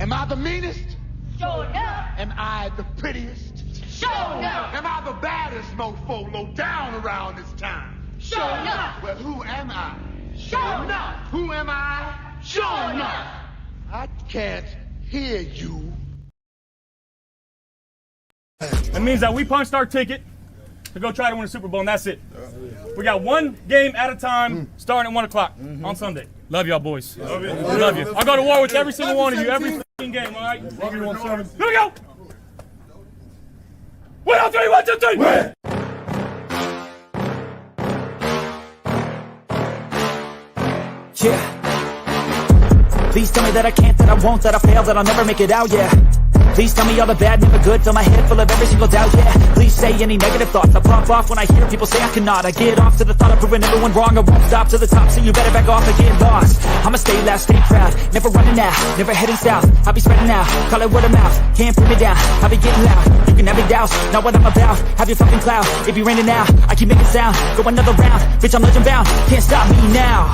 Am I the meanest? Sure enough. Am I the prettiest? Sure enough. Am I the baddest mofo low down around this town? Sure enough. Well, who am I? Sure enough. Who am I? Sure enough. I can't hear you. That means that we punched our ticket to go try to win a Super Bowl, and that's it. We got one game at a time, starting at 1 o'clock on Sunday. Love y'all, boys. Love you. Love you. I'll go to war with every single one of you, every fucking game, all right? Love you, 1-7. Here we go. 1, 2, 3, 1, 2, 3. Win. Yeah. Please tell me that I can't, that I won't, that I fail, that I'll never make it out, yeah. Please tell me all the bad, never good, fill my head full of every single doubt, yeah. Please say any negative thoughts, I pop off when I hear people say I cannot. I get off to the thought of proving everyone wrong, I won't stop to the top, so you better back off and get lost. I'ma stay loud, stay proud, never running out, never heading south. I'll be spreading out, call it word of mouth, can't put me down, I'll be getting loud. You can have your doubts, not what I'm about, have your fucking clout. It be raining now, I keep making sound, go another round, bitch I'm legend bound, can't stop me now.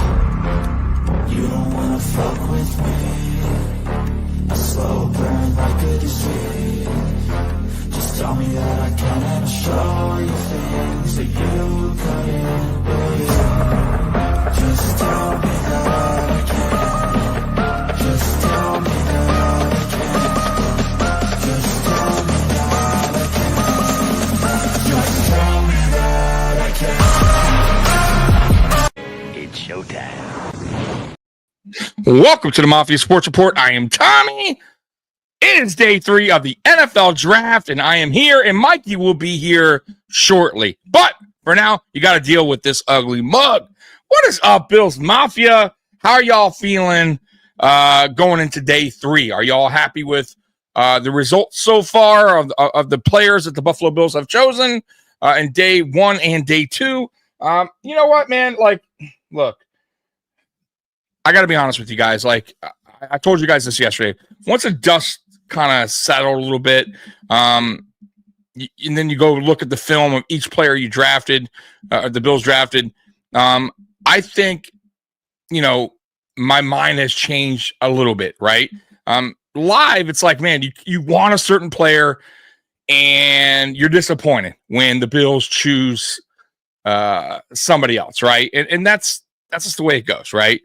You don't wanna fuck with me, a slow burn like a disease. Just tell me that I can and I'll show you things that you couldn't believe. Just tell me that I can. Just tell me that I can. Just tell me that I can. Just tell me that I can. It's showtime. Welcome to the Mafia Sports Report. I am Tommy. It is day 3 of the NFL Draft, and I am here, and Mikey will be here shortly. But for now, you got to deal with this ugly mug. What is up, Bills Mafia? How are y'all feeling going into day 3? Are y'all happy with the results so far of the players that the Buffalo Bills have chosen in day 1 and day 2? You know what, man? Like, look. I got to be honest with you guys. Like, I told you guys this yesterday. Once the dust kind of settled a little bit, and then you go look at the film of each player you drafted, the Bills drafted, I think, you know, my mind has changed a little bit, right? Live, it's like, man, you want a certain player, and you're disappointed when the Bills choose somebody else, right? And that's just the way it goes, right?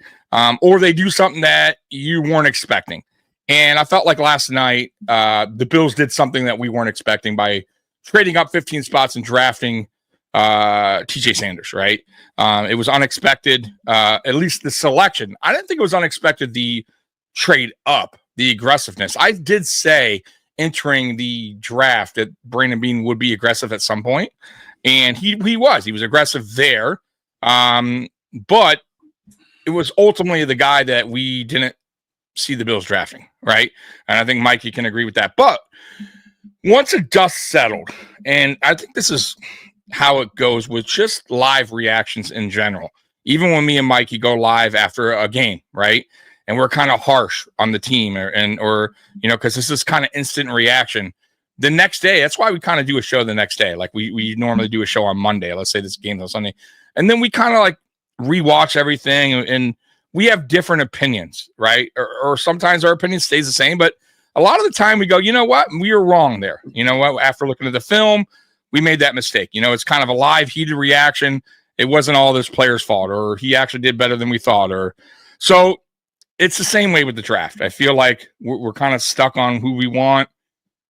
Or they do something that you weren't expecting. And I felt like last night, the Bills did something that we weren't expecting by trading up 15 spots and drafting TJ Sanders, right? It was unexpected, at least the selection. I didn't think it was unexpected, the trade up, the aggressiveness. I did say entering the draft that Brandon Beane would be aggressive at some point, and he was aggressive there. But it was ultimately the guy that we didn't see the Bills drafting, right? And I think Mikey can agree with that. But once the dust settled, and I think this is how it goes with just live reactions in general, even when me and Mikey go live after a game, right? And we're kind of harsh on the team or you know, because this is kind of instant reaction. The next day, that's why we kind of do a show the next day. Like we normally do a show on Monday. Let's say this game's on Sunday. And then we kind of like rewatch everything, and we have different opinions, right? Or sometimes our opinion stays the same, but a lot of the time we go, you know what? We were wrong there. You know what? After looking at the film, we made that mistake. You know, it's kind of a live, heated reaction. It wasn't all this player's fault, or he actually did better than we thought. Or so it's the same way with the draft. I feel like we're kind of stuck on who we want,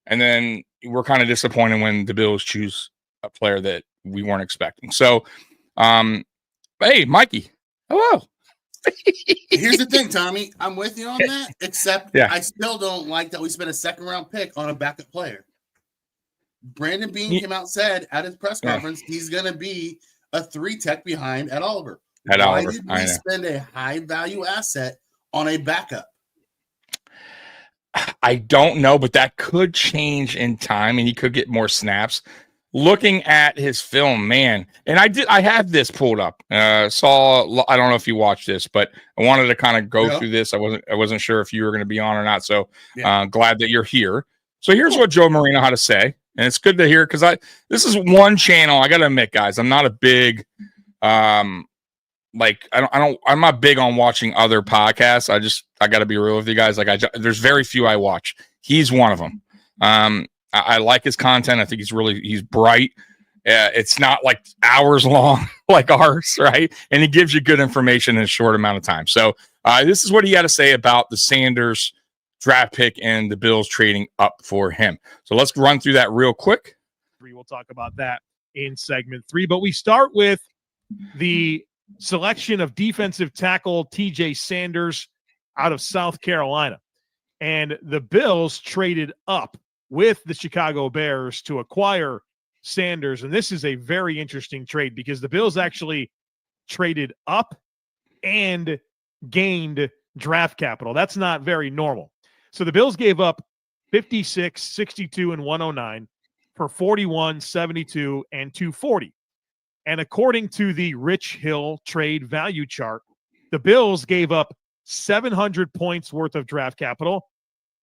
and then we're kind of disappointed when the Bills choose a player that we weren't expecting. So, hey, Mikey, hello. Here's the thing, Tommy. I'm with you on that, except I still don't like that we spent a second-round pick on a backup player. Brandon Beane came out and said at his press conference he's going to be a 3 tech behind at Oliver. Why did we spend a high-value asset on a backup? I don't know, but that could change in time, and he could get more snaps. Looking at his film, man, and I have this pulled up. I don't know if you watched this, but I wanted to kind of go through this. I wasn't sure if you were going to be on or not. So glad that you're here. So here's what Joe Marino had to say, and it's good to hear because this is one channel. I got to admit, guys, I'm not a big like I'm not big on watching other podcasts. I got to be real with you guys. Like there's very few I watch. He's one of them. I like his content. I think he's bright. It's not like hours long like ours, right? And he gives you good information in a short amount of time. So this is what he had to say about the Sanders draft pick and the Bills trading up for him. So let's run through that real quick. We'll talk about that in segment 3, but we start with the selection of defensive tackle TJ Sanders out of South Carolina. And the Bills traded up with the Chicago Bears to acquire Sanders. And this is a very interesting trade because the Bills actually traded up and gained draft capital. That's not very normal. So the Bills gave up 56, 62, and 109 for 41, 72, and 240. And according to the Rich Hill trade value chart, the Bills gave up 700 points worth of draft capital,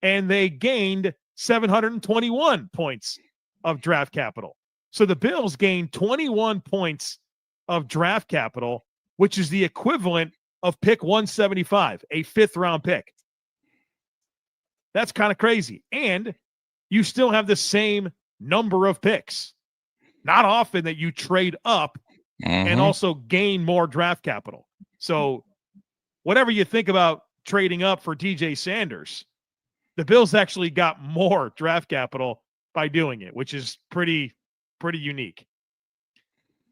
and they gained 721 points of draft capital. So the Bills gained 21 points of draft capital, which is the equivalent of pick 175, a 5th-round pick. That's kind of crazy. And you still have the same number of picks. Not often that you trade up and also gain more draft capital. So whatever you think about trading up for TJ Sanders, the Bills actually got more draft capital by doing it, which is pretty unique.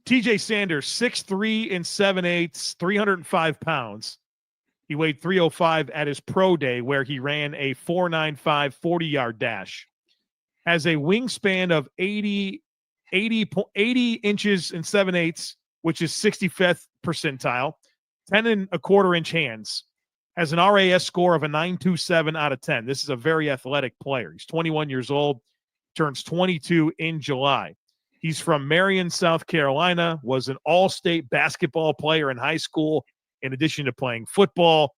TJ Sanders, 6'3" and 7/8, 305 pounds. He weighed 305 at his pro day where he ran a 4.95 40-yard dash. Has a wingspan of 80 inches and 7/8, which is 65th percentile, 10.25-inch hands. Has an RAS score of a 927 out of 10. This is a very athletic player. He's 21 years old, turns 22 in July. He's from Marion, South Carolina, was an all-state basketball player in high school, in addition to playing football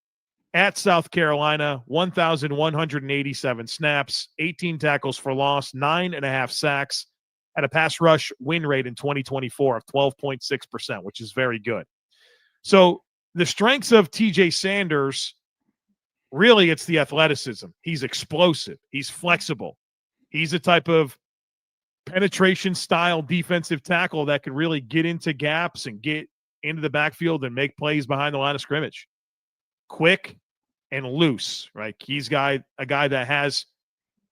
at South Carolina, 1,187 snaps, 18 tackles for loss, 9.5 sacks, had a pass rush win rate in 2024 of 12.6%, which is very good. So the strengths of TJ Sanders, really it's the athleticism. He's explosive. He's flexible. He's a type of penetration style defensive tackle that can really get into gaps and get into the backfield and make plays behind the line of scrimmage. Quick and loose, right? He's a guy that has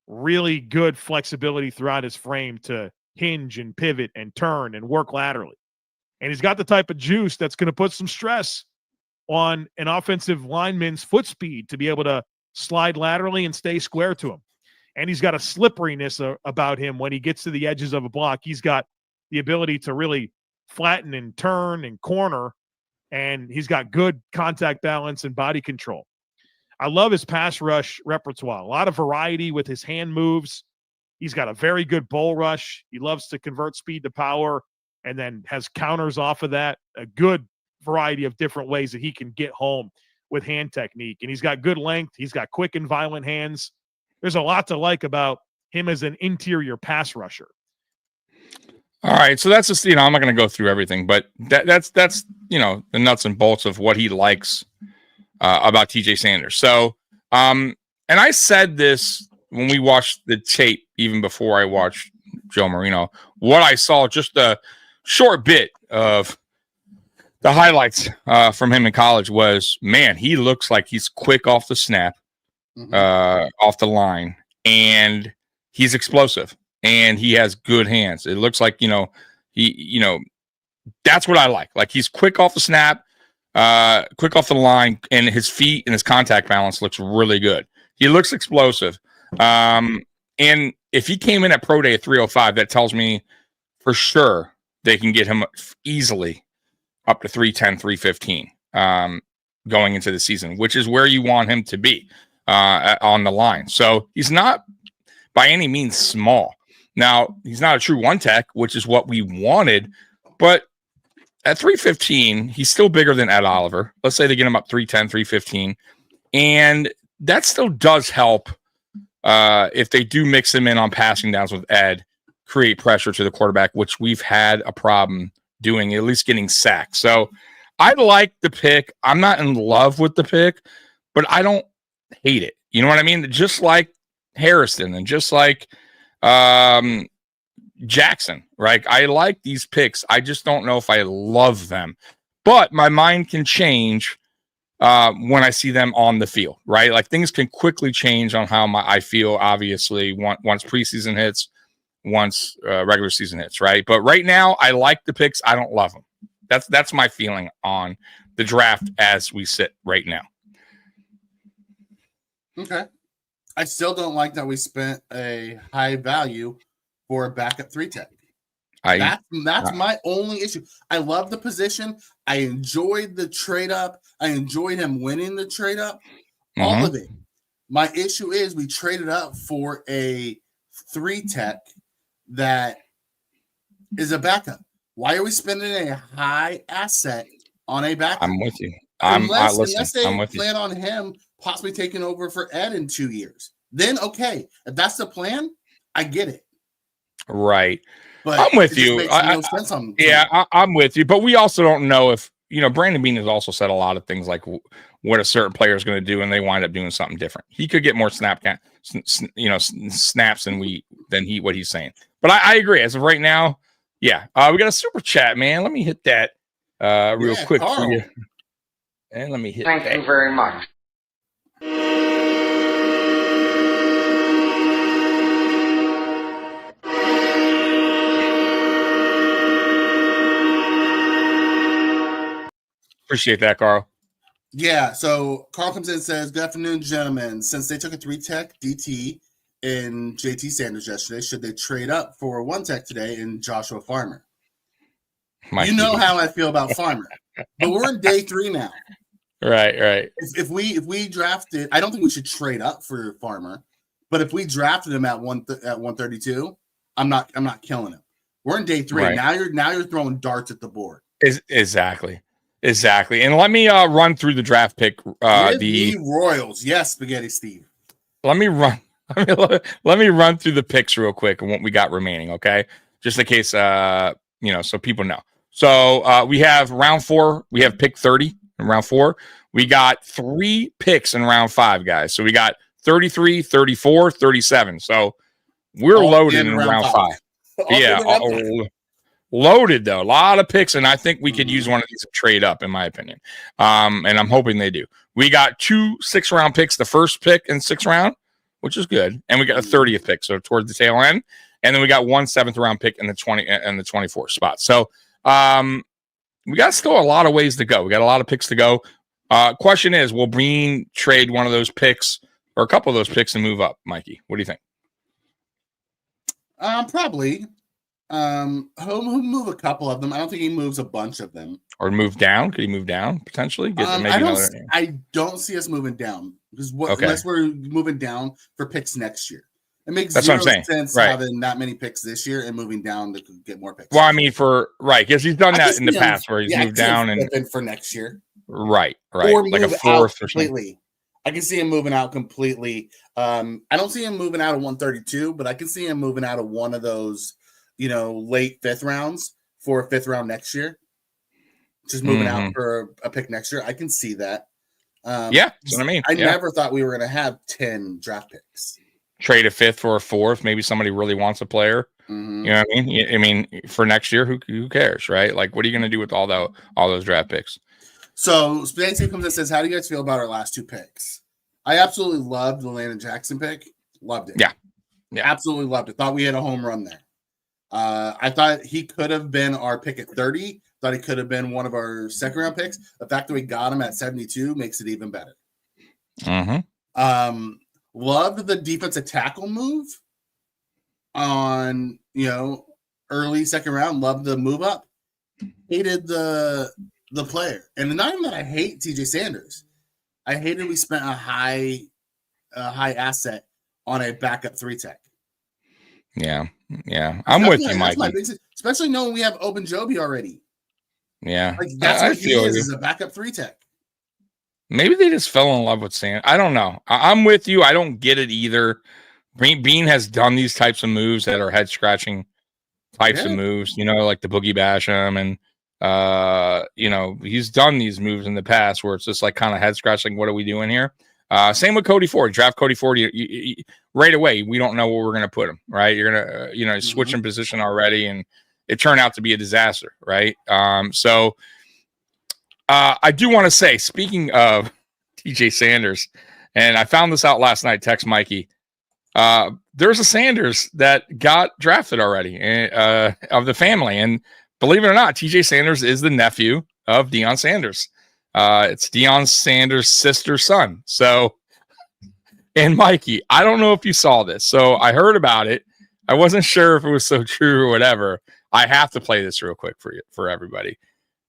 really good flexibility throughout his frame to hinge and pivot and turn and work laterally. And he's got the type of juice that's going to put some stress on an offensive lineman's foot speed to be able to slide laterally and stay square to him. And he's got a slipperiness about him when he gets to the edges of a block. He's got the ability to really flatten and turn and corner, and he's got good contact balance and body control. I love his pass rush repertoire. A lot of variety with his hand moves. He's got a very good bull rush. He loves to convert speed to power and then has counters off of that. A good variety of different ways that he can get home with hand technique. And he's got good length. He's got quick and violent hands. There's a lot to like about him as an interior pass rusher. All right, so that's just, I'm not going to go through everything, but that's the nuts and bolts of what he likes about TJ Sanders. So, and I said this when we watched the tape, even before I watched Joe Marino, what I saw, just a short bit of the highlights from him in college was, man, he looks like he's quick off the snap, off the line, and he's explosive. And he has good hands. It looks like, that's what I like. Like, he's quick off the snap, quick off the line, and his feet and his contact balance looks really good. He looks explosive. And if he came in at Pro Day at 305, that tells me for sure they can get him easily up to 310, 315 going into the season, which is where you want him to be on the line. So he's not by any means small. Now, he's not a true one tech, which is what we wanted, but at 315, he's still bigger than Ed Oliver. Let's say they get him up 310, 315, and that still does help if they do mix him in on passing downs with Ed, create pressure to the quarterback, which we've had a problem doing, at least getting sacked. So I like the pick. I'm not in love with the pick, but I don't hate it. You know what I mean? Just like Harrison and just like Jackson, right? I like these picks. I just don't know if I love them. But my mind can change when I see them on the field, right? Like things can quickly change on how I feel, obviously, once preseason hits, once regular season hits, right? But right now, I like the picks. I don't love them. That's my feeling on the draft as we sit right now. Okay. I still don't like that we spent a high value for a backup 3-tech. That's my only issue. I love the position. I enjoyed the trade up. I enjoyed him winning the trade up. All of it. My issue is we traded up for a 3-tech that is a backup. Why are we spending a high asset on a backup? I'm with you. Unless they plan on him possibly taking over for Ed in 2 years. Then, okay. If that's the plan, I get it. Right. But I'm with you. I'm with you. But we also don't know if, Brandon Beane has also said a lot of things like what a certain player is going to do, and they wind up doing something different. He could get more snaps than what he's saying. But I agree. As of right now, yeah. We got a super chat, man. Let me hit that real quick Carl. for you. And let me hit that. Thank you very much. Appreciate that, Carl. Yeah, so Carl comes in and says, "Good afternoon, gentlemen. Since they took a 3-tech DT in JT Sanders yesterday, should they trade up for a 1-tech today in Joshua Farmer?" You know how I feel about Farmer, but we're in day 3 now. Right. If we drafted, I don't think we should trade up for Farmer, but if we drafted him at 132, I'm not killing him. We're in day 3 right. Now you're throwing darts at the board. Exactly. And let me run through the draft pick. The Royals, yes, Spaghetti Steve. Let me run through the picks real quick and what we got remaining. Okay, just in case so people know. So we have round 4. We have pick 30 in round 4. We got 3 picks in round 5, guys. So we got 33, 34, 37. So we're loaded in round 5. Yeah. Loaded, though. A lot of picks, and I think we could use one of these to trade up, in my opinion. And I'm hoping they do. We got 2 6th-round picks, the first pick in 6th round, which is good. And we got a 30th pick, so towards the tail end. And then we got 1 7th-round pick in the 24th spot. So we got still a lot of ways to go. We got a lot of picks to go. Question is, will Breen trade one of those picks or a couple of those picks and move up, Mikey? What do you think? Probably. He'll move a couple of them. I don't think he moves a bunch of them. Or move down? Could he move down potentially? I don't see us moving down because unless we're moving down for picks next year. It makes zero sense having that many picks this year and moving down to get more picks. Well, I mean, because he's done that in the past where he's moved down and for next year. Right. Or like a 4th completely. I can see him moving out completely. I don't see him moving out of 132, but I can see him moving out of one of those, late 5th rounds for a 5th round next year. Just moving out for a pick next year. I can see that. That's what I mean. I never thought we were going to have 10 draft picks. Trade a 5th for a 4th. Maybe somebody really wants a player. Mm-hmm. You know what I mean? I mean, for next year, who cares, right? Like, what are you going to do with all those draft picks? So Spancy comes and says, "How do you guys feel about our last 2 picks?" I absolutely loved the Landon Jackson pick. Loved it. Yeah. Absolutely loved it. Thought we had a home run there. I thought he could have been our pick at 30. Thought he could have been one of our 2nd-round picks. The fact that we got him at 72 makes it even better. Mm-hmm. Loved the defensive tackle move on, early 2nd round. Loved the move up. Hated the player. And not even that I hate TJ Sanders. I hated we spent a high asset on a backup 3-tech. Yeah. I'm with you, Mike. Especially knowing we have Ogunjobi already. Yeah. Like that's what he is a backup 3-tech. Maybe they just fell in love with Sanders. I don't know. I'm with you. I don't get it either. Bean has done these types of moves that are head scratching types of moves, like the Boogie Basham and He's done these moves in the past where it's just like kind of head scratching. What are we doing here? Same with Cody Ford. Draft Cody Ford right away. We don't know where we're going to put him. Right? You're gonna, switch in position already, and it turned out to be a disaster. Right? So I do want to say, speaking of TJ Sanders, and I found this out last night. Text Mikey. There's a Sanders that got drafted already of the family, and believe it or not, TJ Sanders is the nephew of Deion Sanders. It's Deion Sanders' sister's son. So, and Mikey, I don't know if you saw this. So I heard about it. I wasn't sure if it was so true or whatever. I have to play this real quick for everybody.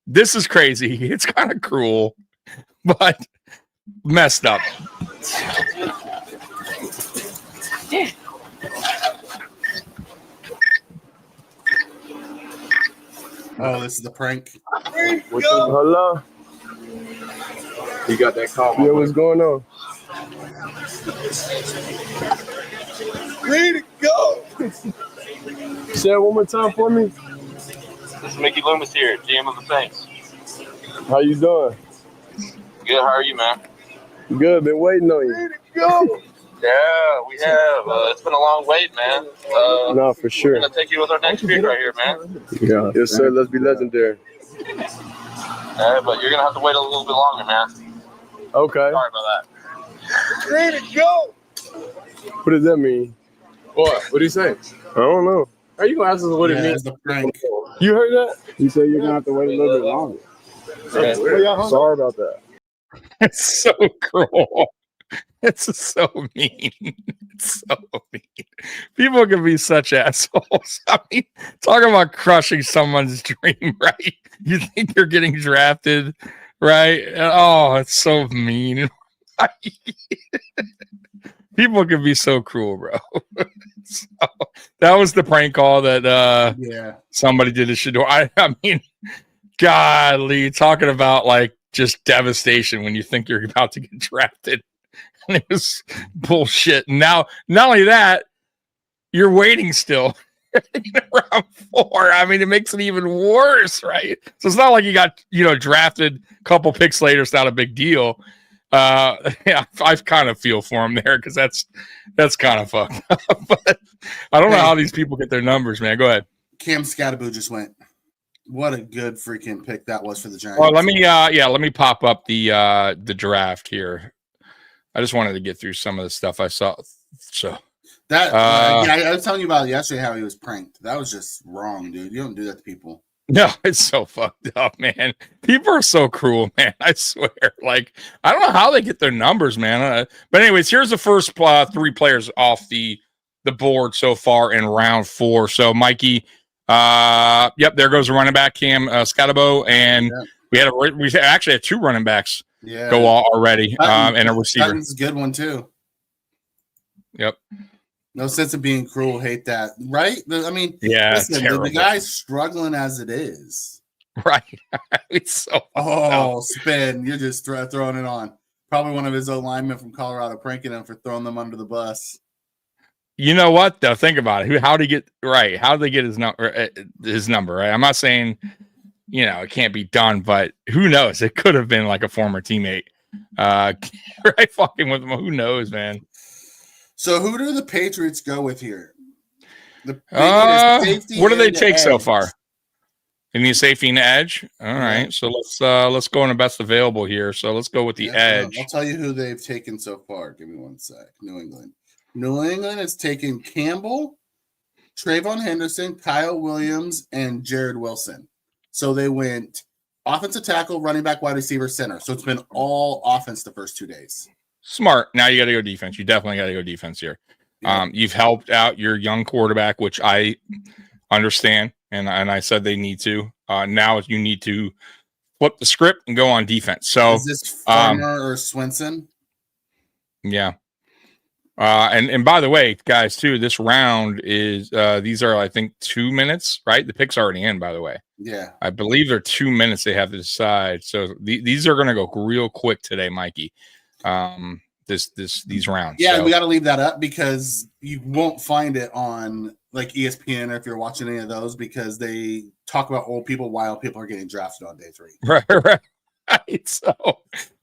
This is crazy. It's kind of cruel, but messed up. Oh, this is the prank. Hello? You got that call? Yeah, what's going on? Ready to go. Say it one more time for me. This is Mickey Loomis here, GM of the Saints. How you doing? Good, how are you, man? Good, been waiting on you. Ready to go. Yeah, we have. It's been a long wait, man. No, for sure. We're going to take you with our next pick right here, man. Yeah. Yes, sir. Let's be legendary. But you're going to have to wait a little bit longer, man. Okay. Sorry about that. Ready to go. What does that mean? What? What do you say? I don't know. Are you going to ask us what it means? The prank. You heard that? You said you're going to have to wait a little bit longer. Sorry about that. It's so cruel. It's so mean. It's so mean. People can be such assholes. I mean, talking about crushing someone's dream, right? You think you're getting drafted, right? Oh, it's so mean. People can be so cruel, bro. So, that was the prank call that somebody did to Shador. I mean, godly, talking about like just devastation when you think you're about to get drafted. It was bullshit. Now, not only that, you're waiting still round 4. I mean, it makes it even worse, right? So it's not like you got, drafted a couple picks later. It's not a big deal. Yeah, I kind of feel for him there because that's kind of fucked up. But I don't know how these people get their numbers, man. Go ahead. Cam Scattaboo just went. What a good freaking pick that was for the Giants. Well, let me pop up the draft here. I just wanted to get through some of the stuff I saw. So that I was telling you about yesterday how he was pranked. That was just wrong, dude. You don't do that to people. No, it's so fucked up, man. People are so cruel, man. I swear. Like, I don't know how they get their numbers, man. But anyways, here's the first 3 players off the board so far in round 4. So Mikey, there goes the running back Cam Scatabo, and we actually had 2 running backs. Go already, and a receiver. That's a good one too. Yep. No sense of being cruel. Hate that, right? I mean, listen, the guy's struggling as it is. Right. It's so. Spin! You're just throwing it on. Probably one of his own linemen from Colorado pranking him for throwing them under the bus. You know what? Though, think about it. How did he get right? How did they get his number? Right. I'm not saying. It can't be done, but who knows? It could have been like a former teammate. Right, fucking with him. Who knows, man? So who do the Patriots go with here? What do they take so far? They need safety and edge. All right, so let's go on the best available here. So let's go with the edge. I'll tell you who they've taken so far. Give me one sec. New England has taken Campbell, Trayvon Henderson, Kyle Williams, and Jared Wilson. So they went offensive tackle, running back, wide receiver, center. So it's been all offense the first 2 days. Smart. Now you got to go defense. You definitely got to go defense here. Yeah. You've helped out your young quarterback, which I understand, and I said they need to. Now you need to flip the script and go on defense. So is this Farmer or Swenson? Yeah. And by the way, guys, too, this round is these are, I think, 2 minutes, right? The pick's already in, by the way. Yeah. I believe they're 2 minutes they have to decide. So these are going to go real quick today, Mikey. These rounds. Yeah, so. We got to leave that up because you won't find it on like ESPN or if you're watching any of those because they talk about old people while people are getting drafted on day 3. Right. So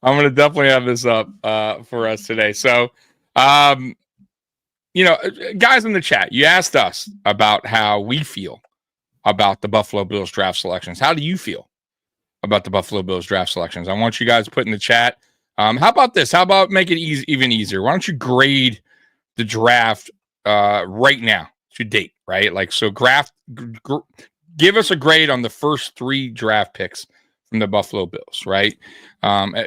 I'm going to definitely have this up for us today. So, guys in the chat, you asked us about how we feel about the Buffalo Bills draft selections. How do you feel about the Buffalo Bills draft selections? I want you guys to put in the chat. How about this? How about make it even easier? Why don't you grade the draft right now to date, right? Like, so give us a grade on the first 3 draft picks from the Buffalo Bills, right?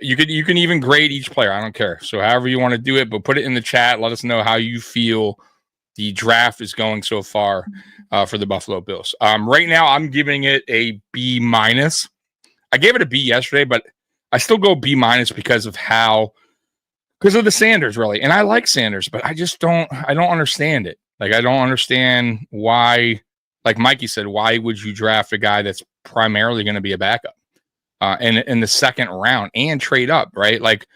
You can even grade each player. I don't care. So however you want to do it, but put it in the chat. Let us know how you feel the draft is going so far for the Buffalo Bills. Right now, I'm giving it a B-. I gave it a B yesterday, but I still go B- because of the Sanders, really. And I like Sanders, but I don't understand it. Like, I don't understand why, like Mikey said, why would you draft a guy that's primarily going to be a backup in the second round and trade up, right? Like,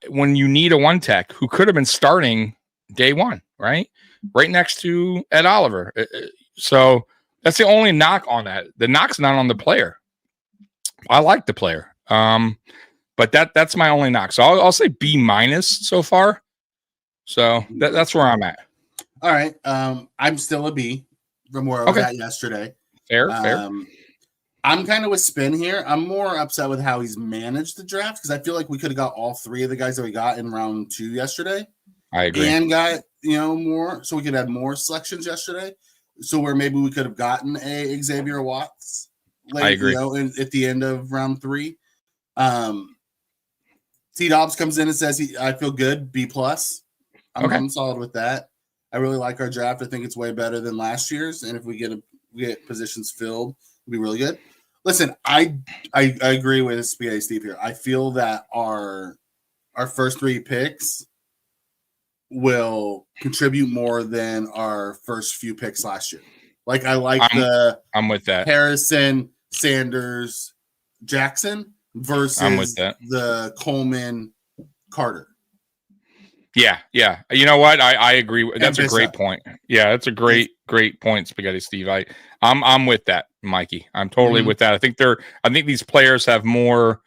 when you need a 1 tech who could have been starting day 1, right? Right next to Ed Oliver. So that's the only knock on that. The knock's not on the player. I like the player. But that's my only knock. So I'll say B- so far. So that's where I'm at. All right. I'm still a B from where I was at yesterday. Fair. I'm kind of with Spin here. I'm more upset with how he's managed the draft because I feel like we could have got all 3 of the guys that we got in round 2 yesterday. I agree. And got, more, so we could have more selections yesterday. So where maybe we could have gotten a Xavier Watts late, I agree. At the end of round 3. T Dobbs comes in and says I feel good, B+. I'm solid with that. I really like our draft. I think it's way better than last year's, and if we get positions filled, it'll be really good. Listen, I agree with Spaghetti Steve here. I feel that our first 3 picks will contribute more than our first few picks last year. Like, I'm with that. Harrison, Sanders, Jackson versus the Coleman, Carter. Yeah. You know what? I agree. That's a great point. Yeah, that's a great point, Spaghetti Steve. I'm with that, Mikey. I'm totally with that. I think these players have more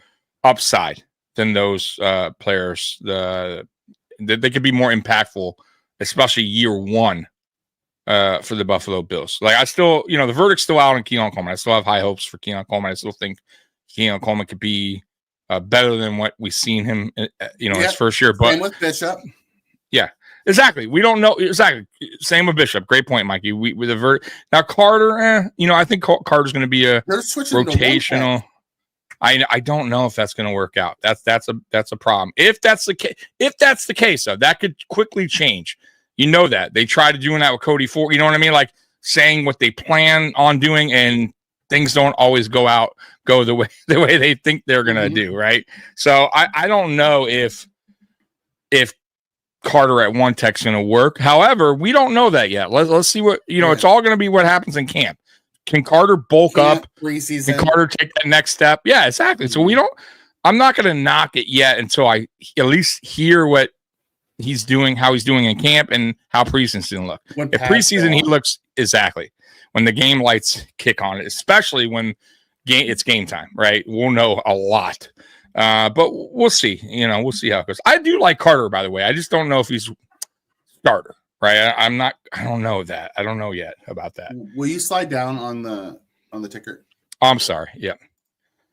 upside than those players. They could be more impactful, especially year 1 for the Buffalo Bills. Like, I still, the verdict's still out on Keon Coleman. I still have high hopes for Keon Coleman. I still think Keon Coleman could be better than what we've seen him, his first year. But same with Bishop. Yeah, exactly. We don't know exactly. Same with Bishop. Great point, Mikey. With a now Carter. I think Carter's going to be a rotational. I don't know if that's going to work out. That's a problem. If that's the case, though, that could quickly change. That they tried to doing that with Cody Ford. You know what I mean? Like, saying what they plan on doing, and things don't always go the way they think they're going to do. Right. So I don't know if Carter at 1 tech's going to work. However, we don't know that yet. Let's see what It's all going to be what happens in camp. Can Carter bulk up? Preseason. Can Carter take that next step? Yeah, exactly. So I'm not going to knock it yet until I at least hear what he's doing, how he's doing in camp, and how preseason's going to look. If preseason he looks exactly when the game lights kick on it, especially when it's game time, right? We'll know a lot. But we'll see. We'll see how it goes. I do like Carter, by the way. I just don't know if he's starter, right? I don't know that. I don't know yet about that. Will you slide down on the ticker? Oh, I'm sorry. Yeah.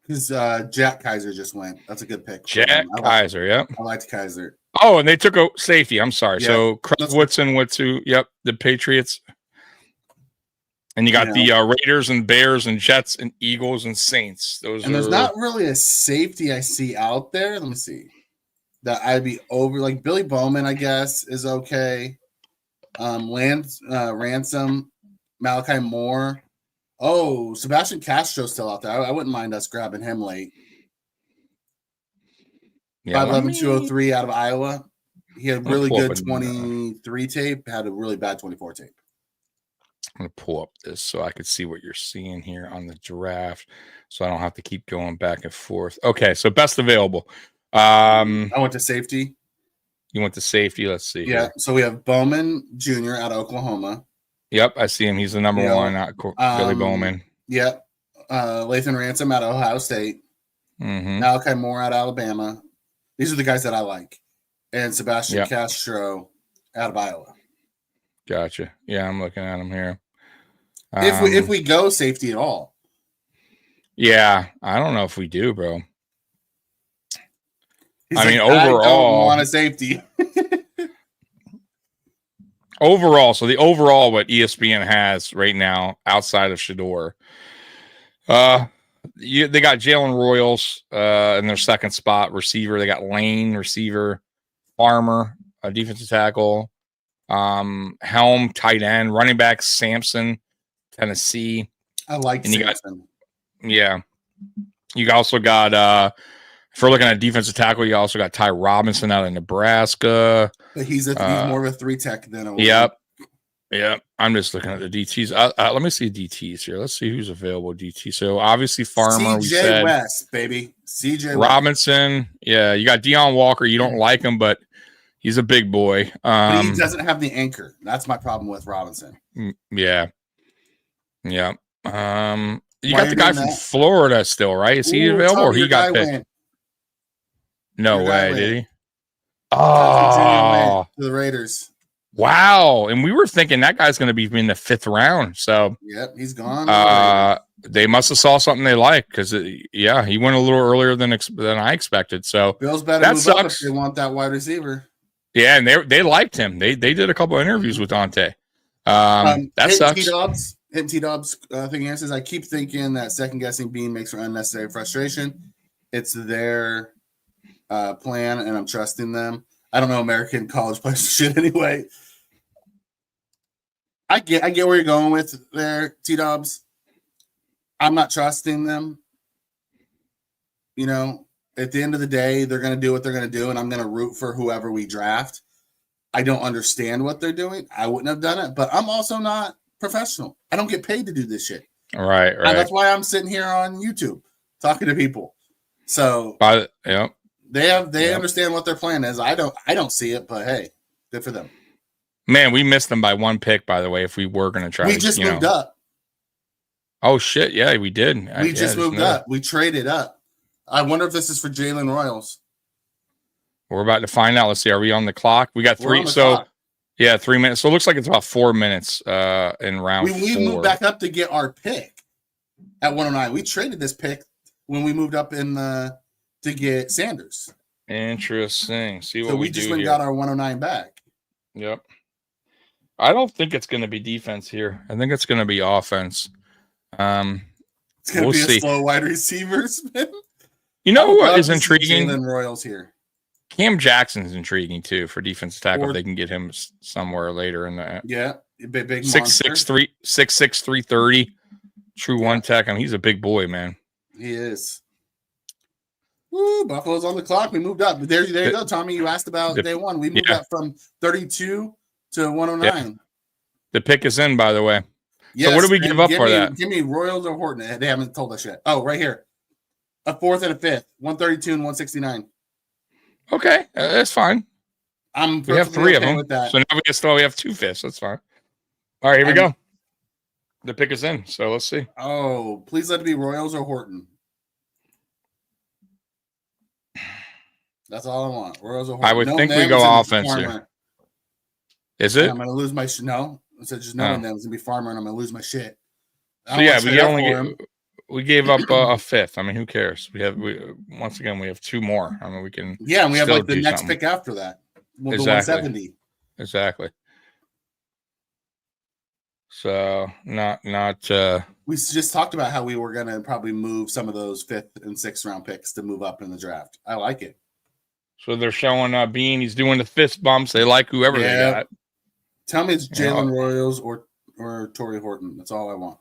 Because Jack Kaiser just went. That's a good pick. Jack Kaiser, yep. I liked Kaiser. Oh, and they took a safety. I'm sorry. Yeah. So Woodson went to, the Patriots. And you got the Raiders and Bears and Jets and Eagles and Saints. There's not really a safety I see out there. Let me see. That I'd be over. Like Billy Bowman, I guess, is okay. Ransom, Malachi Moore. Oh, Sebastian Castro's still out there. I wouldn't mind us grabbing him late. 5'11", 203 out of Iowa. He had really good 23 tape, had a really bad 24 tape. I'm going to pull up this so I could see what you're seeing here on the draft so I don't have to keep going back and forth. Okay, so best available. I went to safety. You went to safety. Let's see. Yeah, so we have Bowman Jr. out of Oklahoma. Yep, I see him. He's the number one. Billy Bowman. Yep. Lathan Ransom out of Ohio State. Mm-hmm. Malachi Moore out of Alabama. These are the guys that I like. And Sebastian Castro out of Iowa. Gotcha. Yeah, I'm looking at him here. If we go safety at all. Yeah, I don't know if we do, bro. I mean, overall, I don't want a safety. Overall, so the overall what ESPN has right now outside of Shedeur, they got Jalen Royals in their second spot receiver. They got Lane receiver, Farmer defensive tackle, Helm tight end, running back Sampson, Tennessee. I like Sampson. You also got if we're looking at defensive tackle, you also got Ty Robinson out of Nebraska. But he's more of a 3-tech than a Yep. I'm just looking at the DTs. Let me see DTs here. Let's see who's available DT. So obviously Farmer. CJ West, baby. CJ Robinson. West. Yeah, you got Deion Walker. You don't like him, but he's a big boy. But he doesn't have the anchor. That's my problem with Robinson. Yeah. You got the guy from Florida still, right? Is he available or he got picked? No way, did he? Oh, to the Raiders. Wow. And we were thinking that guy's going to be in the 5th round. So, yep, he's gone. They must have saw something they liked because, he went a little earlier than I expected. So, Bills better move up if they want that wide receiver. Yeah, and they liked him. They did a couple of interviews with Dante. That sucks. T-Dubs thing answers. I keep thinking that second-guessing Bean makes for unnecessary frustration. It's their plan, and I'm trusting them. I don't know American college players shit anyway. I get where you're going with there, T-Dubs. I'm not trusting them. You know, at the end of the day, they're going to do what they're going to do, and I'm going to root for whoever we draft. I don't understand what they're doing. I wouldn't have done it, but I'm also not professional. I don't get paid to do this shit. Right. And that's why I'm sitting here on YouTube talking to people. So they understand what their plan is. I don't see it, but hey, good for them. Man, we missed them by one pick, by the way, if we were going to try. We just moved up. Oh, shit. Yeah, we did. We just moved up. We traded up. I wonder if this is for Jalen Royals. We're about to find out. Let's see. Are we on the clock? We got 3. So, 3 minutes. So it looks like it's about 4 minutes in round 4. We moved back up to get our pick at 109. We traded this pick when we moved up to get Sanders. Interesting. See what we just do here. Got our 109 back. Yep. I don't think it's going to be defense here. I think it's going to be offense. It's going to be a slow wide receivers. You know what is intriguing? Jalen Royals here. Cam Jackson's intriguing too for defensive tackle. If they can get him somewhere later in that. Yeah, big 6'6", 330. True one tech. I mean, he's a big boy, man. He is. Woo, Buffalo's on the clock. We moved up. There you go, Tommy. You asked about day one. We moved up from 32 to 109. Yeah. The pick is in, by the way. Yes, so what do we give up for that? Give me Royals or Horton. They haven't told us yet. Oh, right here. A 4th and a 5th. 132 and 169. Okay, that's fine. We have 3 of them. With that. So now we have 2 5ths. That's fine. All right, here we go. The pick is in. So let's see. Oh, please let it be Royals or Horton. That's all I want. Royals or Horton. I would think we go offense here. Is it? I'm going to lose my shit. No. It said just knowing them is going to be Farmer, and I'm going to lose my shit. So we gave up a 5th. I mean, who cares? Once again, we have 2 more. I mean, we can. Yeah, and we have like the next pick after that. We'll go 170. Exactly. So not. We just talked about how we were going to probably move some of those 5th and 6th round picks to move up in the draft. I like it. So they're showing Bean. He's doing the fist bumps. They like whoever they got. Tell me it's Jalen Royals or Torrey Horton. That's all I want.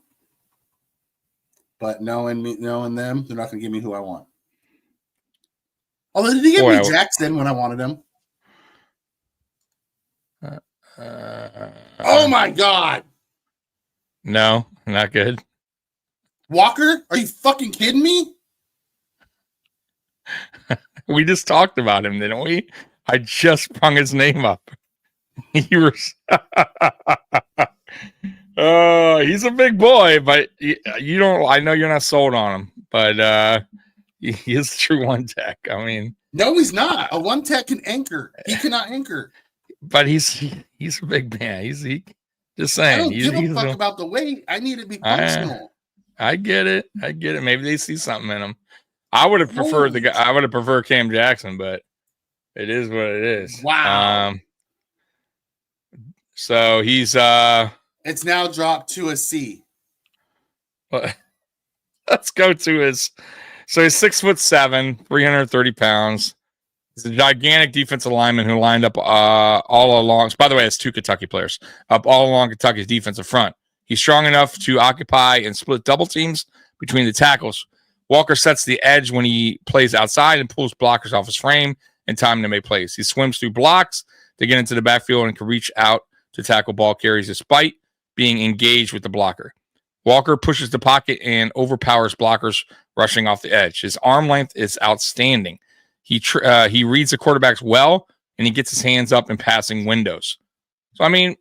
But knowing them, they're not going to give me who I want. Although, did he give me Jackson when I wanted him? Oh, my God. No, not good. Walker? Are you fucking kidding me? We just talked about him, didn't we? I just sprung his name up. You were He's a big boy, but you don't. I know you're not sold on him, but he is a true one tech. I mean, no, he's not. A one tech can anchor. He cannot anchor. But he's a big man. He just saying. I don't give a fuck about the weight. I need to be functional. I get it. Maybe they see something in him. I would have preferred the guy. I would have preferred Cam Jackson, but it is what it is. Wow. So he's it's now dropped to a C. Let's go to his. So he's 6'7", 330 pounds. He's a gigantic defensive lineman who lined up all along. By the way, it's 2 Kentucky players up all along Kentucky's defensive front. He's strong enough to occupy and split double teams between the tackles. Walker sets the edge when he plays outside and pulls blockers off his frame in time to make plays. He swims through blocks to get into the backfield and can reach out to tackle ball carries despite being engaged with the blocker. Walker pushes the pocket and overpowers blockers rushing off the edge. His arm length is outstanding. He reads the quarterbacks well, and he gets his hands up in passing windows. So, I mean,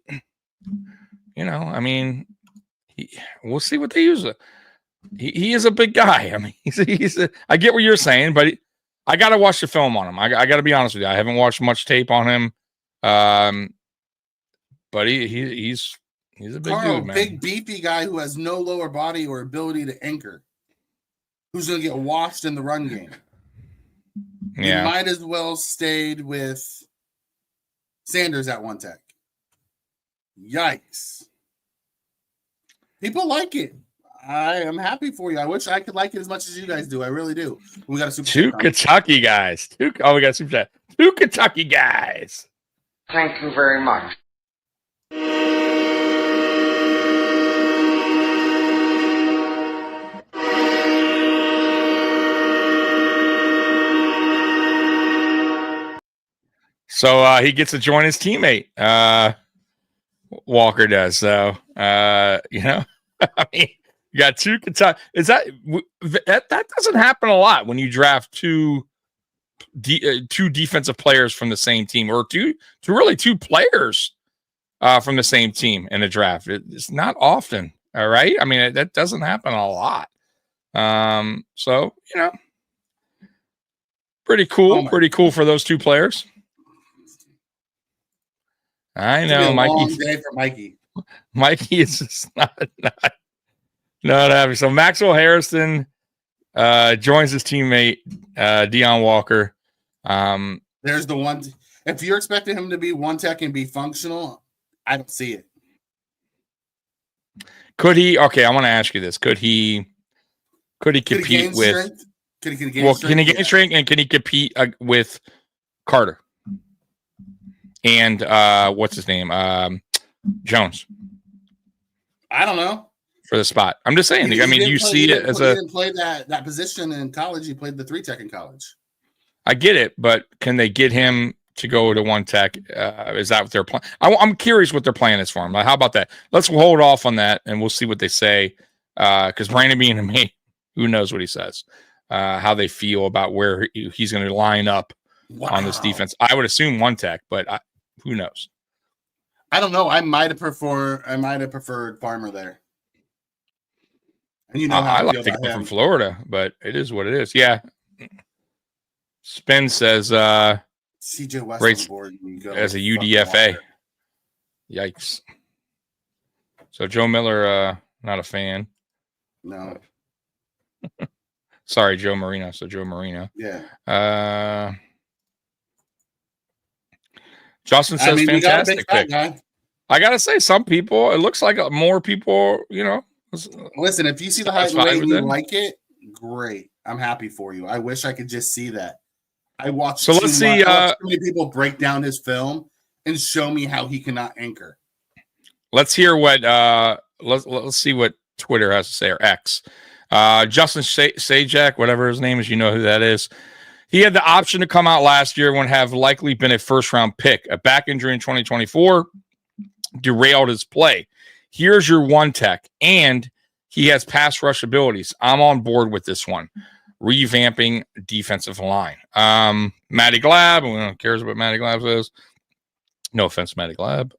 we'll see what they use. He is a big guy. I mean, I get what you're saying, but I got to watch the film on him. I got to be honest with you. I haven't watched much tape on him. But he's a big dude, man. Big beefy guy who has no lower body or ability to anchor. Who's going to get washed in the run game? Yeah. He might as well stayed with Sanders at one tech. Yikes. People like it. I am happy for you. I wish I could like it as much as you guys do. I really do. We got a super 2 Kentucky guys. We got a super chat. 2 Kentucky guys. Thank you very much. So he gets to join his teammate. Walker does. So I mean, you got 2 Kentucky. Is that doesn't happen a lot when you draft two defensive players from the same team, or two players from the same team in a draft. It's not often. All right. I mean, that doesn't happen a lot. So pretty cool. Pretty cool for those 2 players. I know, Mikey. Long day for Mikey. Mikey is just not happy. So Maxwell Harrison joins his teammate Deion Walker. There's the one. If you're expecting him to be one tech and be functional, I don't see it. Could he? Okay, I want to ask you this. Could he compete with? Can he gain strength and can he compete with Carter? And what's his name? Jones. I don't know. For the spot. I'm just saying. I mean, you see it as he didn't play that position in college. He played the 3 tech in college. I get it, but can they get him to go to one tech? Is that what they're planning? I'm curious what their plan is for him. Like, how about that? Let's hold off on that, and we'll see what they say. Because Brandon being to me, who knows what he says? How they feel about where he's going to line up on this defense. I would assume one tech, but who knows? I don't know. I might have preferred Farmer there. And how I like to go from Florida, but it is what it is. Yeah. Spin says CJ West on board as a UDFA. Yikes. So Joe Miller, not a fan. No. Sorry, Joe Marino. So Joe Marino. Yeah. Justin says fantastic pick. I gotta say, some people, it looks like more people, Listen, if you see the height and weight and you like it, great. I'm happy for you. I wish I could just see that. I watched too many people break down his film and show me how he cannot anchor. Let's hear what let's see what Twitter has to say, or X. Justin Sajak, whatever his name is, you know who that is. He had the option to come out last year and have likely been a first-round pick. A back injury in 2024 derailed his play. Here's your one tech, and he has pass rush abilities. I'm on board with this one. Revamping defensive line. Matty Glab, who cares what Matty Glab says? No offense, Matty Glab.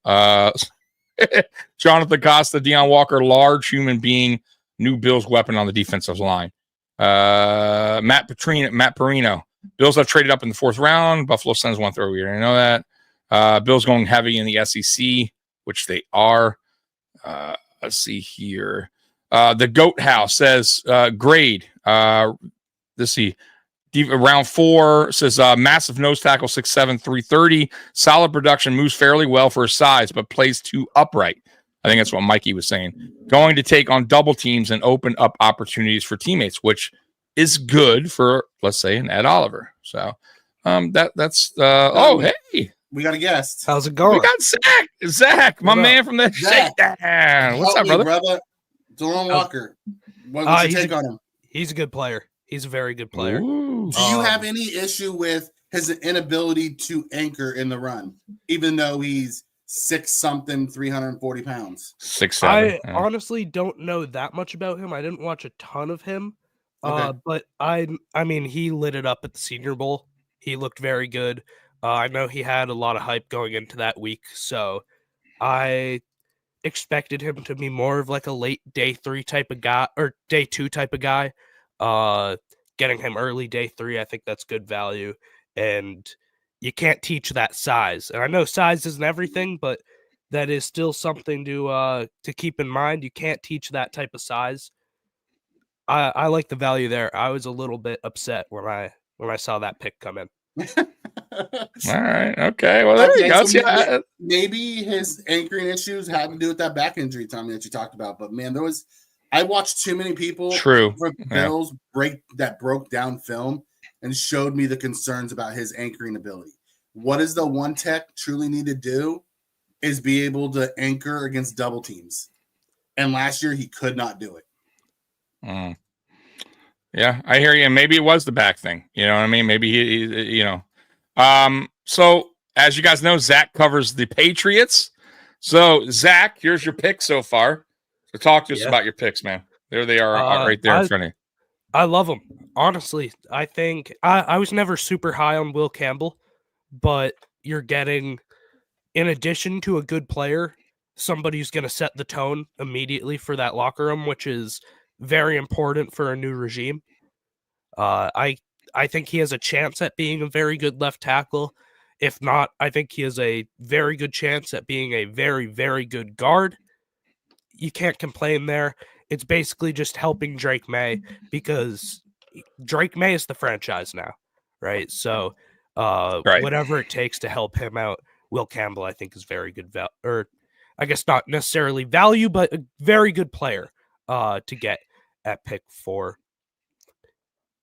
Jonathan Costa, Deion Walker, large human being, new Bills weapon on the defensive line. Matt Perino. Bills have traded up in the 4th round. Buffalo sends one throw. We already know that. Bills going heavy in the SEC, which they are. Let's see here. The Goat House says grade. Let's see. Round 4 says massive nose tackle, 6'7", 330. Solid production, moves fairly well for his size, but plays too upright. I think that's what Mikey was saying. Going to take on double teams and open up opportunities for teammates, which is good for, let's say, an Ed Oliver. So that's hey. We got a guest. How's it going? We got Zach, my man from the Shakedown. What's up, brother? Delon Walker. What's your take on him? He's a good player. He's a very good player. Do you have any issue with his inability to anchor in the run, even though he's 6-something, 340 pounds? 6'7". I honestly don't know that much about him. I didn't watch a ton of him. Okay. But I mean, he lit it up at the Senior Bowl. He looked very good. I know he had a lot of hype going into that week, so I expected him to be more of like a late day 3 type of guy or day 2 type of guy. Getting him early day 3, I think that's good value. And you can't teach that size. And I know size isn't everything, but that is still something to keep in mind. You can't teach that type of size. I like the value there. I was a little bit upset when I saw that pick come in. All right. Okay. Well, there you go. So maybe his anchoring issues had to do with that back injury, Tommy, that you talked about. But man, I watched too many people for Bills broke down film and showed me the concerns about his anchoring ability. What does the one tech truly need to do is be able to anchor against double teams. And last year he could not do it. Yeah, I hear you. And maybe it was the back thing. You know what I mean? Maybe he so as you guys know, Zach covers the Patriots. So Zach, here's your pick so far. So talk to us about your picks, man. There they are right there in front of you. I love them. Honestly, I think I was never super high on Will Campbell, but you're getting, in addition to a good player, somebody who's going to set the tone immediately for that locker room, which is very important for a new regime. I think he has a chance at being a very good left tackle. If not, I think he has a very good chance at being a very, very good guard. You can't complain there. It's basically just helping Drake May because Drake May is the franchise now, right? So whatever it takes to help him out, Will Campbell, I think, is very good or I guess not necessarily value, but a very good player to get at pick 4.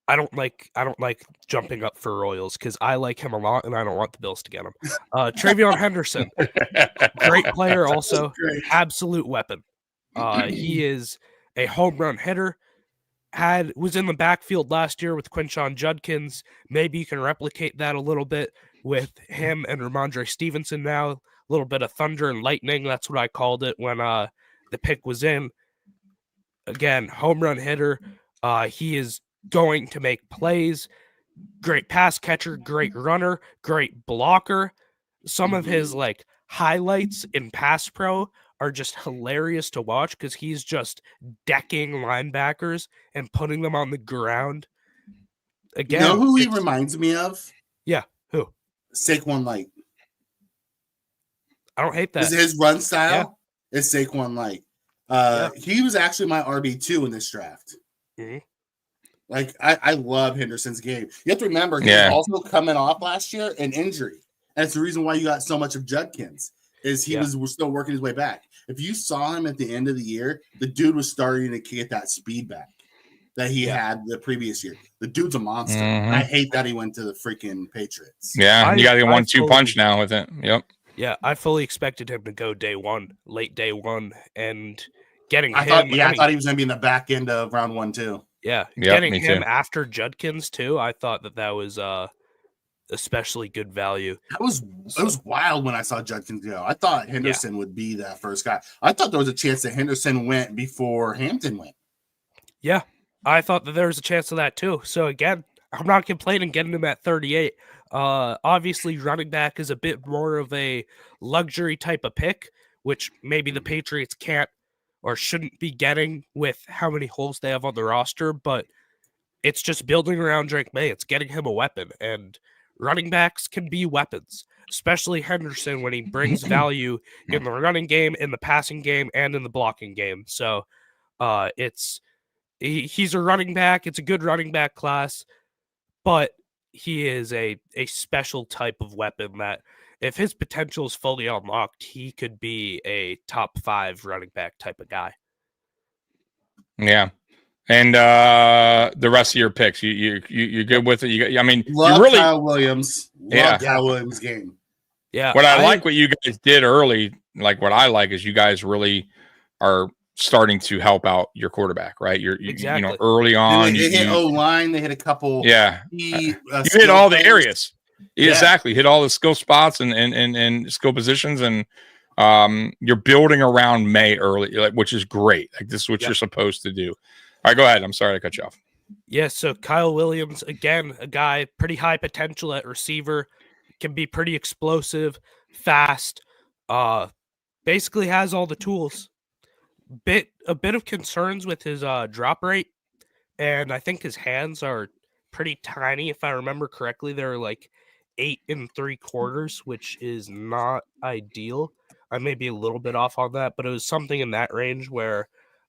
I don't like jumping up for Royals because I like him a lot and I don't want the Bills to get him. Travion Henderson, great player, also absolute weapon. He is a home run hitter. Was in the backfield last year with Quinshon Judkins. Maybe you can replicate that a little bit with him and Ramondre Stevenson now. A little bit of thunder and lightning. That's what I called it when the pick was in. Again, home run hitter. He is going to make plays. Great pass catcher, great runner, great blocker. Some of his highlights in pass pro are just hilarious to watch because he's just decking linebackers and putting them on the ground. Again, you know who he reminds me of? Yeah, who? Saquon Light. I don't hate that. His run style is Saquon Light. He was actually my RB2 in this draft. Mm-hmm. I love Henderson's game. You have to remember, he was also coming off last year an injury. And it's the reason why you got so much of Judkins, is he was still working his way back. If you saw him at the end of the year, the dude was starting to get that speed back that he had the previous year. The dude's a monster. Mm-hmm. I hate that he went to the freaking Patriots. Yeah, you got to get 1-2 punch now with it. Yep. Yeah, I fully expected him to go day 1, late day 1, and getting I thought he was going to be in the back end of round 1 too. Yeah, getting him after Judkins too. I thought that was especially good value. It was wild when I saw Judkins go. I thought Henderson would be that first guy. I thought there was a chance that Henderson went before Hampton went. Yeah, I thought that there was a chance of that too. So again, I'm not complaining getting him at 38. Obviously, running back is a bit more of a luxury type of pick, which maybe the Patriots can't or shouldn't be getting with how many holes they have on the roster, but it's just building around Drake May. It's getting him a weapon, and running backs can be weapons, especially Henderson when he brings value in the running game, in the passing game, and in the blocking game. So he's a running back. It's a good running back class, but he is a special type of weapon that if his potential is fully unlocked, he could be a top 5 running back type of guy. Yeah. And the rest of your picks, you're good with it. Love you really Kyle Williams. Love Kyle Williams' game. Yeah. What I like what you guys did early, like what I like is you guys really are starting to help out your quarterback, right? Exactly. Early on. They hit O-line. They hit a couple. Yeah. You hit all the areas. Yeah. Exactly. Hit all the skill spots and skill positions, and you're building around May early, which is great. Like this is what you're supposed to do. All right, go ahead. I'm sorry to cut you off. Yeah, so Kyle Williams, again, a guy pretty high potential at receiver, can be pretty explosive, fast, basically has all the tools. A bit of concerns with his drop rate, and I think his hands are pretty tiny. If I remember correctly, they're like 8 3/4, which is not ideal. I may be a little bit off on that, but it was something in that range where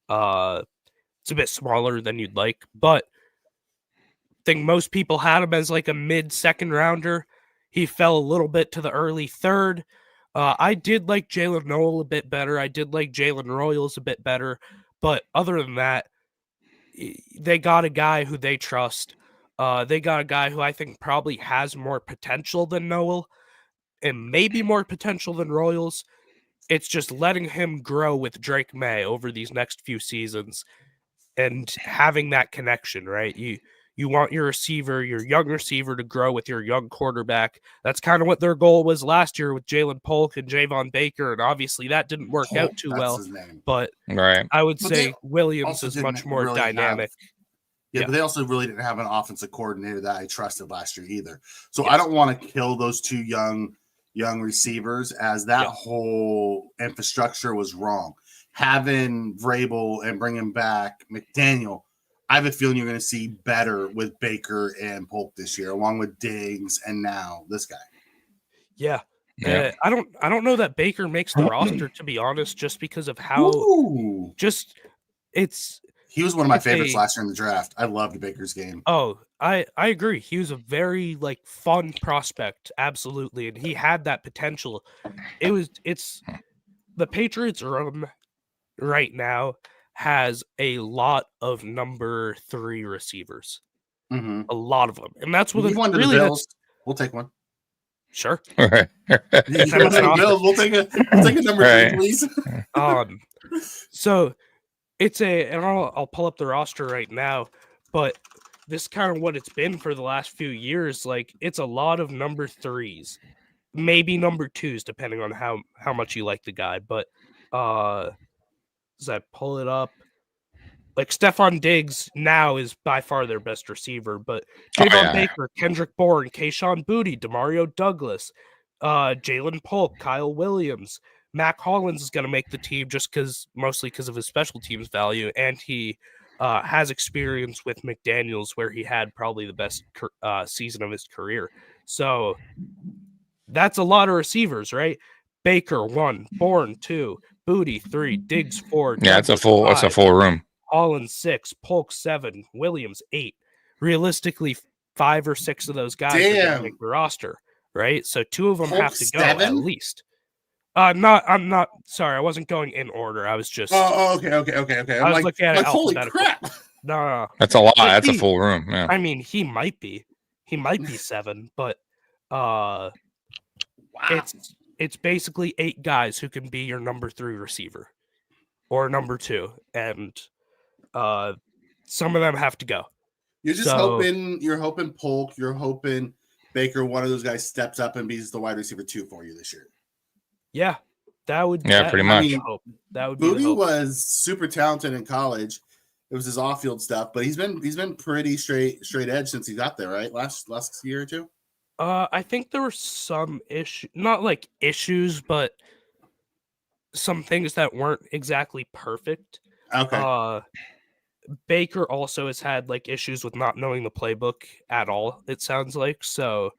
it's a bit smaller than you'd like. But I think most people had him as like a mid-second rounder. He fell a little bit to the early third. I did like Jalen Noel a bit better. I did like Jalen Royals a bit better. But other than that, they got a guy who they trust. They got a guy who I think probably has more potential than Noel and maybe more potential than Royals. It's just letting him grow with Drake May over these next few seasons and having that connection, right? You want your young receiver to grow with your young quarterback. That's kind of what their goal was last year with Jalen Polk and Javon Baker, and obviously that didn't work out too well. But I would say Williams is much more dynamic. But they also really didn't have an offensive coordinator that I trusted last year either. So I don't want to kill those two young receivers, as that whole infrastructure was wrong. Having Vrabel and bringing back McDaniel, I have a feeling you're going to see better with Baker and Polk this year, along with Diggs and now this guy. Yeah. I don't know that Baker makes the roster, to be honest, just because of how he was one of my favorites last year in the draft. I loved Baker's game. Oh, I agree. He was a very fun prospect, absolutely, and he had that potential. It's the Patriots room right now has a lot of number 3 receivers. Mm-hmm. A lot of them. And that's what one really the Bills. We'll take one. Sure. We'll take a number 3, please. So and I'll pull up the roster right now, but this is kind of what it's been for the last few years. It's a lot of number 3s, maybe number 2s, depending on how much you like the guy. But as I pull it up, Stephon Diggs now is by far their best receiver, but Javon Baker, Kendrick Bourne, Kayshon Boutte, Demario Douglas, Jalen Polk, Kyle Williams, Mac Hollins is going to make the team mostly because of his special teams value, and he has experience with McDaniels where he had probably the best season of his career. So that's a lot of receivers, right? Baker 1, Bourne 2, Boutte 3, Diggs 4. Yeah, it's a full room. Hollins 6, Polk 7, Williams 8. Realistically, 5 or 6 of those guys are going to make the roster, right? So 2 of them Polk have to go 7? at least. I'm not sorry. I wasn't going in order. I was just. Oh, okay. I was looking at it holy alphabetical. crap! No. That's a lot. That's a full room. Yeah. I mean, he might be 7, but wow. It's basically 8 guys who can be your number 3 receiver or number 2, and some of them have to go. You're just hoping. You're hoping Polk. You're hoping Baker. One of those guys steps up and be the wide receiver 2 for you this year. Yeah, that would. Yeah, pretty much. That would. Boutte was super talented in college. It was his off-field stuff, but he's been pretty straight edge since he got there, right? Last year or 2. I think there were some issues, not issues, but some things that weren't exactly perfect. Okay. Baker also has had like issues with not knowing the playbook at all, it sounds like. So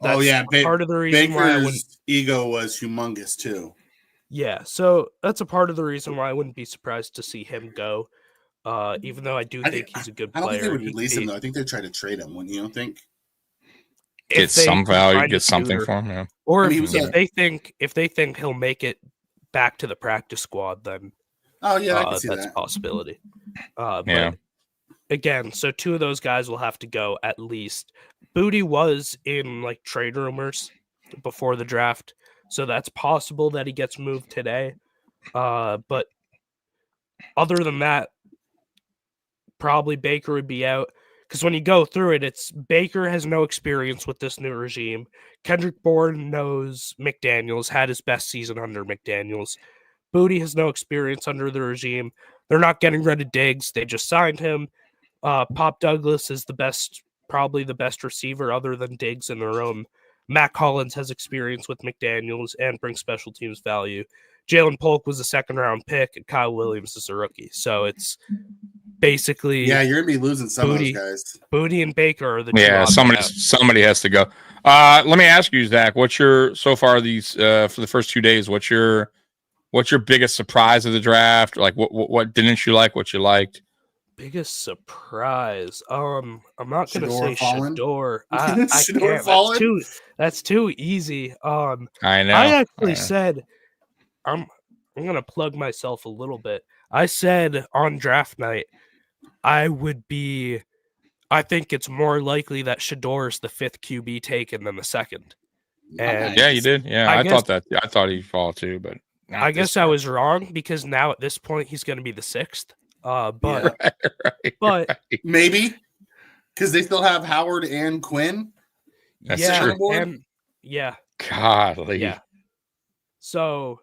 that's part of the reason why I wouldn't. Baker's ego was humongous too. Yeah, so that's a part of the reason why I wouldn't be surprised to see him go. Even though I think he's a good player. I don't think they would release him though. I think they'd try to trade him. Wouldn't you don't think? Get some value, get something for him. Yeah. Or if they think he'll make it back to the practice squad, then I can see that's that. a possibility. Yeah. But again, so 2 of those guys will have to go at least. Booty was in like trade rumors before the draft, so that's possible that he gets moved today. But other than that, probably Baker would be out. Because when you go through it, it's Baker has no experience with this new regime. Kendrick Bourne knows McDaniels, had his best season under McDaniels. Booty has no experience under the regime. They're not getting rid of Diggs. They just signed him. Pop Douglas is probably the best receiver other than Diggs in the room. Matt Collins has experience with McDaniels and brings special teams value. Jalen Polk was a second-round pick, and Kyle Williams is a rookie. So it's basically you're gonna be losing some of those guys. Booty and Baker are the somebody has to go. Let me ask you, Zach, what's your so far these for the first 2 days? What's your biggest surprise of the draft? Like what didn't you like? What you liked? Biggest surprise. I'm not gonna say fallen? Shador. Shador I fallen? can't. That's too easy. I know. I actually said I'm gonna plug myself a little bit. I said on draft night I think it's more likely that Shador's the 5th QB taken than the 2nd. And yeah, you did. Yeah, I thought he'd fall too, but I guess I was wrong because now at this point he's going to be the 6th. But maybe because they still have Howard and Quinn. That's true. And Golly. Yeah. So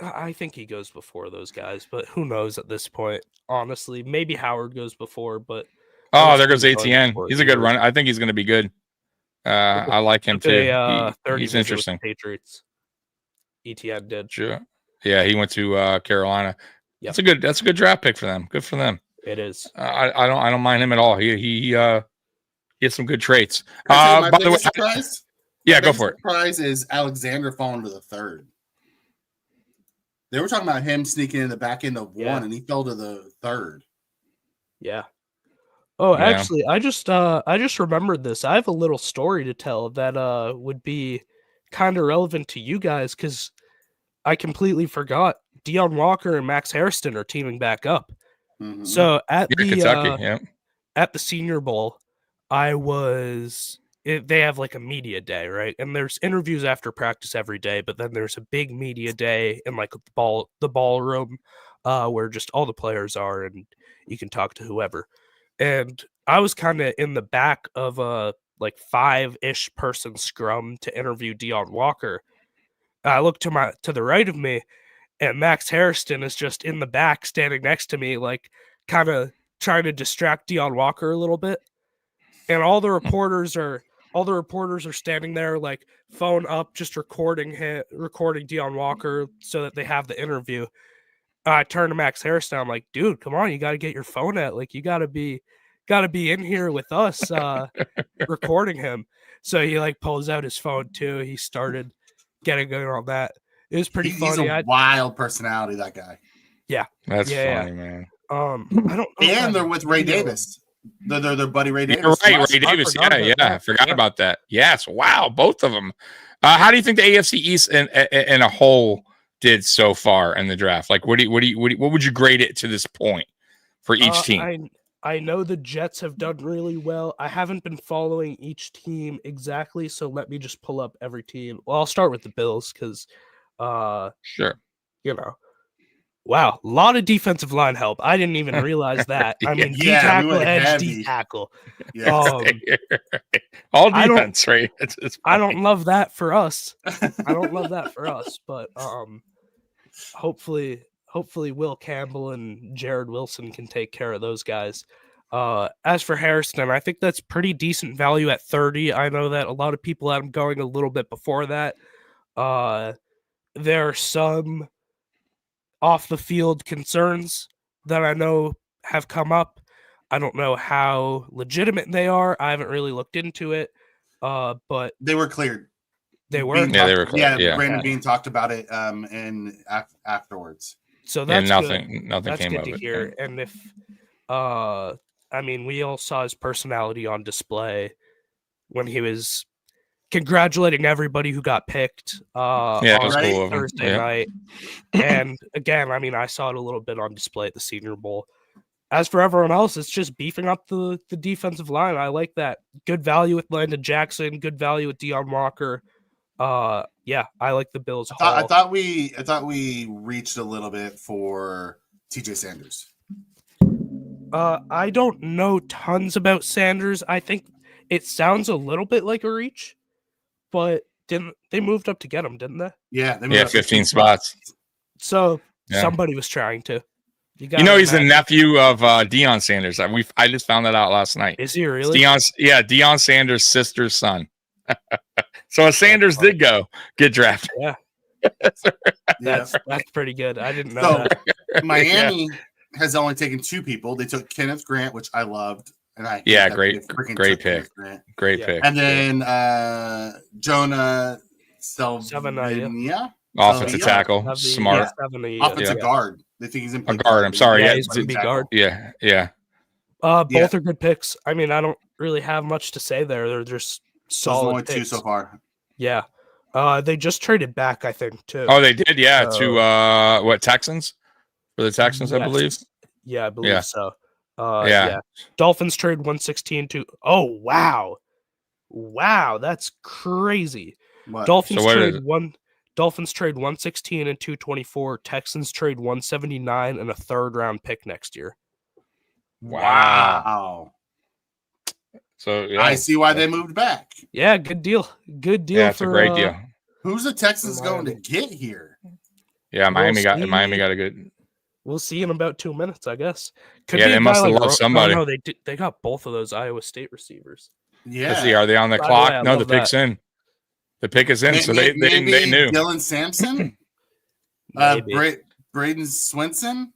I think he goes before those guys, but who knows at this point? Honestly, maybe Howard goes before, but there goes ATN. He's a good runner. I think he's going to be good. I like him too. He's interesting. Patriots. ETN did. Sure. Yeah, he went to Carolina. Yep. That's a good draft pick for them. Good for them. It is. I don't mind him at all. He has some good traits. By the way, surprise. Yeah, go for it. Surprise is Alexander falling to the 3rd. They were talking about him sneaking in the back end of 1, and he fell to the 3rd. Yeah. Oh, actually, I just remembered this. I have a little story to tell that would be kind of relevant to you guys because I completely forgot. Deion Walker and Max Hairston are teaming back up. Mm-hmm. So at Kentucky, at the Senior Bowl, they have like a media day, right? And there's interviews after practice every day, but then there's a big media day in like the ballroom where just all the players are and you can talk to whoever. And I was kind of in the back of a like 5-ish person scrum to interview Deion Walker. I look to the right of me, and Max Hairston is just in the back standing next to me, like kind of trying to distract Deion Walker a little bit. And all the reporters are standing there, like phone up, just recording Deion Walker so that they have the interview. I turn to Max Hairston. I'm like, dude, come on, you got to get your phone out. Like, you got to be in here with us, recording him. So he like pulls out his phone too. He started getting going on that. It was pretty funny. He's a wild personality, that guy. Yeah, that's funny, man. I don't know. And they're with Ray Davis. They're buddy Ray Davis. You're right, Ray Davis. I forgot about that. Yes, wow, both of them. How do you think the AFC East in a whole did so far in the draft? Like, what would you grade it to this point for each team? I know the Jets have done really well. I haven't been following each team exactly, so let me just pull up every team. Well, I'll start with the Bills because, sure, wow, a lot of defensive line help. I didn't even realize that. I mean, D tackle, edge, D tackle. All defense, right? I don't love that for us. But hopefully Will Campbell and Jared Wilson can take care of those guys. As for Hairston, I think that's pretty decent value at 30. I know that a lot of people had him going a little bit before that. there are some off the field concerns that I know have come up. I don't know how legitimate they are. I haven't really looked into it. But they were cleared. They were? Yeah, they were cleared. Yeah. Brandon Beane talked about it afterwards. So that's nothing that's came good of to it. hear. And if I mean, we all saw his personality on display when he was congratulating everybody who got picked it was cool of him. Thursday night. And again, I mean, I saw it a little bit on display at the Senior Bowl. As for everyone else, it's just beefing up the defensive line. I like that. Good value with Landon Jackson, good value with Deion Walker. Yeah, I like the Bills. I thought we reached a little bit for TJ Sanders. I don't know tons about Sanders. I think it sounds a little bit like a reach, but they moved up to get him, didn't they? Yeah, they moved up 15 spots. So somebody was trying to. You know, he's the nephew of Deion Sanders. I just found that out last night. Is he really? Deion Sanders' sister's son. So Sanders did get drafted. Yeah. That's pretty good. I didn't know that. Miami has only taken 2 people. They took Kenneth Grant, which I loved. And great pick. Great pick. And then Jonah Selvania. Offensive tackle. Smart. Offensive guard. They think he's in a guard. I'm sorry. Yeah, he's going to be guard. Yeah. Both are good picks. I mean, I don't really have much to say there. They're just solid only picks. 2 so far. Yeah. They just traded back, I think, too. Oh, they did, yeah. To Texans? For the Texans, I believe. Yeah, I believe so. Yeah. Dolphins trade 116 to. Oh, wow. Wow, that's crazy. What? Dolphins trade 116 and 224. Texans trade 179 and a 3rd round pick next year. Wow. So I see why they moved back. Yeah, good deal. Good deal. Yeah, it's a great deal. Who's the Texans going to get here? Yeah, Miami got a good. We'll see in about 2 minutes, I guess. They must have loved somebody. No, they got both of those Iowa State receivers. Yeah. Let's see, are they on the clock? No, the pick's in. The pick is in, so they knew. Dylan Sampson? Braden Swinson?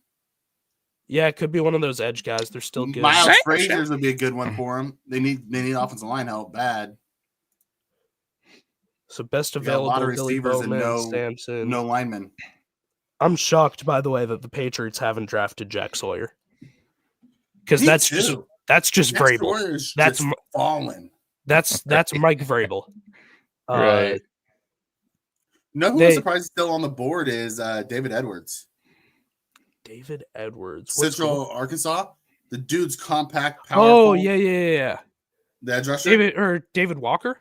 Yeah, it could be one of those edge guys. They're still good. Miles Frazier's would be a good one for him. They need offensive line help bad. So best available, a lot of receivers Bowman, and Sampson. no linemen. I'm shocked, by the way, that the Patriots haven't drafted Jack Sawyer. Because that's just Vrabel. That's fallen. That's Mike Vrabel. Right. No, who I'm surprised is still on the board is David Edwards. David Edwards. Central Arkansas. The dude's compact, powerful. Oh, yeah. The edge rusher? David Walker?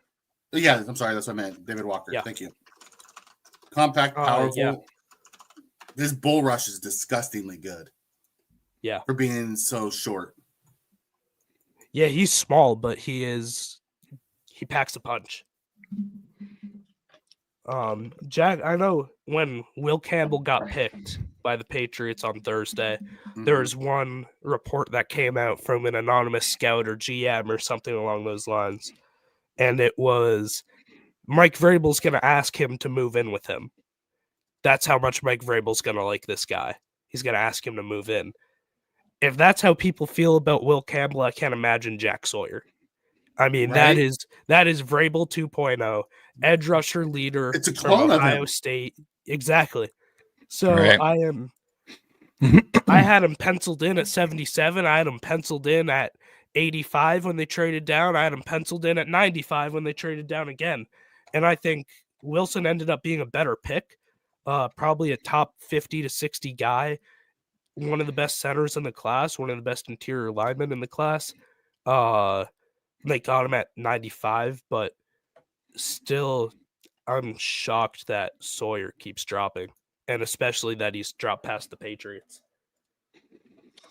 Yeah, I'm sorry. That's what I meant. David Walker. Yeah. Thank you. Compact, powerful. Yeah. This bull rush is disgustingly good. Yeah. For being so short. Yeah, he's small, but he packs a punch. Jack, I know when Will Campbell got picked by the Patriots on Thursday, there was one report that came out from an anonymous scout or GM or something along those lines. And it was Mike Vrabel's going to ask him to move in with him. That's how much Mike Vrabel's going to like this guy. He's going to ask him to move in. If that's how people feel about Will Campbell, I can't imagine Jack Sawyer. I mean, right? that is Vrabel 2.0, edge rusher leader. It's a clone from of Ohio him. State. Exactly. So right. I had him penciled in at 77. I had him penciled in at 85 when they traded down. I had him penciled in at 95 when they traded down again. And I think Wilson ended up being a better pick, probably a top 50 to 60 guy, one of the best centers in the class, one of the best interior linemen in the class. They got him at 95, but still, I'm shocked that Sawyer keeps dropping, and especially that he's dropped past the Patriots.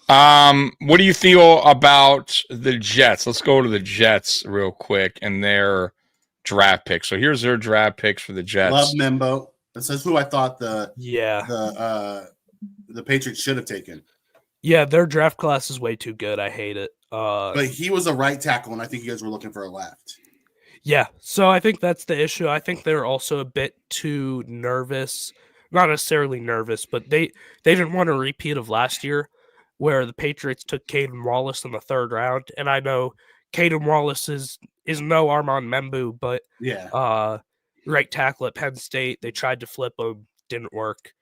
What do you feel about the Jets? Let's go to the Jets real quick and their draft picks. So here's their draft picks for the Jets. Love Membo. This is who I thought the Patriots should have taken. Yeah, their draft class is way too good. I hate it. But he was a right tackle, and I think you guys were looking for a left. Yeah, so I think that's the issue. I think they're also a bit too nervous. Not necessarily nervous, but they didn't want a repeat of last year where the Patriots took Caden Wallace in the 3rd round. And I know Caden Wallace is no Armand Membu, but right tackle at Penn State. They tried to flip him, didn't work.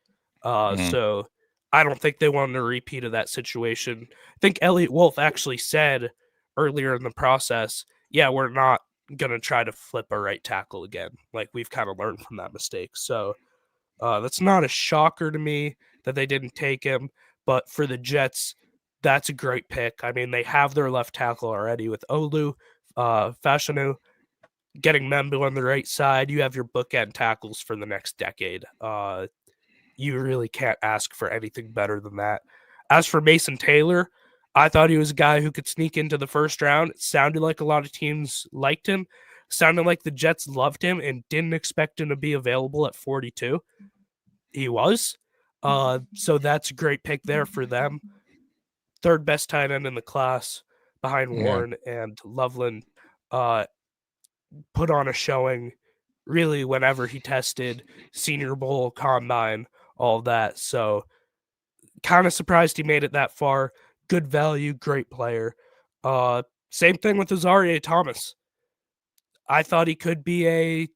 So I don't think they wanted a repeat of that situation. I think Elliot Wolf actually said earlier in the process, yeah, we're not going to try to flip a right tackle again. Like, we've kind of learned from that mistake. So that's not a shocker to me that they didn't take him. But for the Jets, that's a great pick. I mean, they have their left tackle already with Olu, Fashanu, getting Membu on the right side. You have your bookend tackles for the next decade. You really can't ask for anything better than that. As for Mason Taylor, I thought he was a guy who could sneak into the 1st round. It sounded like a lot of teams liked him. Sounded like the Jets loved him and didn't expect him to be available at 42. He was. So that's a great pick there for them. 3rd best tight end in the class behind Warren and Loveland. Put on a showing really whenever he tested, Senior Bowl, Combine, all that. So kind of surprised he made it that far. Good value, great player. Same thing with Azaria Thomas. I thought he could be a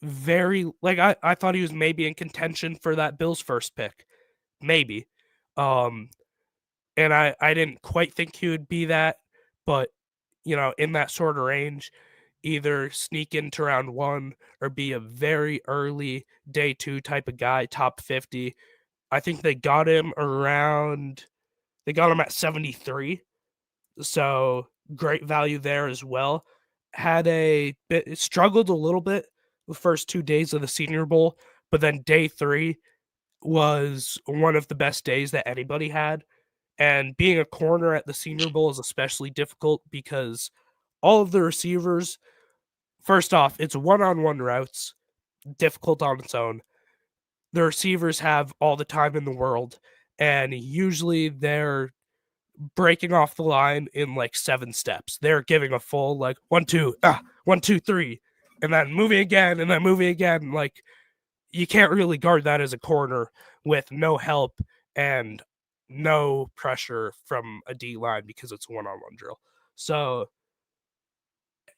very, I thought he was maybe in contention for that Bills 1st pick. Maybe. And I didn't quite think he would be that, but, in that sort of range, either sneak into round 1 or be a very early day 2 type of guy, top 50. I think they got him at 73. So great value there as well. Struggled a little bit the first 2 days of the Senior Bowl, but then day 3 was one of the best days that anybody had. And being a corner at the Senior Bowl is especially difficult because all of the receivers, first off, it's one-on-one routes, difficult on its own. The receivers have all the time in the world, and usually they're breaking off the line in 7 steps. They're giving a full 1, 2, 1, 2, 3, and then moving again, and then moving again. You can't really guard that as a corner with no help and no pressure from a D line because it's one-on-one drill. So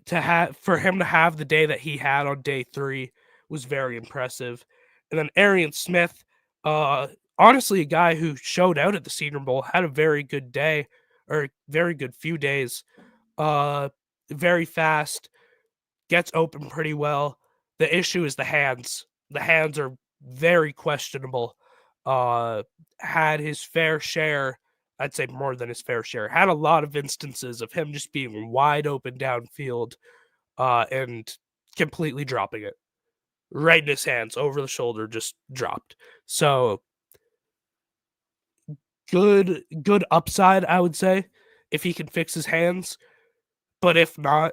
for him to have the day that he had on day 3 was very impressive. And then Arian Smith, honestly, a guy who showed out at the Senior Bowl, had a very good day, or very good few days. Very fast, gets open pretty well. The issue is the hands. The hands are very questionable. Had his fair share, I'd say more than his fair share, had a lot of instances of him just being wide open downfield and completely dropping it. Right in his hands, over the shoulder, just dropped. So good upside, I would say, if he can fix his hands. But if not,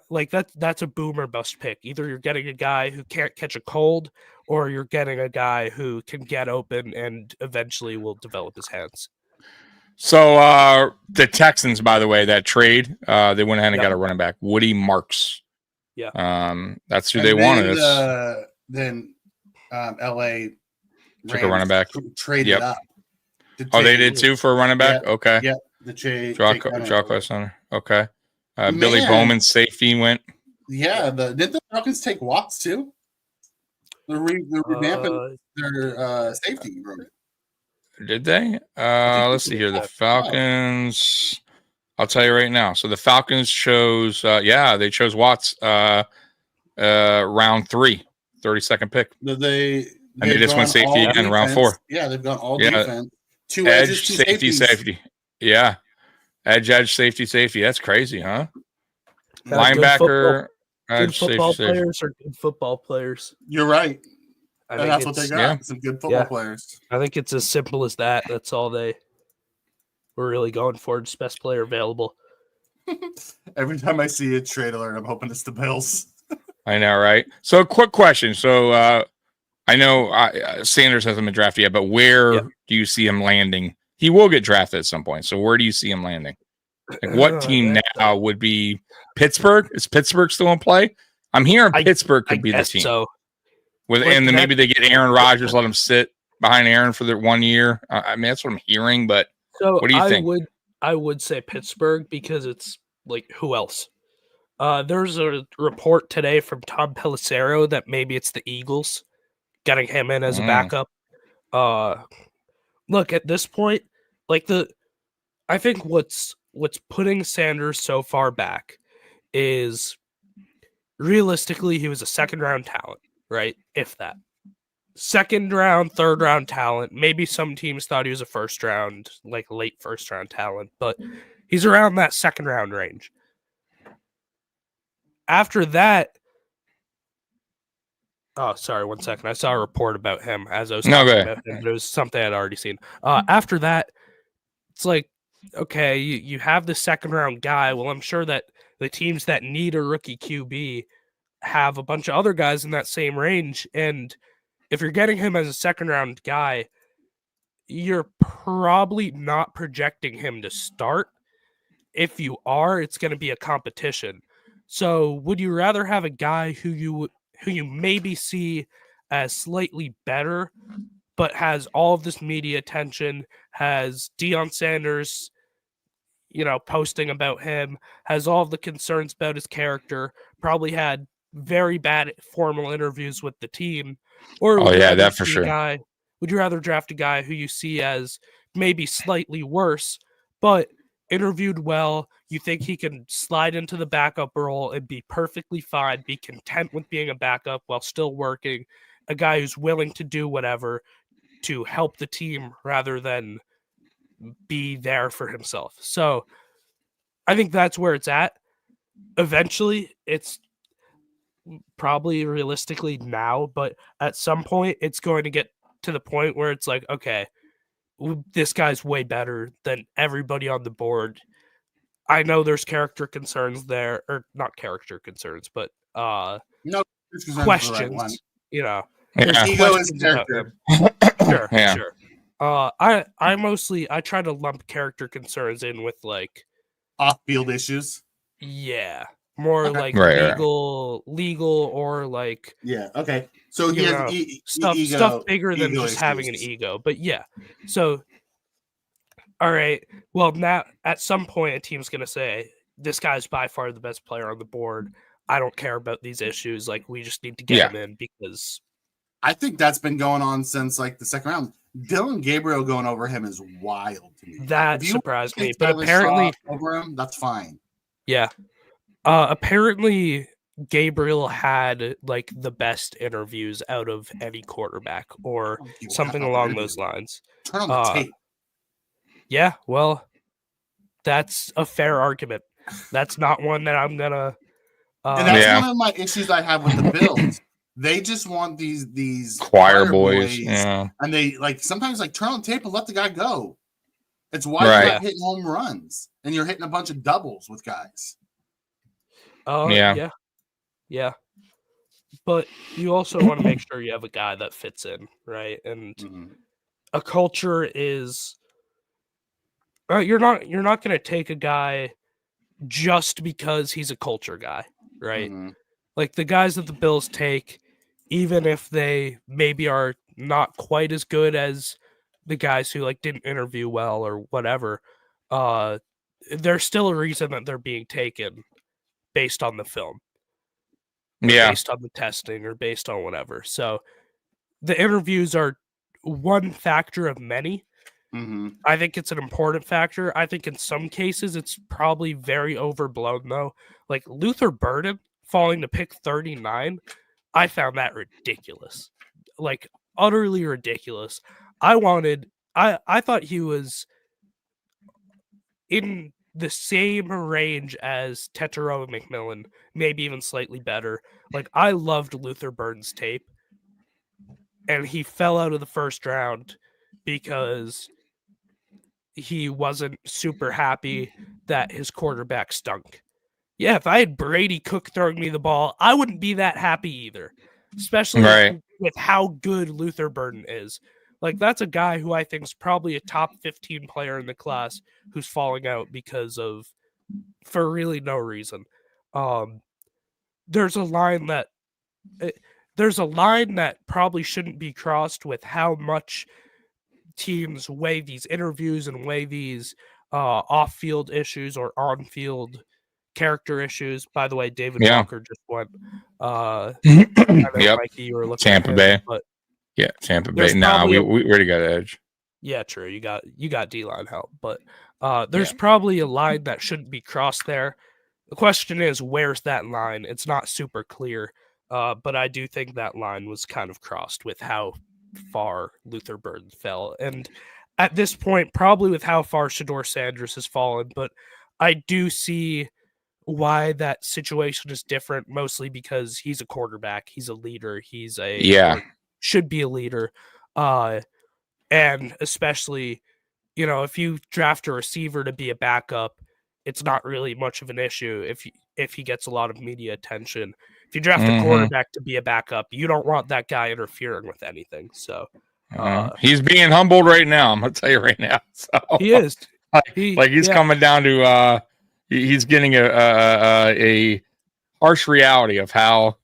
that's a boom or bust pick. Either you're getting a guy who can't catch a cold, or you're getting a guy who can get open and eventually will develop his hands. So the Texans, by the way, that trade, they went ahead and got a running back, Woody Marks. Yeah. That's who they wanted. Then LA took a running back. Traded up. They did too for a running back? Yeah, okay. Yeah. The trade. Chocolate Center. Okay. Billy Bowman's safety went. Yeah. Did the Falcons take Watts too? They're revamping their safety room. Did they? Let's see here. The Falcons. I'll tell you right now. So the Falcons chose. They chose Watts. Round 3, 32nd pick. They just went safety again in round 4. Yeah, they've gone all defense. 2 edge, edges, 2 safety. Yeah. Edge, safety. That's crazy, huh? Linebacker. Good football players are good football players. You're right. I think that's what they got. Yeah. Some good football players. I think it's as simple as that. That's all they were really going for. Just best player available. Every time I see a trade alert, I'm hoping it's the Bills. I know, right? So, quick question. So, I know Sanders hasn't been drafted yet, but where do you see him landing? He will get drafted at some point. So, where do you see him landing? What team now would be Pittsburgh? Is Pittsburgh still in play? I'm hearing Pittsburgh could be the team. So. And then maybe they get Aaron Rodgers, let him sit behind Aaron for their 1 year. I mean, that's what I'm hearing. But what do you think? I would say Pittsburgh because it's like, who else? There's a report today from Tom Pelissero that maybe it's the Eagles getting him in as a backup. Look, at this point, I think what's putting Sanders so far back is realistically he was a second round talent, right? If that. Second round, third round talent. Maybe some teams thought he was a first round, like late first round talent, but he's around that second round range. After that, oh, sorry, 1 second. I saw a report about him as I was talking about him, but it was something I'd already seen. After that, it's like, okay, you have the second round guy. Well, I'm sure that the teams that need a rookie QB have a bunch of other guys in that same range. And if you're getting him as a second round guy, you're probably not projecting him to start. If you are, it's going to be a competition. So would you rather have a guy who you maybe see as slightly better, but has all of this media attention, has Deion Sanders, posting about him, has all of the concerns about his character, probably had very bad formal interviews with the team, or would you rather draft a guy who you see as maybe slightly worse, but interviewed well, you think he can slide into the backup role and be perfectly fine, be content with being a backup while still working, a guy who's willing to do whatever to help the team rather than be there for himself. So I think that's where it's at. Eventually, it's probably realistically now, but at some point it's going to get to the point where it's like, okay, this guy's way better than everybody on the board. I know there's character concerns there, or not character concerns, but questions. There's questions about him. Sure. I try to lump character concerns in with like off-field issues. Yeah, more like legal or like okay. So he has stuff bigger than just having an ego. But yeah, so all right. Well, now at some point a team's gonna say this guy's by far the best player on the board. I don't care about these issues. Like, we just need to get him in because I think that's been going on since like the second round. Dylan Gabriel going over him is wild to me. That surprised me, but apparently over him, that's fine. Yeah. Apparently Gabriel had like the best interviews out of any quarterback or something along those lines. Turn on the tape. Yeah, well, that's a fair argument. That's not one that I'm gonna. And that's one of my issues I have with the Bills. They just want these choir boys, and they like sometimes like turn on tape and let the guy go. It's why you're not hitting home runs and you're hitting a bunch of doubles with guys. Yeah. But you also want to make sure you have a guy that fits in, right? And a culture is you're not going to take a guy just because he's a culture guy, right? Like the guys that the Bills take, even if they maybe are not quite as good as the guys who like didn't interview well or whatever, there's still a reason that they're being taken based on the film. Based on the testing or based on whatever. So the interviews are one factor of many. I think it's an important factor. I think in some cases it's probably very overblown though. Like Luther Burden falling to pick 39, I found that ridiculous. Like utterly ridiculous. I thought he was in the same range as Tetero and McMillan, maybe even slightly better. Like, I loved Luther Burden's tape, and he fell out of the first round because he wasn't super happy that his quarterback stunk. Yeah, if I had Brady Cook throwing me the ball, I wouldn't be that happy either, especially with how good Luther Burden is. Like, that's a guy who I think is probably a top 15 player in the class who's falling out for really no reason. there's a line that probably shouldn't be crossed with how much teams weigh these interviews and weigh these off-field issues or on-field character issues. By the way, David Walker just went. I know, Mikey, you were looking Tampa at him, Bay, but Tampa Bay. Nah, we already got edge. Yeah, true. You got D-line help, but there's probably a line that shouldn't be crossed there. The question is, where's that line? It's not super clear, but I do think that line was kind of crossed with how far Luther Burden fell. And at this point, probably with how far Shedeur Sanders has fallen, but I do see why that situation is different, mostly because he's a quarterback, he's a leader, should be a leader. And especially, if you draft a receiver to be a backup, it's not really much of an issue if he gets a lot of media attention. If you draft a quarterback to be a backup, you don't want that guy interfering with anything. So he's being humbled right now. I'm gonna tell you right now. So he is. He's coming down to he's getting a harsh reality of how.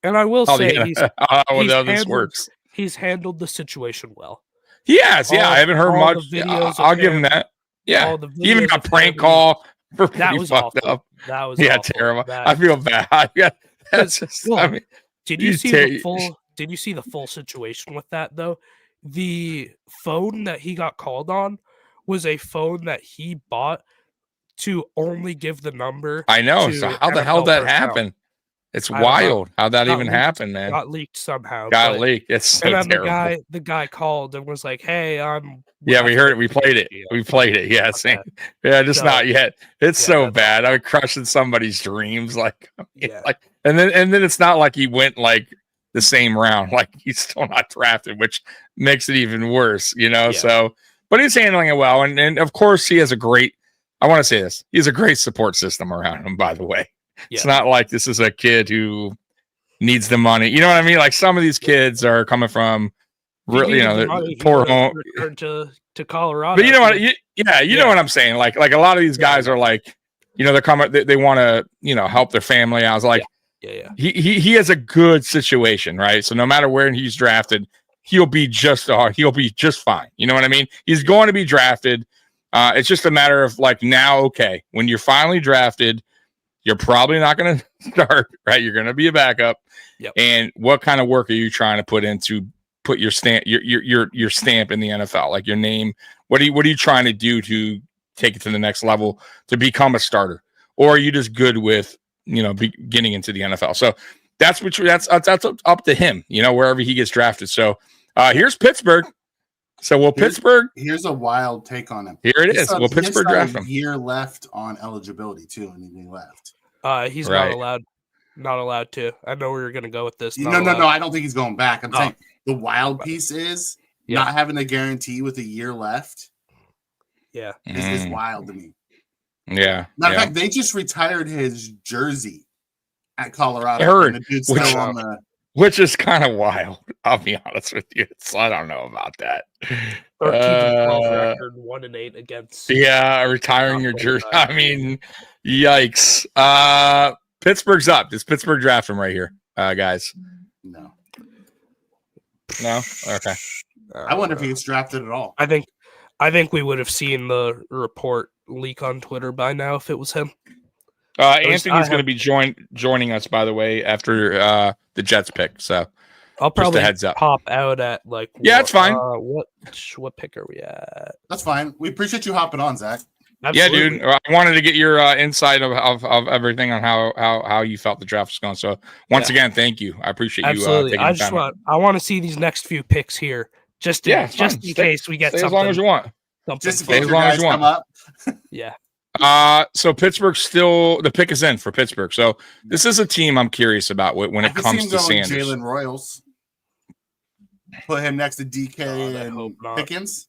And I will say this works. He's handled the situation well. Yes, I haven't heard much. I'll give him that. Yeah, even a prank call for that was fucked awful. Up. That was awful. Terrible. I feel bad. That's just. Did you see the full? Did you see the full situation with that though? The phone that he got called on was a phone that he bought to only give the number. I know. So how the hell that happened? It's wild how that even happened, man. Got leaked somehow. Got leaked. It's so and then terrible. the guy called and was like, "Hey, I'm." Yeah, we heard it. We played it. We played it. Yeah, same. Yeah, just not yet. It's so bad. I'm crushing somebody's dreams, and then it's not like he went like the same round. Like he's still not drafted, which makes it even worse. So, but he's handling it well, and of course he has a great. I want to say this. He has a great support system around him. By the way. Yeah. It's not like this is a kid who needs the money. You know what I mean? Like some of these kids are coming from, poor home. To Colorado. But you know what? You know what I'm saying. Like a lot of these guys are like, they're coming. They want to, help their family. I was like, He has a good situation, right? So no matter where he's drafted, he'll be just fine. You know what I mean? He's going to be drafted. It's just a matter of like now. Okay, when you're finally drafted. You're probably not going to start, right? You're going to be a backup. Yep. And what kind of work are you trying to put your stamp, your stamp in the NFL, like your name? What are you trying to do to take it to the next level to become a starter? Or are you just good with, getting into the NFL? So that's up to him, wherever he gets drafted. So here's Pittsburgh. So Pittsburgh? Here's a wild take on him. Here it is. Will Pittsburgh draft him? Year left on eligibility too, and he left. He's not allowed to. I know where you're going to go with this. No. I don't think he's going back. I'm saying the wild piece is not having a guarantee with a year left. Yeah, this is wild to me. Yeah. Matter of fact, they just retired his jersey at Colorado. I heard, and the dude's still on the. Which is kind of wild. I'll be honest with you. I don't know about that. 13-12 record, 1-8 against. Yeah, retiring your jersey. I mean, yikes. Pittsburgh's up. Does Pittsburgh draft him right here, guys? No. Okay. I wonder if he gets drafted at all. I think we would have seen the report leak on Twitter by now if it was him. Anthony's going to be joining us, by the way, after the Jets pick. So I'll probably just a heads up. Pop out at like. It's fine. What pick are we at? That's fine. We appreciate you hopping on, Zach. Absolutely. Yeah, dude. I wanted to get your insight of everything on how you felt the draft was going. So once again, thank you. I appreciate you. Absolutely. I want to see these next few picks here, just in case we get something. As long as you want. Just in case your guys come up. Yeah. So Pittsburgh the pick is in for Pittsburgh. So this is a team I'm curious about when it comes to Sanders. Jalen Royals. Put him next to DK and Pickens.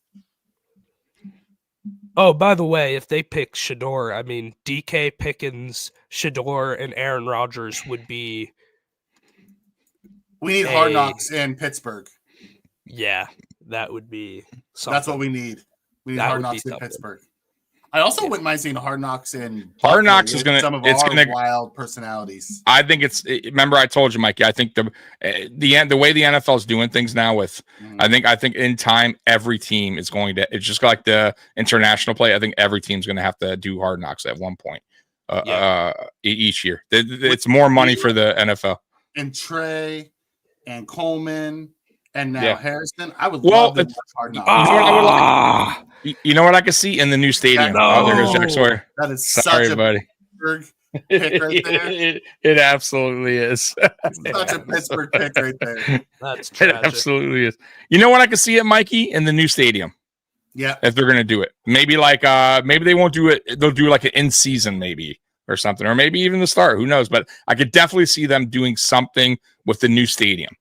Oh, by the way, if they pick Shedeur, I mean DK, Pickens, Shedeur, and Aaron Rodgers would be. We need Hard Knocks in Pittsburgh. Yeah, that would be something. That's what we need. We need Hard Knocks in Pittsburgh. I also wouldn't mind seeing Hard Knocks and Hard Knocks is some of our wild personalities. I think remember I told you, Mikey, I think the way the NFL is doing things now with, I think in time, every team is going to, it's just like the international play. I think every team's going to have to do Hard Knocks at one point each year. It's more money for the NFL. And Trey and Coleman and now Harrison. I would love to watch Hard Knocks. You know what I would like? You know what I could see in the new stadium? Oh, there goes Jack Sawyer. That is Sorry, such a buddy. Pittsburgh pick right there. It absolutely is. Such a Pittsburgh pick right there. That's tragic. It absolutely is. You know what I could see it, Mikey? In the new stadium. Yeah. If they're gonna do it. Maybe maybe they won't do it. They'll do like an in-season maybe or something, or maybe even the start. Who knows? But I could definitely see them doing something with the new stadium.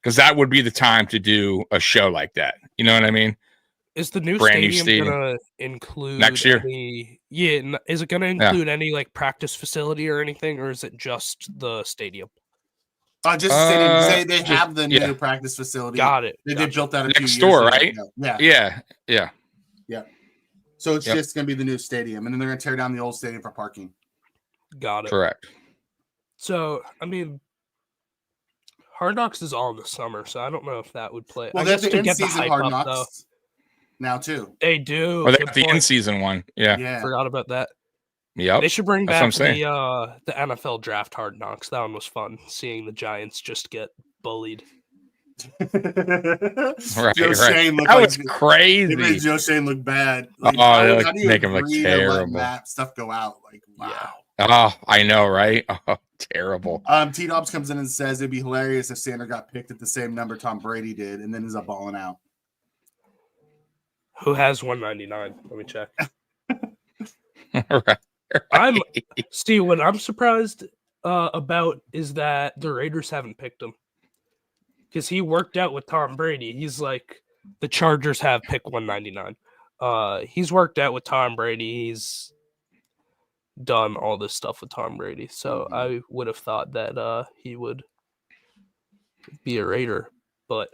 Because that would be the time to do a show like that. You know what I mean? Is the new Brand stadium gonna include next year? Is it gonna include any like practice facility or anything, or is it just the stadium? Just the stadium. They have the new practice facility. Got it. They built that next door, right? Yeah. Yeah. So it's just gonna be the new stadium, and then they're gonna tear down the old stadium for parking. Got it. Correct. So I mean, Hard Knocks is all in the summer, so I don't know if that would play. Well, they have the in-season Hard Knocks now too. They do. Or they have the in-season one. Yeah. Forgot about that. Yep. They should bring back the NFL Draft Hard Knocks. That one was fun. Seeing the Giants just get bullied. Right. Shane that was crazy. It made Joe Shane look bad. How do you make him look terrible? That stuff go out. Like wow. Oh, I know, right? Oh, terrible. T Dobbs comes in and says it'd be hilarious if Sander got picked at the same number Tom Brady did, and then ends up balling out. Who has 199? Let me check. Right. What I'm surprised about is that the Raiders haven't picked him because he worked out with Tom Brady. He's like the Chargers have pick 199. He's worked out with Tom Brady. He's done all this stuff with Tom Brady. So I would have thought that he would be a Raider, but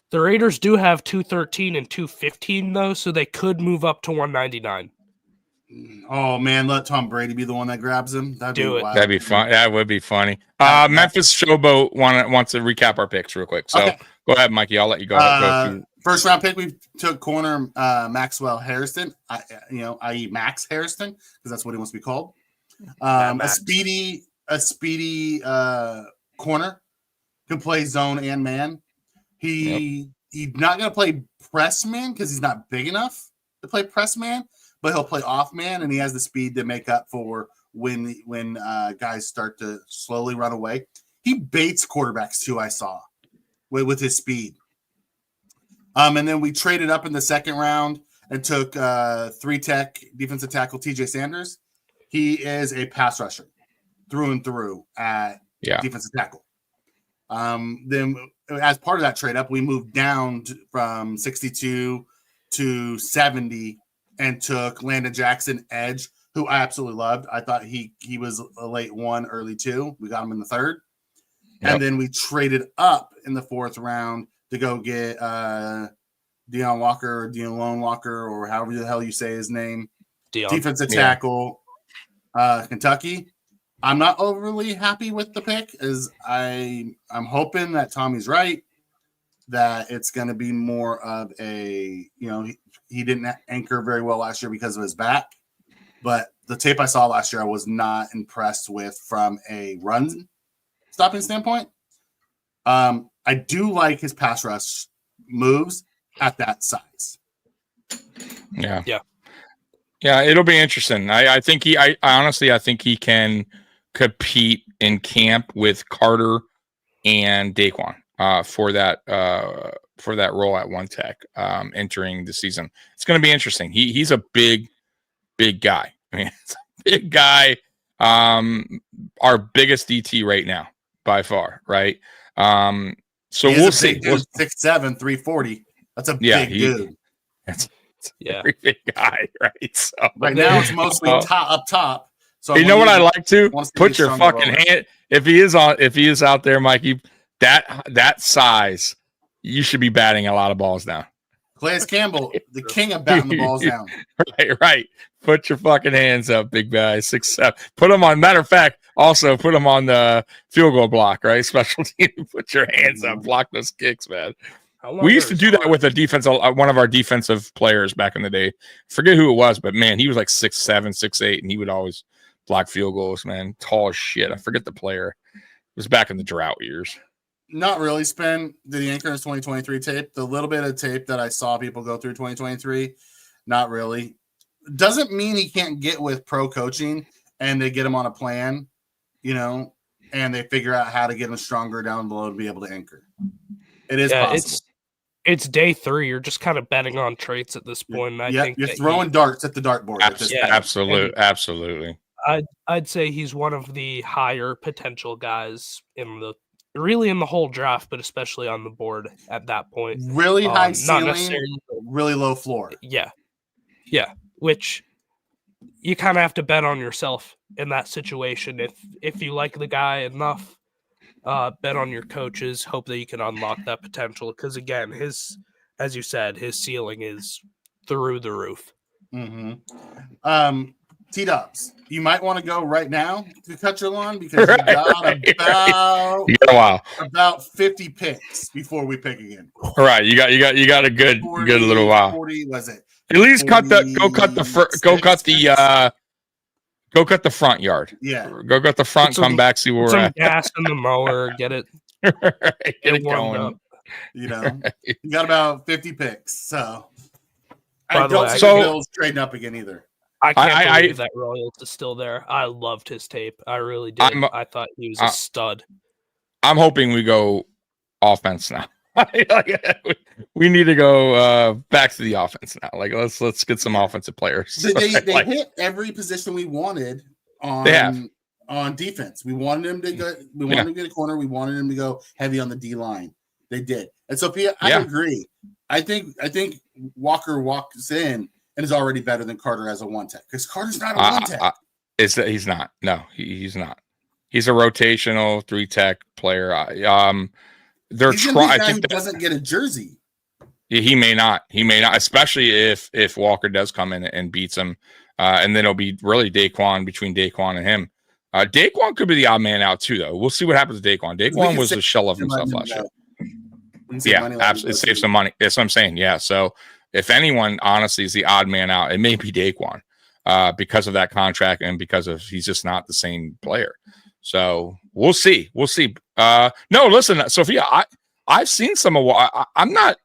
the Raiders do have 213 and 215 though, so they could move up to 199. Oh man, let Tom Brady be the one that grabs him. That'd be fun. That would be funny. Memphis Showboat wants to recap our picks real quick. So go ahead, Mikey. I'll let you go. First round pick, we took corner Maxwell Harrison, i.e. Max Harrison, because that's what he wants to be called. A speedy corner, can play zone and man. He's not going to play press man because he's not big enough to play press man, but he'll play off man, and he has the speed to make up for when guys start to slowly run away. He baits quarterbacks too, I saw, with his speed. And then we traded up in the second round and took 3-tech defensive tackle TJ Sanders. He is a pass rusher through and through at defensive tackle. Then as part of that trade up, we moved down from 62 to 70 and took Landon Jackson, edge, who I absolutely loved. I thought he was a late 1, early 2. We got him in the 3rd. Yep. And then we traded up in the 4th round to go get Deon Walker, or however the hell you say his name. Defensive tackle, Kentucky. I'm not overly happy with the pick, as I'm hoping that Tommy's right, that it's going to be more of a, he didn't anchor very well last year because of his back, but the tape I saw last year I was not impressed with from a run stopping standpoint. I do like his pass rush moves at that size. Yeah. It'll be interesting. I honestly think he can compete in camp with Carter and Daquan for that role at 1-tech entering the season. It's going to be interesting. He's a big guy. I mean, it's a big guy. Our biggest DT right now by far, right? So we'll see. 6'7", 340. That's a big dude. That's a very big guy, right? So right now it's mostly up top. So you know what I like to put your fucking hand. If he is out there, Mikey, that size, you should be batting a lot of balls down. Calais Campbell, the king of batting the balls down. Right. Put your fucking hands up, big guy. 6'7". Put them on. Matter of fact, also put them on the field goal block, right? Special team. Put your hands up. Block those kicks, man. We used to do that with a defense. One of our defensive players back in the day. Forget who it was, but man, he was like 6'7", 6'8", and he would always block field goals. Man, tall as shit. I forget the player. It was back in the drought years. Not really, Spin. Did he anchor his 2023 tape? The little bit of tape that I saw people go through 2023, not really. Doesn't mean he can't get with pro coaching and they get him on a plan, and they figure out how to get him stronger down below to be able to anchor. It is possible. It's day 3. You're just kind of betting on traits at this point. And I think you're throwing darts at the dartboard. Absolutely. I'd say he's one of the higher potential guys in the whole draft, but especially on the board at that point. Really high ceiling, really low floor. Yeah. Which you kind of have to bet on yourself in that situation. If you like the guy enough, bet on your coaches, hope that you can unlock that potential. Because again, as you said, his ceiling is through the roof. Mm-hmm. T-Dubs, you might want to go right now to cut your lawn because you got about 50 picks before we pick again. Right, you got a good 40, little while. 40 was it? At least cut the front yard. Yeah, go cut the front. Come back, see where we're at. Gas in the mower, get it, get it warmed going. up. You got about 50 picks. So I don't see the Bills trading up again either. I can't believe that Royals is still there. I loved his tape. I really did. I thought he was a stud. I'm hoping we go offense now. We need to go back to the offense now. Like let's get some offensive players. They hit every position we wanted on defense. We wanted him to go. We wanted him to get a corner. We wanted him to go heavy on the D line. They did. And Sophia, I agree. I think Walker walks in and is already better than Carter as a one tech because Carter's not a one tech. He's not. No, he's not. He's a rotational 3 tech player. They're trying. I think he doesn't get a jersey. He may not, especially if Walker does come in and beats him, and then it'll be really between Daquan and him. Daquan could be the odd man out too, though. We'll see what happens to Daquan. Daquan was a shell of himself last year. Yeah, absolutely. Save some money. That's what I'm saying. Yeah. So if anyone honestly is the odd man out, it may be Daquan because of that contract and because of he's just not the same player. So we'll see. No, listen, Sophia, I've seen some of I'm not.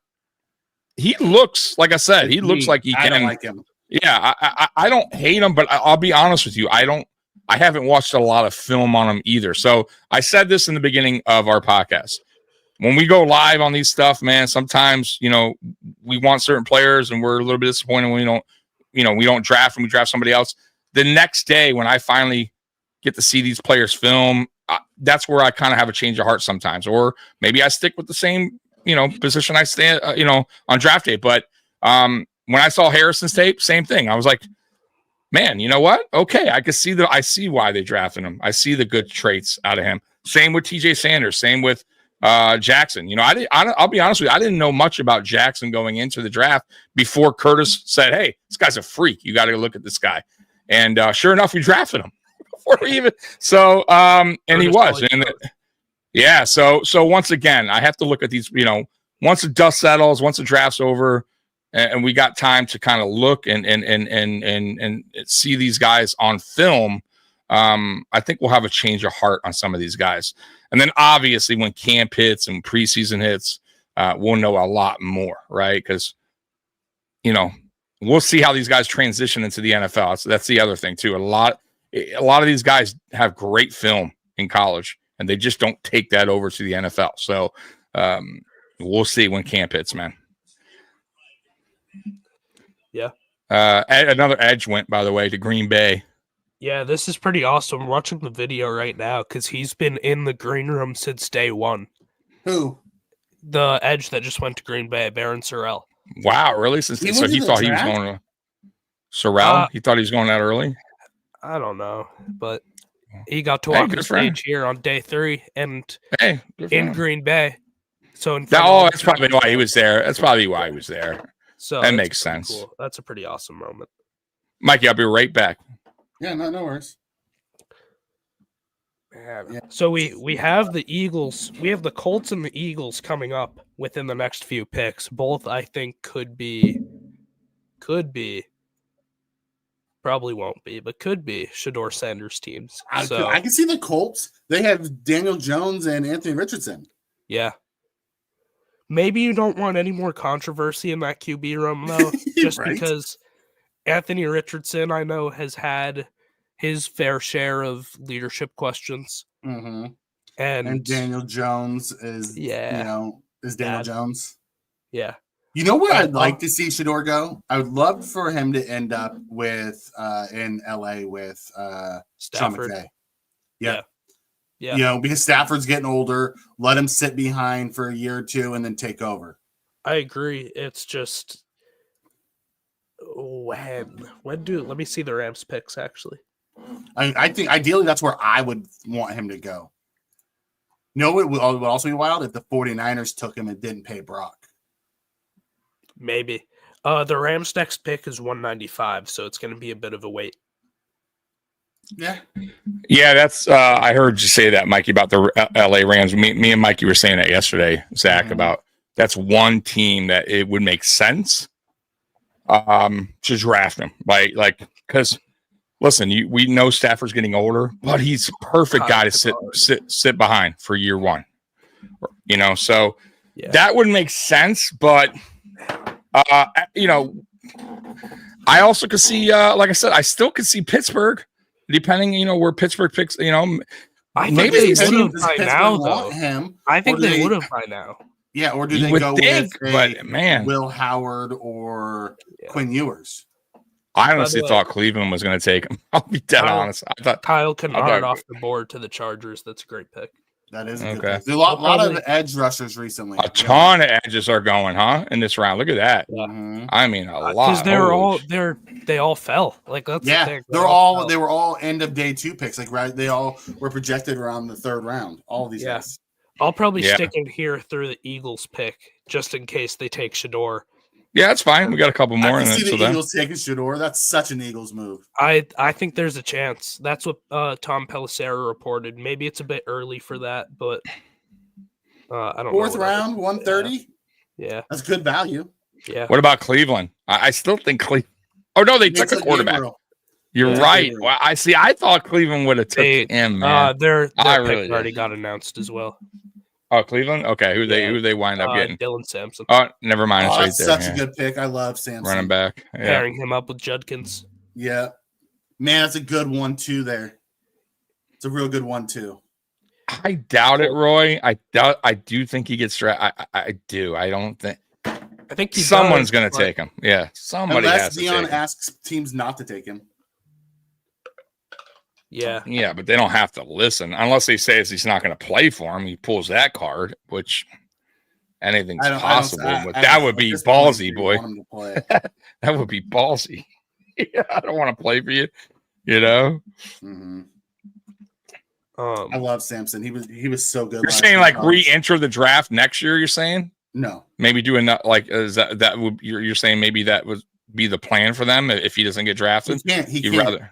He looks like I said. He looks like he can. I don't like him. Yeah, I don't hate him, but I'll be honest with you. I haven't watched a lot of film on him either. So I said this in the beginning of our podcast. When we go live on these stuff, man, sometimes we want certain players and we're a little bit disappointed when we don't draft and we draft somebody else. The next day when I finally get to see these players film, that's where I kind of have a change of heart sometimes, or maybe I stick with the same position I stand on draft day. But when I saw Harrison's tape, same thing. I was like, man, you know what? Okay, I see why they drafted him. I see the good traits out of him. Same with TJ Sanders. Same with Jackson. I'll be honest with you. I didn't know much about Jackson going into the draft before Curtis said, "Hey, this guy's a freak. You got to look at this guy." And sure enough, we drafted him before we even. So, and he was. And yeah. So once again, I have to look at these. Once the dust settles, once the draft's over, and we got time to kind of look and see these guys on film. I think we'll have a change of heart on some of these guys. And then obviously when camp hits and preseason hits, we'll know a lot more, right? Because, we'll see how these guys transition into the NFL. So that's the other thing too. A lot of these guys have great film in college and they just don't take that over to the NFL. So we'll see when camp hits, man. Yeah. Another edge went, by the way, to Green Bay. Yeah, this is pretty awesome. I'm watching the video right now because he's been in the green room since day one. Who? The edge that just went to Green Bay, Baron Sorrell. Wow, really? So he thought he was going to Sorrell? He thought he was going that early? I don't know, but he got to walk the stage here on day 3 and in Green Bay. So that's probably why he was there. That's probably why he was there. So that that's makes pretty sense. Cool. That's a pretty awesome moment. Mikey, I'll be right back. Yeah, no worries. Yeah. So we have the Eagles, we have the Colts and the Eagles coming up within the next few picks. Both I think could be, probably won't be, but could be Shedeur Sanders teams. I So can see the Colts. They have Daniel Jones and Anthony Richardson. yeah. Maybe you don't want any more controversy in that QB room though, just Right? because Anthony Richardson, I know, has had his fair share of leadership questions. Mm-hmm. And Daniel Jones is, is Daniel Jones. Yeah. You know where I'd like to see Shedeur go? I would love for him to end up with in LA with Sean Stafford. McVay. Yeah. Yeah. Because Stafford's getting older. Let him sit behind for a year or two and then take over. I agree. It's just when let me see the Rams picks actually. I think ideally that's where I would want him to go. It would also be wild if the 49ers took him and didn't pay Brock. Maybe. The Rams' next pick is 195, so it's going to be a bit of a wait. Yeah. Yeah, that's I heard you say that, Mikey, about the LA Rams. Me and Mikey were saying that yesterday, Zach, about that's one team that it would make sense to draft him. Because listen, we know Stafford's getting older, but he's a perfect guy to sit behind for year one. So that would make sense, but I also could see, like I said, I still could see Pittsburgh, depending, where Pittsburgh picks, I think maybe they they would have by now, though. I think they would have by now. Yeah, or do they go with Will Howard or Quinn Ewers? I honestly thought Cleveland was going to take him. I'll be dead honest. I thought Kyle Kennard off the board to the Chargers. That's a great pick. That is a good pick. There's a lot of edge rushers recently. A ton of edges are going, in this round. Look at that. Mm-hmm. I mean, a lot. Because they all fell. Like that's the thing. They were all end of day 2 picks. They all were projected around the 3rd round. All of these guys. I'll probably stick in here through the Eagles pick just in case they take Shedeur. Yeah, that's fine. We got a couple more. I can see the Eagles taking Shedeur. That's such an Eagles move. I think there's a chance. That's what Tom Pelissero reported. Maybe it's a bit early for that, but I don't know. 4th round, 130. Yeah, that's good value. Yeah. What about Cleveland? I still think Cleveland. Oh no, they took a quarterback. You're right. Well, I thought Cleveland would have taken him. Man. Their pick already got announced as well. Oh, Cleveland. Okay, who they wind up getting? Dylan Sampson. Oh, never mind. It's right that's there. Such a good pick. I love Sampson. Running back. Yeah. Pairing him up with Judkins. Yeah, man, that's a good 1-2 there. It's a real good 1-2. I doubt it, Roy. I do think he gets drafted. I do. I don't think. I think someone's going to take him. Yeah, somebody has to take him. Unless Dion asks teams not to take him. Yeah, but they don't have to listen unless they say he's not going to play for him. He pulls that card, which anything's possible. But that would be ballsy, boy. That would be ballsy. Yeah, I don't want to play for you. Mm-hmm. I love Sampson. He was so good. You're saying re-enter the draft next year? You're saying no? Maybe doing that. Is that would you're saying maybe that would be the plan for them if he doesn't get drafted? He can't. Rather.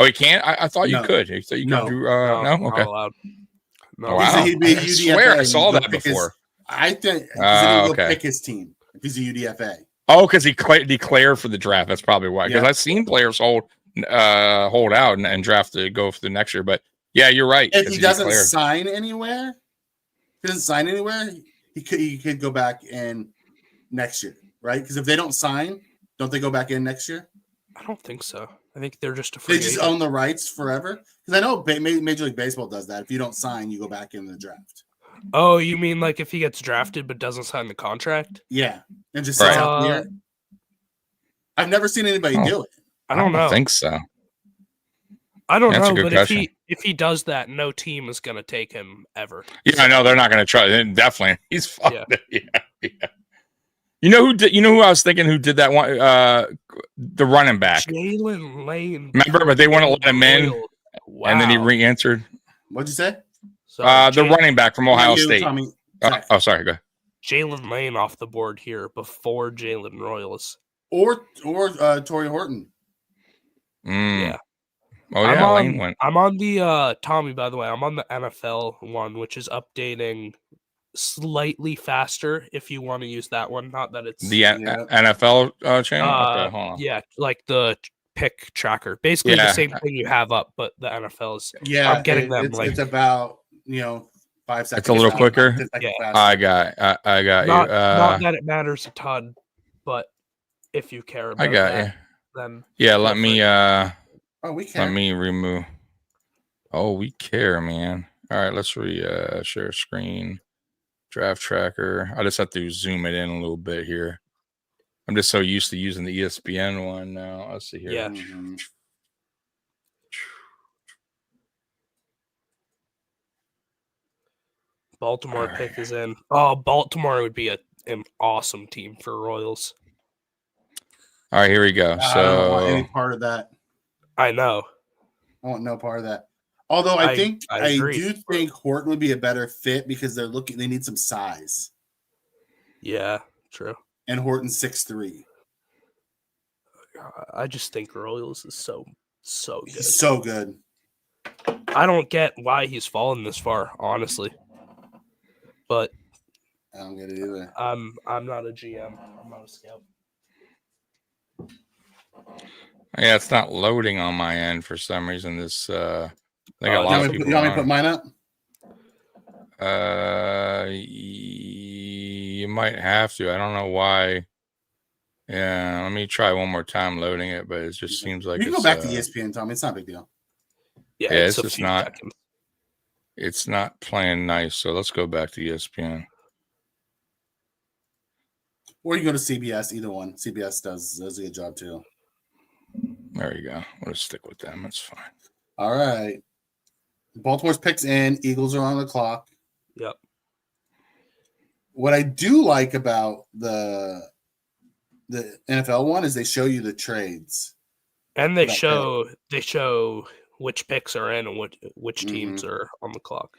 Oh, he can't. I thought you could. You thought you could do. No, okay. No, wow. I swear I saw that before. I think he'll pick his team if he's a UDFA. Oh, because he declared for the draft. That's probably why. Because I've seen players hold out and draft to go for the next year. But yeah, you're right. If he doesn't sign anywhere, he could go back in next year, right? Because if they don't sign, don't they go back in next year? I don't think so. I think they're just a free agent. Own the rights forever. Because I know Major League Baseball does that. If you don't sign, you go back in the draft. Oh, you mean like if he gets drafted but doesn't sign the contract? Yeah, and just sits out the year. I've never seen anybody do it. I don't know. I think so. I don't know, but if he does that, no team is going to take him ever. Yeah, I know they're not going to try. Definitely, he's fucked. Yeah. You know who I was thinking who did that one? The running back, Jalen Lane. Remember, but they wouldn't let him in, and then he re-entered. What'd you say? The running back from Ohio State. Tommy, sorry. Go ahead. Jalen Lane off the board here before Jalen Royals. Or Torrey Horton. Yeah. Oh yeah, Lane went. I'm on the Tommy, by the way. I'm on the NFL one, which is updating slightly faster if you want to use that one. Not that it's The NFL channel. Okay, hold on. Yeah, like the pick tracker. Basically the same thing you have up, but the NFL's. Yeah, I'm getting them. It's about 5 seconds. It's a little quicker. Yeah, I got you. Not that it matters a ton, but if you care about I got that, you. then Let me we care. Let me remove. Oh, we care, man. All right, let's share screen. Draft tracker. I just have to zoom it in a little bit here. I'm just so used to using the ESPN one now. Let's see here. Yeah. Baltimore pick is in. Oh, Baltimore would be an awesome team for Royals. All right, here we go. I don't want any part of that. I know. I want no part of that. Although I agree. do think Horton would be a better fit because they need some size. Yeah, true. And Horton's 6'3". I just think Royals is so good. He's so good. I don't get why he's fallen this far, honestly. But I don't get it either. I'm not a GM. I'm not a scout. Yeah, it's not loading on my end for some reason. This they got a lot of people. You want me to put mine up? You might have to. I don't know why. Yeah, let me try one more time loading it, but it just seems like you can go back to ESPN, Tommy. It's not a big deal. Yeah, it's just not. Seconds. It's not playing nice, so let's go back to ESPN. Or you go to CBS. Either one. CBS does a good job too. There you go. We'll just stick with them. That's fine. All right. Baltimore's picks in. Eagles are on the clock. Yep. What I do like about the NFL one is they show you the trades. And they show which picks are in and which teams are on the clock.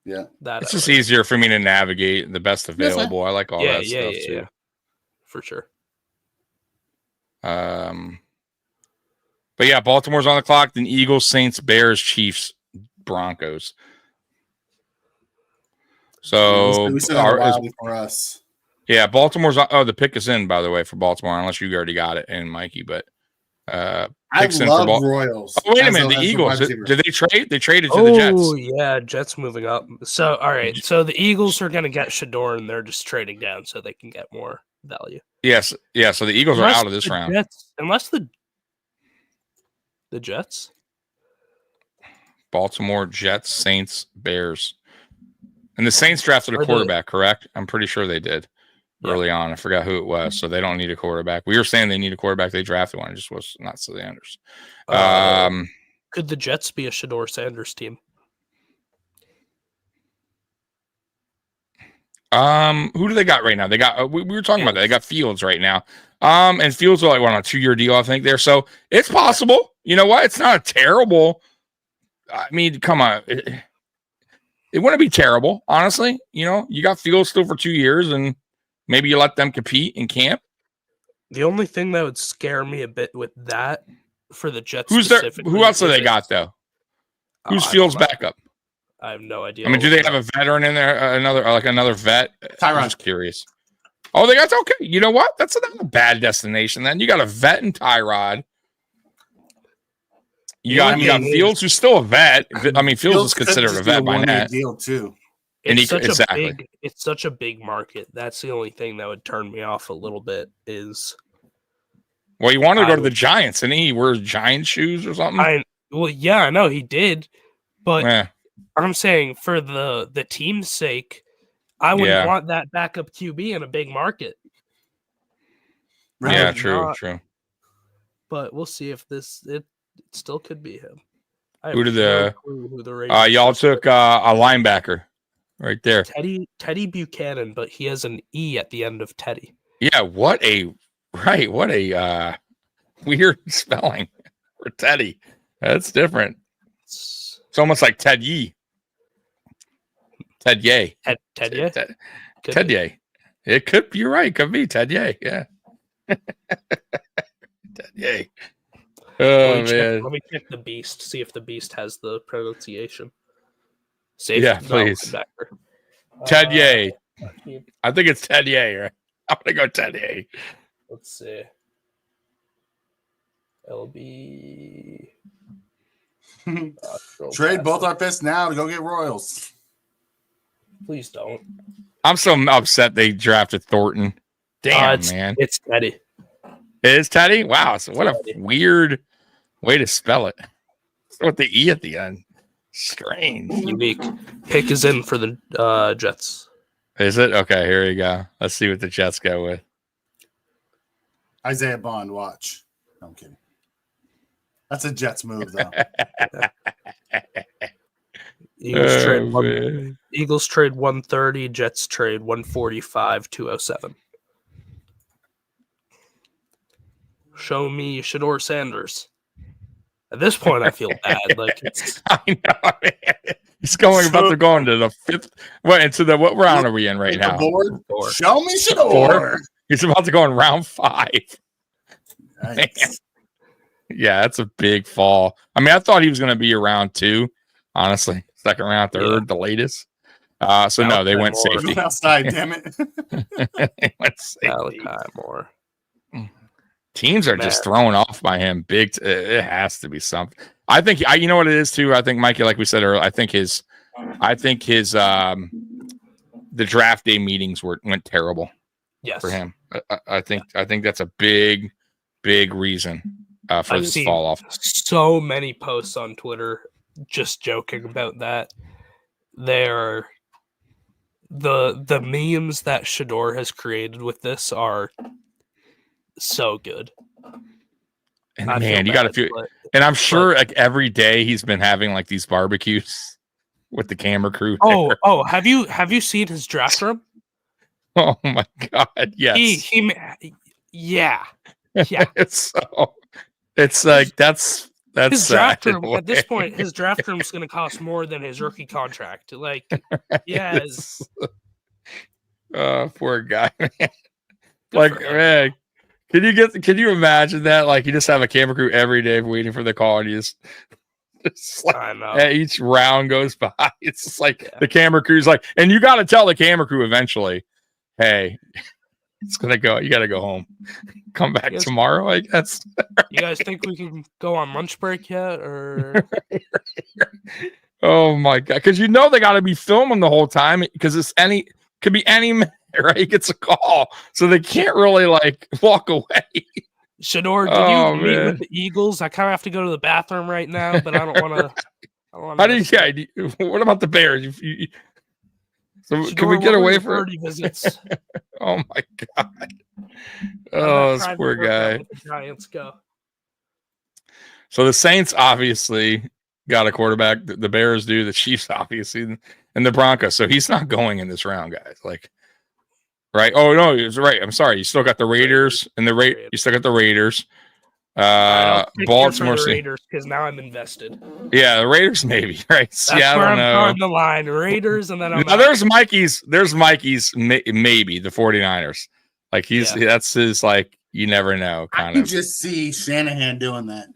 Yeah. It's just easier for me to navigate the best available. I like all that stuff too. Yeah. For sure. But yeah, Baltimore's on the clock, then Eagles, Saints, Bears, Chiefs, Broncos. So we still have a while before us. Yeah, Baltimore's the pick is in, by the way, for Baltimore, unless you already got it in, Mikey. But I love Royals. Oh, wait a minute, the Eagles. Did they trade? They traded to the Jets. Oh yeah, Jets moving up. So all right, so the Eagles are gonna get Shador, and they're just trading down so they can get more value. Yes, yeah. So the Eagles are out of this round. Unless the Jets, Baltimore, Jets, Saints, Bears, and the Saints drafted a quarterback. Correct? I'm pretty sure they did. Early on, I forgot who it was, so they don't need a quarterback. We were saying they need a quarterback. They drafted one. It just was not Sanders. Could the Jets be a Shador Sanders team? Who do they got right now? They got we were talking about that. They got Fields right now. And Fields are like on a 2-year deal, I think there. So it's possible. You know what? It's not a terrible. I mean, come on. It wouldn't be terrible, honestly. You know, you got Fields still for 2 years, and maybe you let them compete in camp. The only thing that would scare me a bit with that for the Jets. Who else do they got though? Who's Fields' backup? I have no idea. I mean, do they have a veteran in there? Another vet? Tyrod. I'm just curious. Oh, they got okay. You know what? That's not a bad destination. Then you got a vet in Tyrod. You got Fields, who's still a vet. I mean, Fields is considered a vet by now. Deal too. It's such a big market. That's the only thing that would turn me off a little bit. Is well, he wanted to go to the Giants, and he wears Giant shoes or something. I know he did, but I'm saying for the team's sake, I wouldn't want that backup QB in a big market. Yeah, true. But we'll see if it still could be him. Who y'all took a linebacker right there? Teddy Buchanan, but he has an E at the end of Teddy. Yeah, what a weird spelling for Teddy. That's different. It's almost like Ted Yee. Ted Yay. Ted Yay? Ted Yay. It could be. You're right. Could be Ted Yay. Yeah. Ted Yay. Oh, man. Let me check the Beast. See if the Beast has the pronunciation. Safe. Yeah, please. Ted Yay. I think it's Ted Yay, right? I'm going to go Ted Yay. Let's see. LB. Trade both our picks now to go get Royals. Please don't. I'm so upset they drafted Thornton. Damn, man. It's Teddy. It is Teddy? Wow. So what a weird way to spell it. With the E at the end. Strange. Unique. Pick is in for the Jets. Is it? Okay, here we go. Let's see what the Jets go with. Isaiah Bond, watch. No, I'm kidding. That's a Jets move, though. Eagles trade 130, Jets trade 145, 207. Show me Shador Sanders. At this point, I feel bad. Like I know, man. He's about to go into the fifth. What round are we in right now? Show me Shador. He's about to go in round 5. Nice. Yeah, that's a big fall. I mean, I thought he was going to be around 2, honestly. Second round, third, the latest. No, they went safety. Go outside, damn it. They went safety. Moore. Teams are just thrown off by him. It has to be something. I think you know what it is too. I think Mikey, like we said earlier, I think his the draft day meetings went terrible. Yes. For him. I think that's a big reason for this fall off. So many posts on Twitter just joking about that. The memes that Shador has created with this are so good. And man, you got to feel. And I'm sure like every day he's been having like these barbecues with the camera crew. Oh, have you seen his draft room? Oh my God! Yes. Yeah. It's like that's his draft room. At this point, his draft room is going to cost more than his rookie contract. Like, yes. Poor guy, man. Like, man, can you imagine that? Like, you just have a camera crew every day waiting for the call, and you just like, I know. Each round goes by. It's just like the camera crew's like, and you got to tell the camera crew eventually, hey, it's gonna go. You got to go home. Come back tomorrow, I guess. You guys think we can go on lunch break yet, or? Oh my God! Because they got to be filming the whole time because could be any minute, right? He gets a call, so they can't really like walk away. Shador, did you meet with the Eagles? I kind of have to go to the bathroom right now, but I don't want to. What about the Bears? So Shador, can we get away from 30 visits? Oh my God! Oh, this poor guy. The Giants go. So the Saints obviously got a quarterback. The Bears do. The Chiefs obviously, and the Broncos. So he's not going in this round, guys. Like, right? Oh no, he's right. I'm sorry. You still got the Raiders and you still got the Raiders. Baltimore Raiders because now I'm invested. Yeah, the Raiders maybe, right? That's where I'm throwing the line. Raiders, and then there's Mikey's maybe the 49ers. Like that's his like you never know kind of. I can just see Shanahan doing that.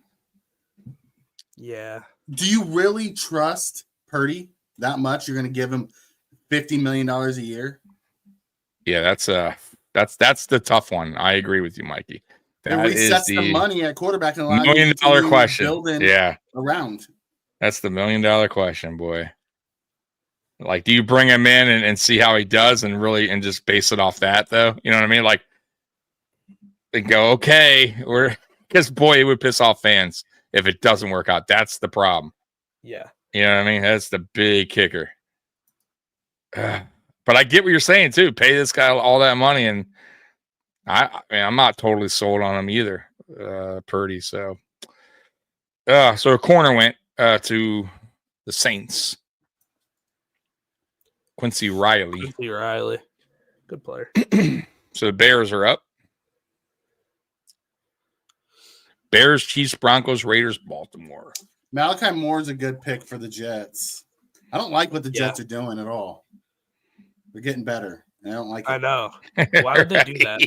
Yeah. Do you really trust Purdy that much? You're going to give him $50 million a year? Yeah, that's the tough one. I agree with you, Mikey. That resets the money at quarterback and $1 million question. Around. That's the $1 million question, boy. Like, do you bring him in and see how he does and just base it off that, though? You know what I mean? Like, they go, okay, because boy, it would piss off fans if it doesn't work out. That's the problem. Yeah. You know what I mean? That's the big kicker. But I get what you're saying, too. Pay this guy all that money, and I'm not totally sold on him either, Purdy. So a corner went to the Saints. Quincy Riley. Good player. So the Bears are up. Bears, Chiefs, Broncos, Raiders, Baltimore. Malachi Moore is a good pick for the Jets. I don't like what the Jets are doing at all. They're getting better. I don't like it. I know. Why would they do that?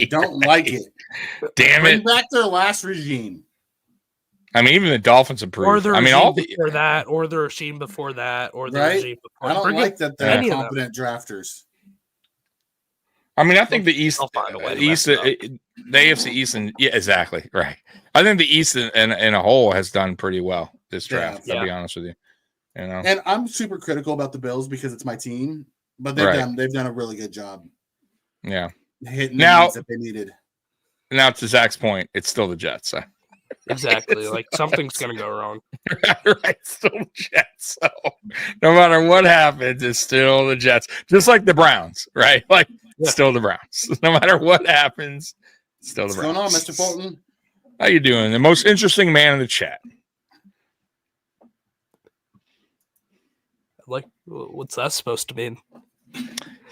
I don't like it. Damn Bring it. back their last regime. I mean, even the Dolphins Or improved. the I mean, regime all the before that, or the regime before that, or the Right? regime before. I don't Bring like it- that they're any of them. competent drafters. I mean, I think the East, They'll find a way to East, mess it the AFC East, and yeah, exactly right. I think the East in a whole has done pretty well this draft. Yeah. I'll be honest with you. You know, And I'm super critical about the Bills because it's my team, but they've done a really good job. Yeah. Hitting the Now needs that they needed. Now to Zach's point, it's still the Jets. So. Exactly. Like something's gonna go wrong. Right, still the Jets. So no matter what happens, it's still the Jets. Just like the Browns, right? Like still the Browns. No matter what happens, still the Browns. What's going on, Mr. Fulton? How you doing? The most interesting man in the chat. Like, what's that supposed to mean?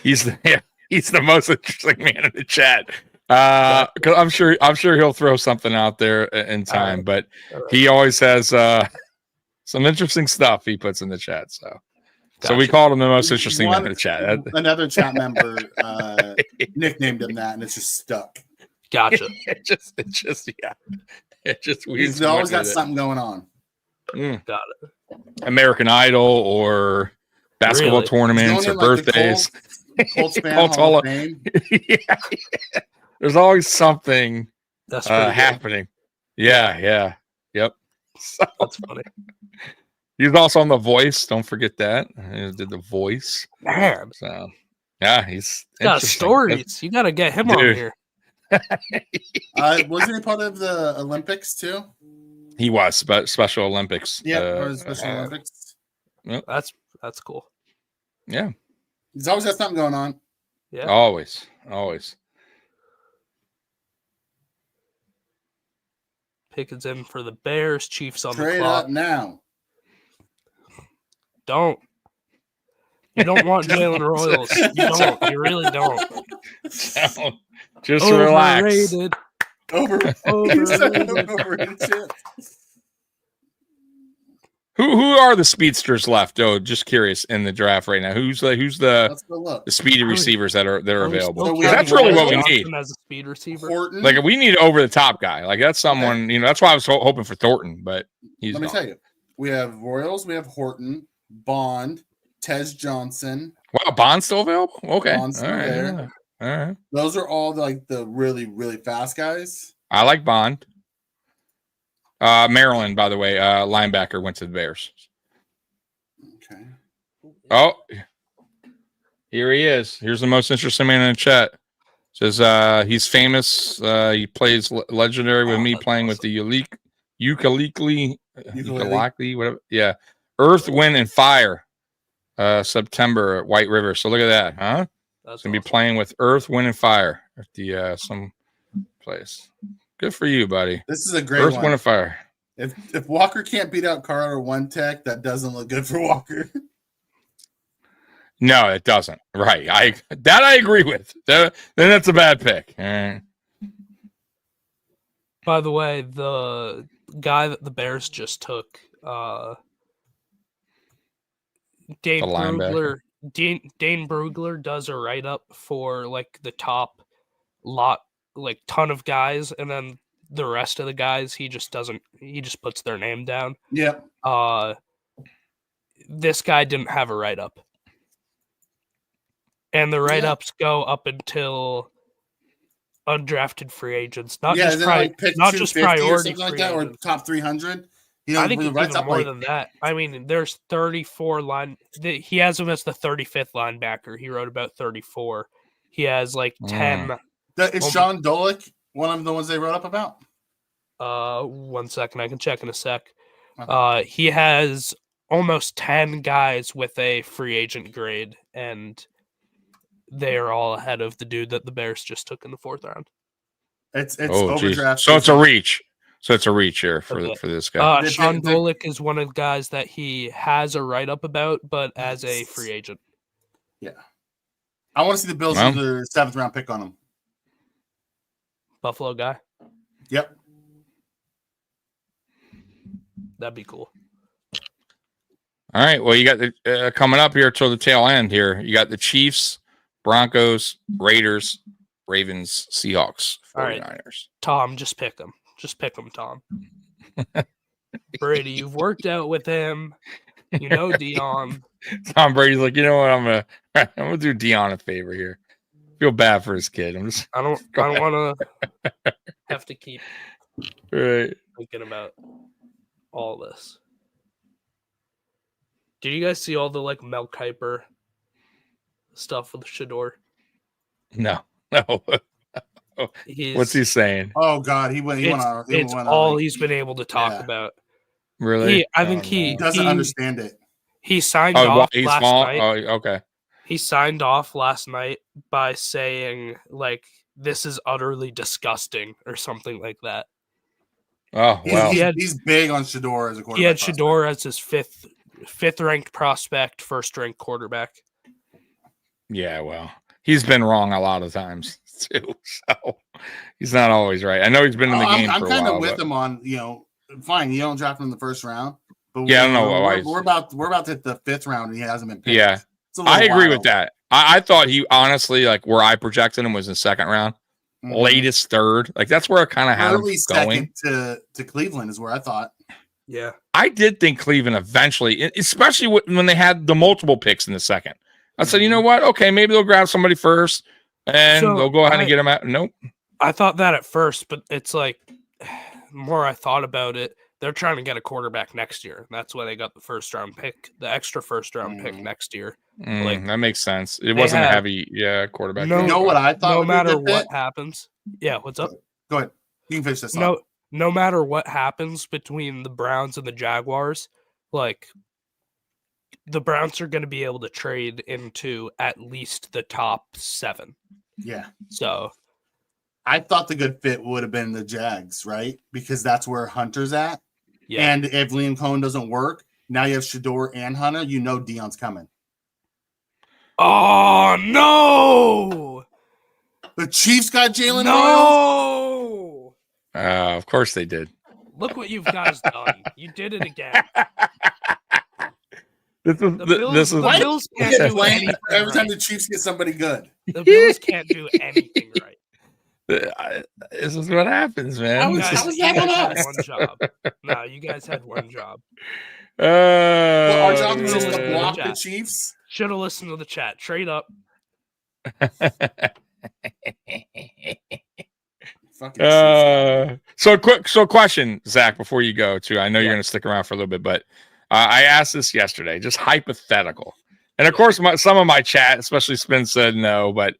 He's the most interesting man in the chat. Because I'm sure he'll throw something out there in time, but he always has some interesting stuff he puts in the chat. So we called him the most interesting man in the chat. Another chat member nicknamed him that, and it's just stuck. Gotcha. It just He's always got something going on. Got it. American Idol or basketball tournaments or birthdays. Colts fan Hall of Fame. Yeah. There's always something That's happening. Yeah. Yep. So, that's funny. He's also on The Voice. Don't forget that. He did The Voice. Man. So, yeah, he's got stories. You got to get him on here. Wasn't he part of the Olympics too? He was Special Olympics. Yeah, Special Olympics. Yep. That's cool. Yeah. He's always got something going on. Yeah. Always. Pickett's in for the Bears. Chiefs on Trade the clock. up now. Don't. You don't want Jalen Royals. You don't. You really don't. Just relax. Overrated. Who are the speedsters left? Oh, just curious in the draft right now. Who's the speedy receivers that are available? That's really what we need. As a speed receiver. Horton. Like we need an over the top guy. Like that's someone, that's why I was hoping for Thornton, but he's Let me tell you. We have Royals, we have Horton, Bond, Tez Johnson. Wow, Bond's still available? Okay. Bond's still there. All right. Those are all the really, really fast guys. I like Bond. Maryland, by the way, linebacker went to the Bears. Okay. Oh, here he is. Here's the most interesting man in the chat. Says he's famous. He plays legendary with me playing with the ukulele, whatever. Yeah, Earth, Wind, and Fire. September at White River. So look at that, huh? That's gonna be playing with Earth, Wind, and Fire at the some place. Good for you, buddy. This is a great Earth, one. Wind, and Fire. If Walker can't beat out Carter one tech, that doesn't look good for Walker. No, it doesn't. Right. I agree with. Then that's a bad pick. By the way, the guy that the Bears just took, Dane Brugler does a write up for like the top ton of guys, and then the rest of the guys he just puts their name down. Yep. This guy didn't have a write up. And the write ups go up until undrafted free agents, not just priority free like that, or top 300. I think even more than that. I mean, there's 34 he has him as the 35th linebacker. He wrote about 34. He has like 10. Is Sean Dolick one of the ones they wrote up about? 1 second. I can check in a sec. He has almost 10 guys with a free agent grade, and they are all ahead of the dude that the Bears just took in the 4th round. It's overdraft. So it's a reach. So it's a reach here for this guy. Sean Dolick is one of the guys that he has a write up about, but as a free agent. Yeah. I want to see the Bills use their 7th round pick on him. Buffalo guy? Yep. That'd be cool. All right. Well, you got the coming up here till the tail end here. You got the Chiefs, Broncos, Raiders, Ravens, Seahawks, 49ers. All right. Tom, just pick him. Just pick him, Tom. Brady, you've worked out with him. You know Dion. Tom Brady's like, you know what? I'm gonna do Dion a favor here. Feel bad for his kid. I don't want to have to keep thinking about all this. Did you guys see all the like Mel Kiper stuff with Shador? No. He's, What's he saying? Oh God, he went it's all he's been able to talk about. Really? I think he doesn't understand it. He signed off last night. Oh, okay. He signed off last night by saying like this is utterly disgusting or something like that. Oh wow. He's big on Shador as a quarterback. He had Shador as his fifth ranked prospect, first ranked quarterback. Yeah, well, he's been wrong a lot of times too. So he's not always right. I know he's been in the game for a while. I'm kind of with him on, fine, you don't draft him in the first round. But yeah, I don't know why. We're about to hit the 5th round and he hasn't been picked. Yeah. I agree with that. I thought he honestly, like where I projected him was in 2nd round. Latest 3rd. Like that's where I kind of had him going. Second to Cleveland is where I thought. Yeah. I did think Cleveland eventually, especially when they had the multiple picks in the 2nd. I said, you know what? Okay, maybe they'll grab somebody first and they'll go ahead and get him out. Nope. I thought that at first, but it's like the more I thought about it, they're trying to get a quarterback next year. That's why they got the first-round pick, the extra first-round pick next year. That makes sense. It wasn't a heavy, quarterback. You know what I thought? No matter what happens. Yeah, what's up? Go ahead. You can finish this up. No matter what happens between the Browns and the Jaguars, like the Browns are going to be able to trade into at least the top 7. Yeah. So I thought the good fit would have been the Jags, right? Because that's where Hunter's at. Yeah. And if Liam Cohen doesn't work, now you have Shador and Hunter. You know Dion's coming. Oh, no! The Chiefs got Jalen No! Of course they did. Look what you guys done. You did it again. This is the Bills can't do anything every time right. the Chiefs get somebody good. The Bills can't do anything right. This is what happens, man. You guys had one job. No, you guys had one job. Well, our job is just to block the Chiefs. Should have listened to the chat. Trade up. So question, Zach, before you go too. I know you're going to stick around for a little bit, but I asked this yesterday, just hypothetical. And of course, some of my chat, especially Spin, said no, but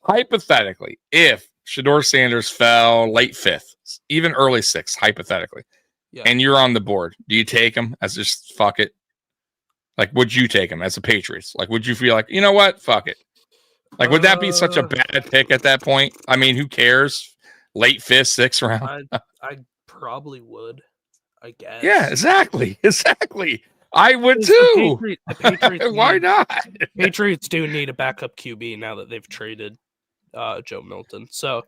hypothetically, if Shador Sanders fell late 5th, even early 6th, hypothetically, and you're on the board, do you take him as just fuck it? Like, would you take him as a Patriots? Like, would you feel like, you know what? Fuck it. Like, would that be such a bad pick at that point? I mean, who cares? Late 5th, 6th round. I probably would, I guess. Yeah, exactly. I would too. The Patriots Why not? Patriots do need a backup QB now that they've traded Joe Milton. So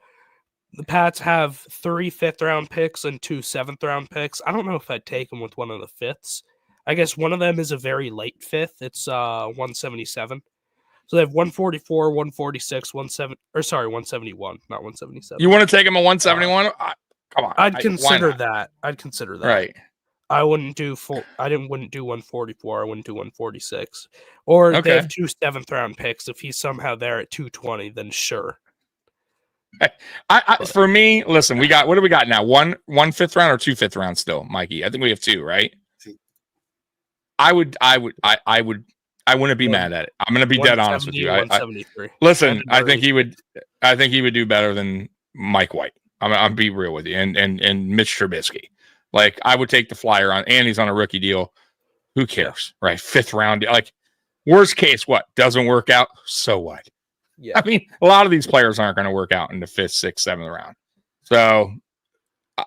the Pats have 3 5th-round picks and 2 7th-round picks. I don't know if I'd take them with one of the 5ths. I guess one of them is a very late 5th. It's 177. So they have 144, 146, 171, not 177. You want to take him at 171? Come on. I'd consider that. Right. I wouldn't do 144. I wouldn't do 146. Or they have 2 7th-round picks. If he's somehow there at 220, then sure. For me, listen, what do we got now? One 5th round or 2 5th rounds still, Mikey? I think we have 2, right? I wouldn't be mad at it. I'm going to be dead honest with you. Listen, I think he would do better than Mike White. I'm be real with you, and Mitch Trubisky. Like, I would take the flyer on, and he's on a rookie deal. Who cares, right? 5th round. Like, worst case, what doesn't work out? So what? Yeah. I mean, a lot of these players aren't going to work out in the 5th, 6th, 7th round. So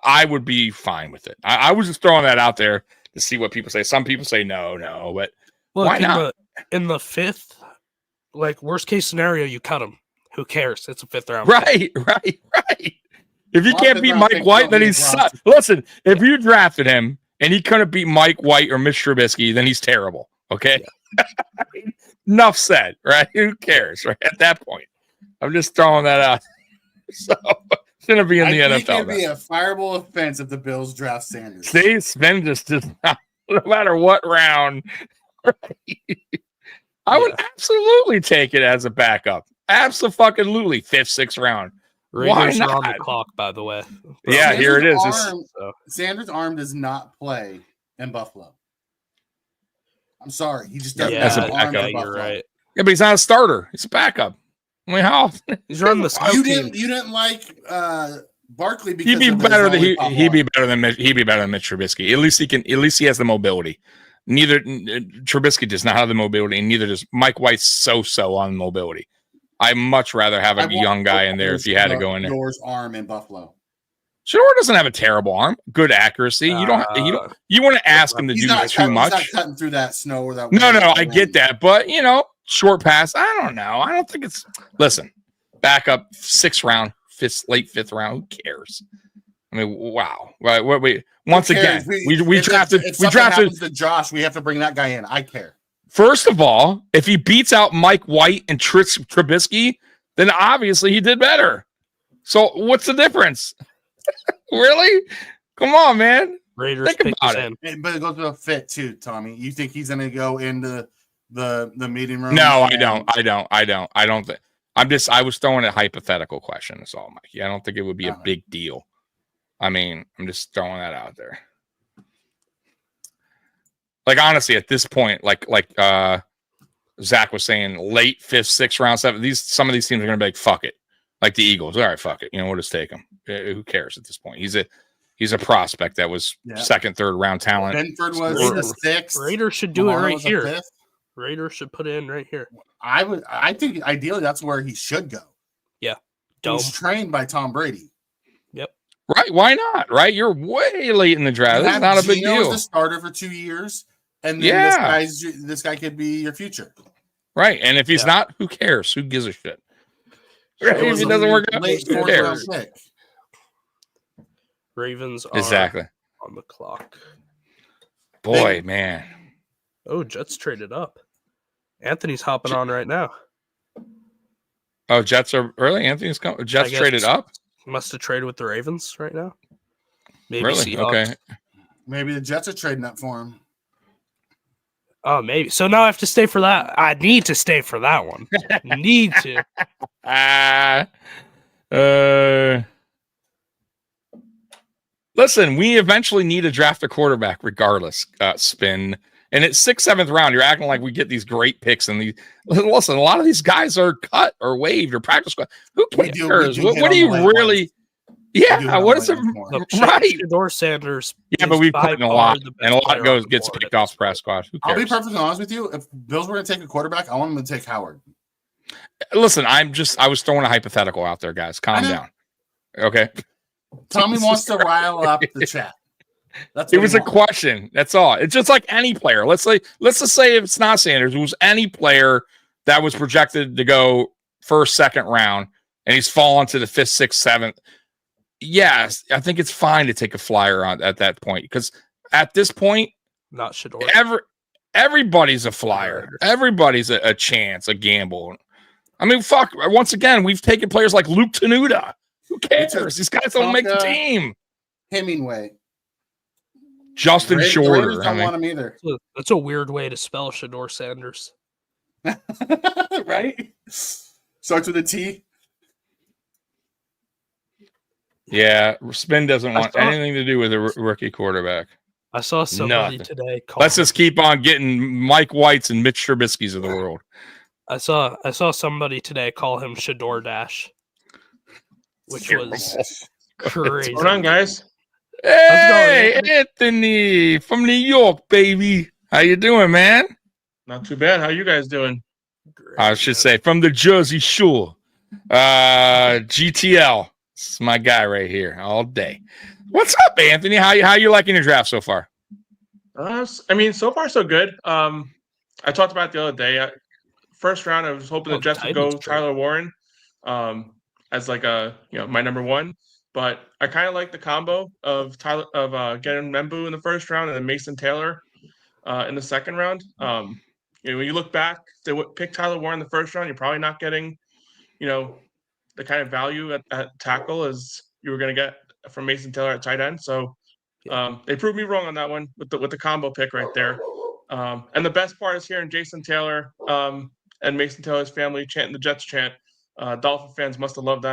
I would be fine with it. I was just throwing that out there to see what people say. Some people say no, but why not? In the 5th, like, worst case scenario, you cut him. Who cares? It's a 5th round. Right. If you can't beat Mike White, then he's sucks. Listen, if you drafted him and he couldn't beat Mike White or Mitch Trubisky, then he's terrible. Okay. enough said, right? Who cares, right? At that point, I'm just throwing that out. So shouldn't be in the I think NFL. it'd be a fireable offense if the Bills draft Sanders. See, Sven just does not, no matter what round. Right? I would absolutely take it as a backup. Absolutely, 5th, 6th round. Raiders Why are on the not? clock, by the way. Yeah, Sanders' here it is. Sanders' arm does not play in Buffalo. I'm sorry, he just doesn't Yeah, have as a an arm backup. for You're Buffalo. right. Yeah, but he's not a starter. He's a backup. I mean, how? He's running the scout You team. didn't like Barkley because He'd be of his better than lollipop he'd be arm. better than Mitch Trubisky. At least he has the mobility. Neither Trubisky does not have the mobility, and neither does Mike White's so on mobility. I'd much rather have a young guy in there if you had to go in there. Shador's arm in Buffalo. Shador doesn't have a terrible arm. Good accuracy. You want to ask him to do too much. He's not cutting through that snow or that. No, I get that, but short pass. I don't know. I don't think it's. Listen, back up 6th round, late 5th round. Who cares? I mean, wow. Right? Wait. Once again, we drafted. If something happens to Josh, we have to bring that guy in. I care. First of all, if he beats out Mike White and Trubisky, then obviously he did better. So what's the difference? Really? Come on, man. Raiders think about it. But it goes with a fit too, Tommy. You think he's going to go into the meeting room? No, I don't think. I was throwing a hypothetical question. That's all, Mikey. I don't think it would be a big deal. I mean, I'm just throwing that out there. Like, honestly, at this point, like Zach was saying, late 5th, 6th round, 7th, some of these teams are going to be like, fuck it. Like the Eagles. All right, fuck it. We'll just take him. Who cares at this point? He's a prospect that was 2nd, 3rd round talent. Benford was the 6th. Raiders should do it right here. Raiders should put it in right here. I think ideally that's where he should go. Yeah. He's trained by Tom Brady. Yep. Right. Why not? Right. You're way late in the draft. That's not a big deal. The starter for 2 years, and then this guy could be your future. Right. And if he's not, who cares? Who gives a shit? Right. If it doesn't work out, who cares? Ravens are on the clock. Boy, man. Oh, Jets traded up. Anthony's hopping on right now. Oh, Jets are early. Anthony's Jets traded up. Must have traded with the Ravens right now. Maybe really? Seahawks. Okay. Maybe the Jets are trading up for him. Oh, maybe. So now I have to stay for that. I need to stay for that one. Need to. Listen, we eventually need to draft a quarterback regardless, Spin. And it's 6th, 7th round. You're acting like we get these great picks. And listen, a lot of these guys are cut or waived or practice squad. Who cares? What do you really? Yeah, what is it? Right. Shador Sanders. Yeah, but we put in a lot. And a lot gets picked off press squad. Who cares? I'll be perfectly honest with you. If Bills were going to take a quarterback, I want them to take Howard. Listen, I was throwing a hypothetical out there, guys. Calm down. Okay. Tommy wants to rile up the chat. It was a question. That's all. It's just like any player. Let's just say if it's not Sanders, it was any player that was projected to go 1st, 2nd round, and he's fallen to the 5th, 6th, 7th. Yes, I think it's fine to take a flyer on at that point because at this point, not Shador. Everybody's a flyer. Everybody's a chance, a gamble. I mean, fuck. Once again, we've taken players like Luke Tenuta. Who cares? These guys don't make the team. Hemingway. Justin Shorter. Don't want him either. That's a weird way to spell Shador Sanders. Right? Starts with a T. Yeah, Spin doesn't want anything to do with a rookie quarterback. I saw somebody today. Let's just keep on getting Mike Whites and Mitch Trubisky's of the world. I saw somebody today call him Shador Dash, which was crazy. What's going on, guys? Hey, Anthony from New York, baby. How you doing, man? Not too bad. How you guys doing? Great, I should say from the Jersey Shore. GTL. This is my guy right here all day. What's up, Anthony? How you liking your draft so far? I mean, so far so good. I talked about it the other day. First round, I was hoping the Jets would go Tyler Warren as like my number one. But I kind of like the combo of getting Membu in the first round and then Mason Taylor in the second round. when you look back, they would pick Tyler Warren in the first round. You're probably not getting, the kind of value at tackle as you were going to get from Mason Taylor at tight end. So they proved me wrong on that one with the combo pick right there. And the best part is hearing Jason Taylor and Mason Taylor's family chanting the Jets chant. Dolphin fans must have loved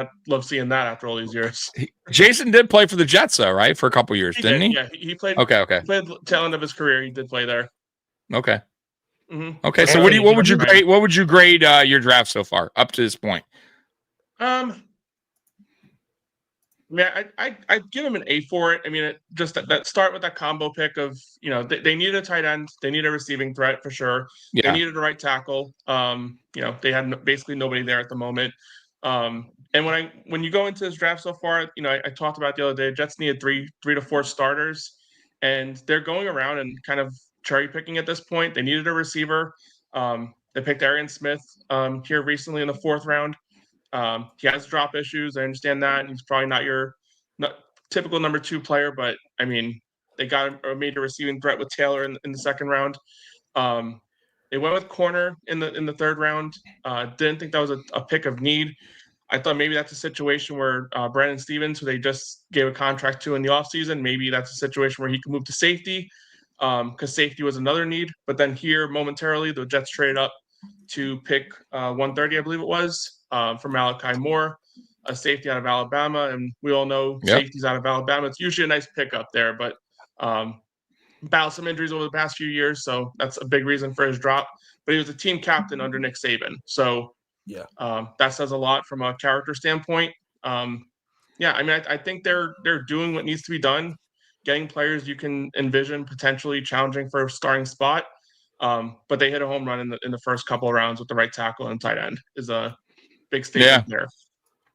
seeing that after all these years. Jason did play for the Jets, though, right? For a couple years, didn't he? Yeah, he played. Okay. He played the tail end of his career. He did play there. Okay. Mm-hmm. Okay. So what would you grade? What would you grade your draft so far up to this point? I'd give him an A for it. I mean, just that start with that combo pick of, they needed a tight end. They need a receiving threat for sure. Yeah. They needed a right tackle. They had basically nobody there at the moment. And when you go into this draft so far, I talked about the other day, Jets needed three to four starters, and they're going around and kind of cherry picking at this point. They needed a receiver. They picked Arian Smith here recently in the 4th round. He has drop issues. I understand that. He's probably not your typical number 2 player, but I mean, they got a major receiving threat with Taylor in the 2nd round. They went with corner in the 3rd round. Didn't think that was a pick of need. I thought maybe that's a situation where Brandon Stevens, who they just gave a contract to in the offseason, maybe that's a situation where he can move to safety because safety was another need. But then here, momentarily, the Jets traded up to pick 130, I believe it was, for Malachi Moore, a safety out of Alabama. And we all know safeties out of Alabama. It's usually a nice pickup there, but battled some injuries over the past few years, so that's a big reason for his drop. But he was a team captain under Nick Saban. So that says a lot from a character standpoint. I mean, I think they're doing what needs to be done, getting players you can envision potentially challenging for a starting spot. But they hit a home run in the first couple of rounds with the right tackle and tight end is a big statement there.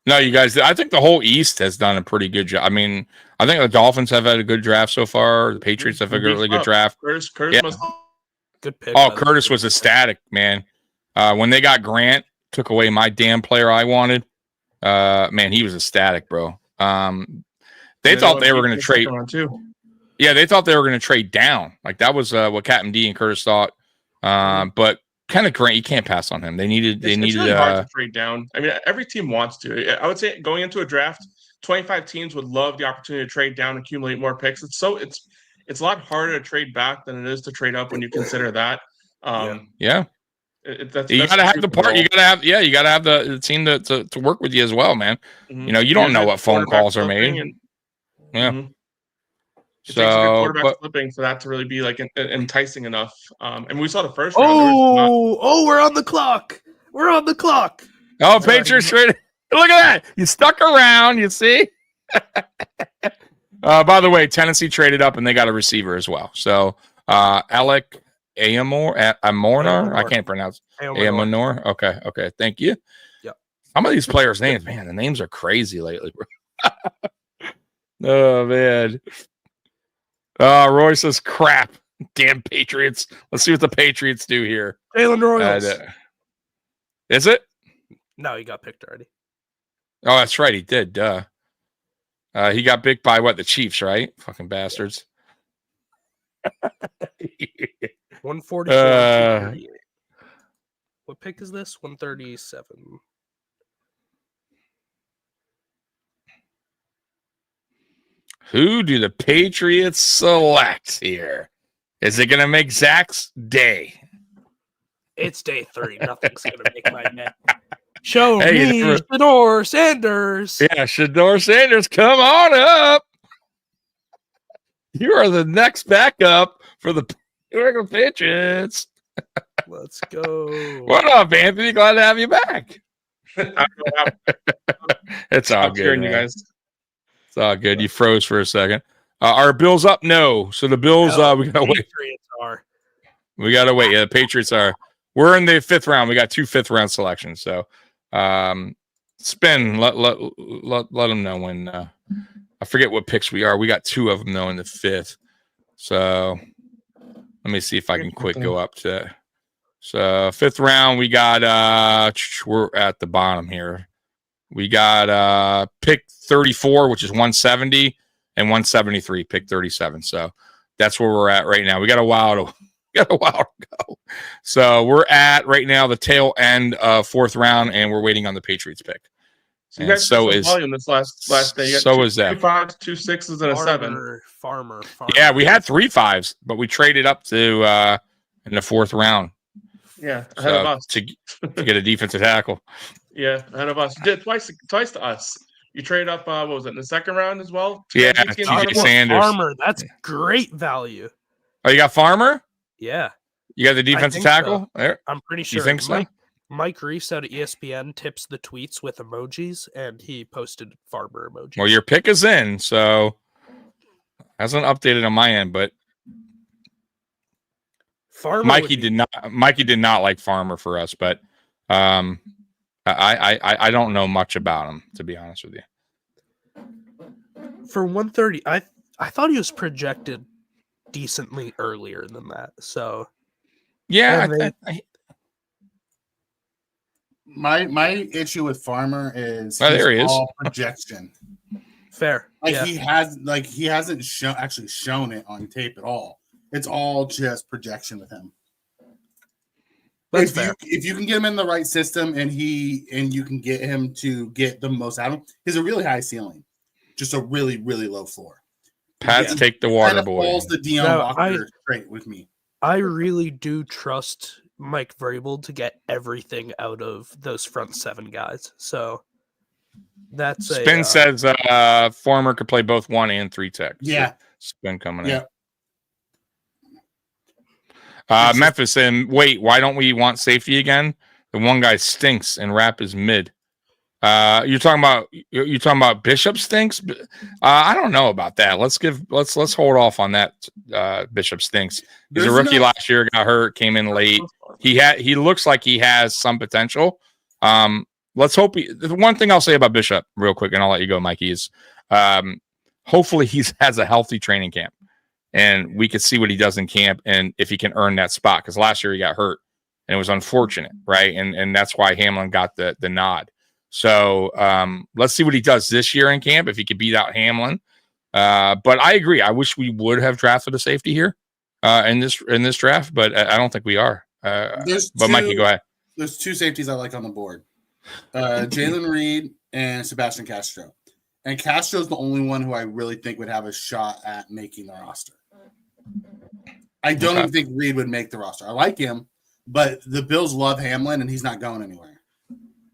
No, you guys, I think the whole East has done a pretty good job. I mean, I think the Dolphins have had a good draft so far. The Patriots have a really good draft. Curtis good pick. Oh, Curtis was ecstatic, man. When they got Grant, took away my damn player I wanted. Man, he was ecstatic, bro. They thought they were going to trade. Yeah, they thought they were going to trade down. Like that was what Captain D and Curtis thought. But kind of Grant, you can't pass on him. They needed. It's really hard to trade down. I mean, every team wants to. I would say going into a draft, 25 teams would love the opportunity to trade down, accumulate more picks. It's a lot harder to trade back than it is to trade up when you consider that. You got to have the part. You got to have the team to work with you as well, man. Mm-hmm. You don't know what phone calls are made. It takes a good quarterback flipping for that to really be like enticing enough. And we saw the first round. We're on the clock. We're on the clock. Oh, Patriots traded. Look at that. You stuck around. You see. By the way, Tennessee traded up and they got a receiver as well. So Alec Amornar. I can't pronounce Amornar. Okay. Thank you. Yep. Some of these players' names, man, the names are crazy lately, bro. Oh man. Roy says crap. Damn Patriots. Let's see what the Patriots do here. Jalen Royals. Is it? No, he got picked already. Oh, that's right. He did. Duh. He got picked by the Chiefs, right? Fucking bastards. 144. What pick is this? 137. Who do the Patriots select here? Is it going to make Zach's day? It's day 3. Nothing's going to make my day. Show me Shador Sanders. Yeah, Shador Sanders, come on up. You are the next backup for the Patriots. Let's go. What up, Anthony? Glad to have you back. It's all good, you guys. It's all good. You froze for a second. Are Bills up? No. So the Bills, we gotta wait. Patriots are. We gotta wait. Yeah, the Patriots are. We're in the 5th round. We got 2 5th-round selections. So, spin. Let them know when. I forget what picks we are. We got 2 of them though in the 5th. So let me see if I can quick go up to. So 5th round, we got. We're at the bottom here. We got pick 34, which is 170, and 173, pick 37. So that's where we're at right now. We got a while got a while to go. So we're at right now the tail end of 4th round, and we're waiting on the Patriots pick. So you guys so some is volume this last day. You got so two, is that 2 5s, 2 6s, and a 7. Farmer. Yeah, we had 3 5s, but we traded up to in the 4th round. Yeah, ahead of us to get a defensive tackle. Yeah, ahead of us. You did twice to us. You traded up. What was it in the 2nd round as well? Yeah, TJ Sanders. Farmer, that's great value. Oh, you got Farmer? Yeah. You got the defensive tackle? So. There? I'm pretty sure. You think so? Mike Reese out of ESPN tips the tweets with emojis, and he posted Farmer emojis. Well, your pick is in, so hasn't updated on my end, but Farmer Mikey did not like Farmer for us, but I don't know much about him, to be honest with you. For 130, I thought he was projected decently earlier than that. So yeah, my issue with Farmer is there he is. All projection. Fair. Like he hasn't shown it on tape at all. It's all just projection with him. That's fair. If you can get him in the right system and you can get him to get the most out of him, he's a really high ceiling, just a really, really low floor. Pats take the water boy. Falls the Deion Walker straight with me. I really do trust Mike Vrabel to get everything out of those front 7 guys. So that's Spin says Farmer could play both 1 and 3 tech. Yeah. So Spin coming in. Memphis saying, wait, why don't we want safety again? The one guy stinks and Rap is mid. You're talking about Bishop stinks? I don't know about that. Let's hold off on that. Bishop stinks. He's a rookie last year, got hurt, came in late. He looks like he has some potential. Let's hope the one thing I'll say about Bishop real quick, and I'll let you go, Mikey, is hopefully he has a healthy training camp. And we could see what he does in camp and if he can earn that spot. Because last year he got hurt and it was unfortunate, right? And that's why Hamlin got the nod. So let's see what he does this year in camp, if he could beat out Hamlin. But I agree. I wish we would have drafted a safety here in this draft, but I don't think we are. Mikey, go ahead. There's 2 safeties I like on the board. Jalen Reed and Sebastian Castro. And Castro's the only one who I really think would have a shot at making the roster. I don't even think Reed would make the roster. I like him, but the Bills love Hamlin, and he's not going anywhere.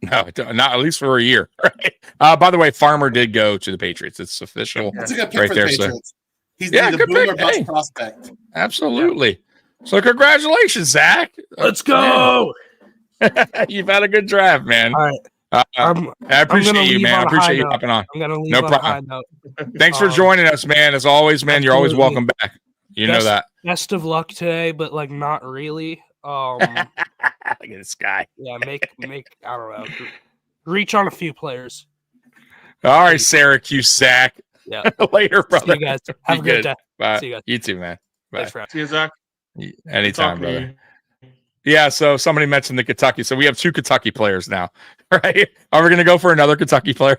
No, not at least for a year. Right? By the way, Farmer did go to the Patriots. It's official. That's a good pick right for there, the Patriots. So. He's the boomer bust hey. prospect. Absolutely. Yeah. So congratulations, Zach. Let's go. You've had a good draft, man. All right. I appreciate you, man. I appreciate you hopping on. I'm gonna leave no problem. Thanks for joining us, man. As always, man, you're always welcome back. You know that. Best of luck today, but like not really. Look at this guy. Yeah, make I don't know. Reach on a few players. All right, Syracuse Zach. Yeah. Later, brother. See you guys. Have a good day. Bye. See you guys. You too, man. Bye. See you, Zach. Anytime, brother. Yeah, so somebody mentioned the Kentucky. So we have 2 Kentucky players now, right? Are we going to go for another Kentucky player?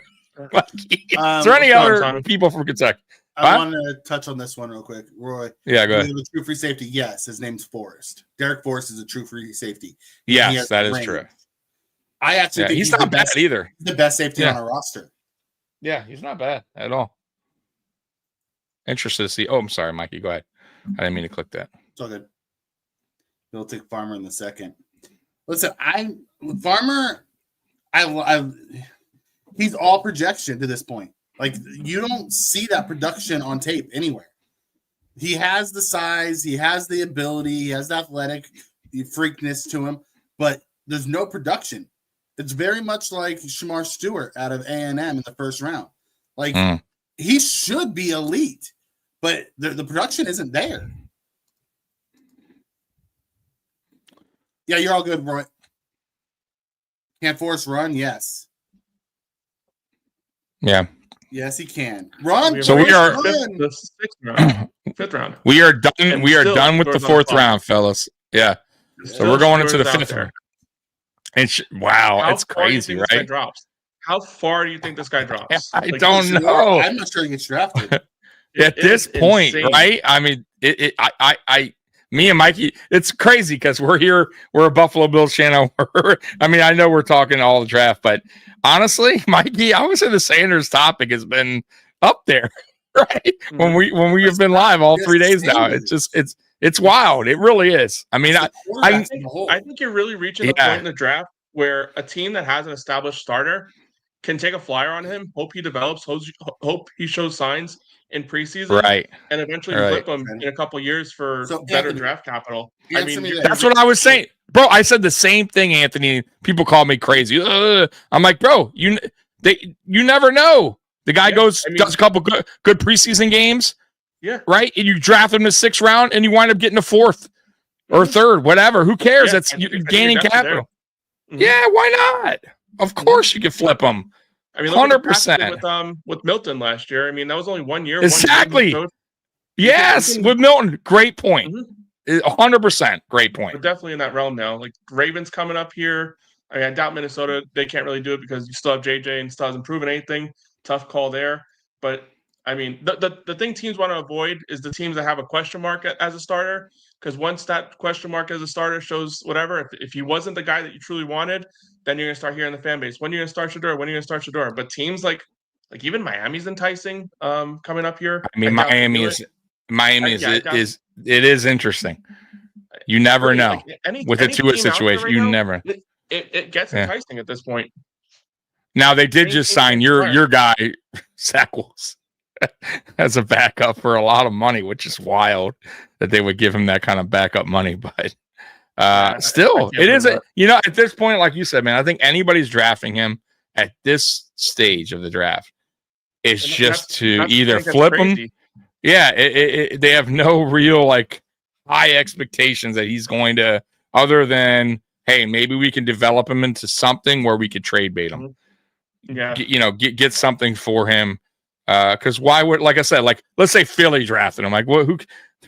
Is there any other people from Kentucky? I want to touch on this one real quick. Roy. Yeah, go ahead. The true free safety, yes. His name's Forrest. Derek Forrest is a true free safety. Yes, that is true. I actually think he's not bad either. He's the best safety on our roster. Yeah, he's not bad at all. Interested to see. Oh, I'm sorry, Mikey. Go ahead. I didn't mean to click that. It's all good. They'll take Farmer in the 2nd. Listen, Farmer, he's all projection to this point. Like, you don't see that production on tape anywhere. He has the size, he has the ability, he has the athletic freakness to him, but there's no production. It's very much like Shamar Stewart out of A&M in the 1st round. Like, he should be elite, but the production isn't there. Yeah, you're all good, Roy. Can't Forrest run? Yes. Yeah. Yes, he can. Run. So we are the 6th round, 5th round. We are done. We are done with the 4th round, fellas. Yeah. So we're going into the 5th round. And wow, it's crazy, right? How far do you think this guy drops? I don't know. I'm not sure he gets drafted. At this point, right? I mean, me and Mikey, it's crazy because we're a Buffalo Bills channel. I mean, I know we're talking all the draft, but honestly, Mikey, I would say the Sanders topic has been up there, right? When we have been live all 3 days now. It's wild. It really is. I mean, I think you're really reaching a point in the draft where a team that has an established starter can take a flyer on him, hope he develops, hope he shows signs in preseason, right, and eventually flip him in a couple years for better draft capital. I mean, that's what I was saying, bro. I said the same thing, Anthony. People call me crazy. I'm like, bro, you never know. The guy does a couple good preseason games, right? And you draft him in the 6th round, and you wind up getting a 4th or 3rd, whatever. Who cares? That's you're gaining capital. Yeah, why not? Of course, you can flip them. I mean, 100% with Milton last year. I mean, that was only 1 year. Exactly. Yes, with Milton, great point. 100%, great point. We're definitely in that realm now. Like Ravens coming up here. I mean, I doubt Minnesota. They can't really do it because you still have JJ and still hasn't proven anything. Tough call there. But I mean, the thing teams want to avoid is the teams that have a question mark as a starter. Because once that question mark as a starter shows whatever, if he wasn't the guy that you truly wanted, then you're going to start hearing the fan base. When are you going to start Shedeur? When are you going to start Shedeur? But teams like even Miami's enticing coming up here. I mean, Miami is it is interesting. You never know. With a Tua situation, you never. It gets enticing at this point. Now they did just sign your guy, Zach Wilson, as a backup for a lot of money, which is wild that they would give him that kind of backup money. But still, it is at this point, like you said, man, I think anybody's drafting him at this stage of the draft is just to either flip him. Yeah, they have no real like high expectations that he's going to, other than, hey, maybe we can develop him into something where we could trade bait him. Yeah, get something for him. Because why would, like I said, like let's say Philly drafted him, like who?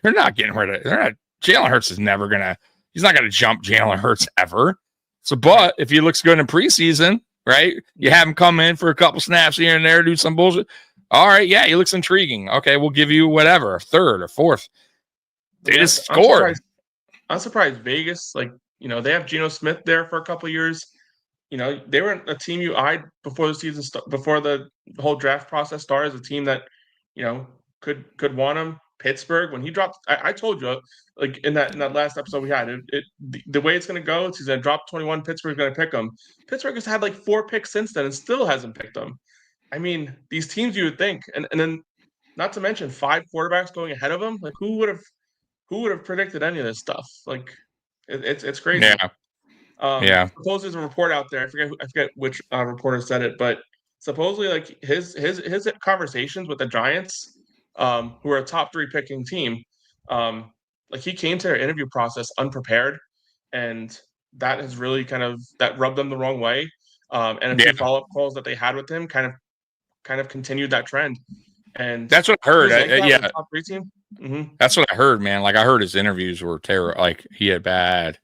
They're not getting rid of. They're not. Jalen Hurts is never gonna. He's not gonna jump Jalen Hurts ever. So, but if he looks good in preseason, right? You have him come in for a couple snaps here and there, do some bullshit. All right, yeah, he looks intriguing. Okay, we'll give you whatever, a 3rd or 4th. They just scored. I'm surprised Vegas, they have Geno Smith there for a couple of years. They were a team you eyed before the season, before the whole draft process started, as a team that, could want him. Pittsburgh, when he dropped, I told you, like in that last episode we had, the way it's going to go is he's going to drop 21. Pittsburgh's going to pick him. Pittsburgh has had like 4 picks since then and still hasn't picked him. I mean, these teams you would think, and then not to mention 5 quarterbacks going ahead of him. Like who would have predicted any of this stuff? Like it's crazy. Yeah. Supposedly there's a report out there. I forget which reporter said it, but supposedly like his conversations with the Giants, who are a top 3 picking team, like he came to their interview process unprepared, and that has really that rubbed them the wrong way. And a few follow-up calls that they had with him kind of continued that trend. And that's what I heard. Top 3 team. Mm-hmm. That's what I heard, man. Like I heard his interviews were terrible. Like he had bad.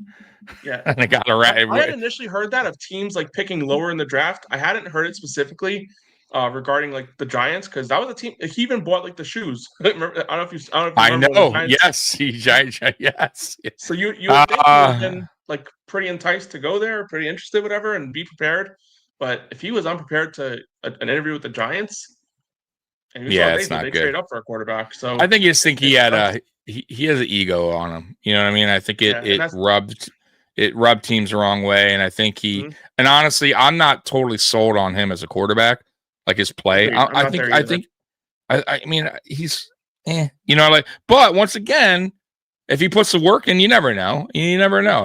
Yeah, and they got it right. I had initially heard that of teams like picking lower in the draft. I hadn't heard it specifically regarding like the Giants, because that was a team. He even bought like the shoes. I don't know if you. I know. Yes, yes. So you would think he would have been like pretty enticed to go there, pretty interested, whatever, and be prepared. But if he was unprepared to an interview with the Giants, and it's not they good. Trade up for a quarterback. So I think he had he has an ego on him. You know what I mean? I think it rubbed teams the wrong way, and I think and honestly, I'm not totally sold on him as a quarterback, like his play. I mean, he's but once again, if he puts the work in, you never know.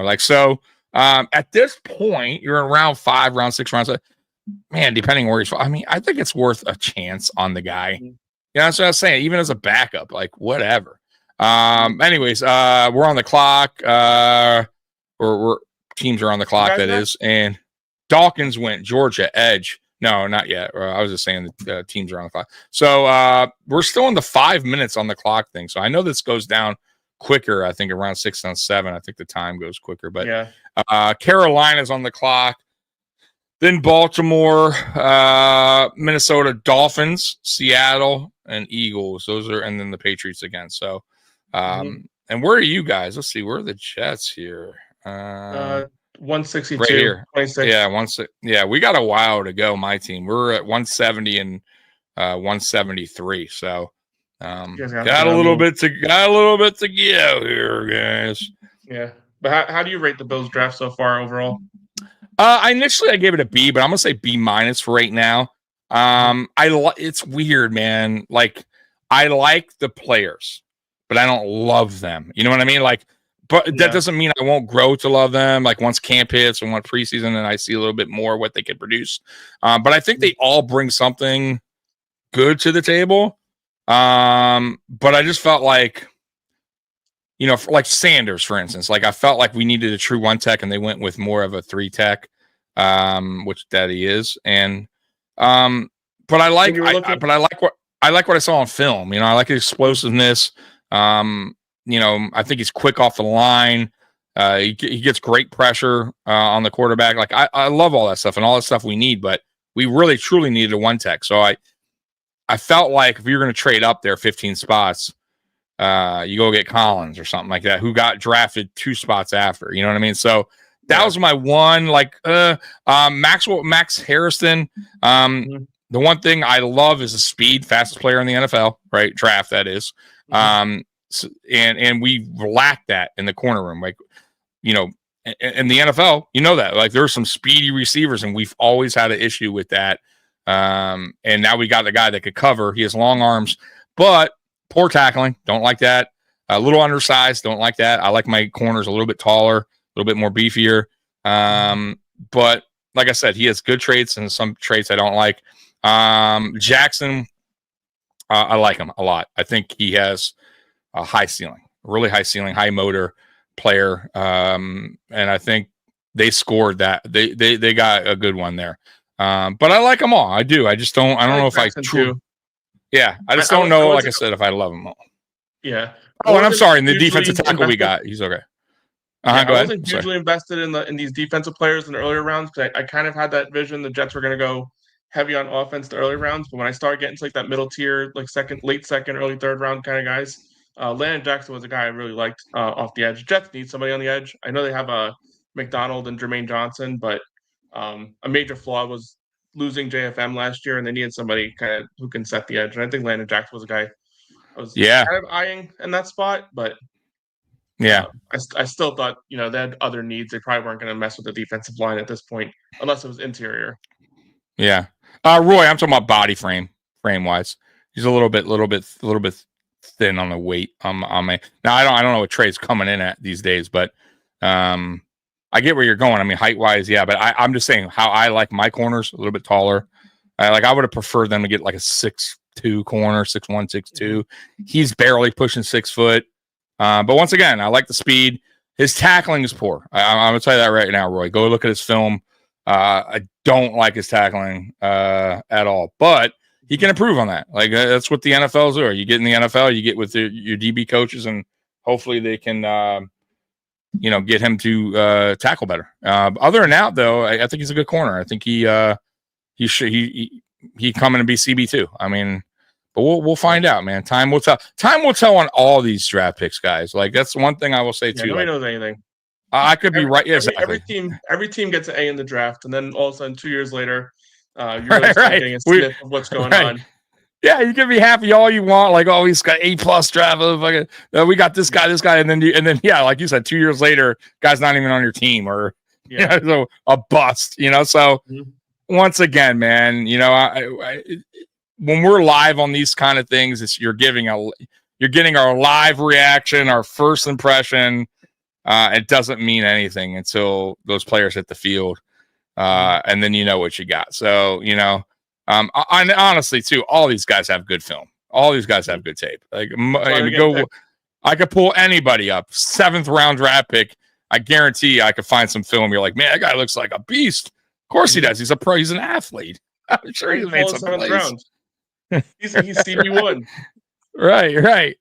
Like, so at this point, you're in round 5, round 6, round 7. Man, depending where he's from, I mean, I think it's worth a chance on the guy. That's what I was saying. Even as a backup, like whatever. Anyways, we're on the clock. Or teams are on the clock, that is. And Dawkins went Georgia edge. No, not yet. I was just saying the teams are on the clock. So we're still in the 5 minutes on the clock thing. So I know this goes down quicker. I think around 6 and 7. I think the time goes quicker. But Carolina's on the clock. Then Baltimore, Minnesota, Dolphins, Seattle, and Eagles. And then the Patriots again. So And where are you guys? Let's see. Where are the Jets here? 162. Right here. 26. Yeah, we got a while to go. My team. We're at 170 and 173. So got a little bit to go here, guys. Yeah. But how do you rate the Bills draft so far overall? Initially I gave it a B, but I'm gonna say B- for right now. It's weird, man. Like, I like the players, but I don't love them. You know what I mean? Like, but that doesn't mean I won't grow to love them. Like, once camp hits and once preseason, and I see a little bit more what they can produce. But I think they all bring something good to the table. But I just felt like, you know, like Sanders, for instance, like I felt like we needed a true one tech, and they went with more of a 3 tech, which that he is. And but I like what I saw on film. You know, I like his explosiveness. You know, I think he's quick off the line. He gets great pressure on the quarterback. Like, I love all that stuff and all that stuff we need, but we really truly needed a one tech. So I felt like if you're going to trade up there 15 spots, you go get Collins or something like that, who got drafted 2 spots after. You know what I mean? So that was my one. Like, Max Harrison. The one thing I love is the speed, fastest player in the NFL, right? Draft, that is. And we lack that in the corner room. Like, you know, in the NFL, you know that. Like, there's some speedy receivers, and we've always had an issue with that. And now we got the guy that could cover. He has long arms, but poor tackling. Don't like that. A little undersized. Don't like that. I like my corners a little bit taller, a little bit more beefier. But like I said, he has good traits and some traits I don't like. Jackson, I like him a lot. I think he has a high ceiling, really high ceiling, high motor player. And I think they scored that. They got a good one there. But I like them all. I do. I just don't. I don't know if I true. Yeah, I just don't know. Like I said, if I love them all. Yeah. Oh, and I'm sorry. And the defensive tackle we got, he's okay. Go ahead. I wasn't Sorry. hugely invested in these defensive players in the earlier rounds, because I kind of had that vision the Jets were going to go heavy on offense the early rounds. But when I started getting to like that middle tier, like late second, early third round kind of guys, Landon Jackson was a guy I really liked off the edge. Jets need somebody on the edge. I know they have a McDonald and Jermaine Johnson, but a major flaw was losing JFM last year, and they needed somebody kind of who can set the edge. And I think Landon Jackson was a guy I was kind of eyeing in that spot, but I still thought, you know, they had other needs. They probably weren't going to mess with the defensive line at this point, unless it was interior. Yeah. Roy, I'm talking about body frame wise. He's a little bit thin on the weight. Now I don't know what Trey's coming in at these days, but I get where you're going. I mean, height wise, yeah, but I'm just saying how I like my corners a little bit taller. I would have preferred them to get like a 6'2" corner, 6'1", 6'2". He's barely pushing 6 foot. But once again, I like the speed. His tackling is poor. I'm gonna tell you that right now, Roy. Go look at his film. I don't like his tackling at all, but he can improve on that. Like, that's what the NFLs are. You get in the NFL, you get with your DB coaches, and hopefully they can, get him to tackle better. Other than that, though, I think he's a good corner. I think he coming to be CB2. I mean, but we'll find out, man. Time will tell. Time will tell on all these draft picks, guys. Like, that's one thing I will say too. Nobody knows anything. I could be right. Yes, exactly. Every team gets an A in the draft, and then all of a sudden, 2 years later, you're really getting a sniff of what's going on. Yeah, you can be happy all you want. Like, oh, he's got A+ draft. We got this guy, and then yeah, like you said, 2 years later, guy's not even on your team, or so a bust. So once again, man, when we're live on these kind of things, you're getting our live reaction, our first impression. It doesn't mean anything until those players hit the field, and then you know what you got. So honestly, too, all these guys have good film. All these guys have good tape. Like, I could pull anybody up, 7th round draft pick. I guarantee I could find some film. You're like, man, that guy looks like a beast. Of course he does. He's a pro. He's an athlete. I'm sure he's made some plays. He's CB1. Right.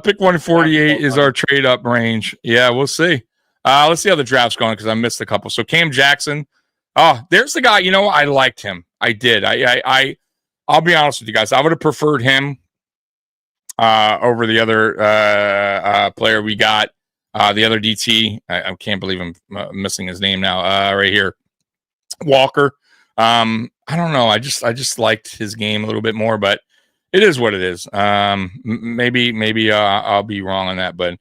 Pick 148 is our trade up range. Yeah, we'll see. Let's see how the draft's going, because I missed a couple. So Cam Jackson. Oh, there's the guy. I liked him. I did. I'll be honest with you guys. I would have preferred him over the other player we got. The other DT, I can't believe I'm missing his name now. Right here, Walker. I don't know. I just liked his game a little bit more, but it is what it is. Maybe I'll be wrong on that, but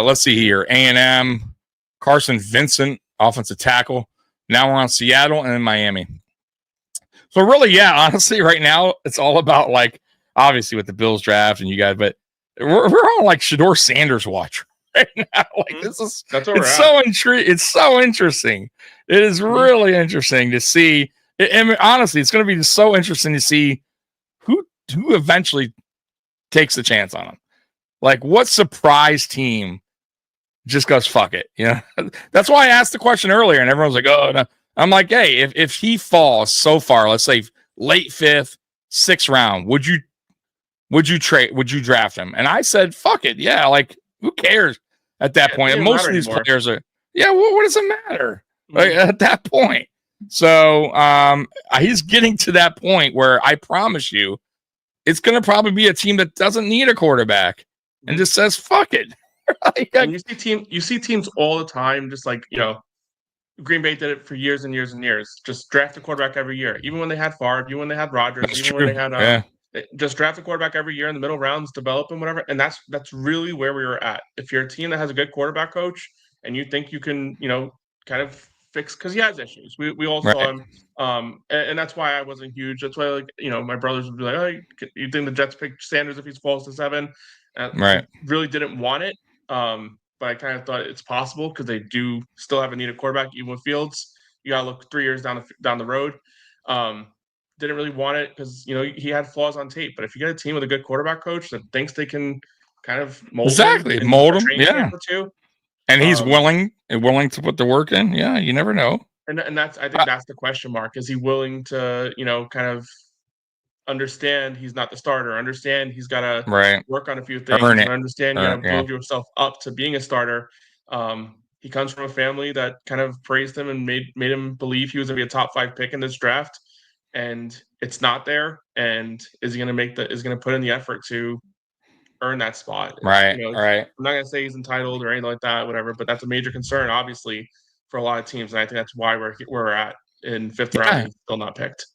let's see here. A&M, Carson Vincent, offensive tackle. Now we're on Seattle and then Miami. So really, yeah, honestly, right now it's all about like obviously with the Bills draft and you guys, but we're on like Shedeur Sanders watch right now. Like this is it's so interesting. It is really interesting to see. And honestly, it's going to be so interesting to see who eventually takes the chance on him. Like what surprise team just goes fuck it, you know? That's why I asked the question earlier, and everyone's like, "Oh, no." I'm like, "Hey, if he falls so far, let's say late 5th, 6th round, would you draft him?" And I said, "Fuck it, yeah." Like, who cares at that point? And most of these players are, yeah. What does it matter like, at that point? So he's getting to that point where I promise you, it's going to probably be a team that doesn't need a quarterback and just says, "Fuck it." You see teams all the time, just like Green Bay did it for years and years and years. Just draft a quarterback every year, even when they had Favre, even when they had Rodgers, when they had just draft a quarterback every year in the middle rounds, develop him, whatever. And that's really where we were at. If you're a team that has a good quarterback coach and you think you can, kind of fix, because he has issues. We all saw him, and that's why I wasn't huge. That's why, my brothers would be like, "Oh, you think the Jets pick Sanders if he falls to 7?" Right. Really didn't want it. But I kind of thought it's possible because they do still have a need of quarterback, even with Fields. You got to look 3 years down the road. Didn't really want it because he had flaws on tape. But if you get a team with a good quarterback coach that thinks they can kind of mold him, yeah, and he's willing to put the work in, yeah, you never know. And that's I think that's the question mark. Is he willing to kind of understand he's not the starter, understand he's got to work on a few things, and understand you got to build yourself up to being a starter. He comes from a family that kind of praised him and made him believe he was going to be a top 5 pick in this draft, and it's not there. And is he going to put in the effort to earn that spot? Right. I'm not going to say he's entitled or anything like that, whatever, but that's a major concern, obviously, for a lot of teams, and I think that's why we're at in 5th round and still not picked.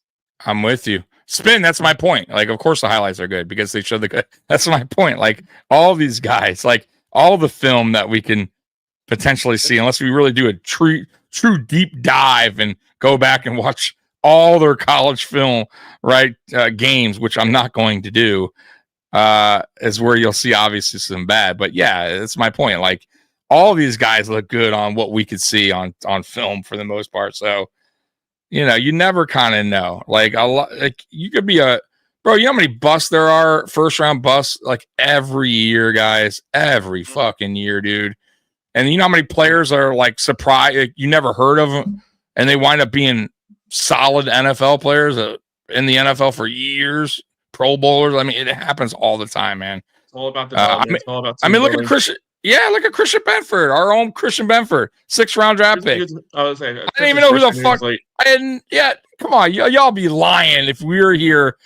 I'm with you. Spin, that's my point. Like, of course the highlights are good because they show the good. That's my point. Like, all these guys, like, all the film that we can potentially see, unless we really do a true deep dive and go back and watch all their college film, games, which I'm not going to do, is where you'll see, obviously, some bad. But, yeah, that's my point. Like, all these guys look good on what we could see on film for the most part. So, you never kind of know. Like a lot, like you could be bro. You know how many busts there are, 1st round busts, like every year, guys, every fucking year, dude. And you know how many players are like surprised, like, you never heard of them, and they wind up being solid NFL players in the NFL for years, Pro Bowlers. I mean, it happens all the time, man. It's all about the. It's all about. Look at Christian. Yeah, look at Christian Benford, our own Christian Benford, 6th round draft pick. I didn't even know who the fuck. I didn't yet. Come on, y'all be lying if we were here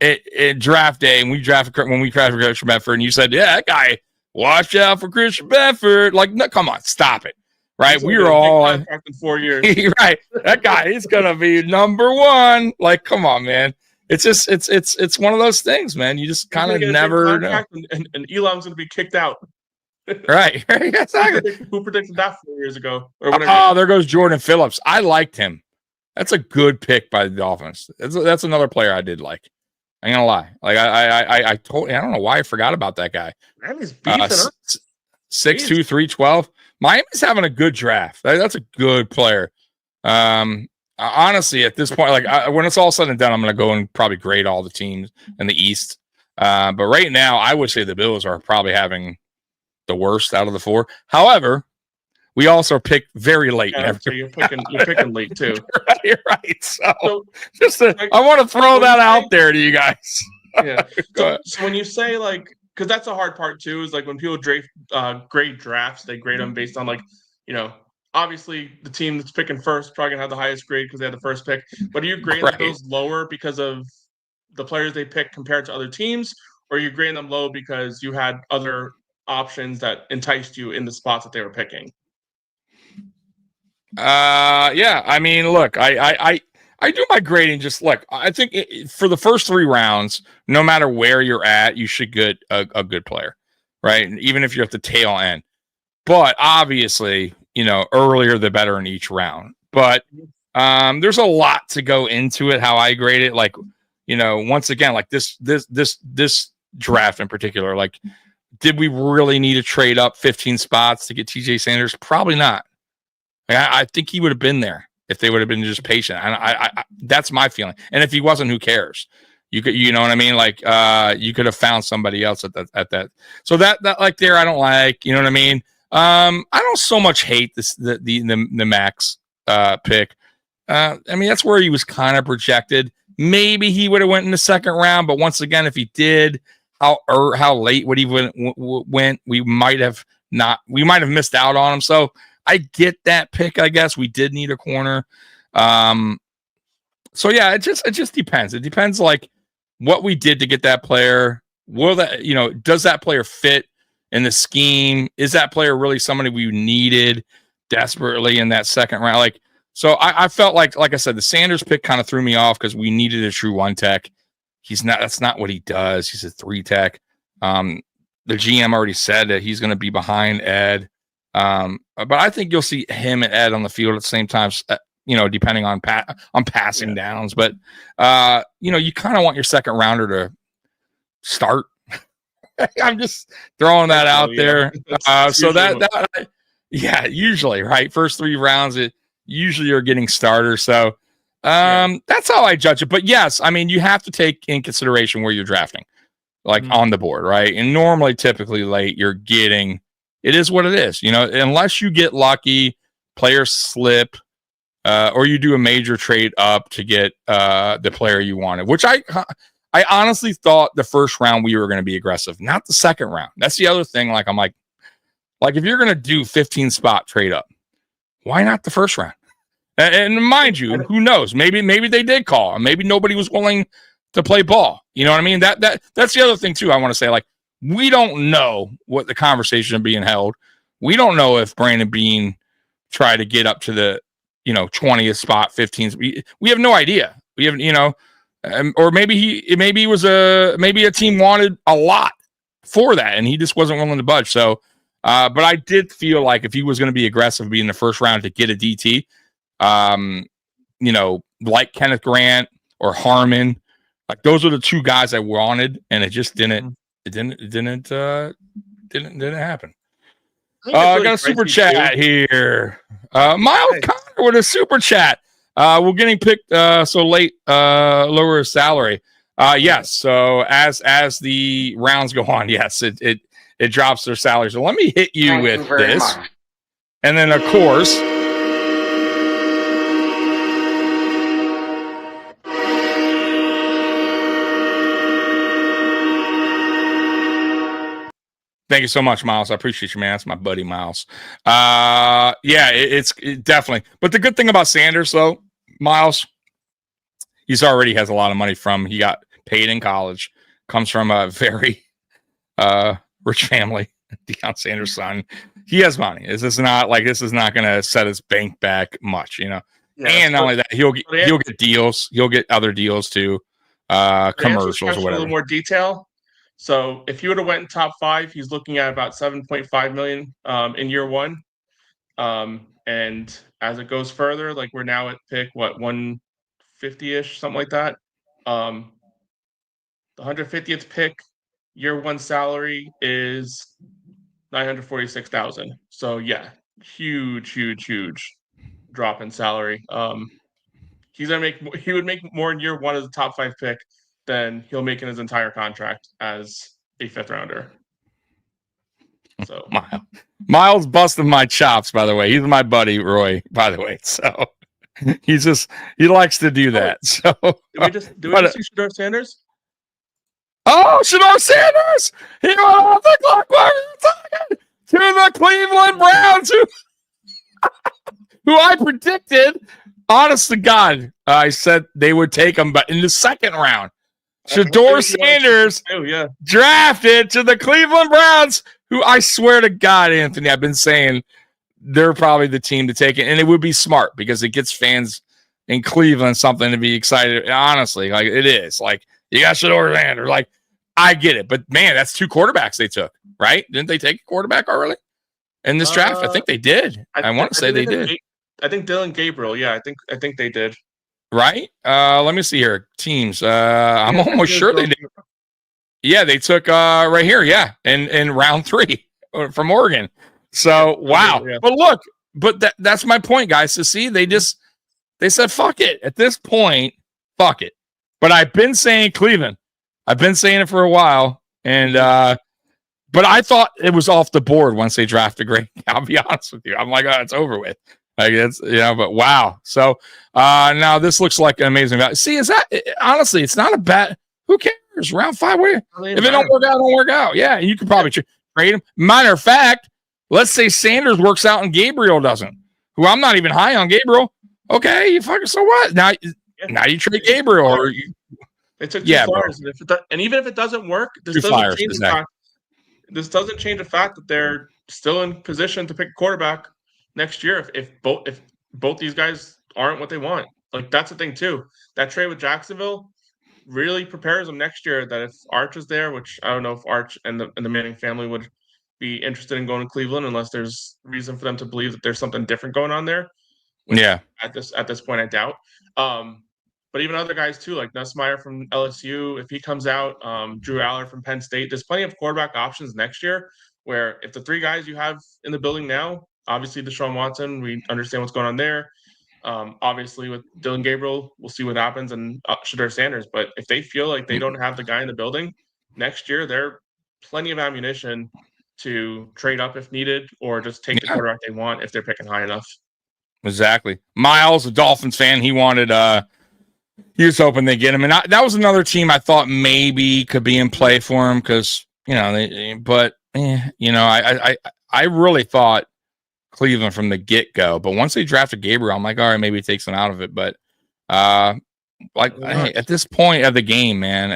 at draft day and we drafted Christian Benford and you said, "Yeah, that guy, watch out for Christian Benford." Like, no, come on, stop it. Right? We were all in 4 years. Right. That guy is gonna be number 1. Like, come on, man. It's just it's one of those things, man. You just kind of never know. And Elam's gonna be kicked out. Right, exactly. Who predicted that 4 years ago? Oh, there goes Jordan Phillips. I liked him. That's a good pick by the Dolphins. That's another player I did like. I ain't gonna lie. Like I don't know why I forgot about that guy. Man, he's beefing up. 6'2", 312. Miami's having a good draft. That's a good player. Honestly, at this point, like when it's all said and done, I'm gonna go and probably grade all the teams in the East. But right now, I would say the Bills are probably having the worst out of the 4. However, we also pick very late. Yeah, so you're picking late too. Right. So I want to throw that out there to you guys. Yeah. So when you say because that's a hard part too, is like when people grade drafts, they grade them based on obviously the team that's picking first probably gonna have the highest grade because they had the first pick. But do you grade those lower because of the players they pick compared to other teams? or are you grading them low because you had other options that enticed you in the spots that they were picking? Yeah. I mean, look, I do my grading. Just look, I think for the first 3 rounds, no matter where you're at, you should get a good player, right? And even if you're at the tail end. But obviously, earlier the better in each round. But there's a lot to go into it. How I grade it, like, once again, like this draft in particular, like, did we really need to trade up 15 spots to get TJ Sanders? Probably not. I think he would have been there if they would have been just patient. I that's my feeling. And if he wasn't, who cares? You know what I mean? Like, you could have found somebody else at that. So that like there, I don't like. You know what I mean? I don't so much hate the Max pick. I mean, that's where he was kind of projected. Maybe he would have went in the second round, but once again, if he did, how late would he went? We might have missed out on him. So I get that pick. I guess we did need a corner. So yeah, it just depends. It depends like what we did to get that player. Will that, does that player fit in the scheme? Is that player really somebody we needed desperately in that second round? Like, so I felt like I said, the Sanders pick kind of threw me off because we needed a true 1 tech. That's not what he does. He's a 3 tech. The GM already said that he's going to be behind Ed. But I think you'll see him and Ed on the field at the same time, depending on passing downs. But, you kind of want your second rounder to start. I'm just throwing that out there. So usually, right? First 3 rounds, usually you're getting starters. So that's how I judge it. But yes, I mean, you have to take in consideration where you're drafting, like on the board, right? And normally, typically late, you're getting, it is what it is, unless you get lucky, players slip, or you do a major trade up to get the player you wanted, which I honestly thought the first round we were going to be aggressive, not the second round. That's the other thing. Like, I'm like if you're going to do 15 spot trade up, why not the first round? And mind you, who knows? Maybe they did call. Maybe nobody was willing to play ball. You know what I mean? That's the other thing too. I want to say, like, we don't know what the conversation is being held. We don't know if Brandon Beane tried to get up to the 20th spot, 15th. We have no idea. We have or maybe maybe a team wanted a lot for that and he just wasn't willing to budge. So, but I did feel like if he was going to be aggressive, be in the first round to get a DT, like Kenneth Grant or Harmon, like those are the 2 guys I wanted, and it just didn't. It didn't happen. I got a super chat here. Miles Connor with a super chat. We're getting picked so late, lower his salary. Yes. So as the rounds go on, yes, it drops their salary. So let me hit you with this. And then of course, thank you so much, Miles. I appreciate you, man. That's my buddy, Miles. It's definitely. But the good thing about Sanders, though, Miles, he's already has a lot of money he got paid in college, comes from a very rich family, Deion Sanders' son. He has money. This is not going to set his bank back much, Yeah, and not only that, he'll get deals. He'll get other deals too, commercials or whatever. A little more detail. So if he would have went in top 5, he's looking at about $7.5 million in year 1. And as it goes further, like we're now at pick 150-ish, something like that. The 150th pick, year 1 salary is $946,000. So yeah, huge drop in salary. He would make more in year 1 as a top 5 pick than he'll make in his entire contract as a 5th rounder. So Miles busting my chops, by the way. He's my buddy, Roy, by the way. So he likes to do that. So do we just see Shedeur Sanders? Oh, Shedeur Sanders! He went off the clock while we were talking to the Cleveland Browns, who I predicted, honest to God, I said they would take him, but in the second round. Shador Sanders drafted to the Cleveland Browns, who I swear to God, Anthony, I've been saying they're probably the team to take it. And it would be smart because it gets fans in Cleveland something to be excited. Honestly, like it is. Like, you got Shador Sanders. Like, I get it. But, man, that's 2 quarterbacks they took, right? Didn't they take a quarterback early in this draft? I think they did. I want to say they did. I think Dylan Gabriel. Yeah, I think they did. Right? Let me see here. Teams. I'm almost sure they did. Yeah, they took right here. Yeah, in round 3 from Oregon. So wow. Yeah. But look, that's my point, guys. To see, they said fuck it at this point. Fuck it. But I've been saying Cleveland. I've been saying it for a while, and but I thought it was off the board once they drafted Gray. I'll be honest with you. I'm like, oh, it's over with. Like it's but wow. So now this looks like an amazing value. See, is that honestly? It's not a bad. Who cares? Round 5. If it don't work out, don't work out. Yeah, you could probably trade him. Matter of fact, let's say Sanders works out and Gabriel doesn't. Who I'm not even high on Gabriel. Okay, you fucking so what? Now you trade Gabriel or you. They took 2 flyers, and even if it doesn't work, this doesn't change the fact that they're still in position to pick a quarterback next year if both these guys aren't what they want. Like, that's the thing too. That trade with Jacksonville really prepares them next year that if Arch is there, which I don't know if Arch and the Manning family would be interested in going to Cleveland unless there's reason for them to believe that there's something different going on there. Yeah. At this point, I doubt. But even other guys too, like Nussmeier from LSU, if he comes out, Drew Aller from Penn State, there's plenty of quarterback options next year. Where if the 3 guys you have in the building now, obviously Deshaun Watson, we understand what's going on there. Obviously with Dylan Gabriel, we'll see what happens, and Shador Sanders. But if they feel like they don't have the guy in the building next year, they're plenty of ammunition to trade up if needed, or just take the quarterback they want if they're picking high enough. Exactly. Miles, a Dolphins fan, he wanted. He was hoping they get him, and that was another team I thought maybe could be in play for him because I really thought Cleveland from the get-go, but once they drafted Gabriel, I'm like, all right, maybe it takes them out of it. But at this point of the game, man,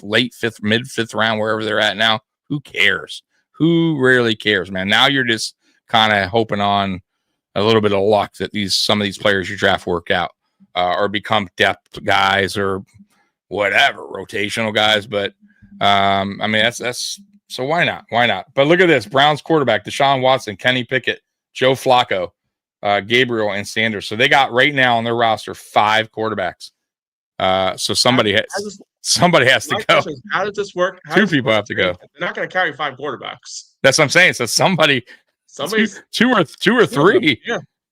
late 5th, mid 5th round, wherever they're at now, who cares? Who really cares, man? Now you're just kind of hoping on a little bit of luck that some of these players you draft work out or become depth guys or whatever, rotational guys. But that's. So why not? Why not? But look at this. Browns quarterback, Deshaun Watson, Kenny Pickett, Joe Flacco, Gabriel, and Sanders. So they got right now on their roster 5 quarterbacks. So somebody has to go. How does this work? 2 people have to go. They're not going to carry 5 quarterbacks. That's what I'm saying. So somebody's two or 3.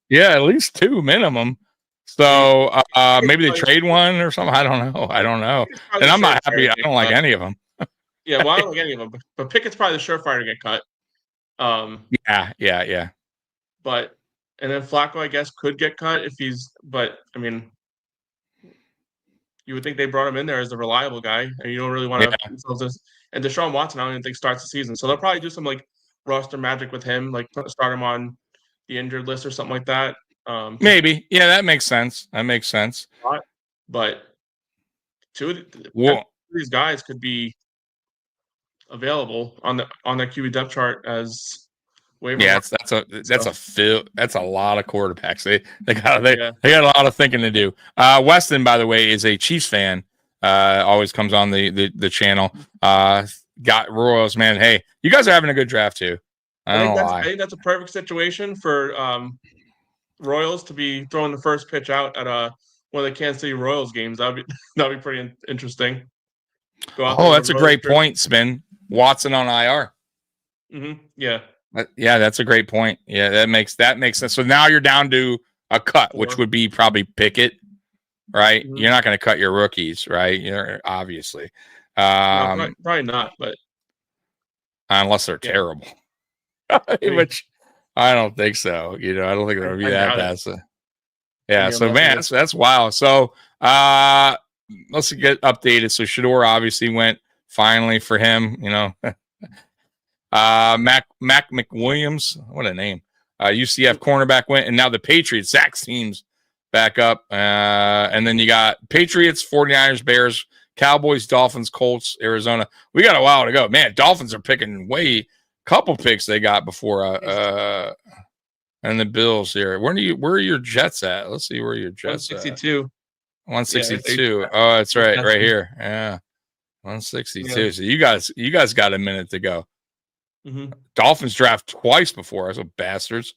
Yeah, at least 2 minimum. So maybe they trade one or something. I don't know. And I'm not happy. I don't like any of them. Yeah, well, I don't like any of them, but Pickett's probably the surefire to get cut. Yeah. But and then Flacco, I guess, could get cut if he's. But I mean, you would think they brought him in there as the reliable guy, and you don't really want to. And Deshaun Watson, I don't even think starts the season, so they'll probably do some like roster magic with him, like start him on the injured list or something like that. Maybe, yeah, that makes sense. But 2 of these guys could be available on the QB depth chart as waiver. Yeah, that's a lot of quarterbacks. They got a lot of thinking to do. Weston, by the way, is a Chiefs fan. Always comes on the channel. Got Royals, man. Hey, you guys are having a good draft too. I think that's a perfect situation for Royals to be throwing the first pitch out at one of the Kansas City Royals games. That'd be pretty interesting. That's a great point, Spin. Watson on IR. Mm-hmm. Yeah. Yeah, that's a great point. Yeah, that makes sense. So now you're down to a cut, which would be probably Pickett, right? Mm-hmm. You're not going to cut your rookies, right? You're obviously. No, probably not, but unless they're terrible, which I don't think so. I don't think they'll be that bad. Yeah. So man, that's wild. So let's get updated. So Shador obviously went finally for him. Mac McWilliams, what a name. UCF cornerback went, and now the Patriots, Zach's team's back up. And then you got Patriots, 49ers, Bears, Cowboys, Dolphins, Colts, Arizona. We got a while to go. Man, Dolphins are picking couple picks they got before and the Bills here. Where are your Jets at? Let's see where your Jets 162. at. 162. Oh, that's right. Right here. Yeah. 162. Yeah. So you guys got a minute to go. Mm-hmm. Dolphins draft twice before us, so bastards.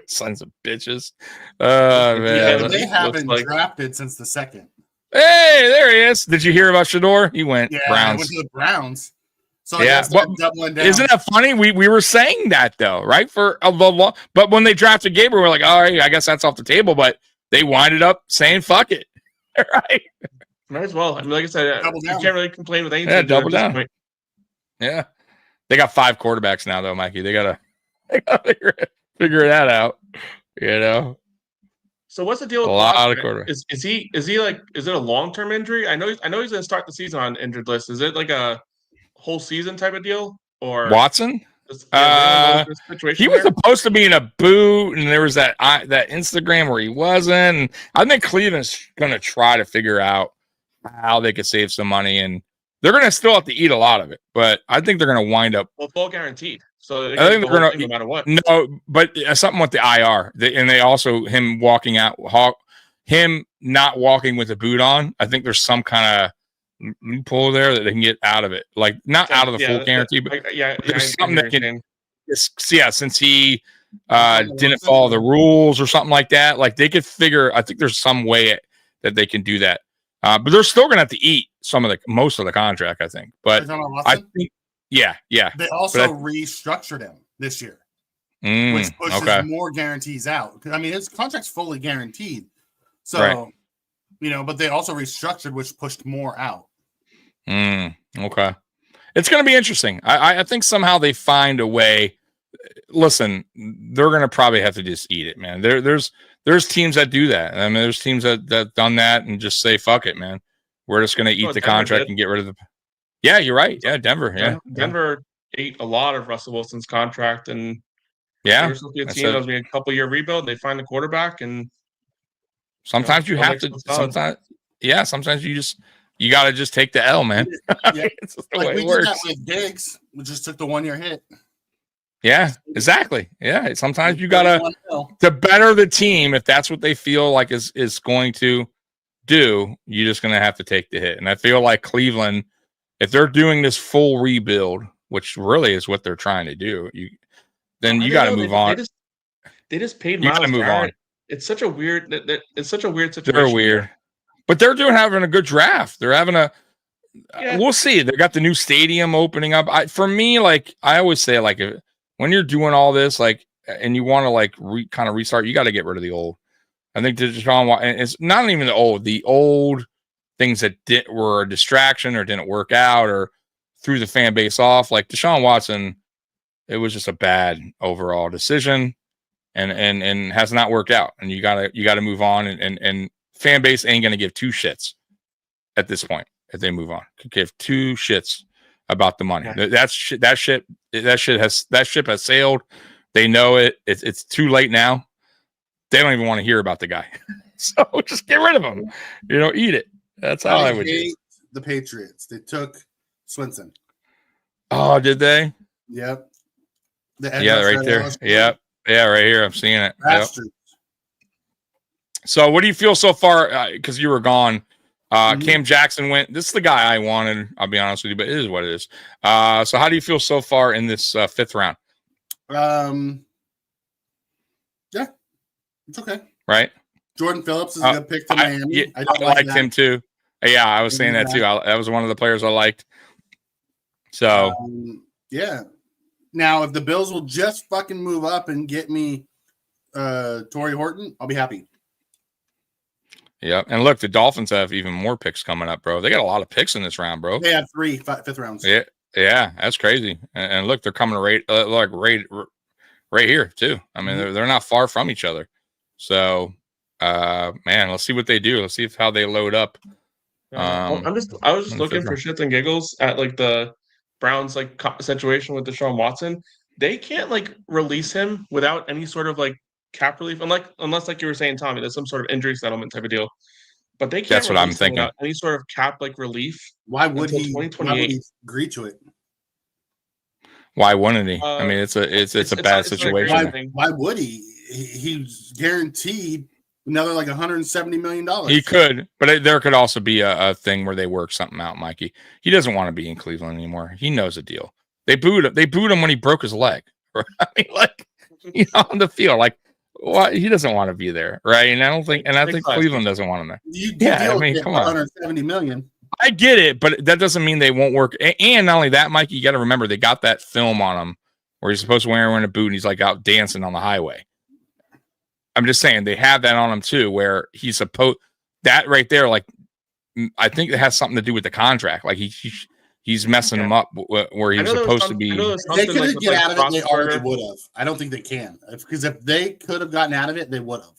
Sons of bitches. Man. They haven't drafted since the second. Hey, there he is. Did you hear about Shador? He went Browns. Went to the Browns. So yeah, doubling down. Isn't that funny? We were saying that though, right? For a long, but when they drafted Gabriel, we're like, all right, I guess that's off the table. But they winded up saying, "Fuck it," right? Might as well. I mean, like I said, you can't really complain with anything. Yeah, double down. Yeah, they got 5 quarterbacks now, though, Mikey. They gotta figure that out. You know. So what's the deal with a lot of quarterbacks? Is he like? Is it a long-term injury? I know he's going to start the season on injured list. Is it like a whole season type of deal? Or Watson? He was supposed to be in a boot, and there was that Instagram where he wasn't. And I think Cleveland's going to try to figure out how they could save some money, and they're going to still have to eat a lot of it. But I think they're going to wind up. Well, full guaranteed. So I think they're going to no matter what. No, but something with the IR, and they also him walking out, him not walking with a boot on. I think there's some kind of loophole there that they can get out of it, like not out of the full guarantee, but there's something that can. Since he didn't follow the rules or something like that, like they could figure. I think there's some way that they can do that, but they're still going to have to eat most of the contract, I think. But I think. Yeah. They also restructured him this year, which pushes more guarantees out. I mean, his contract's fully guaranteed. So, but they also restructured, which pushed more out. Okay. It's going to be interesting. I think somehow they find a way. Listen, they're going to probably have to just eat it, man. There's teams that do that. I mean, there's teams that done that and just say, fuck it, man. We're just going to eat the contract and get rid of the. Yeah, you're right. Yeah, Denver. Yeah, Denver ate a lot of Russell Wilson's contract, and they were supposed to be a team that was a couple-year rebuild. They find the quarterback, and sometimes you have to. Sometimes you got to just take the L, man. Yeah, it's just the way it works. Did that with Diggs. We just took the 1-year hit. Yeah, exactly. Yeah, sometimes you got to better the team. If that's what they feel like is going to do, you're just going to have to take the hit. And I feel like Cleveland. If they're doing this full rebuild, which really is what they're trying to do, then you got to move on. They just paid Myles Garrett. It's such a weird. It's such a weird situation. They're weird, but they're having a good draft. They're having a. Yeah. We'll see. They got the new stadium opening up. For me, like I always say, like when you're doing all this, like, and you want to kind of restart, you got to get rid of the old. I think Deshaun Watson. It's not even the old. Things that were a distraction or didn't work out or threw the fan base off. Like Deshaun Watson, it was just a bad overall decision and has not worked out. And you gotta move on and fan base ain't gonna give 2 shits at this point if they move on. Could give 2 shits about the money. Yeah. That ship has sailed. They know it. It's too late now. They don't even want to hear about the guy. So just get rid of him. Eat it. That's how I would do. The Patriots. They took Swinson. Oh, did they? Yep. Right there. Yep. Yeah, right here. I'm seeing it. Yep. So what do you feel so far? Because you were gone. Cam Jackson went. This is the guy I wanted. I'll be honest with you, but it is what it is. So how do you feel so far in this 5th round? Yeah, it's okay. Right. Jordan Phillips is a good pick for Miami. I liked him too. Yeah, I was saying that too. That was one of the players I liked. So, yeah. Now, if the Bills will just fucking move up and get me Torrey Horton, I'll be happy. Yeah, and look, the Dolphins have even more picks coming up, bro. They got a lot of picks in this round, bro. They have 3 5th rounds. Yeah, that's crazy. And look, they're coming right here too. I mean, they're not far from each other. So, man, let's see what they do. Let's see how they load up. I was just looking for shits and giggles at like the Browns situation with Deshaun Watson. They can't release him without any sort of cap relief, unless like you were saying, Tommy, there's some sort of injury settlement type of deal. but they can't. That's what I'm thinking. Any sort of cap like relief. Why would he agree to it? Why wouldn't he? I mean, it's a bad situation. Why would he? He's guaranteed another like $170 million. He could, but there could also be a thing where they work something out, Mikey. He doesn't want to be in Cleveland anymore. He knows the deal. They booed him when he broke his leg. Right? I mean, like, on the field, like, what? He doesn't want to be there, right? And I think Cleveland doesn't want him there. I mean, come on, $170 million. I get it, but that doesn't mean they won't work. And not only that, Mikey, you got to remember they got that film on him where he's supposed to wear a boot and he's like out dancing on the highway. I'm just saying they have that on him too, where he's supposed that right there. Like, I think it has something to do with the contract. Like he's messing him up where he's supposed to be. They could get out of it. They already would have. I don't think they can, because if they could have gotten out of it, they would have.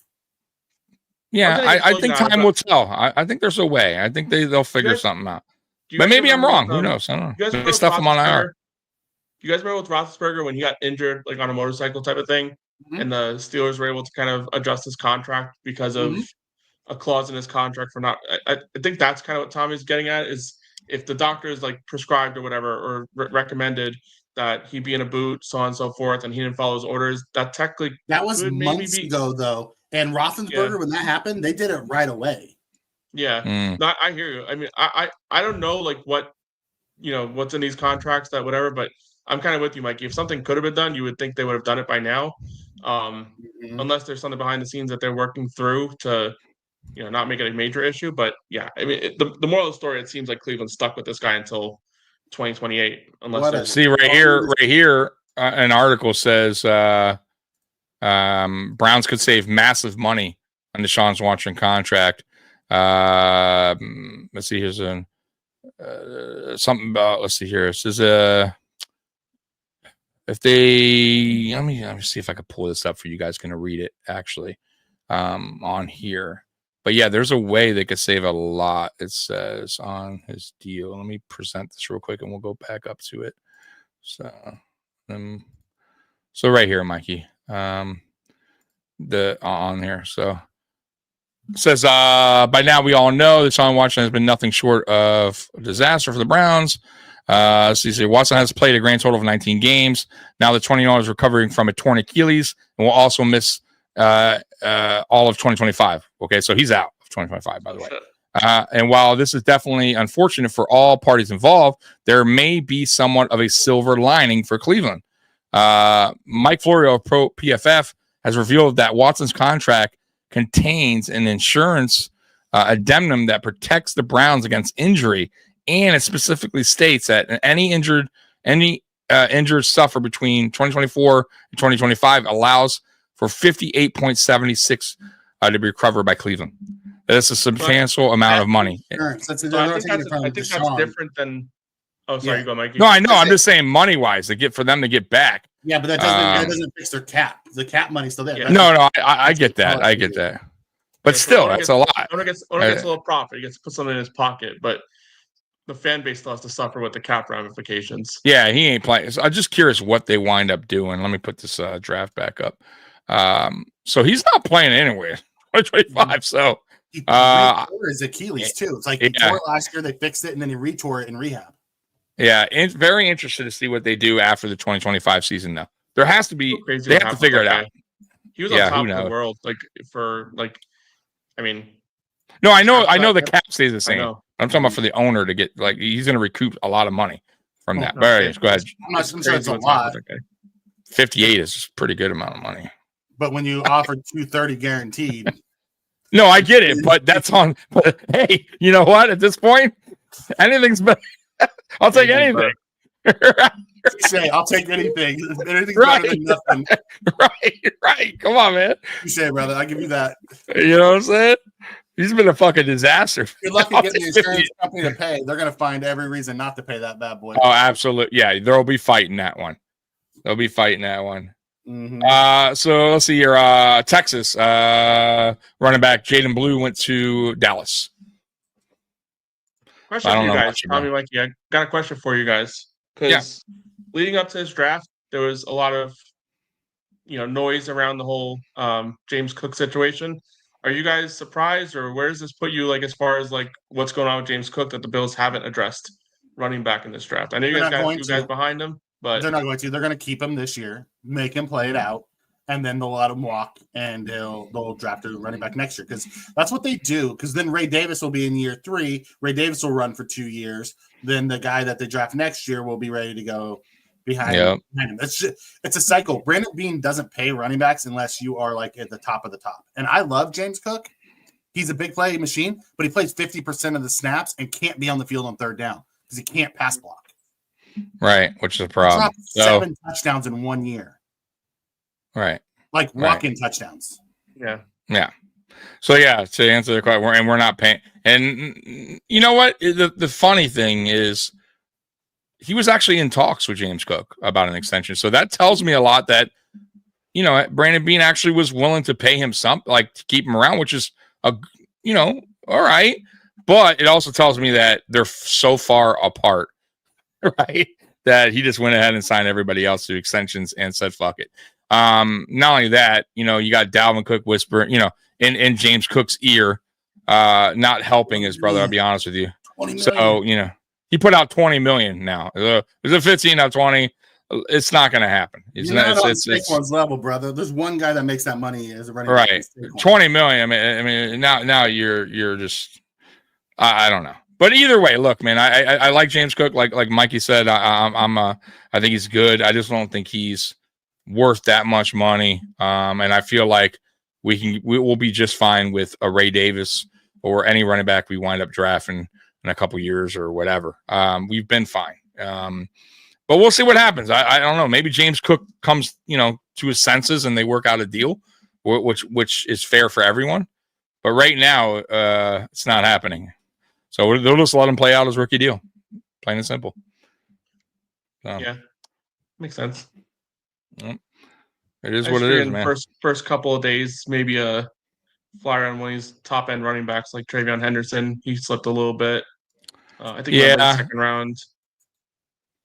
Yeah, I think time will tell. I think there's a way. I think they'll figure something out. But maybe I'm wrong. Who knows? I don't know. There's stuff I'm on IR. You guys remember with Roethlisberger when he got injured, like on a motorcycle type of thing, and the Steelers were able to kind of adjust his contract because of a clause in his contract for not. I think that's kind of what Tommy's getting at, is if the doctor is like prescribed or whatever or recommended that he be in a boot, so on and so forth, and he didn't follow his orders, that technically was months ago though. And Roethlisberger, when that happened, they did it right away. Yeah, I hear you. I mean, I don't know like what what's in these contracts that whatever, but I'm kind of with you, Mikey. If something could have been done, you would think they would have done it by now, unless there's something behind the scenes that they're working through to not make it a major issue. But yeah, I mean, the moral of the story, it seems like Cleveland's stuck with this guy until 2028, unless see right here, an article says. Browns could save massive money on Deshaun Watson contract. Let's see. Here's something about. Let's see here. This is if they. Let me see if I can pull this up for you guys. Going to read it actually on here. But yeah, there's a way they could save a lot. It says on his deal. Let me present this real quick, and we'll go back up to it. So right here, Mikey. The on here. So it says by now we all know that Deshaun Watson has been nothing short of a disaster for the Browns. So Watson has played a grand total of 19 games. Now the 20-year-old is recovering from a torn Achilles and will also miss all of 2025. Okay, so he's out of 2025, by the way. And while this is definitely unfortunate for all parties involved, there may be somewhat of a silver lining for Cleveland. Mike Florio of Pro PFF has revealed that Watson's contract contains an insurance addendum that protects the Browns against injury, and it specifically states that any injured suffer between 2024 and 2025 allows for 58.76 to be recovered by Cleveland. That's a substantial amount of money. I think that's different than. Oh, sorry, you go, Mikey. No, I know. I'm just saying, money wise, for them to get back. Yeah, but that doesn't fix their cap. The cap money's still there. Yeah. No, I get that. I get that. But still, that's a lot. Owner gets a little profit. He gets to put something in his pocket, but the fan base still has to suffer with the cap ramifications. Yeah, he ain't playing. So I'm just curious what they wind up doing. Let me put this draft back up. So he's not playing anywhere. 2025. So he tore his Achilles too. It's like he tore it last year. They fixed it, and then he retore it in rehab. Yeah, and very interested to see what they do after the 2025 season. Now there has to be. They have to figure it out. He was on top of the world, I mean. No, I know the cap stays the same. I'm talking about for the owner to get he's going to recoup a lot of money from that. Go ahead. I'm sure it's a lot. 58 is a pretty good amount of money. But when you offer 230 guaranteed. No, I get it, but that's on. But hey, you know what? At this point, anything's better. I'll take anything. Say, I'll take anything. Anything's better than nothing. Right. Come on, man. You say, brother, I'll give you that. You know what I'm saying? He's been a fucking disaster. Good luck in getting the insurance company to pay. They're going to find every reason not to pay that bad boy. Oh, absolutely. Yeah, they'll be fighting that one. Mm-hmm. So let's see here. Texas running back Jaden Blue went to Dallas. Question for you guys, Tommy, Mikey. I got a question for you guys because leading up to this draft, there was a lot of noise around the whole James Cook situation. Are you guys surprised, or where does this put you, like, as far as like what's going on with James Cook that the Bills haven't addressed running back in this draft? I know you guys got two guys behind him, but they're not going to. They're going to keep him this year, make him play it out, and then they'll let him walk, and they'll draft a running back next year because that's what they do. Because then Ray Davis will be in year 3. Ray Davis will run for 2 years. Then the guy that they draft next year will be ready to go behind him. It's a cycle. Brandon Beane doesn't pay running backs unless you are like at the top of the top. And I love James Cook. He's a big play machine, but he plays 50% of the snaps and can't be on the field on third down because he can't pass block. Right, which is a problem. He dropped 7 touchdowns in 1 year. Right. Like walk-in touchdowns. Yeah. Yeah. So yeah, to answer the question, we're not paying. And you know what? The funny thing is, he was actually in talks with James Cook about an extension. So that tells me a lot that, you know, Brandon Beane actually was willing to pay him something, like to keep him around, which is all right. But it also tells me that they're so far apart, right? That he just went ahead and signed everybody else to extensions and said, fuck it. Not only that, you got Dalvin Cook whispering, in James Cook's ear, not helping his brother, I'll be honest with you. So, he put out 20 million now. There's a 15 out 20. It's not going to happen. It's Saquon's level, brother. There's one guy that makes that money as a running back. Right. 20 million. I mean, now you're just, I don't know. But either way, look, man, I like James Cook. Like Mikey said, I think he's good. I just don't think he's worth that much money. And I feel like we'll be just fine with a Ray Davis or any running back we wind up drafting in a couple years or whatever. We've been fine. But we'll see what happens. I don't know. Maybe James Cook comes, to his senses and they work out a deal, which is fair for everyone. But right now, it's not happening. So they'll just let him play out his rookie deal, plain and simple. Yeah, makes sense. It is what it is, man. First couple of days, maybe a flyer on one of these top end running backs like Travion Henderson. He slipped a little bit. I think in the second round.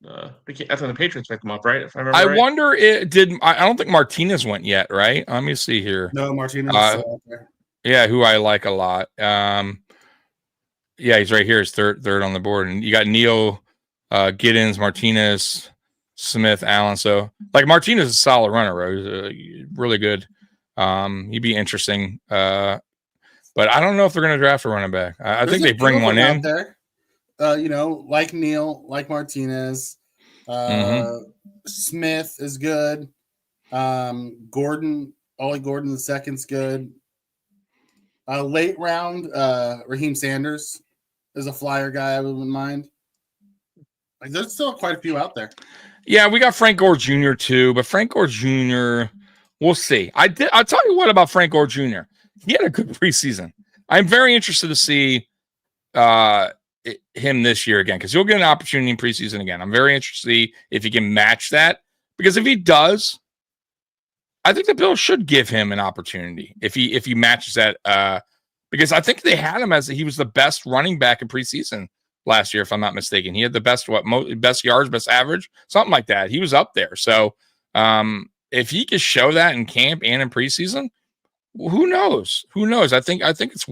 I think the Patriots picked him up, right? If I remember right. Wonder I don't think Martinez went yet, right? Let me see here. No, Martinez. Yeah, who I like a lot. Yeah, he's right here. He's third on the board, and you got Neal, Giddens, Martinez, Smith, Allen. So, like, Martinez is a solid runner, bro. He's really good. He'd be interesting. But I don't know if they're going to draft a running back. I think they bring one in. There. Like Neal, like Martinez. Smith is good. Gordon, Ollie Gordon the second's good. Late round, Raheem Sanders is a flyer guy I wouldn't mind. Like, there's still quite a few out there. Yeah, we got Frank Gore Jr. too, but Frank Gore Jr., we'll see. I'll tell you what about Frank Gore Jr. He had a good preseason. I'm very interested to see him this year again, because he'll get an opportunity in preseason again. I'm very interested to see if he can match that, because if he does, I think the Bills should give him an opportunity if he matches that. Because I think they had him as he was the best running back in preseason last year, if I'm not mistaken. He had the best best yards, best average, something like that. He was up there. So if he could show that in camp and in preseason, who knows? Who knows? I think it's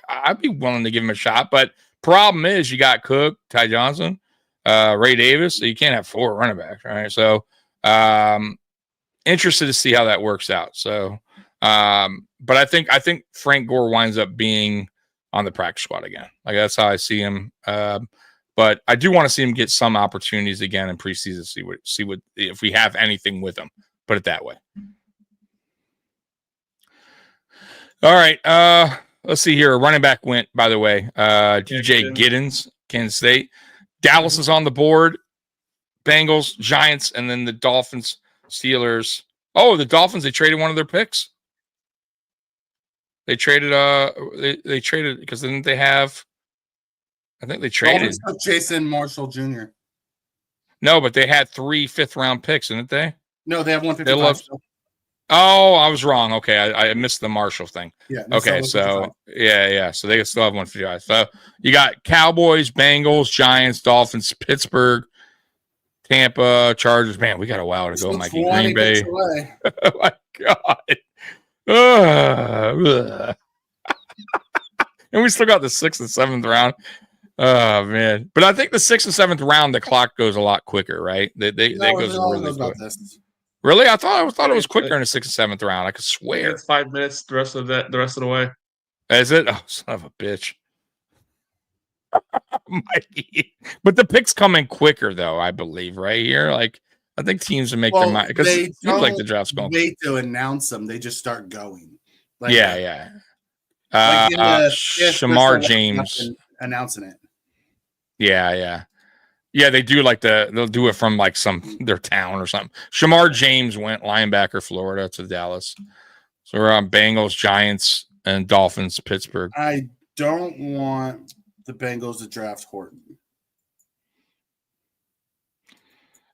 I'd be willing to give him a shot. But problem is, you got Cook, Ty Johnson, Ray Davis. So you can't have 4 running backs, right? So interested to see how that works out. So, but I think Frank Gore winds up being on the practice squad again. Like, that's how I see him. But I do want to see him get some opportunities again in preseason. See what if we have anything with him. Put it that way. All right. Let's see here. A running back went, by the way. DJ Giddens, Kansas State. Dallas is on the board. Bengals, Giants, and then the Dolphins, Steelers. Oh, the Dolphins, they traded one of their picks. They traded they traded, because didn't they have, I think they traded Jason Marshall Jr. No, but they had 3 fifth-round picks, didn't they? No, they have 155. Oh, I was wrong. Okay, I missed the Marshall thing. Yeah. Okay, so yeah. So they still have 155. So you got Cowboys, Bengals, Giants, Dolphins, Pittsburgh, Tampa, Chargers. Man, we got a while to go, Mikey. Green Bay. Oh my God. And we still got the 6th and 7th round. Oh man! But I think the 6th and 7th round, the clock goes a lot quicker, right? They goes really quick. Really, I thought it was quicker in the 6th and 7th round. I could swear. It's 5 minutes. The rest of the way. Is it? Oh, son of a bitch! But the picks come in quicker, though. I believe right here. Like I think teams will make their mind because it seems like the draft's going. Wait to announce them; they just start going. Like, yeah. Like Shamar James announcing it. Yeah. They do they'll do it from like their town or something. Shamar James went linebacker, Florida to Dallas. So we're on Bengals, Giants, and Dolphins, Pittsburgh. I don't want the Bengals to draft Horton.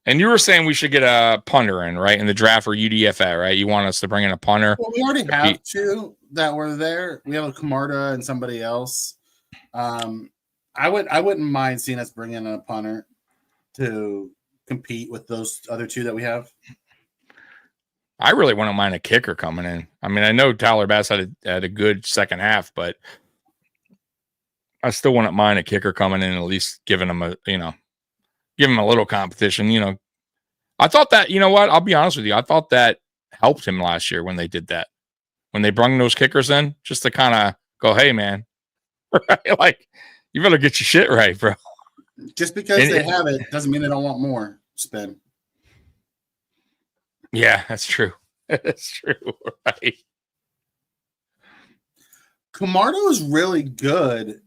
And you were saying we should get a punter in, right? In the draft or UDFA, right? You want us to bring in a punter? Well, we already have two that were there. We have a Camarda and somebody else. I wouldn't mind seeing us bring in a punter to compete with those other two that we have. I really wouldn't mind a kicker coming in. I mean, I know Tyler Bass had a good second half, but I still wouldn't mind a kicker coming in, at least giving him give him a little competition. I thought that, you know what? I'll be honest with you. I thought that helped him last year when they did that. When they brung those kickers in, just to kind of go, hey, man, right? Like, you better get your shit right, bro. Just because they have it doesn't mean they don't want more spin. Yeah, that's true. That's true, right? Camardo was really good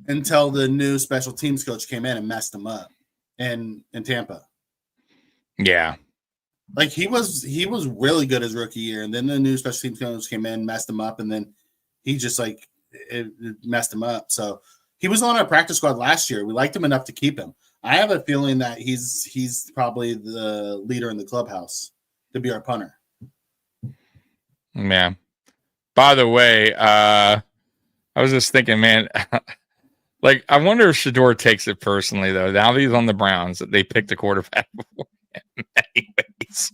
until the new special teams coach came in and messed him up in Tampa. Yeah. Like he was really good his rookie year, and then the new special teams coach came in, messed him up, and then he just it messed him up. So he was on our practice squad last year. We liked him enough to keep him. I have a feeling that he's probably the leader in the clubhouse to be our punter. Yeah. By the way, I was just thinking, man, like I wonder if Shador takes it personally though. Now that he's on the Browns, that they picked a quarterback before him. Anyways,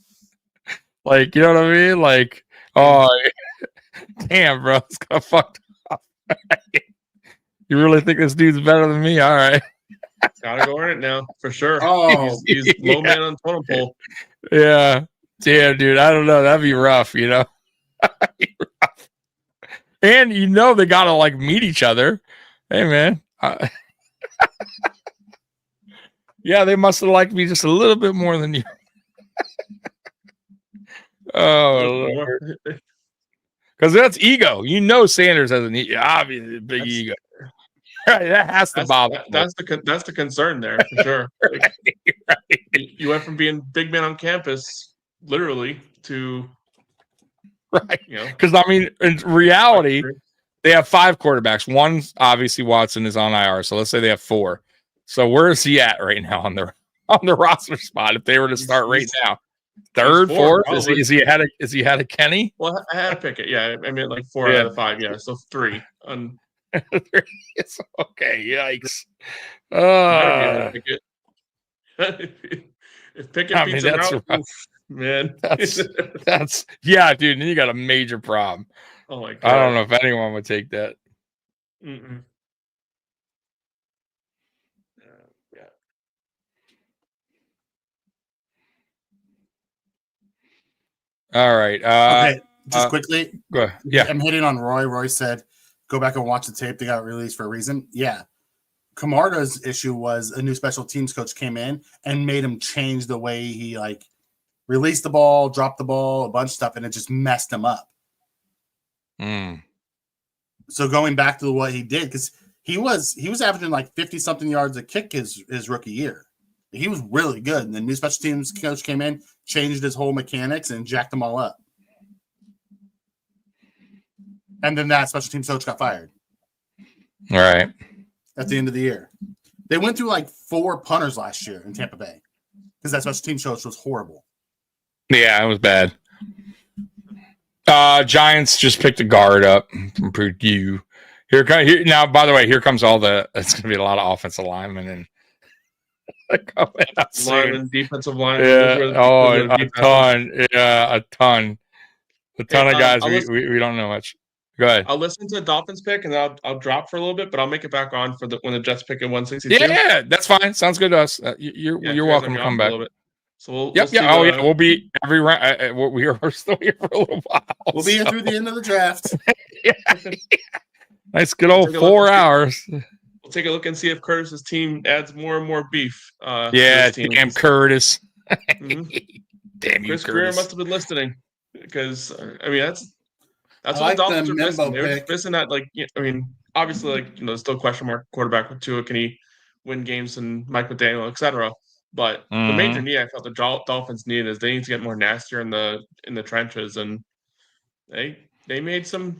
like you know what I mean? Like, oh, damn, bro, it's kind of fucked up. You really think this dude's better than me? All right. Gotta go earn it now, for sure. Oh, he's low man on totem pole. Yeah. Damn, dude. I don't know. That'd be rough, That'd be rough. And they gotta meet each other. Hey, man. Yeah, they must have liked me just a little bit more than you. Oh, Lord. Because that's ego. Sanders has an obviously big ego. Right, that has to bother. That's the concern there for sure. Right. You went from being big man on campus, literally, to right. Because I mean, in reality, they have 5 quarterbacks. One obviously Watson is on IR, so let's say they have 4. So where is he at right now on the roster spot? If they were to start right now, 3rd, 4th? Is he ahead of Kenny? Well, I had to pick it. Yeah, I mean 4 out of 5. Yeah, so 3. It's okay. Yikes. If Pickett beats him out, man. That's yeah, dude. And you got a major problem. Oh my god. I don't know if anyone would take that. Mm-mm. Yeah. All right. Okay, just quickly. Go ahead. Yeah. I'm hitting on Roy. Roy said, go back and watch the tape. They got released for a reason. Yeah. Camarda's issue was a new special teams coach came in and made him change the way he released the ball, dropped the ball, a bunch of stuff, and it just messed him up. So going back to what he did, because he was averaging 50 something yards a kick his rookie year. He was really good. And the new special teams coach came in, changed his whole mechanics, and jacked them all up. And then that special teams coach got fired. All right. At the end of the year. They went through 4 punters last year in Tampa Bay because that special teams coach was horrible. Yeah, it was bad. Giants just picked a guard up from Purdue. Now, by the way, here comes it's going to be a lot of offensive linemen and linemen, defensive linemen. Yeah. A ton. A ton of guys we don't know much. Go ahead. I'll listen to the Dolphins pick and I'll drop for a little bit, but I'll make it back on for when the Jets pick at 162. Yeah, that's fine. Sounds good to us. You're welcome to come back. So we'll see we'll be every round. We are still here for a little while. We'll be here through the end of the draft. Nice, good old 4 hours. We'll take a look and see if Curtis's team adds more and more beef. Damn Curtis. Mm-hmm. Damn you, Chris Curtis. Greer must have been listening because I mean that's what like the Dolphins the are missing. They're pick. just missing that, like, I mean, obviously, like, there's still question mark quarterback with Tua. Can he win games and Mike McDaniel, etc. But the major need I felt the Dolphins need is they need to get more nastier in the trenches, and they made some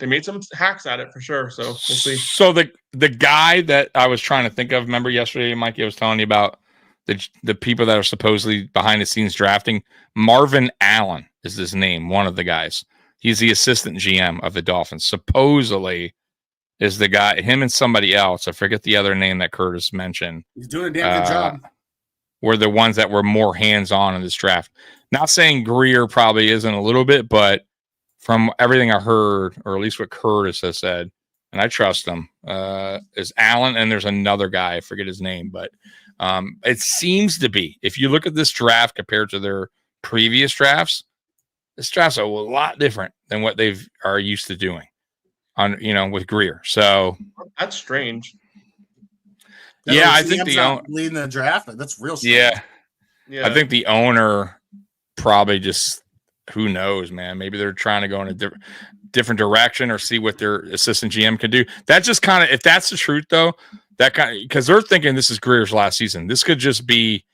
hacks at it for sure. So we'll see. So the guy that I was trying to think of, remember yesterday, Mikey, I was telling you about the people that are supposedly behind the scenes drafting. Marvin Allen is his name, one of the guys. He's the assistant GM of the Dolphins. Supposedly is the guy, him and somebody else. I forget the other name that Curtis mentioned. He's doing a damn good job. Were the ones that were more hands-on in this draft. Not saying Greer probably isn't a little bit, but from everything I heard, or at least what Curtis has said, and I trust him, is Allen, and there's another guy, I forget his name, but it seems to be, if you look at this draft compared to their previous drafts, this draft's a lot different than what they've are used to doing with Greer. So that's strange. Yeah, I think the owner leading the draft. That's real strange. Yeah. I think the owner probably just, who knows, man. Maybe they're trying to go in a different direction or see what their assistant GM can do. That just kind of, if that's the truth, though, that kind of, because they're thinking this is Greer's last season. This could just be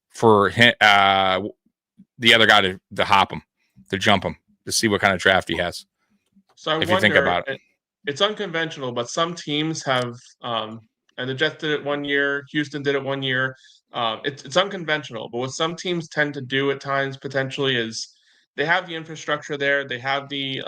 for him, the other guy to hop him, to jump him, to see what kind of draft he has. So if you think about it, it's unconventional, but some teams have, and the Jets did it 1 year, Houston did it 1 year. It's unconventional, but what some teams tend to do at times potentially is they have the infrastructure there, they have the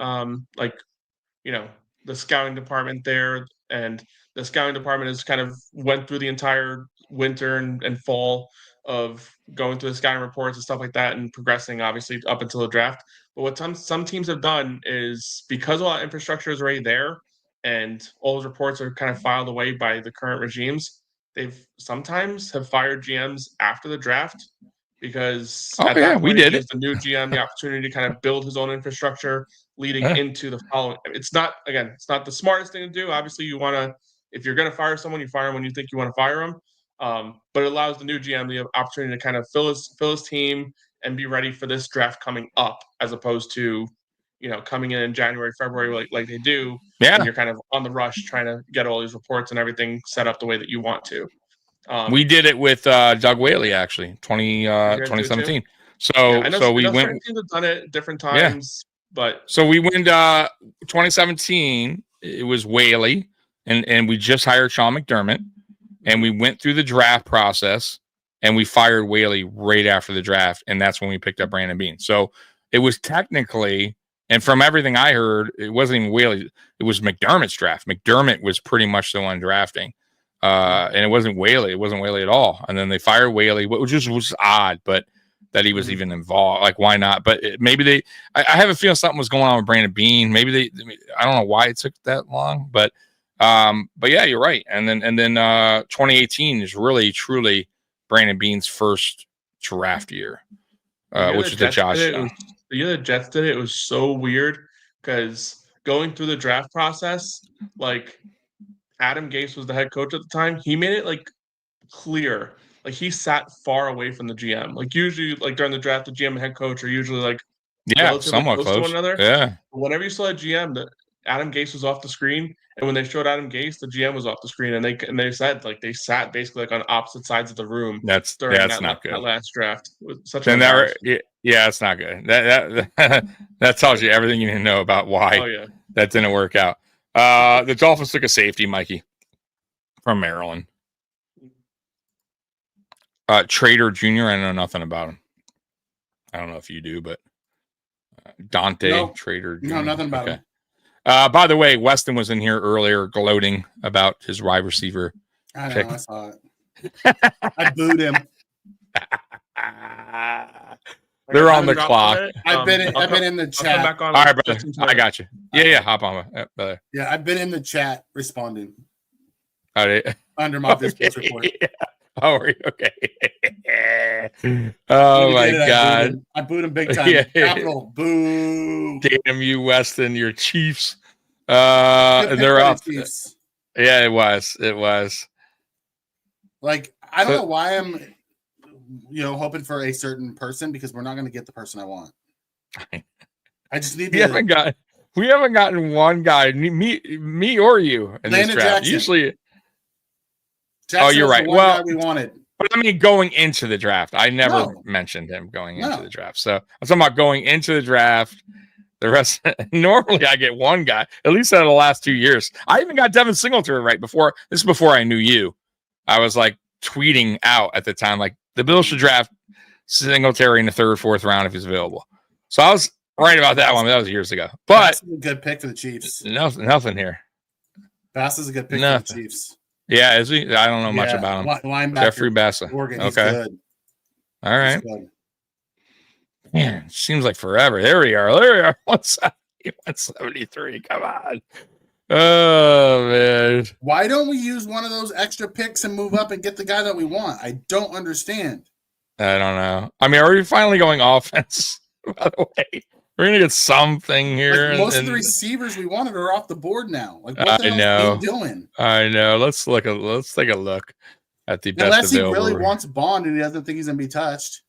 the scouting department there, and the scouting department has kind of went through the entire winter and fall of going through the scouting reports and stuff like that and progressing obviously up until the draft. But what some teams have done is, because all that infrastructure is already there and all those reports are kind of filed away by the current regimes, they've sometimes have fired GMs after the draft because at that point it gives the new GM the opportunity to kind of build his own infrastructure leading into the following. It's not the smartest thing to do. Obviously, you want to, if you're going to fire someone, you fire them when you think you want to fire them. But it allows the new GM the opportunity to kind of fill his team and be ready for this draft coming up, as opposed to, coming in January, February, like they do. Yeah. And you're kind of on the rush trying to get all these reports and everything set up the way that you want to. We did it with Doug Whaley, actually, 2017. So we went. Teams have done it at different times, but so we went 2017. It was Whaley, and we just hired Sean McDermott, and we went through the draft process, and we fired Whaley right after the draft, and that's when we picked up Brandon Beane. So it was technically, and from everything I heard, it wasn't even Whaley. It was McDermott's draft. McDermott was pretty much the one drafting. And it wasn't Whaley. It wasn't Whaley at all. And then they fired Whaley, which was odd, but that he was even involved. Like, why not? But maybe I have a feeling something was going on with Brandon Beane. Maybe I don't know why it took that long, but yeah, you're right. And then 2018 is really, truly Brandon Beane's first draft year, which is the Josh. The year the Jets did it, it was so weird because going through the draft process, like, Adam Gase was the head coach at the time. He made it like clear, like he sat far away from the GM. Like usually, like during the draft, the GM and head coach are usually like somewhat close to one another. Yeah. But whenever you saw a GM, Adam Gase was off the screen, and when they showed Adam Gase, the GM was off the screen, and they said like they sat basically like on opposite sides of the room. That's not good. That last draft was such. It's not good. That tells you everything you need to know about why that didn't work out. The Dolphins took a safety, Mikey, from Maryland. Trader Jr., I know nothing about him. I don't know if you do, but Dante Trader Jr. No, nothing about him. By the way, Weston was in here earlier gloating about his wide receiver. I know, pick. I saw it. I booed him. They're on the clock. I've been in the chat. All right, brother. I got you. Yeah. Hop on. Yeah, I've been in the chat responding. Under my Sports Report. Yeah. Oh, are you? Okay. Oh my God! I booed him big time. Yeah. Capital boo. Damn you, Weston, your Chiefs. They're up. Chiefs. Yeah, it was. It was. Like, I don't know why I'm, hoping for a certain person, because we're not going to get the person I want. I just need. We haven't gotten one guy, me or you, in this draft. Jackson. Usually. Jackson you're right. Well, guy we wanted. But I mean, going into the draft, I never mentioned him going into the draft. So I'm talking about going into the draft. The rest, normally I get one guy, at least out of the last 2 years. I even got Devin Singletary right before. This is before I knew you. I was like tweeting out at the time, like the Bills should draft Singletary in the 3rd, 4th round if he's available. So I was right about that one. That was years ago. But Bass is a good pick for the Chiefs. Nothing here. Bass is a good pick for the Chiefs. Yeah, is he? I don't know much about him. Linebacker. Jeffrey Bassa. Oregon, okay. Good. All right. Man, seems like forever. There we are. 173. Come on. Oh, man. Why don't we use one of those extra picks and move up and get the guy that we want? I don't understand. I don't know. I mean, are we finally going offense, by the way? We're going to get something here. Like most of the receivers we wanted are off the board now. Like, what the hell are you doing? I know. Let's take a look at the best Unless he available. really wants Bond and he doesn't think he's going to be touched.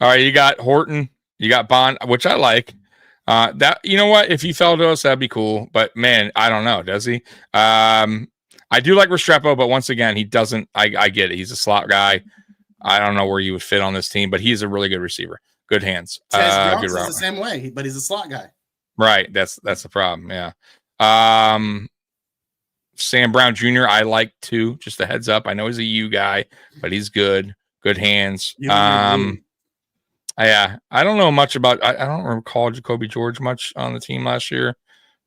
All right, you got Horton, you got Bond, which I like. That, you know what? If he fell to us, that'd be cool. But man, I don't know. Does he? I do like Restrepo, but once again, he doesn't. I get it. He's a slot guy. I don't know where he would fit on this team, but he's a really good receiver. Good hands. Good route. Is the same way, but he's a slot guy. Right. That's the problem. Yeah. Sam Brown Jr. I like too. Just a heads up. I know he's a U guy, but he's good. Good hands. Yeah. I don't know much about. I don't recall Jacoby George much on the team last year.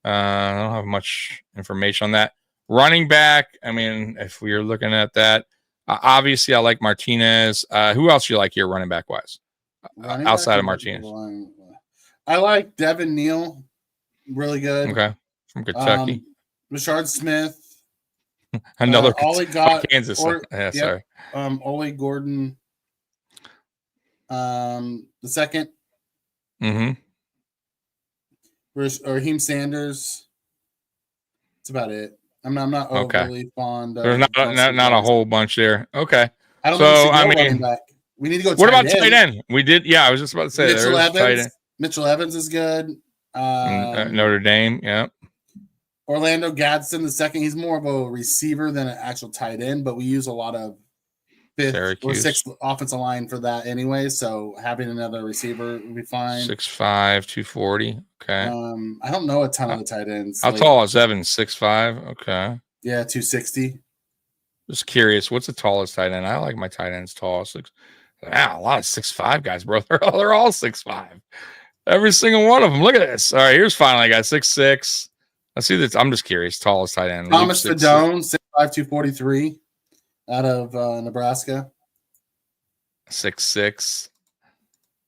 I don't have much information on that. Running back. I mean, if we are looking at that, obviously I like Martinez. Who else do you like here, running back wise? Outside of Martinez, I like Devin Neal, really good. Okay, from Kentucky. Rashard Smith, another Kansas. Sorry. Ole Gordon, the second. Mm-hmm. Raheem Sanders. That's about it. I'm not overly fond of. There's not a whole bunch there. Okay. I don't know. I mean, we need to go. What about tight end? We did. Yeah, I was just about to say Mitchell Evans is good. Notre Dame. Yeah. Orlando Gadsden the second. He's more of a receiver than an actual tight end, but we use a lot of 5th or 6th offensive line for that anyway. So having another receiver would be fine. 6'5", 240. Okay. I don't know a ton of the tight ends. How tall is Evans? 6'5". Okay. Yeah, 260. Just curious, what's the tallest tight end? I like my tight ends tall. A lot of 6'5" guys, bro. They're all 6'5". Every single one of them. Look at this. All right, here's finally a guy 6'6". Let's see this. I'm just curious. Tallest tight end. Thomas Fedone, 6'5", 243, out of Nebraska. 6'6",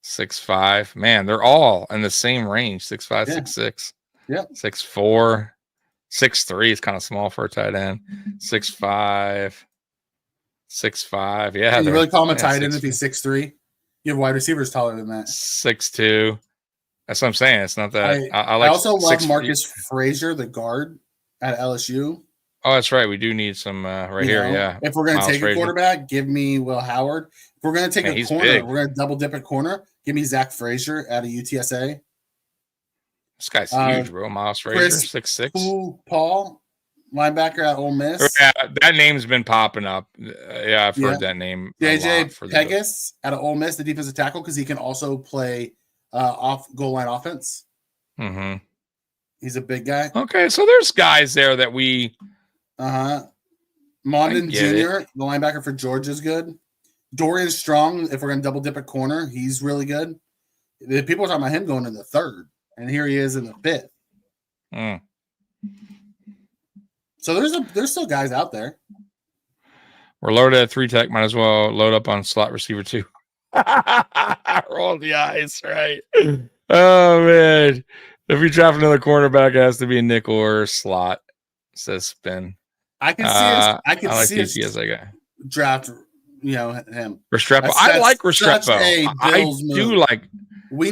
6'5". Man, they're all in the same range. 6'5", 6'6". Yep. 6'4". 6'3" is kind of small for a tight end. 6'5". 6'5". Yeah. You really call him a tight end if he's 6'3"? You have wide receivers taller than that. 6'2". That's what I'm saying. It's not that. I also love Marcus Frazier, the guard at LSU. Oh, that's right. We do need some here. Yeah. If we're going to take a quarterback, give me Will Howard. If we're going to take a corner, we're going to double dip at corner. Give me Zach Frazier out of UTSA. This guy's huge, bro. Miles Frazier, 6'6". Paul, linebacker at Ole Miss. Yeah, that name's been popping up. Yeah, I've heard that name. JJ Pegas out of Ole Miss, the defensive tackle, because he can also play off goal line offense. Mm-hmm. He's a big guy. Okay, so there's guys there that we. Mondon Jr., the linebacker for Georgia, is good. Dorian Strong, if we're going to double dip at corner, he's really good. The people are talking about him going in the 3rd, and here he is in the 5th. Mm. So there's still guys out there. We're loaded at 3 tech. Might as well load up on slot receiver 2. Roll the eyes, right? Oh man, If you draft another cornerback, it has to be a nickel or a slot. Says Spin. I can see us. I can like see us TTSA guy. draft. Him. Restrepo. I like Restrepo. I do like.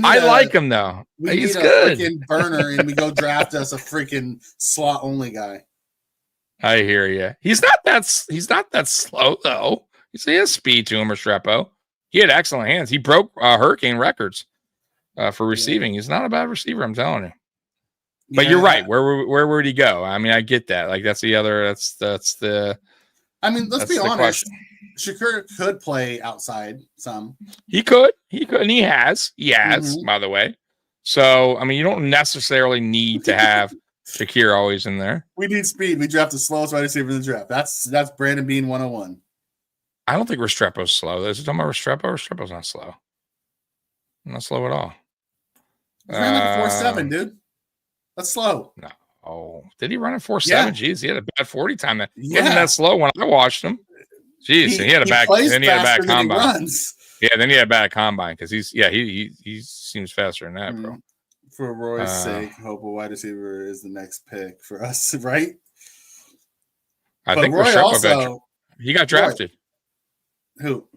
I like him though. He's good. Freaking burner, and we go draft us a freaking slot only guy. I hear you. He's not that slow though. He has speed to him, Restrepo. He had excellent hands. He broke Hurricane records for receiving. He's not a bad receiver, I'm telling you. But you're right. Where would he go? I mean, I get that. Like that's the other. That's the. I mean, let's be honest. Shakur could play outside some. He could, and he has, by the way. So, I mean, you don't necessarily need to have Shakir always in there. We need speed. We draft the slowest wide receiver in the draft. That's Brandon Bean 101. I don't think Restrepo's slow. Is it talking about Restrepo? Restrepo's not slow. Not slow at all. He ran like a 4.7, dude. That's slow. No. Oh, did he run a 4.7? Yeah. Jeez, he had a bad 40 time. He wasn't that slow when I watched him. Jeez, he had a bad. Then he had a bad combine. Yeah, then he had a bad combine because he seems faster than that, bro. For Roy's sake, hope a wide receiver is the next pick for us, right? I think Roy also he got drafted. Who?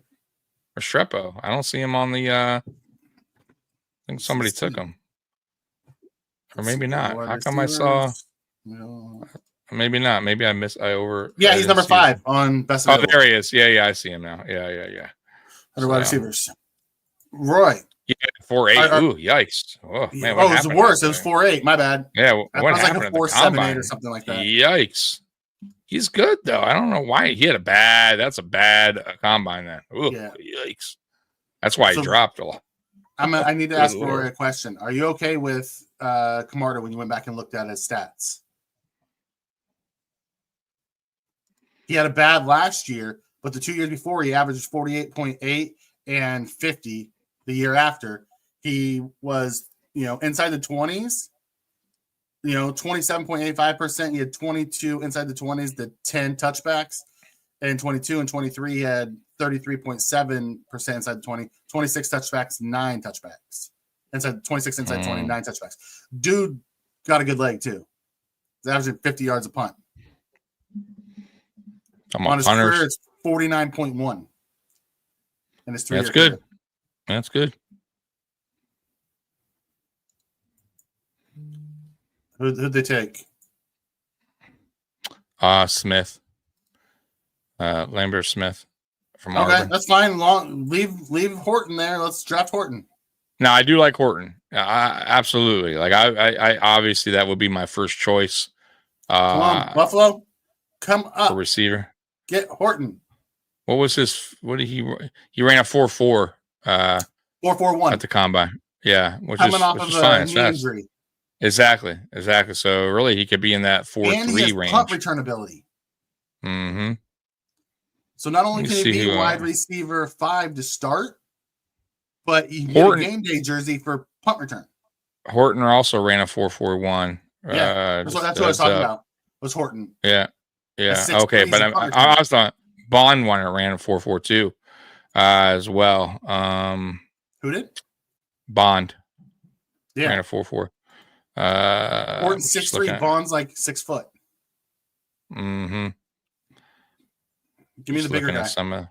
Restrepo. I don't see him on the. I think somebody took him, or maybe not. How come I saw? Maybe not. Maybe I missed. Yeah, he's number 5 on best. Oh, there he is. Yeah, I see him now. Yeah. Other wide receivers. Roy. Yeah, 4.8. Ooh, yikes! Oh man, it was worse. It was 4.8. My bad. Yeah, what happened? Like a 4.78 or something like that. Yikes! He's good though. I don't know why he had a bad. That's a bad combine then. Ooh, yikes! That's why he dropped a lot. I need to ask Roy a question. Are you okay with Camarda when you went back and looked at his stats? He had a bad last year, but the 2 years before he averaged 48.8 and 50. The year after, he was, inside the 20s, 27.85%. He had 22 inside the 20s, the 10 touchbacks, and 22 and 23 he had 33.7% inside the 20, 26 touchbacks, 9 touchbacks. Inside 26 inside 20, 9 touchbacks. Dude got a good leg too. He's averaging 50 yards a punt. On his career, it's 49.1. In his 3 years. That's good. That's good. Who'd they take? Smith. Lambert Smith from Okay, Auburn. that's fine. Leave Horton there. Let's draft Horton. No, I do like Horton. Absolutely. Like I obviously that would be my first choice. Come on, Buffalo. Come up. For receiver. Get Horton. What was his? What did he ran a 4.4. 4.41 at the combine. Yeah, which coming is off which of is fine. a knee injury. Exactly. So really, he could be in that 4.3 range. Punt return ability. Mm-hmm. So not only can he be wide receiver 5 to start, but he can get a game day jersey for punt return. Horton also ran a 4.41. Yeah, that's what I was talking about. Was Horton? Yeah. Okay, but I was on Bond one. Ran a 4.42 as well. Who did? Bond. Yeah, ran a 4.4. Horton 6'3", Bond's like 6 foot. Mm-hmm. Give me the bigger guy. Man,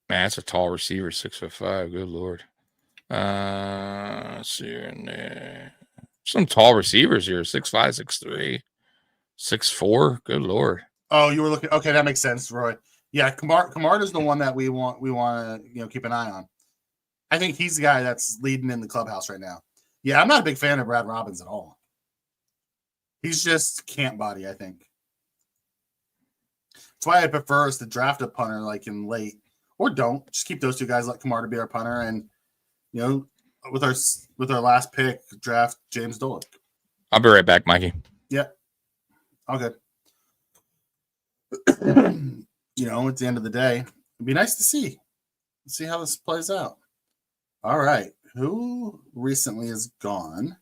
that's a tall receiver, 6'5". Good lord. Let's see here. Some tall receivers here, 6'5", 6'3", 6'4". Good lord. Oh, you were looking. Okay, that makes sense, Roy. Yeah, Kamard is the one that we want to keep an eye on. I think he's the guy that's leading in the clubhouse right now. Yeah, I'm not a big fan of Brad Robbins at all. He's just camp body, I think. That's why I prefer us to draft a punter like in late, or don't just keep those two guys. Let Kamar to be our punter, and with our last pick, draft James Dolik. I'll be right back, Mikey. Yep. Okay. At the end of the day, it'd be nice to see how this plays out. All right. Who recently is gone?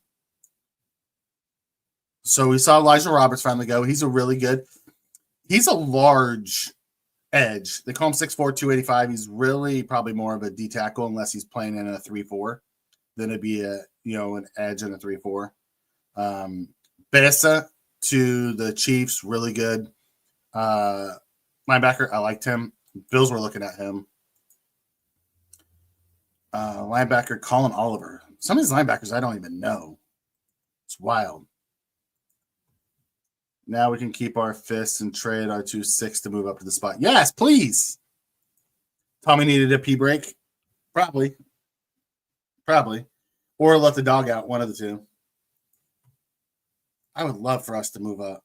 So we saw Elijah Roberts finally go. He's a large edge. They call him 6'4", 285. He's really probably more of a D tackle unless he's playing in a 3-4 then it'd be an edge and a 3-4. Bessa to the Chiefs, really good. Linebacker, I liked him. Bills were looking at him. Linebacker Colin Oliver. Some of these linebackers I don't even know. It's wild. Now we can keep our fists and trade our 2-6 to move up to the spot. Yes, please. Tommy needed a pee break. Probably. Or let the dog out, one of the two. I would love for us to move up.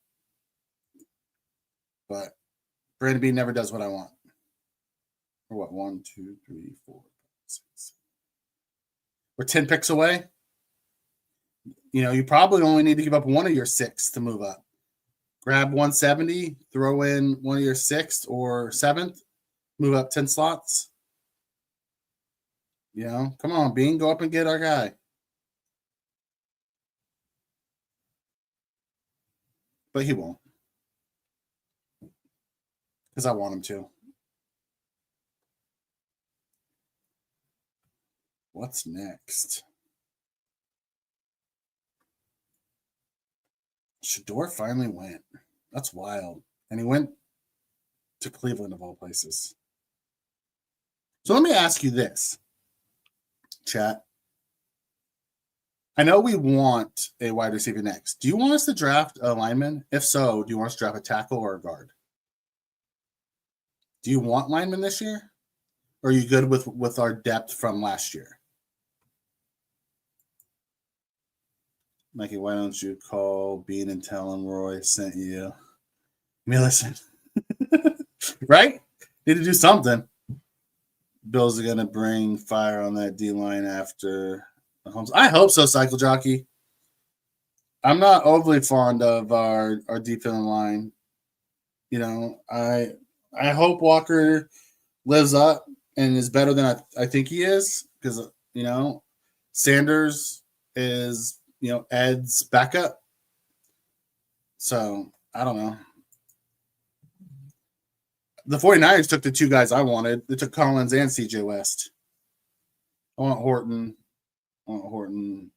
But Brandon B never does what I want. Or what? 1, 2, 3, 4, 5, 6. We're 10 picks away. You probably only need to give up one of your 6 to move up. Grab 170, throw in one of your 6th or 7th, move up 10 slots. Come on, Bean, go up and get our guy. But he won't. Because I want him to. What's next? Shador finally went. That's wild. And he went to Cleveland, of all places. So let me ask you this, chat. I know we want a wide receiver next. Do you want us to draft a lineman? If so, do you want us to draft a tackle or a guard? Do you want linemen this year? Or are you good with our depth from last year? Mikey, why don't you call Bean and tell him Roy sent you? I mean, listen. Right? Need to do something. Bills are going to bring fire on that D-line after Holmes. I hope so, Cycle Jockey. I'm not overly fond of our defensive line. I hope Walker lives up and is better than I think he is because, Sanders is, Ed's backup. So, I don't know. The 49ers took the 2 guys I wanted. They took Collins and CJ West. I want Horton.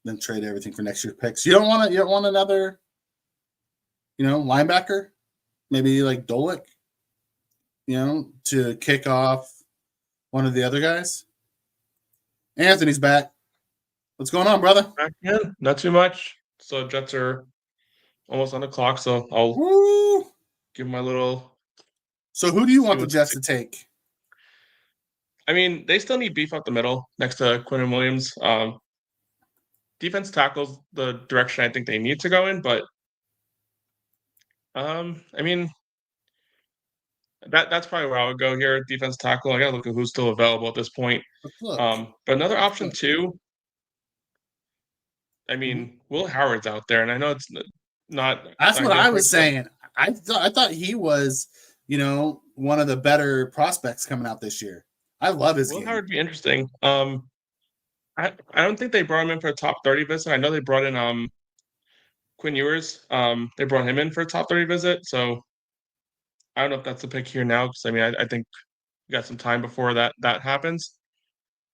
Then trade everything for next year's picks. You don't want another, linebacker? Maybe like Dolik, to kick off one of the other guys. Anthony's back. What's going on, brother? Back again. Not too much. So Jets are almost on the clock, so I'll give my little. So who do you want the Jets to take? I mean, they still need beef up the middle next to Quinn Williams. Defense tackles the direction I think they need to go in, but I mean, that's probably where I would go here. Defense tackle. I gotta look at who's still available at this point. But another option too. I mean, Will Howard's out there, and I know it's not. That's what I was saying. I thought he was, one of the better prospects coming out this year. I love his game. Will Howard would be interesting. I don't think they brought him in for a top 30 visit. I know they brought in Quinn Ewers. They brought him in for a top 30 visit. So I don't know if that's the pick here now because I think we got some time before that happens.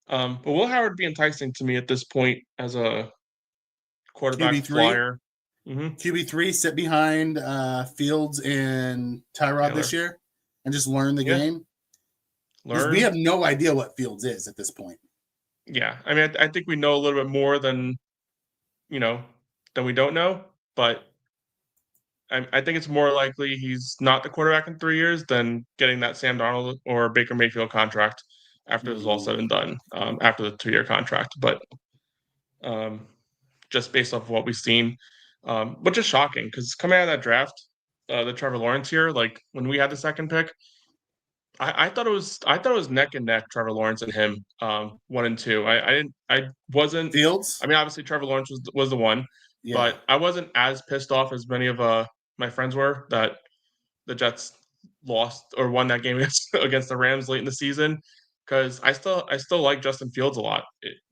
But Will Howard would be enticing to me at this point as a quarterback QB3. flyer. QB3 sit behind Fields and Tyrod this year and just learn the game. We have no idea what Fields is at this point. Yeah, I mean, I think we know a little bit more than we don't know, but I think it's more likely he's not the quarterback in 3 years than getting that Sam Darnold or Baker Mayfield contract after this is all said and done, after the 2-year contract. But just based off of what we've seen, which is shocking because coming out of that draft, the Trevor Lawrence here, like when we had the second pick, I thought it was neck and neck, Trevor Lawrence and him, 1 and 2. I wasn't Fields. I mean, obviously Trevor Lawrence was the one, but I wasn't as pissed off as many of my friends were that the Jets lost or won that game against the Rams late in the season because I still like Justin Fields a lot.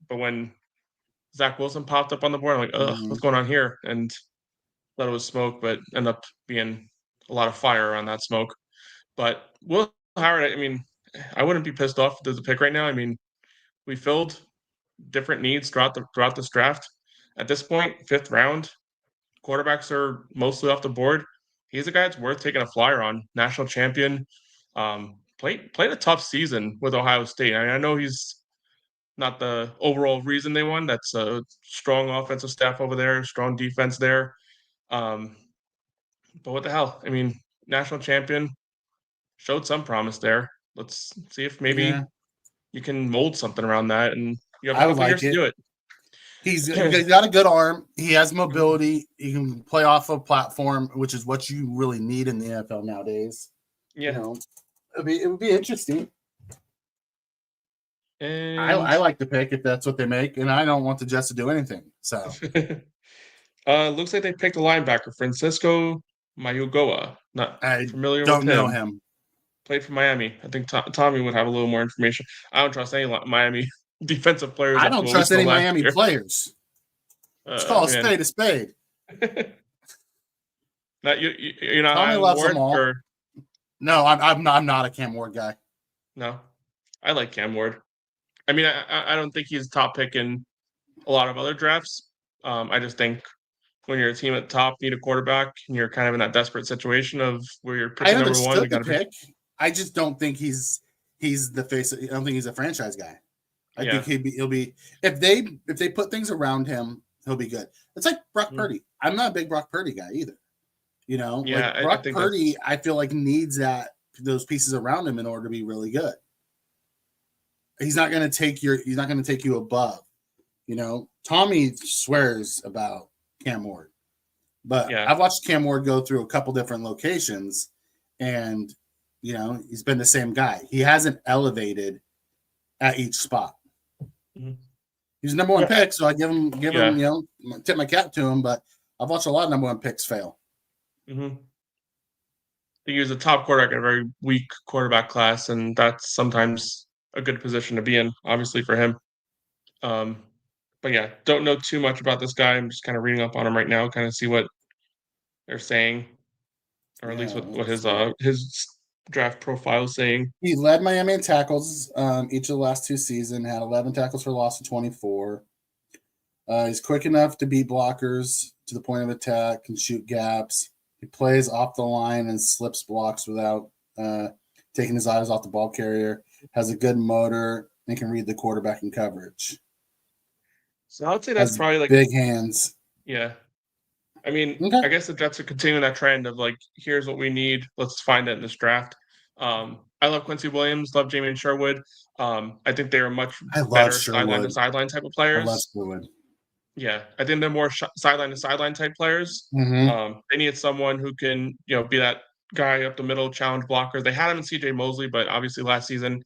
But when Zach Wilson popped up on the board, I'm like, what's going on here? And thought it was smoke, but ended up being a lot of fire around that smoke. But Will Howard, I mean, I wouldn't be pissed off if there's a pick right now. I mean, we filled different needs throughout this draft. At this point, 5th round, quarterbacks are mostly off the board. He's a guy that's worth taking a flyer on. National champion, played a tough season with Ohio State. I mean, I know he's not the overall reason they won. That's a strong offensive staff over there, strong defense there. But what the hell? I mean, national champion, showed some promise there. Let's see if maybe you can mold something around that, and you have a couple years to do it. He's got a good arm. He has mobility. He can play off a platform, which is what you really need in the NFL nowadays. Yeah, you know, it would be interesting. And I like the pick if that's what they make, and I don't want the Jets to do anything. So, looks like they picked a linebacker, Francisco Mayugoa. Not familiar with him. Don't know him. Played for Miami. I think Tommy would have a little more information. I don't trust any Miami defensive players. I don't trust any Miami players. Let's call a spade a spade. You're not. Tommy loves them all. Or... No, I'm not a Cam Ward guy. No, I like Cam Ward. I mean, I don't think he's top pick in a lot of other drafts. I just think when you're a team at the top, need a quarterback, and you're kind of in that desperate situation of where you're picking number one. You got to pick. I just don't think he's the face. I don't think he's a franchise guy. I think he'll be if they put things around him, he'll be good. It's like Brock Purdy. I'm not a big Brock Purdy guy either. You know, like Brock Purdy, I feel like needs those pieces around him in order to be really good. He's not going to take you above. You know, Tommy swears about Cam Ward, but I've watched Cam Ward go through a couple different locations, and you know he's been the same guy. He hasn't elevated at each spot. Mm-hmm. He's the number one pick, so I give him, you know, tip my cap to him. But I've watched a lot of number one picks fail. Mm-hmm. He was a top quarterback in a very weak quarterback class, and that's sometimes a good position to be in, obviously, for him. But yeah, don't know too much about this guy. I'm just kind of reading up on him right now, kind of see what they're saying, or at least what his draft profile is saying. He led Miami in tackles each of the last 2 seasons, had 11 tackles for loss of 24. He's quick enough to beat blockers to the point of attack, can shoot gaps. He plays off the line and slips blocks without taking his eyes off the ball carrier. Has a good motor and can read the quarterback in coverage. So I would say that's probably like big hands. Yeah. I mean, I guess the Jets are continuing that trend of like, here's what we need. Let's find it in this draft. I love Quincy Williams, love Jamie Sherwood. I think they are much better sideline to sideline type of players. I love Sherwood. Yeah, I think they're more sideline to sideline type players. Mm-hmm. They need someone who can, you know, be that guy up the middle, challenge blocker. They had him in CJ Mosley, but obviously last season,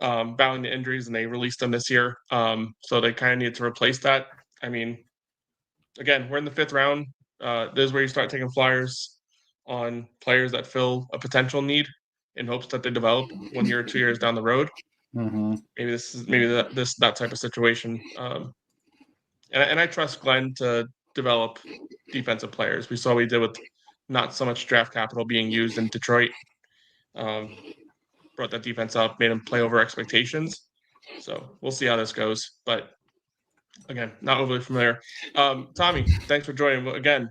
bowing to injuries, and they released him this year. So they kind of needed to replace that. I mean, again, we're in the 5th round. This is where you start taking flyers on players that fill a potential need in hopes that they develop 1 year or 2 years down the road. Mm-hmm. Maybe that type of situation. And I trust Glenn to develop defensive players. We saw what he did with not so much draft capital being used in Detroit. Brought that defense up, made him play over expectations. So we'll see how this goes. But again, not overly familiar. Tommy, thanks for joining again.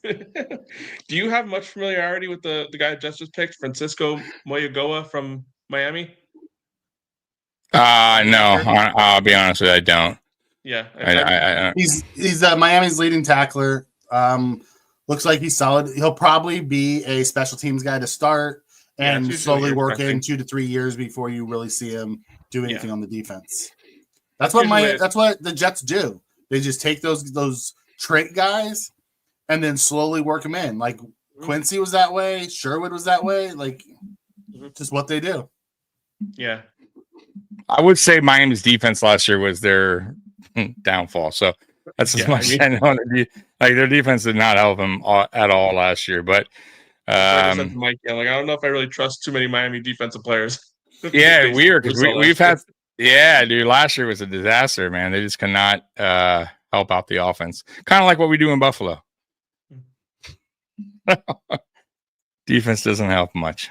Do you have much familiarity with the guy Jets just picked, Francisco Mayugoa from Miami? No, I'll be honest with you, I don't. Yeah, I he's Miami's leading tackler. Looks like he's solid. He'll probably be a special teams guy to start and slowly work in 2 to 3 years before you really see him do anything on the defense. That's what the Jets do. They just take those trait guys and then slowly work them in. Like Quincy was that way, Sherwood was that way. Like just what they do. Yeah. I would say Miami's defense last year was their downfall. So that's as much as I know. Like their defense did not help them at all last year. But Mike, I don't know if I really trust too many Miami defensive players. Yeah, weird because we've had. Yeah, dude. Last year was a disaster, man. They just cannot help out the offense. Kind of like what we do in Buffalo. Defense doesn't help much.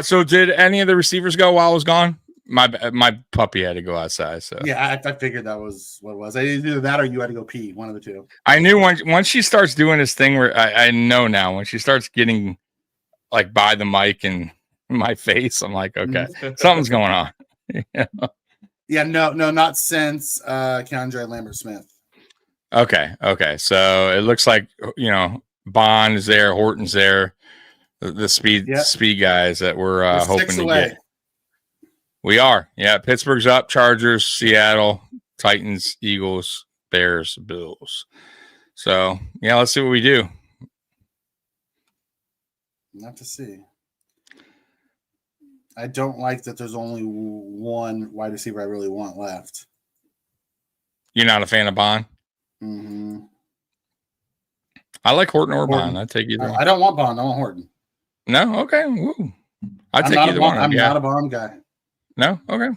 So did any of the receivers go while I was gone? My puppy had to go outside. So yeah, I figured that was what it was. Either that or you had to go pee. One of the two. I knew once she starts doing this thing where I know now when she starts getting like by the mic and my face, I'm like, okay, something's going on. Yeah, no, not since Keandre Lambert-Smith. Okay. So it looks like Bond is there, Horton's there, the speed guys that we're hoping to get. We are, yeah. Pittsburgh's up, Chargers, Seattle, Titans, Eagles, Bears, Bills. So yeah, let's see what we do. Not to see. I don't like that there's only one wide receiver I really want left. You're not a fan of Bond? Mm-hmm. I like Horton or Bond. I'd take either one. I don't want Bond. I want Horton. No? Okay. Woo. I'd take either one. I'm not a Bond guy. No? Okay.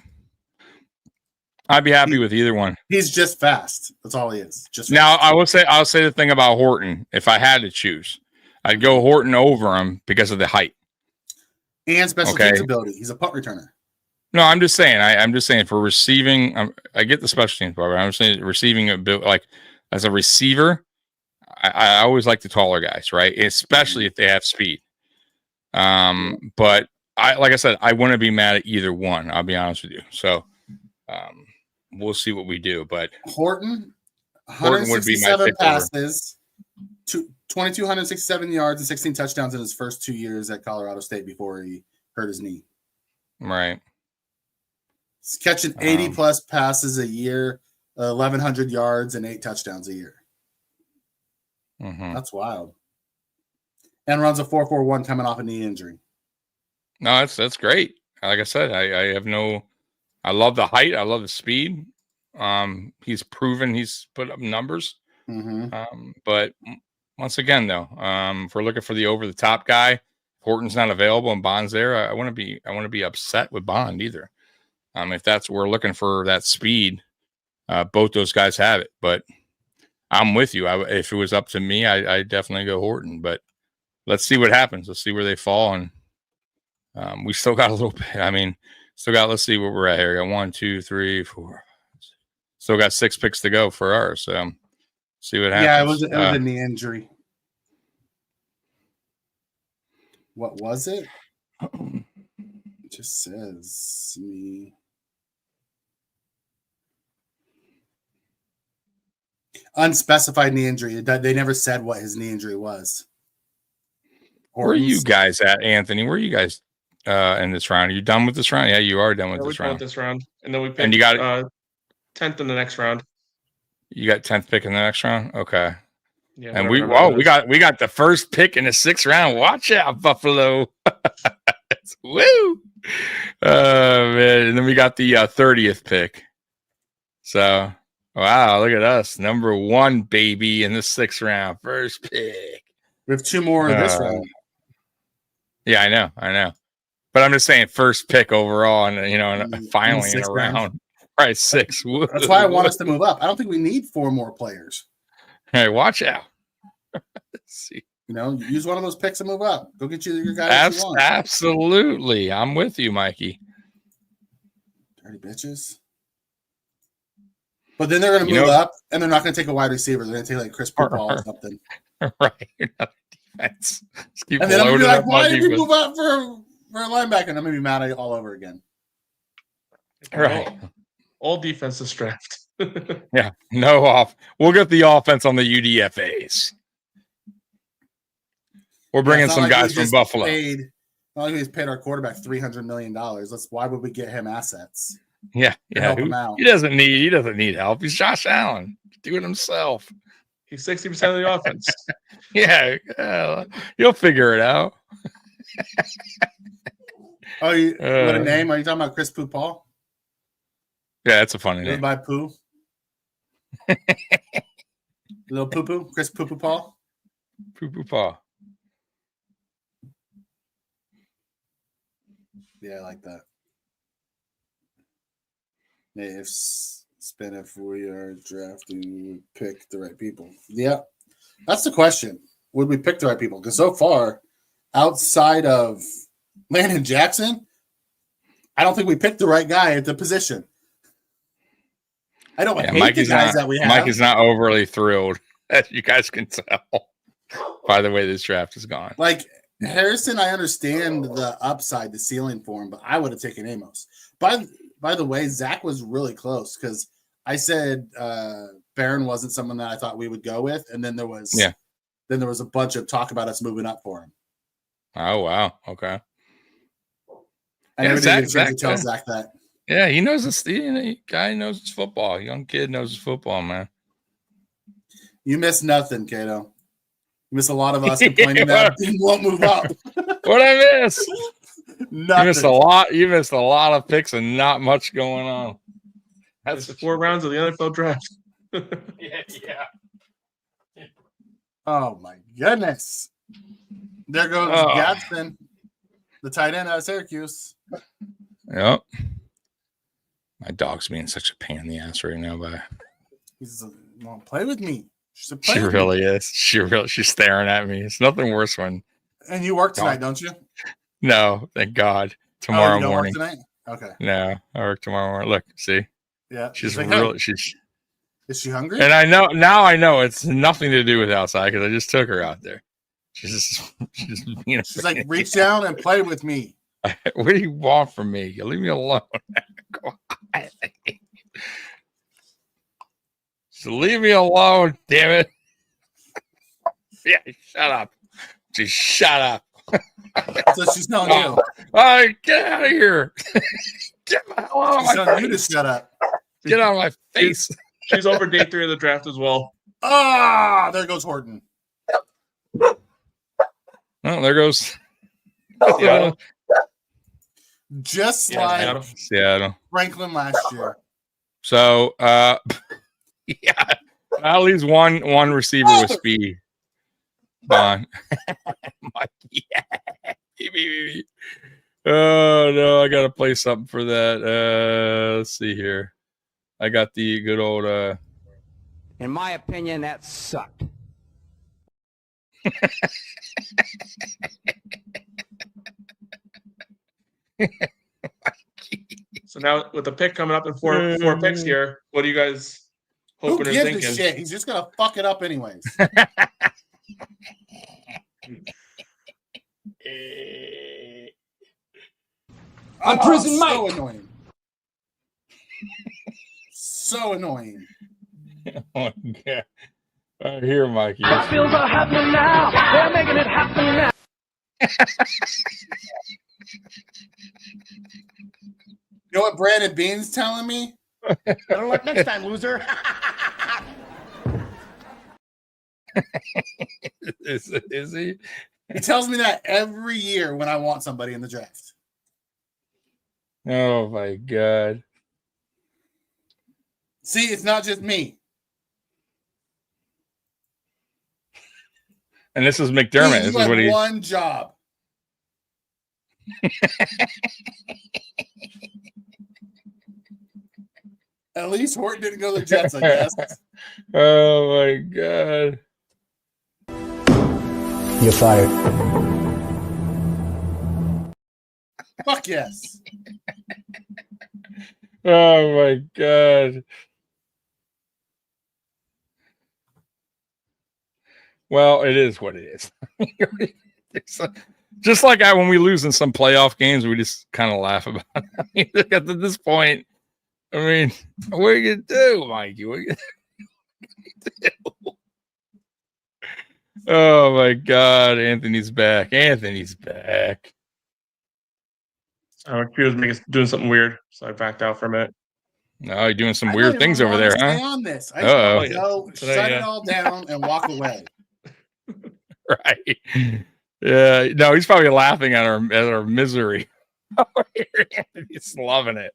I'd be happy with either one. He's just fast. That's all he is. Just now, fast. I'll say the thing about Horton. If I had to choose, I'd go Horton over him because of the height. And special teams ability. He's a punt returner. No, I'm just saying. I'm just saying for receiving. I get the special teams part, but I'm saying receiving like as a receiver, I always like the taller guys, right? Especially if they have speed. But like I said, I wouldn't be mad at either one. I'll be honest with you. So, we'll see what we do. But Horton 167 passes, 2,267 yards and 16 touchdowns in his first 2 years at Colorado State before he hurt his knee. Right. He's catching 80-plus passes a year, 1,100 yards, and 8 touchdowns a year. Mm-hmm. That's wild. And runs a 4.41 coming off a knee injury. No, that's great. Like I said, I love the height. I love the speed. He's proven he's put up numbers. Mm-hmm. But once again, though, if we're looking for the over-the-top guy, Horton's not available and Bond's there. I want to be upset with Bond either. If that's what we're looking for, that speed, both those guys have it. But I'm with you. If it was up to me, I'd definitely go Horton. But let's see what happens. Let's see where they fall. And we still got a little bit. I mean, let's see where we're at here. We got 1, 2, 3, 4. Still got 6 picks to go for ours. So see what happens. Yeah, it was a knee injury. What was it? It just says me. Unspecified knee injury. They never said what his knee injury was. Where are you guys at, Anthony? Where are you guys in this round? Are you done with this round? Yeah, you are done with this round. This round, and then we picked, and you got 10th in the next round. You got 10th pick in the next round. Okay. Yeah, and we got the first pick in the 6th round. Watch out, Buffalo. Woo! Man. And then we got the 30th pick. So, wow, look at us. Number 1, baby, in the 6th round. First pick. We have 2 more in this round. Yeah, I know. But I'm just saying first pick overall and, finally in a round. Right, 6. Woo. That's why I want us to move up. I don't think we need 4 more players. Hey, watch out. Let's see. Use one of those picks and move up. Go get your guy. Absolutely. I'm with you, Mikey. Dirty bitches. But then they're going to move up, and they're not going to take a wide receiver. They're going to take like Chris Paul or something. Right. Defense. And then I'm going to be like, why did we move up for a linebacker? And I'm going to be mad at you all over again. Right. All defenses draft. Yeah. No off. We'll get the offense on the UDFAs. We're bringing some guys from Buffalo. Not like we just paid our quarterback $300 million. Why would we get him assets? Yeah. Help him out. He doesn't need help. He's Josh Allen. Do it himself. He's 60% of the offense. Yeah. You'll figure it out. Oh, what a name. Are you talking about Chris Paul? Yeah, that's a funny name. By Pooh. Little Poo-Poo. Chris Poo Paul. Poo Paul. Yeah, I like that. If we are drafting, we would pick the right people. Yeah, that's the question. Would we pick the right people? Because so far, outside of Landon Jackson. I don't think we picked the right guy at the position. I don't hate the guys that we have. Mike is not overly thrilled, as you guys can tell by the way this draft has gone. Like Harrison, I understand the upside, the ceiling for him, but I would have taken Amos. By the way, Zach was really close because I said Barron wasn't someone that I thought we would go with, and then there was a bunch of talk about us moving up for him. Oh wow, okay. I never did get a chance to tell Zach that. Yeah, he knows this. Guy knows his football. Young kid knows his football, man. You miss nothing, Cato. You miss a lot of us complaining that he won't move up. What I miss? Nothing. You missed a lot. You missed a lot of picks and not much going on. That's 4 rounds of the NFL draft. yeah. Oh my goodness! There goes Gadsden, the tight end out of Syracuse. Yep. My dog's being such a pain in the ass right now, but he's won't play with me. She really is. She's staring at me. It's nothing worse when. And you work tonight, don't you? No, thank God. Tomorrow you don't morning. Work tonight? Okay. No, I work tomorrow morning. Look, see. Yeah. She's like, really. Hey, she's. Is she hungry? And I know it's nothing to do with outside because I just took her out there. She's she's like, reach down and play with me. What do you want from me? You leave me alone. Just leave me alone, damn it. Yeah, shut up. Just shut up. So she's telling you. All right, get out of here. Get my hell out of my telling you to shut up. Get out of my face. She's over day 3 of the draft as well. There goes Horton. Oh, there goes Seattle. Just like Seattle. Franklin last year. So yeah. At least one receiver with speed. Bond. Yeah. Oh no, I gotta play something for that. Let's see here. I got the good old in my opinion, that sucked. So now with the pick coming up in four picks here, what are you guys hoping and thinking? Who gives a shit? He's just gonna fuck it up anyways. I'm Prison Mike. So annoying. So annoying. Oh my God. Here, Mikey. Bills are happening now. They're making it happen now. You know what Brandon Bean's telling me? Better luck next time, loser. Is he? He tells me that every year when I want somebody in the draft. Oh my God. See, it's not just me. And this is McDermott. This is what one job. At least Horton didn't go to the Jets, I guess. Oh my God. You're fired. Fuck yes. Oh my God. Well, it is what it is. Just like when we lose in some playoff games, we just kind of laugh about it. I mean, at this point, I mean, what are you going to do, Mikey? What are you do? Oh my God, Anthony's back. Anthony's back. He was doing something weird, so I backed out for a minute. No, you're doing some weird things over there, huh? Stay on this. I just want to shut it all down and walk away. Right. Yeah. No, he's probably laughing at our misery. He's loving it.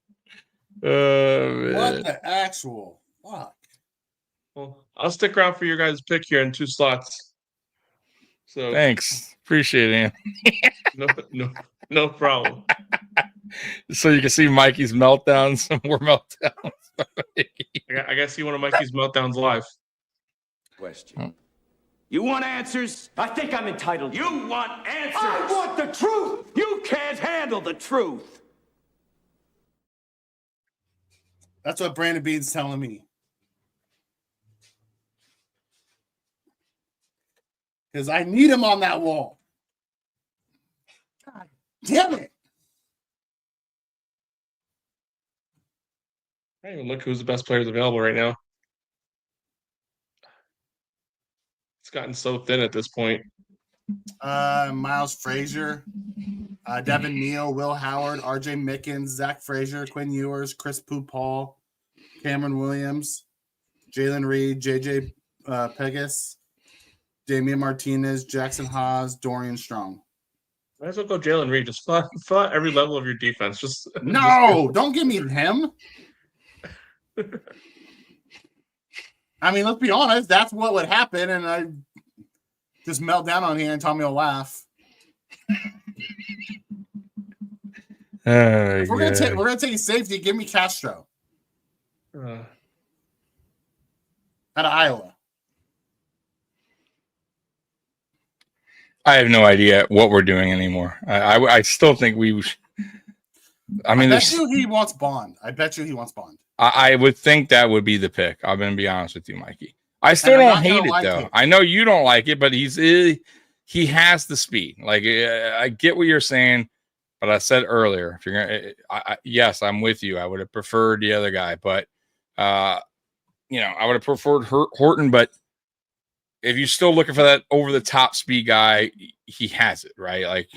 What the actual fuck? Well, I'll stick around for your guys' pick here in 2 slots. So thanks. Appreciate it. No problem. So you can see Mikey's meltdowns, some more meltdowns. I got to see one of Mikey's meltdowns live. Question. You want answers? I think I'm entitled. You want answers? I want the truth! You can't handle the truth! That's what Brandon Beane's telling me. Because I need him on that wall. God damn it. I don't even look who's the best players available right now. It's gotten so thin at this point. Miles Frazier, Devin Neal, Will Howard, RJ Mickens, Zach Frazier, Quinn Ewers, Chris Paul, Cameron Williams, Jalen Reed, JJ Pegas, Damian Martinez, Jackson Haas, Dorian Strong. Might as well go Jalen Reed. Just fill out every level of your defense. No, don't give me him. I mean, let's be honest. That's what would happen, and I just melt down on here, and Tommy will laugh. If we're gonna take safety. Give me Castro out of Iowa. I have no idea what we're doing anymore. I still think we. I mean, I bet you he wants Bond. I would think that would be the pick. I'm going to be honest with you, Mikey. I still don't hate it though. I know you don't like it, but he has the speed. Like I get what you're saying, but I said earlier, if you're gonna, yes, I'm with you. I would have preferred the other guy, but I would have preferred Horton. But if you're still looking for that over the top speed guy, he has it, right? Like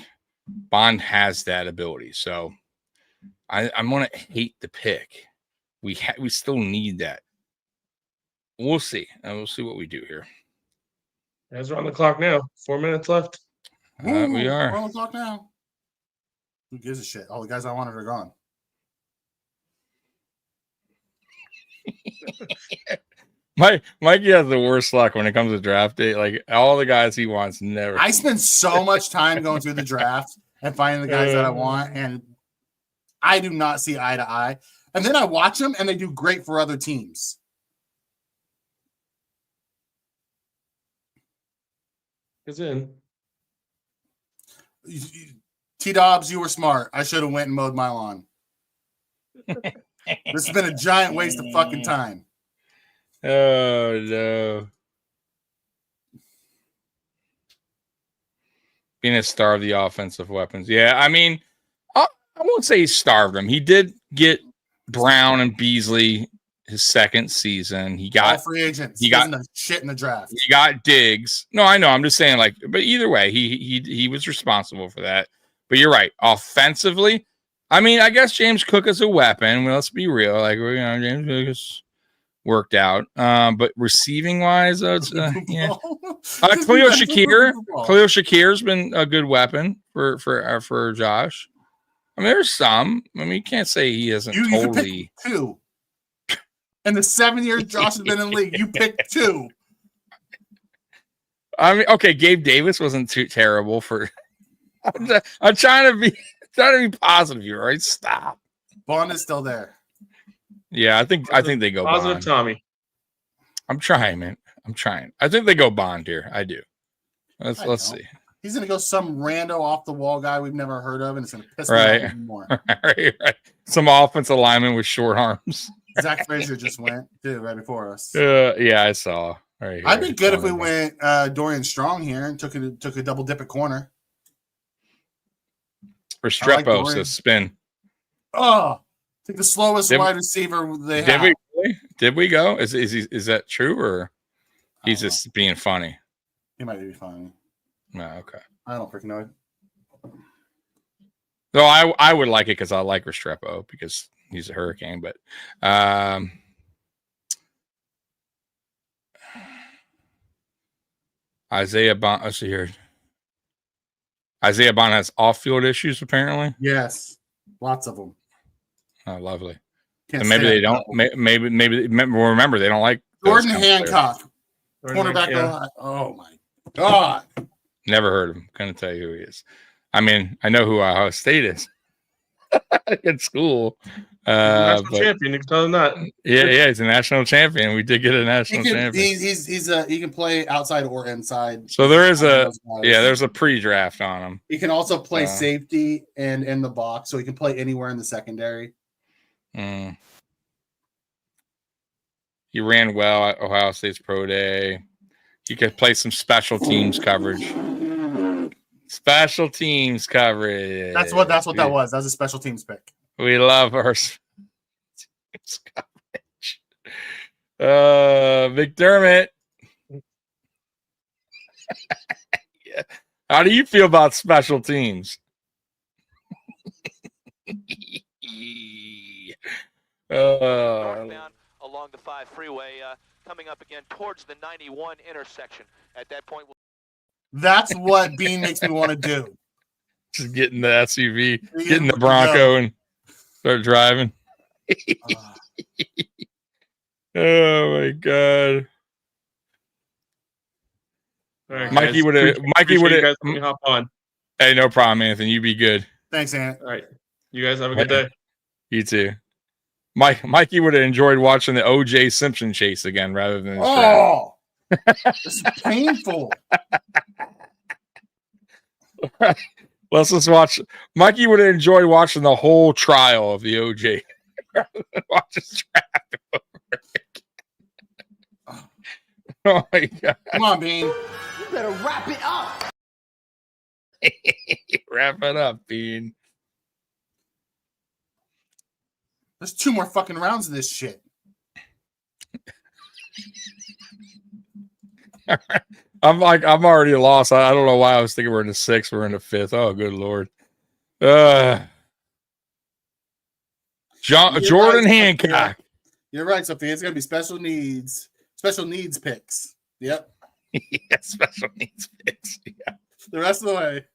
Bond has that ability. So I'm going to hate the pick. We still need that. We'll see. We'll see what we do here. Guys are on the clock now. 4 minutes left. We are. We're on the clock now. Who gives a shit? All the guys I wanted are gone. Mikey has the worst luck when it comes to draft day. Like all the guys he wants never. I spend so much time going through the draft and finding the guys that I want, and I do not see eye to eye. And then I watch them, and they do great for other teams. Is in. T-Dobbs, you were smart. I should have went and mowed my lawn. This has been a giant waste of fucking time. Oh, no. Being a star of the offensive weapons. Yeah, I mean, I won't say he starved them. He did get Brown and Beasley his second season. He got all free agents. He got shit in the draft. He got Diggs. No, I know. I'm just saying, like, but either way, he was responsible for that. But you're right. Offensively, I mean, I guess James Cook is a weapon. Well, let's be real. Like, James Cook is worked out. But receiving wise, it's yeah. Khalil Shakir's been a good weapon for Josh. I mean, there's some. I mean, you can't say he isn't totally two. In the 7 years Josh has been in the league, you picked two. I mean, okay, Gabe Davis wasn't too terrible for. I'm trying to be positive here, right? Stop. Bond is still there. Yeah, I think they go positive Bond. Tommy. I'm trying, man. I'm trying. I think they go Bond here. I do. Let's see. He's gonna go some rando off the wall guy we've never heard of, and it's gonna piss me off even more. Right. Some offensive lineman with short arms. Zach Frazier just went too right before us. Yeah, I saw. Right. I'd be good if we went Dorian Strong here and took a double dip at corner. Restrepo says spin. Oh, take the slowest wide receiver they have. Did we go? Is that true or he's just being funny? He might be funny. No, okay. I don't freaking know. No, I would like it because I like Restrepo because he's a Hurricane, but Isaiah Bond. Let's see here. Isaiah Bond has off-field issues, apparently. Yes, lots of them. Oh, lovely. And maybe they don't. Maybe remember they don't like Jordan Hancock, cornerback. Yeah. Oh my God! Never heard of him. Couldn't tell you who he is. I mean, I know who Ohio State is. It's cool. National champion. You can tell him that. Yeah, he's a national champion. We did get a national champion. He can play outside or inside. So there's a pre-draft on him. He can also play safety and in the box, so he can play anywhere in the secondary. He ran well at Ohio State's Pro Day. He could play some special teams coverage. Special teams coverage. That's what that was. That was a special teams pick. We love our teams coverage. McDermott. Yeah. How do you feel about special teams? Northbound along the 5 freeway, coming up again towards the 91 intersection. At that point, that's what Bean makes me want to do. Just getting the SUV, getting the Bronco, and start driving. Oh my god! Right, Mikey would have. Hop on. Hey, no problem, Anthony. You be good. Thanks, Ant. All right, you guys have a good day. You too. Mikey would have enjoyed watching the O.J. Simpson chase again rather than. This is painful. Let's just watch. Mikey would have enjoyed watching the whole trial of the OJ. Watch his draft over again. Oh my god! Come on, Bean. You better wrap it up. Wrap it up, Bean. There's 2 more fucking rounds of this shit. I'm already lost. I don't know why I was thinking we're in the 6th. We're in the 5th. Oh, good lord. Jordan Hancock. You're right, Sophia. It's gonna be special needs picks. Yep. Yeah, special needs picks. Yeah. The rest of the way.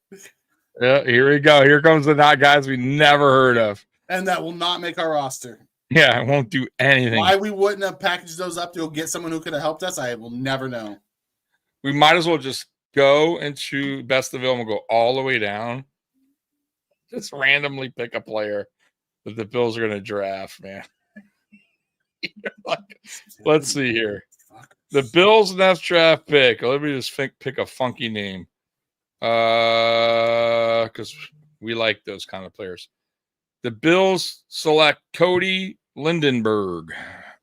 Yeah, here we go. Here comes the guys we never heard of. And that will not make our roster. Yeah, it won't do anything. Why we wouldn't have packaged those up to go get someone who could have helped us, I will never know. We might as well just go into best of and we'll go all the way down. Just randomly pick a player that the Bills are going to draft, man. Let's see here. The Bills next draft pick. Let me just pick a funky name. Because we like those kind of players. The Bills select Cody Lindenberg,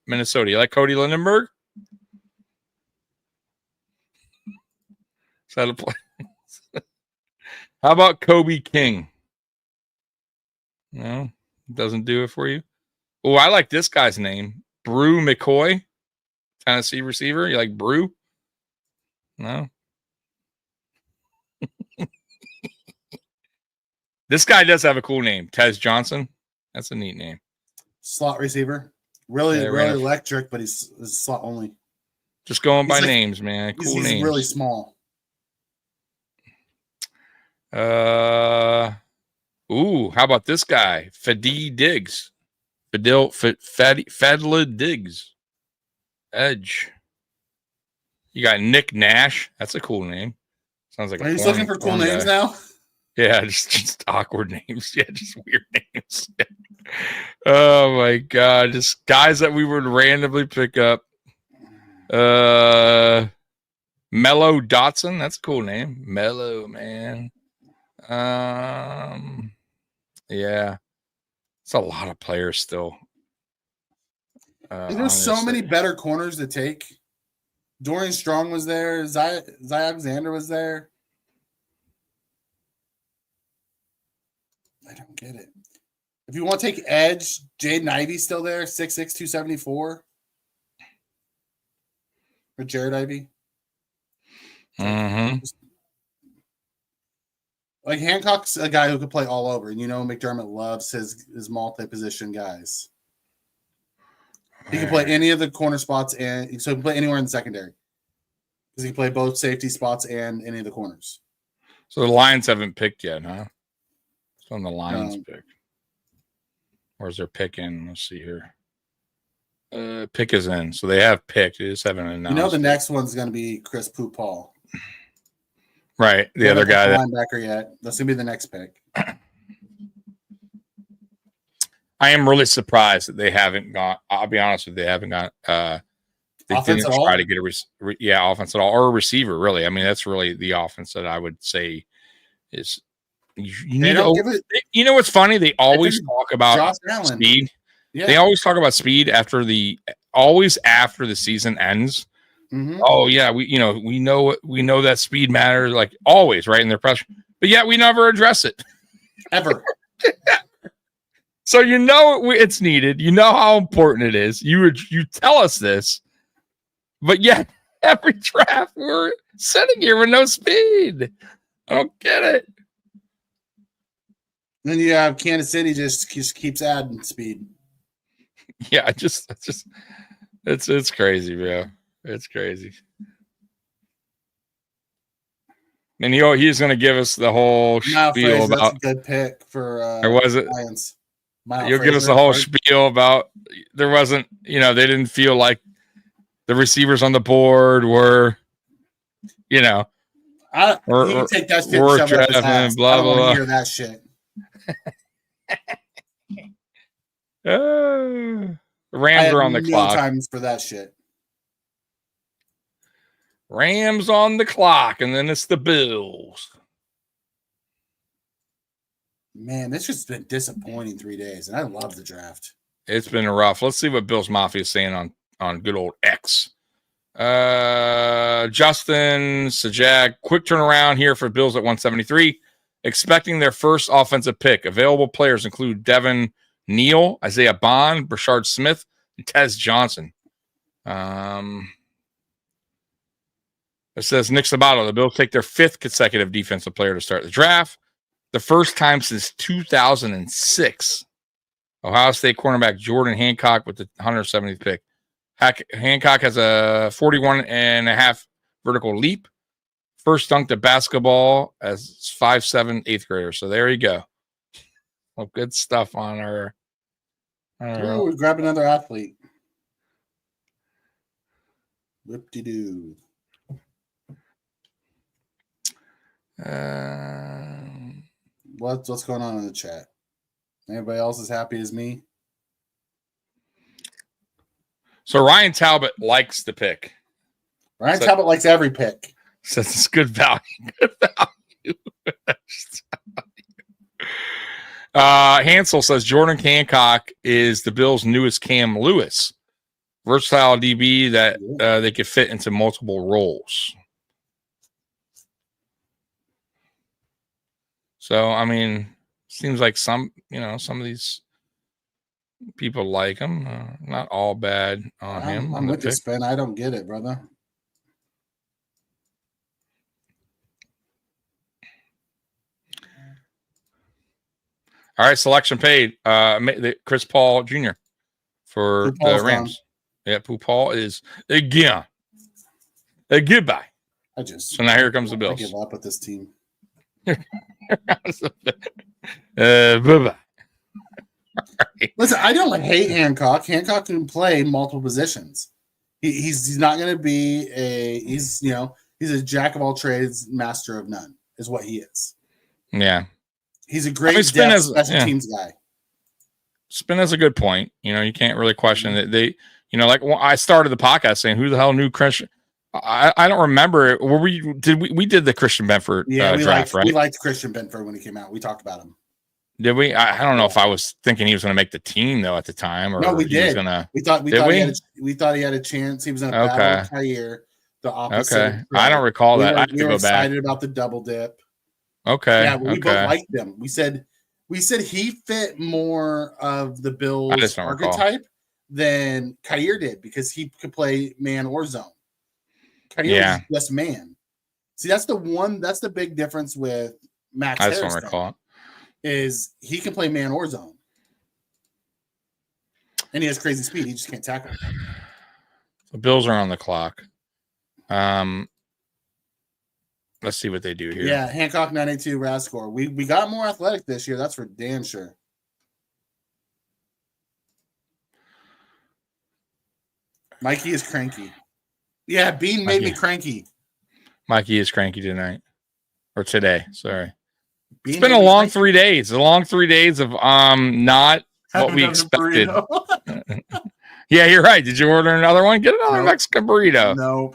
Minnesota. You like Cody Lindenberg? Is that a play? How about Kobe King? No, doesn't do it for you. Oh, I like this guy's name. Brew McCoy, Tennessee receiver. You like Brew? No. This guy does have a cool name. Tez Johnson. That's a neat name. Slot receiver. Really electric, but he's slot only. Just going by names, man. Cool names. He's really small. How about this guy? Fadil Diggs. Fadila Diggs. Edge. You got Nick Nash. That's a cool name. Sounds like Are you looking for cool names now? Yeah, just awkward names. Yeah, just weird names. Oh my god. Just guys that we would randomly pick up. Mello Dotson. That's a cool name. Mello, man. Yeah. It's a lot of players still. There's so many better corners to take. Dorian Strong was there. Zy Alexander was there. I don't get it. If you want to take edge, Jaden Ivey's still there, 6'6", 274. Or Jared Ivey. Mm-hmm. Like Hancock's a guy who could play all over, and McDermott loves his multi-position guys. He can play any of the corner spots, and so he can play anywhere in the secondary because he can play both safety spots and any of the corners. So the Lions haven't picked yet, huh? It's on the Lions pick. Or is their pick in? Let's see here. Pick is in, so they have picked. They just haven't announced. The next one's going to be Chris Paul. Right, the other guy. Linebacker yet. That's going to be the next pick. I am really surprised that they haven't gone. I'll be honest with you, they haven't got. They Offense didn't at try all? to get a offense at all, or a receiver. Really, I mean, that's really the offense that I would say is. You need to. You know what's funny? They always talk about Josh Allen. speed. Yeah. They always talk about speed after the season ends. Mm-hmm. Oh yeah, we know that speed matters, like always, right? In their pressure, but yet we never address it ever. So it's needed. You know how important it is. You tell us this, but yet every draft we're sitting here with no speed. I don't get it. Then you have Kansas City just keeps adding speed. Yeah, it's crazy, bro. It's crazy. And he's going to give us the whole spiel about. That's a good pick for. Or was it? Lions. You'll give us the whole spiel about there wasn't. They didn't feel like the receivers on the board were. You can take that shit and shove it up his ass. Blah, I don't want blah. to hear that shit. Rams are on the clock. Times for that shit. Rams on the clock, and then it's the Bills. Man, this has been disappointing 3 days, and I love the draft. It's been rough. Let's see what Bills Mafia is saying on good old X. Justin Sajag, quick turnaround here for Bills at 173. Expecting their first offensive pick. Available players include Devin Neal, Isaiah Bond, Brashard Smith, and Tez Johnson. It says Nick Sabato, the Bills take their 5th consecutive defensive player to start the draft. The first time since 2006. Ohio State cornerback Jordan Hancock with the 170th pick. Hancock has a 41.5 vertical leap. First dunked a basketball as 5'7", 8th grader. So there you go. Well, good stuff on our. We grab another athlete. Whoop-de-doo. What's going on in the chat? Anybody else as happy as me? So Ryan Talbot likes the pick. Ryan Talbot likes every pick. Says it's good value. Good value. Hansel says Jordan Hancock is the Bills' newest Cam Lewis. Versatile DB that they could fit into multiple roles. So, I mean, seems like some of these people like him. Not all bad on him. I'm with you, Spin. I don't get it, brother. All right, selection paid. Chris Paul Jr. for the Rams. Gone. Yeah, Paul is again. Goodbye. So now here comes the Bills. I give up with this team. Bye-bye. Listen, I don't hate Hancock. Hancock can play multiple positions. He's not going to be he's a jack of all trades, master of none, is what he is. Yeah. He's a great special teams guy. Spin has a good point. You can't really question that they, like I started the podcast saying, who the hell knew Christian? I don't remember. We did the Christian Benford draft, right? We liked Christian Benford when he came out. We talked about him. Did we? I don't know if I was thinking he was going to make the team though at the time, or no, we did. We thought he had a chance. He was in a battle with Kair, the opposite. Okay, I don't recall that. We were excited about the double dip. Okay. Yeah, we both liked him. We said he fit more of the Bills archetype than Kair did because he could play man or zone. Kair was just man. See, that's the big difference with Max Harris. I just don't recall. Is he can play man or zone. And he has crazy speed. He just can't tackle. The Bills are on the clock. Let's see what they do here. Yeah, Hancock 982 RAS score. We got more athletic this year. That's for damn sure. Mikey is cranky. Yeah, Bean made me cranky. Mikey is cranky tonight. Or today. Sorry. It's been a long 3 days. A long 3 days of not what we expected. Yeah, you're right. Did you order another one? Get another Mexican burrito. No.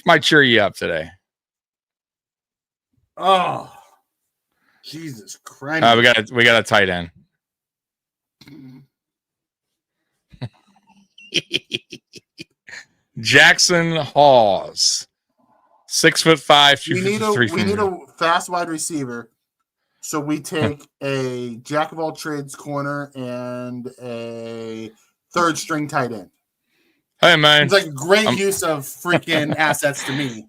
Might cheer you up today. Oh, Jesus Christ! We got a tight end. Jackson Hawes, 6'5", 253. We need a fast wide receiver. So we take a jack of all trades corner and a third string tight end. Hey man, it's like a great use of freaking assets to me.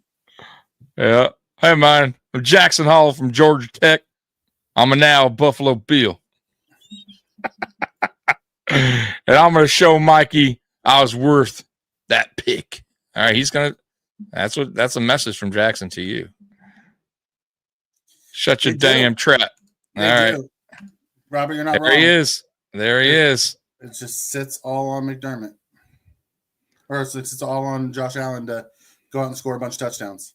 Yeah. Hey man, I'm Jackson Hall from Georgia Tech. I'm now a Buffalo Bill. And I'm going to show Mikey I was worth that pick. All right, that's a message from Jackson to you. Shut your damn trap. All right. Robert, you're not wrong. There he is. There he is. It just sits all on McDermott. Or it sits all on Josh Allen to go out and score a bunch of touchdowns.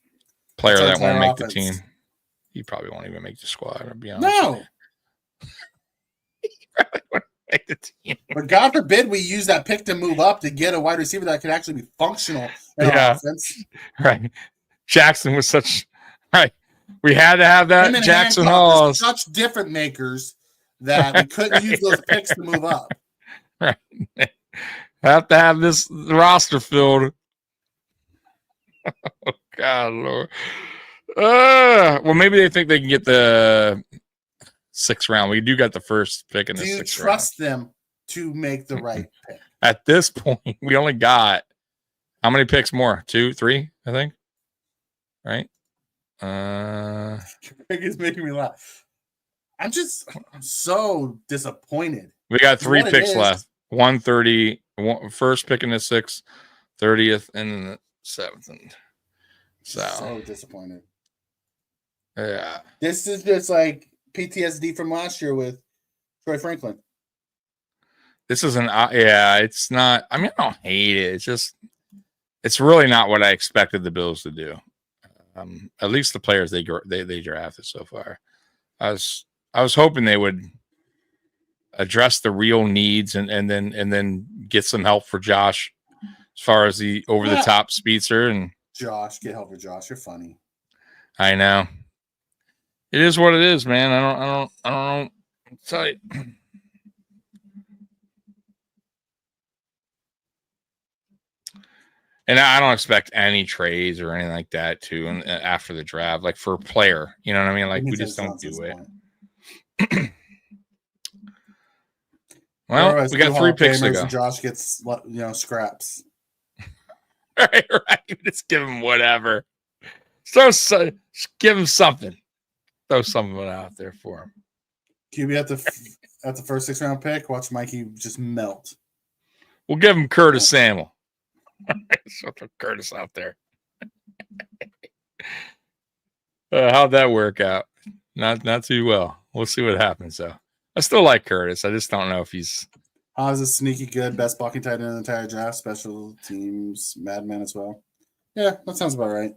Player that won't make the team. He probably won't even make the squad, I'll be honest. No. He probably won't make the team. But God forbid we use that pick to move up to get a wide receiver that could actually be functional in our offense. Right. Jackson was such right. We had to have that Jackson Hall. Such different makers that we couldn't use those picks to move up. Right. Have to have this roster filled. Oh God, Lord. Well, maybe they think they can get the 6th round. We do got the first pick in the 6th round. Do you trust them to make the right pick? At this point, we only got how many picks more? 2, 3, I think. Right? Greg is making me laugh. I'm so disappointed. We got 3 picks left. 130, first pick in the 6th, 30th, and then the 7th. So disappointed. Yeah. This is just like PTSD from last year with Troy Franklin. This is it's not, I mean, I don't hate it. It's just, it's really not what I expected the Bills to do. At least the players they drafted so far. I was hoping they would address the real needs and then get some help for Josh as far as the over the top speedster and Josh, get help for Josh. You're funny. I know. It is what it is, man. I don't know. Tell you. And I don't expect any trades or anything like that too. And after the draft, like for a player, you know what I mean? Like we just don't do it. Well, we got 3 picks to go. Josh gets, scraps. Right. Just give him whatever. So give him something. Throw something out there for him. QB at the first 6th round pick. Watch Mikey just melt. We'll give him Curtis Samuel. So throw Curtis out there. How'd that work out? Not too well. We'll see what happens though. I still like Curtis. I just don't know if he's. Haas is sneaky good, best blocking tight end in the entire draft. Special teams, madman as well. Yeah, that sounds about right.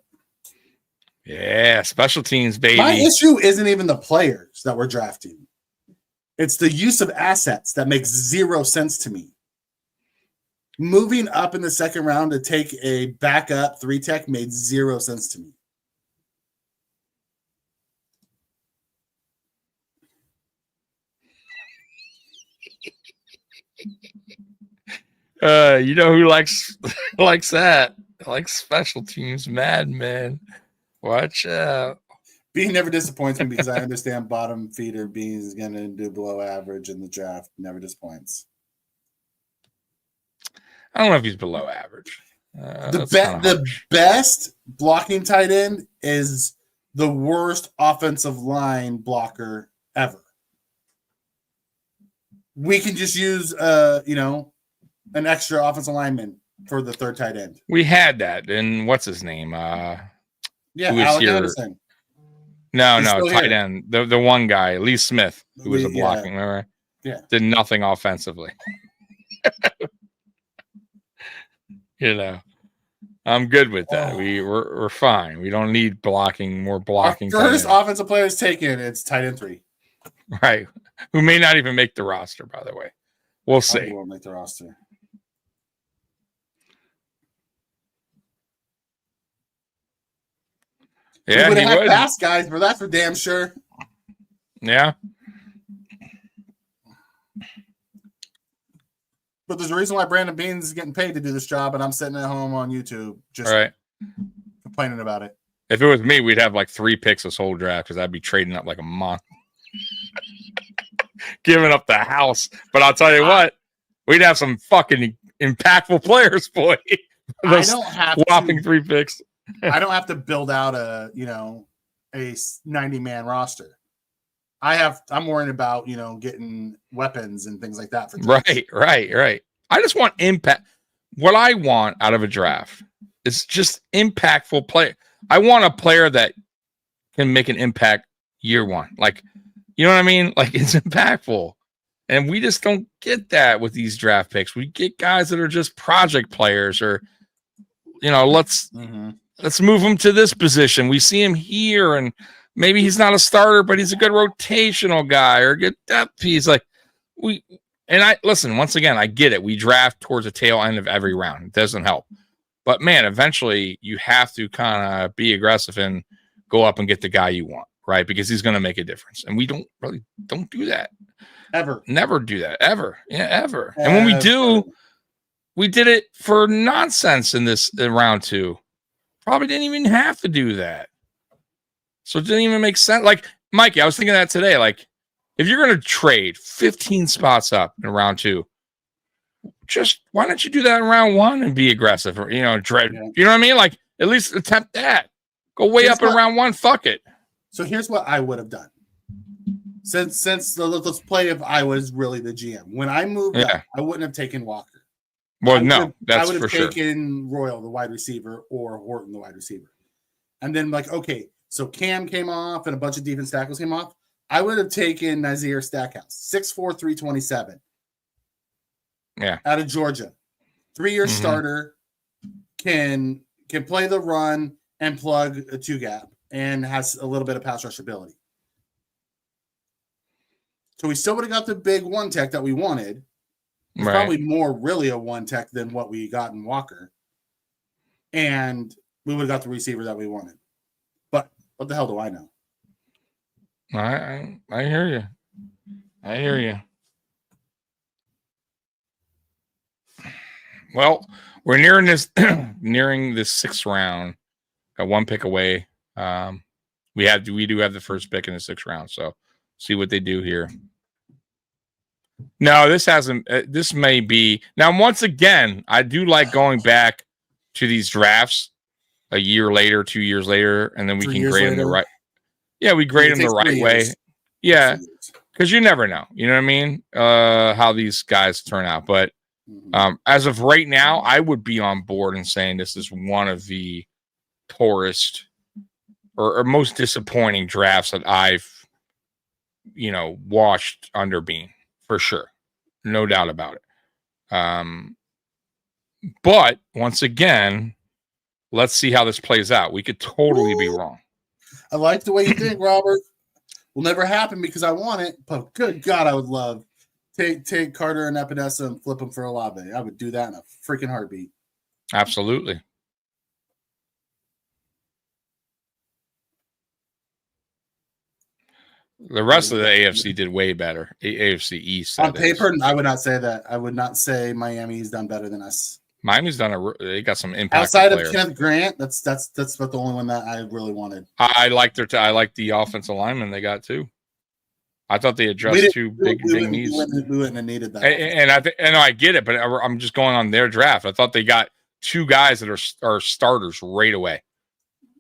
Yeah, special teams, baby. My issue isn't even the players that we're drafting. It's the use of assets that makes 0 sense to me. Moving up in the 2nd round to take a backup 3-tech made 0 sense to me. You know who likes that? Likes special teams, madman. Watch out. Bean never disappoints me because I understand bottom feeder Bean is going to do below average in the draft. Never disappoints. I don't know if he's below average. The best blocking tight end is the worst offensive line blocker ever. We can just use, an extra offensive lineman for the 3rd tight end. We had that, and what's his name? Alec Anderson. No, tight end. The one guy, Lee Smith, who was a blocking. Remember? Yeah. Did nothing offensively. I'm good with that. We're fine. We don't need more blocking. Our first offensive players taken. It's tight end 3. Right. Who may not even make the roster, by the way. We'll see. Won't make the roster. Yeah, we he have would. fast guys, but that's for damn sure. Yeah. But there's a reason why Brandon Beans is getting paid to do this job, and I'm sitting at home on YouTube just complaining about it. If it was me, we'd have like 3 picks this whole draft because I'd be trading up like a month. Giving up the house. But I'll tell you what, we'd have some fucking impactful players, boy. I don't have whopping 3 picks. I don't have to build out a 90-man roster. I'm worrying about, getting weapons and things like that for drafts. Right. I just want impact. What I want out of a draft is just impactful play. I want a player that can make an impact year one. Like, you know what I mean? Like, it's impactful. And we just don't get that with these draft picks. We get guys that are just project players or, let's move him to this position. We see him here and maybe he's not a starter, but he's a good rotational guy or a good depth piece. Like listen, once again, I get it. We draft towards the tail end of every round. It doesn't help. But man, eventually you have to kind of be aggressive and go up and get the guy you want, right? Because he's going to make a difference. And we don't do that. Ever. Never do that. Ever. Yeah, ever. And when we do, we did it for nonsense in round 2. Probably didn't even have to do that. So it didn't even make sense. Like, Mikey, I was thinking that today. Like, if you're going to trade 15 spots up in round 2, just why don't you do that in round 1 and be aggressive? Or, you know what I mean? Like, at least attempt that. Go way up in round 1. Fuck it. So here's what I would have done. Since let's play if I was really the GM. When I moved up, I wouldn't have taken Walker. Well, I would have taken Royal, the wide receiver, or Horton, the wide receiver. And then, okay, so Cam came off and a bunch of defense tackles came off. I would have taken Nazir Stackhouse, 6'4", 327. Yeah. Out of Georgia. 3-year starter, can play the run and plug a 2-gap and has a little bit of pass rush ability. So we still would have got the big 1-tech that we wanted. It's probably more really a 1-tech than what we got in Walker. And we would have got the receiver that we wanted. But what the hell do I know? I hear you. I hear you. Well, we're nearing this 6th round. Got 1 pick away. We do have the first pick in the 6th round, so see what they do here. No, this hasn't. This may be now. Once again, I do like going back to these drafts a year later, 2 years later, and then we can grade them the right. Yeah, we grade them the right way. Yeah, because you never know. You know what I mean? How these guys turn out. But as of right now, I would be on board and saying this is one of the poorest or most disappointing drafts that I've watched under Bean. For sure. No doubt about it. But once again, let's see how this plays out. We could totally be wrong. I like the way you think, Robert. Will never happen because I want it, but good God, I would love take Carter and Epinesa and flip them for Olave. I would do that in a freaking heartbeat. Absolutely. The rest of the AFC did way better. AFC East. On paper, I would not say that. I would not say Miami's done better than us. Miami's they got some impact. Outside of Kenneth Grant, that's about the only one that I really wanted. I like the offensive lineman they got too. I thought they addressed two big needs. We wouldn't have needed that. And I get it, but I'm just going on their draft. I thought they got 2 guys that are starters right away.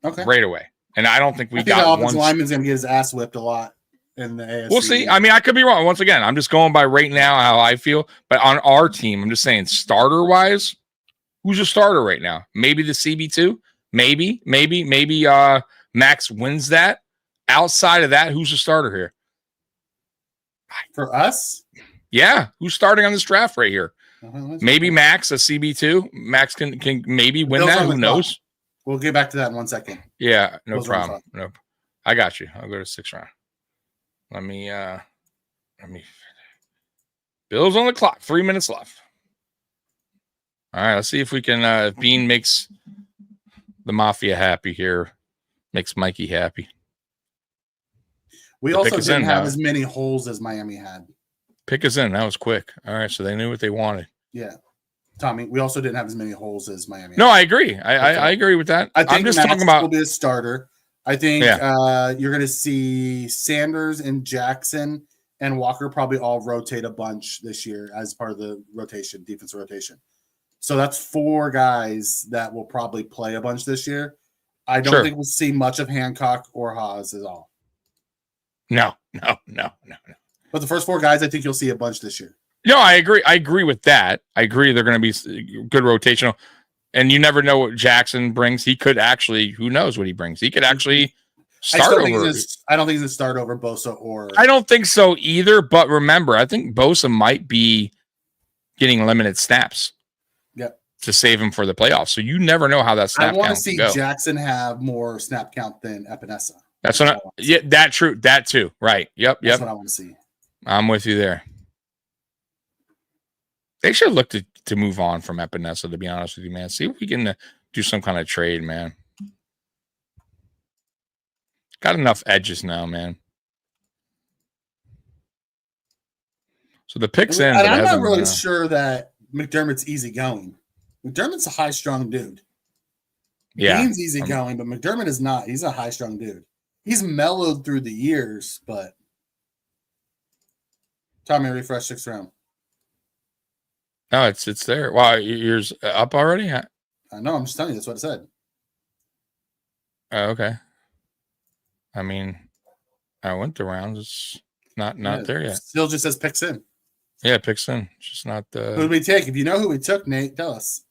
Okay. Right away. And I don't think we got the one. Offensive lineman's going to get his ass whipped a lot in the AFC. We'll see. I mean, I could be wrong. Once again, I'm just going by right now how I feel. But on our team, I'm just saying starter-wise, who's a starter right now? Maybe the CB2? Maybe Max wins that. Outside of that, who's a starter here? For us? Yeah. Who's starting on this draft right here? Maybe Max, a CB2. Max can maybe win that. Who knows? We'll get back to that in 1 second. Yeah, no problem. Nope. I got you. I'll go to 6th round. Let me Bills on the clock. 3 minutes left. All right, let's see if we can. If Bean makes the Mafia happy here, makes Mikey happy. We also didn't have as many holes as Miami had. Pick us in. That was quick. All right, so they knew what they wanted. Yeah. Tommy, we also didn't have as many holes as Miami. No, I agree. I agree with that. I think I'm just Max talking about will be a starter. I think you're going to see Sanders and Jackson and Walker probably all rotate a bunch this year as part of the rotation, defensive rotation. So that's 4 guys that will probably play a bunch this year. I don't think we'll see much of Hancock or Haas at all. No. But the first 4 guys, I think you'll see a bunch this year. No, I agree. I agree with that. I agree they're going to be good rotational. And you never know what Jackson brings. He could actually, who knows what he brings? He could actually start over. I don't think he's going to start over Bosa or. I don't think so either. But remember, I think Bosa might be getting limited snaps. Yep. To save him for the playoffs. So you never know how that snap count. I want to see Jackson have more snap count than Epinesa. That's what that true. That too. Right. Yep. That's what I want to see. I'm with you there. They should look to move on from Epinesa, to be honest with you, man. See if we can do some kind of trade, man. Got enough edges now, man. So the pick's in. And I'm not really sure that McDermott's easygoing. McDermott's a high-strung dude. Yeah. Bean's easygoing, but McDermott is not. He's a high-strung dude. He's mellowed through the years, but Tommy, refresh 6th round. No, it's there. Wow, yours up already? I know. I'm just telling you. That's what it said. Oh, okay. I mean, I went the rounds. It's not there yet. Still just says picks in. Yeah, picks in. It's just not the. Who did we take? If you know who we took, Nate, tell us.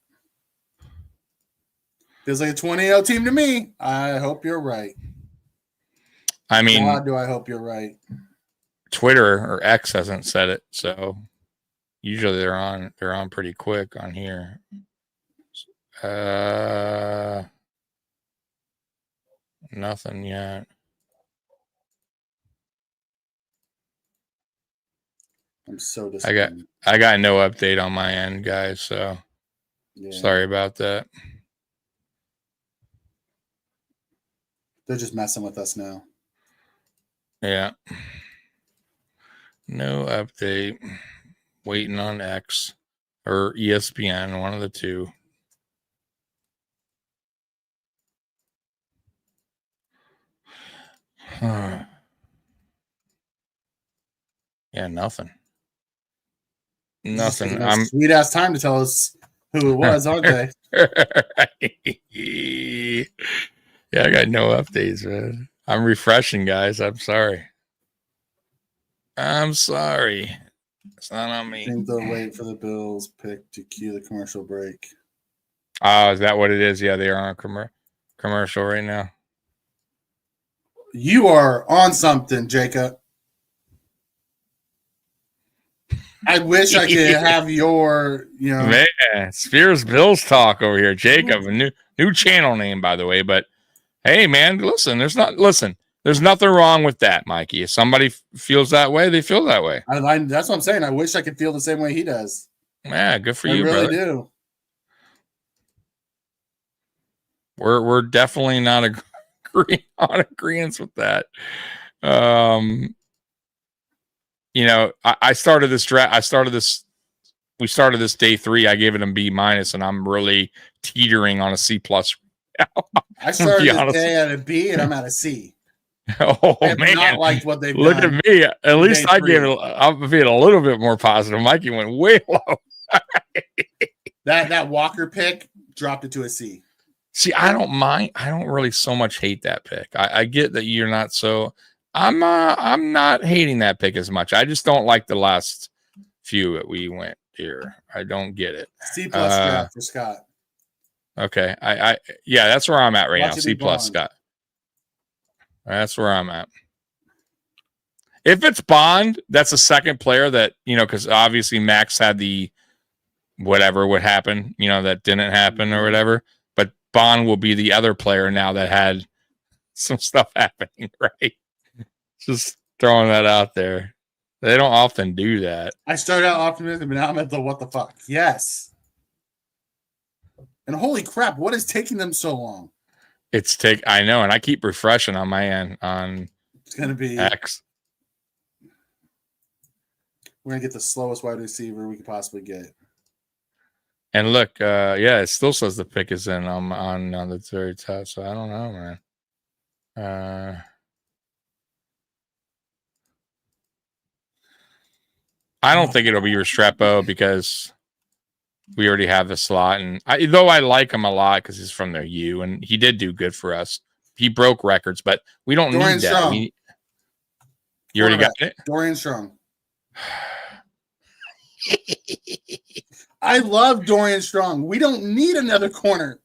Feels like a 20-0 team to me. I hope you're right. I mean, God, do I hope you're right? Twitter or X hasn't said it, so usually they're on pretty quick on here. Nothing yet. I'm so disappointed. I got no update on my end, guys, so sorry about that. They're just messing with us now. Yeah. No update. Waiting on X or ESPN, one of the two. Yeah, nothing. Nothing. I'm sweet ass time to tell us who it was, aren't they? Yeah, I got no updates, man. I'm refreshing, guys. I'm sorry. It's not on me. I think they'll wait for the Bills pick to cue the commercial break. Oh, is that what it is? Yeah, they are on commercial right now. You are on something, Jacob. I wish I could have your, Man, Spears Bills talk over here. Jacob, a new channel name, by the way. But hey, man, listen, there's nothing wrong with that, Mikey. If somebody feels that way, they feel that way. That's what I'm saying. I wish I could feel the same way he does. Yeah, good for you, I really brother. do. We're definitely not agreeing with that. I started this draft. We started this day 3. I gave it a B-, and I'm really teetering on a C+. I started the day at a B, and I'm at a C. Oh, I have man. not liked what they've Look done. at me. At least I gave it. I'm being a little bit more positive. Mikey went way low. That Walker pick dropped it to a C. See, I don't mind. I don't really so much hate that pick. I get that you're not so. I'm not hating that pick as much. I just don't like the last few that we went here. I don't get it. C+ draft for Scott. Okay. Yeah, that's where I'm at right now. C+ Bond. Scott. That's where I'm at. If it's Bond, that's a second player that, because obviously Max had the whatever would happen, that didn't happen or whatever. But Bond will be the other player now that had some stuff happening, right? Just throwing that out there. They don't often do that. I started out optimistic, but now I'm at the what the fuck. Yes. And holy crap, what is taking them so long? I know, and I keep refreshing on my end on it's gonna be X. We're gonna get the slowest wide receiver we could possibly get. And look, it still says the pick is in on the very top, so I don't know, man. I don't think it'll be Restrepo because we already have the slot, and though I like him a lot because he's from their U, and he did do good for us. He broke records, but we don't Dorian need that. Strong. You already got it? Dorian Strong. I love Dorian Strong. We don't need another corner.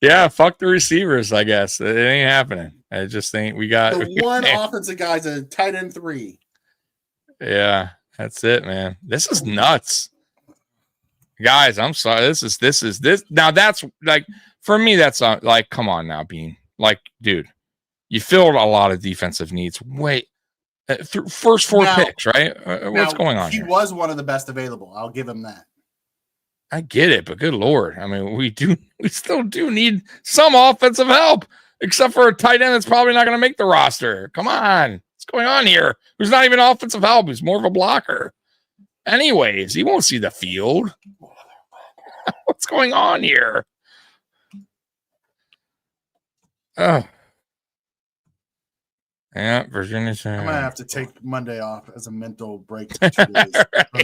Yeah, fuck the receivers, I guess. It ain't happening. I just think we got the one offensive guy's a tight end 3. Yeah, that's it, man. This is nuts. Guys, I'm sorry. This is now that's like for me, that's like, come on now, Bean. Like, dude, you filled a lot of defensive needs. Wait. First 4 picks, right? What's going on? He was one of the best available. I'll give him that. I get it, but good Lord. I mean, we still do need some offensive help, except for a tight end that's probably not going to make the roster. Come on. What's going on here? Who's not even offensive help? Who's more of a blocker? Anyways, he won't see the field. What's going on here? Oh. Yeah, Virginia. I'm gonna have to take Monday off as a mental break. 2 days.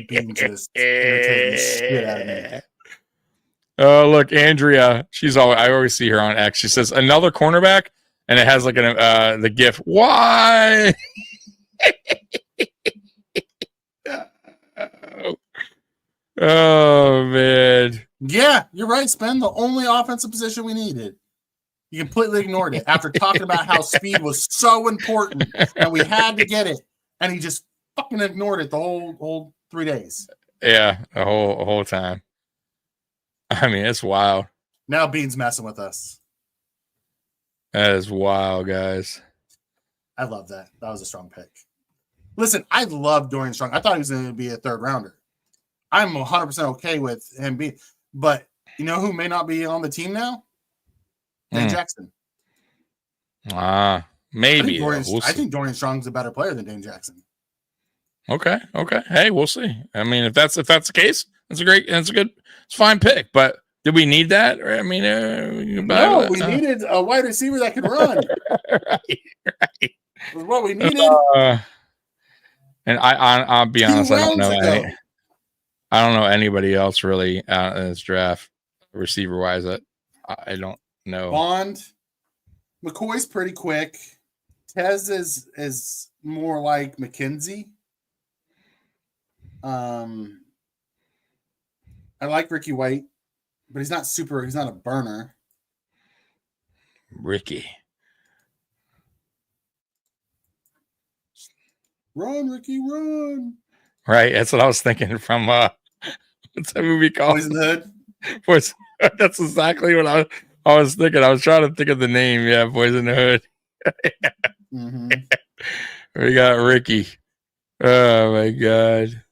Being just irritating the shit out of me. Oh, look, Andrea. I always see her on X. She says another cornerback, and it has like the GIF. Why? Oh man. Yeah, you're right, Spen. The only offensive position we needed. You completely ignored it after talking about how speed was so important and we had to get it, and he just fucking ignored it the whole 3 days. Yeah, a whole time. I mean, it's wild. Now Bean's messing with us. That is wild, guys. I love that. That was a strong pick. Listen, I love Dorian Strong. I thought he was going to be a 3rd rounder. I'm 100% okay with him being, but you know who may not be on the team now? Dane Jackson. Maybe. I think Dorian Strong's a better player than Dane Jackson. Okay. Hey, we'll see. I mean, if that's the case, it's a fine pick. But did we need that? I mean, no, we needed a wide receiver that could run. Right. Was what we needed. And I'll be honest, I don't know anybody else really in this draft, receiver wise. I don't know. Bond, McCoy's pretty quick. Tez is more like McKenzie. I like Ricky White, but he's not a burner. Ricky. Run, Ricky, run. Right. That's what I was thinking from what's that movie called? Boys in the Hood. That's exactly what I was thinking. I was trying to think of the name. Yeah, Boys in the Hood. Mm-hmm. We got Ricky. Oh my God.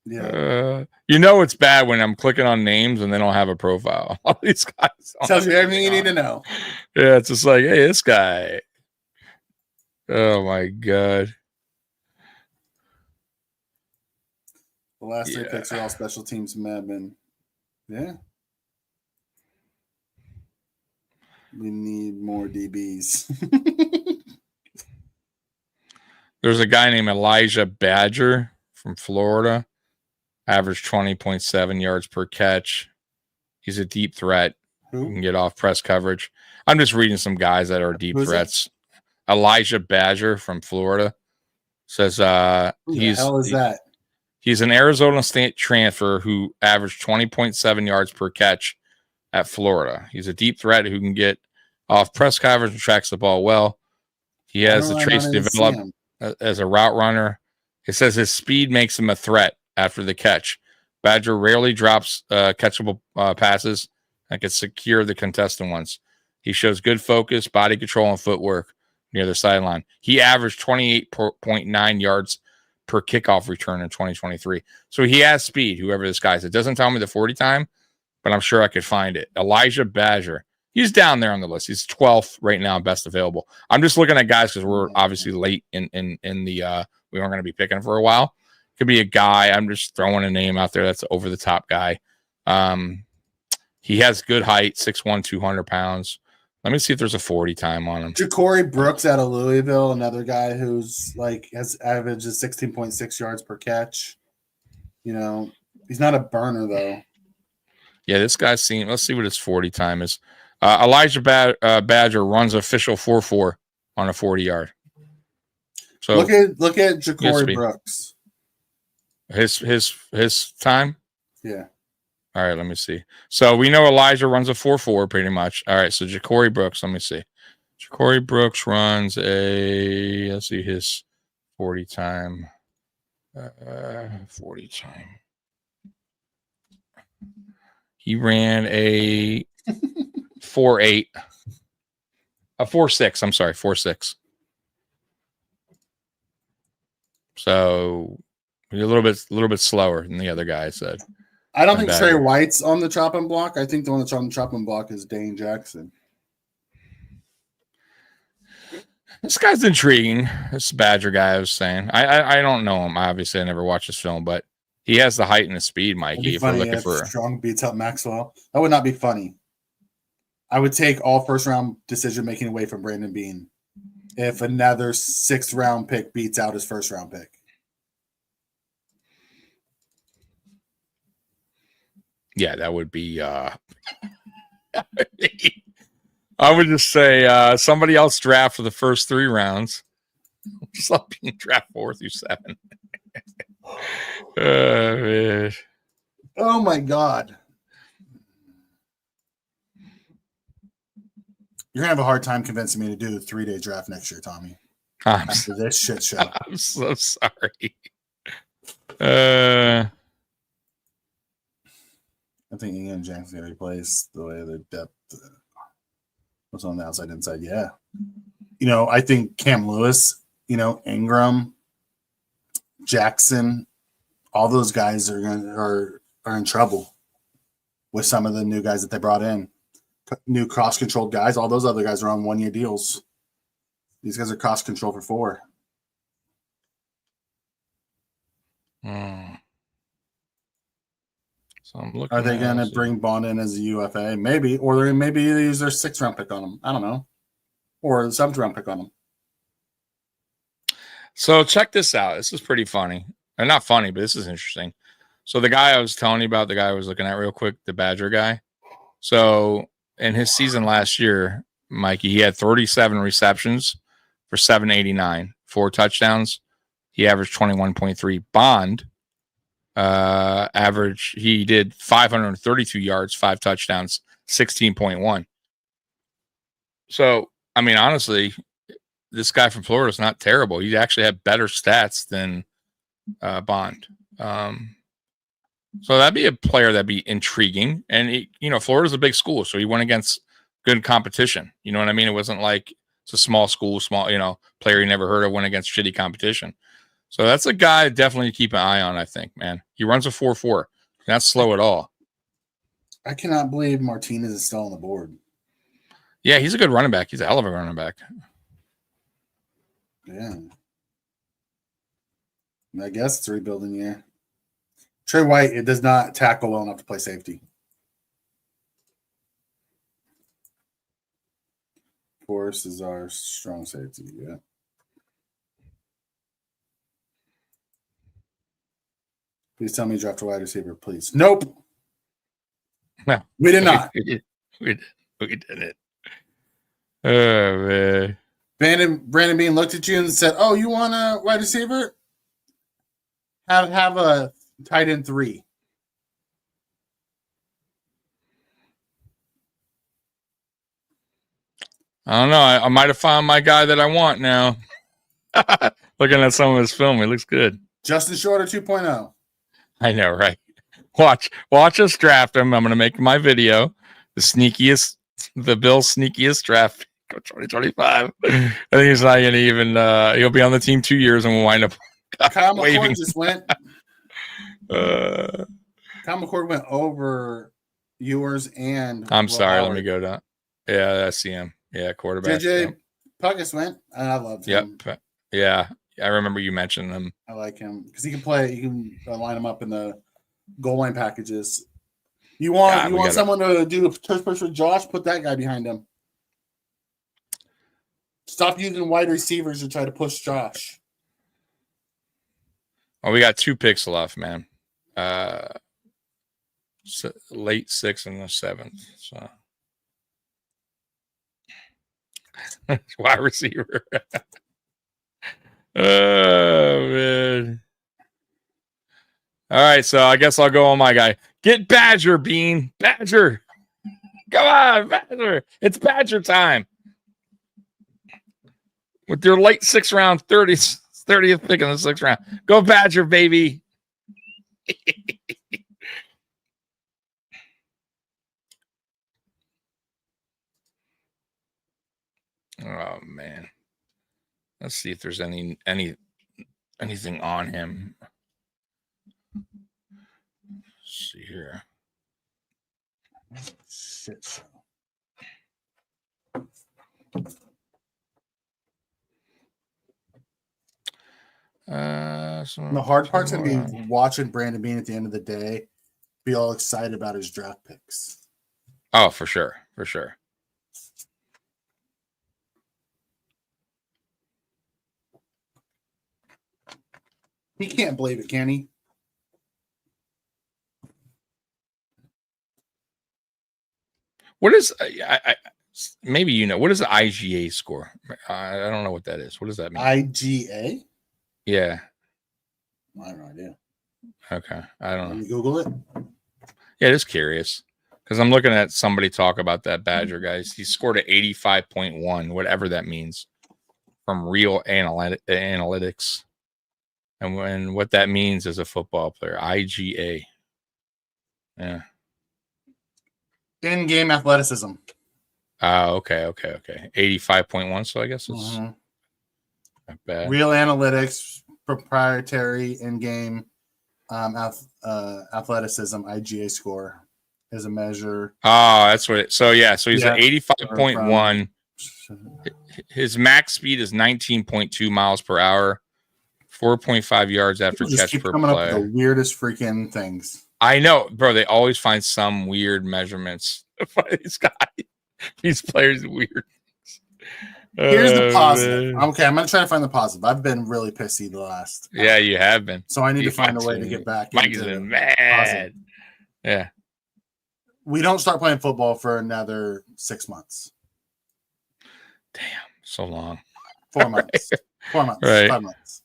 Yeah. It's bad when I'm clicking on names and they don't have a profile. All these guys tells you everything you need to know. Yeah, it's just like, hey, this guy. Oh my God. The last 3 picks are all special teams madmen. Yeah. We need more DBs. There's a guy named Elijah Badger from Florida. Average 20.7 yards per catch. He's a deep threat. Who? You can get off press coverage. I'm just reading some guys that are deep threats. Elijah Badger from Florida says who the hell is that? He's an Arizona State transfer who averaged 20.7 yards per catch at Florida. He's a deep threat who can get off press coverage and tracks the ball well. He has the traits developed as a route runner. It says his speed makes him a threat after the catch. Badger rarely drops catchable passes and can secure the contested ones. He shows good focus, body control, and footwork. near the sideline. He averaged 28.9 yards per kickoff return in 2023. So he has speed, whoever this guy is. It doesn't tell me the 40 time, but I'm sure I could find it. Elijah Badger. He's down there on the list. He's 12th right now, best available. I'm just looking at guys because we're obviously late in the we weren't going to be picking for a while. Could be a guy. I'm just throwing a name out there that's over the top guy. He has good height, 6'1", 200 pounds. Let me see if there's a 40 time on him. Ja'Cory Brooks out of Louisville, another guy who's like has averages 16.6 yards per catch. You know, he's not a burner though. Yeah, this guy's seen. Let's see what his 40 time is. Elijah Badger runs official 4.4 on a 40-yard. So look at Ja'Cory Brooks. His time? Yeah. All right, let me see. So we know Elijah runs a 4.4 pretty much. All right, so Ja'Cory Brooks, let me see. Ja'Cory Brooks runs a, let's see, his 40 time. 40 time. He ran a 4.8. A 4.6, I'm sorry, 4.6. So he's a little bit slower than the other guy said. I don't think Trey White's on the chopping block. I think the one that's on the chopping block is Dane Jackson. This guy's intriguing. This Badger guy I was saying. I don't know him. Obviously, I never watched his film, but he has the height and the speed, Mikey. If we're looking for strong beats up Maxwell, that would not be funny. I would take all first round decision making away from Brandon Beane if another 6th round pick beats out his first round pick. Yeah, that would be. I would just say somebody else draft for the first 3 rounds. Just let being draft 4 through 7. Man. Oh my God! You're gonna have a hard time convincing me to do a 3-day draft next year, Tommy. After this shit show, I'm so sorry. I think Ian Jackson's going to replace the way the depth was on the outside, inside. Yeah. You know, I think Cam Lewis, you know, Ingram, Jackson, all those guys are in trouble with some of the new guys that they brought in. New cross-controlled guys. All those other guys are on 1-year deals. These guys are cross-control for 4. Are they going to bring Bond in as a UFA? Maybe. Or maybe they use their 6th round pick on him. I don't know. Or the 7th round pick on him. So check this out. This is pretty funny. Or not funny, but this is interesting. So the guy I was telling you about, the guy I was looking at real quick, the Badger guy. So in his season last year, Mikey, he had 37 receptions for 789, 4 touchdowns. He averaged 21.3. Bond average, he did 532 yards, 5 touchdowns, 16.1. So, I mean, honestly, this guy from Florida is not terrible. He actually had better stats than Bond. So that'd be a player that'd be intriguing. And, you know, Florida's a big school, so he went against good competition. You know what I mean? It wasn't like it's a small school, you know, player you never heard of went against shitty competition. So that's a guy definitely to keep an eye on, I think, man. He runs a 4.4. Not slow at all. I cannot believe Martinez is still on the board. Yeah, he's a good running back. He's a hell of a running back. Yeah. I guess it's a rebuilding year. Trey White, it does not tackle well enough to play safety. Forrest is our strong safety, yeah. Please tell me you draft a wide receiver, please. Nope. No. We did not. We did it. Oh, man. Brandon Beane looked at you and said, "Oh, you want a wide receiver? Have a tight end 3." I don't know. I might have found my guy that I want now. Looking at some of his film, he looks good. Justin Shorter 2.0. I know, right? Watch us draft him. I'm going to make my video. The Bill's sneakiest draft Go 2025. I think he's not going to even. He'll be on the team 2 years and we'll wind up Kyle waving. McCord just went. Kyle McCord went over yours and. I'm sorry. Howard. Let me go down. Yeah, I see him. Yeah, quarterback. JJ Puckett went, and I loved him. Yep. Yeah, I remember you mentioned him. I like him because he can play. You can line him up in the goal line packages. You want someone to do a touch push with Josh? Put that guy behind him. Stop using wide receivers to try to push Josh. Oh, we got 2 picks left, man. Late 6th and the 7th. So wide receiver. Oh man. All right, so I guess I'll go on my guy. Get Badger, Bean. Badger. Come on, Badger. It's Badger time. With your late 6th round, 30th pick in the 6th round. Go Badger, baby. Oh man. Let's see if there's anything on him. Let's see here. Shit. The hard part's gonna be watching Brandon Bean at the end of the day, be all excited about his draft picks. Oh, for sure. For sure. He can't believe it, can he? What is maybe you know what is the IGA score? I don't know what that is. What does that mean? IGA? Yeah. I have no idea. Okay. I don't know. Can you Google it? Yeah, just curious. Because I'm looking at somebody talk about that Badger guys. He scored an 85.1, whatever that means, from Real Analytics. And what that means as a football player, IGA. Yeah. In-game athleticism. Okay. 85.1, so I guess it's not bad. Real Analytics, proprietary in-game athleticism, IGA score is a measure. Oh, that's what it. So he's at 85.1. His max speed is 19.2 miles per hour. 4.5 yards after People catch keep per coming play. up with the weirdest freaking things. I know, bro. They always find some weird measurements. These players are weird. Here's the positive. Man. Okay, I'm gonna try to find the positive. I've been really pissy the last. Yeah, you have been. So I need to find a way to get back. Mike's been mad. Positive. Yeah. We don't start playing football for another 6 months. Damn, so long. 4 months. 4 months. Right. 5 months.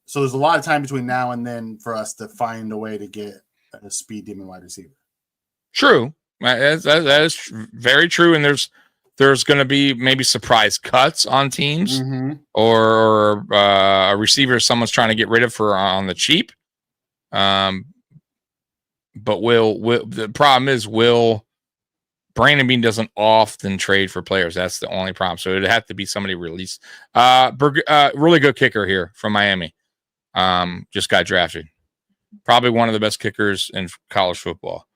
So there's a lot of time between now and then for us to find a way to get a speed demon wide receiver. True. That is very true. And there's going to be maybe surprise cuts on teams or a receiver someone's trying to get rid of for on the cheap. But the problem is Brandon Bean doesn't often trade for players. That's the only problem. So it'd have to be somebody released. Really good kicker here from Miami. Just got drafted. Probably one of the best kickers in college football.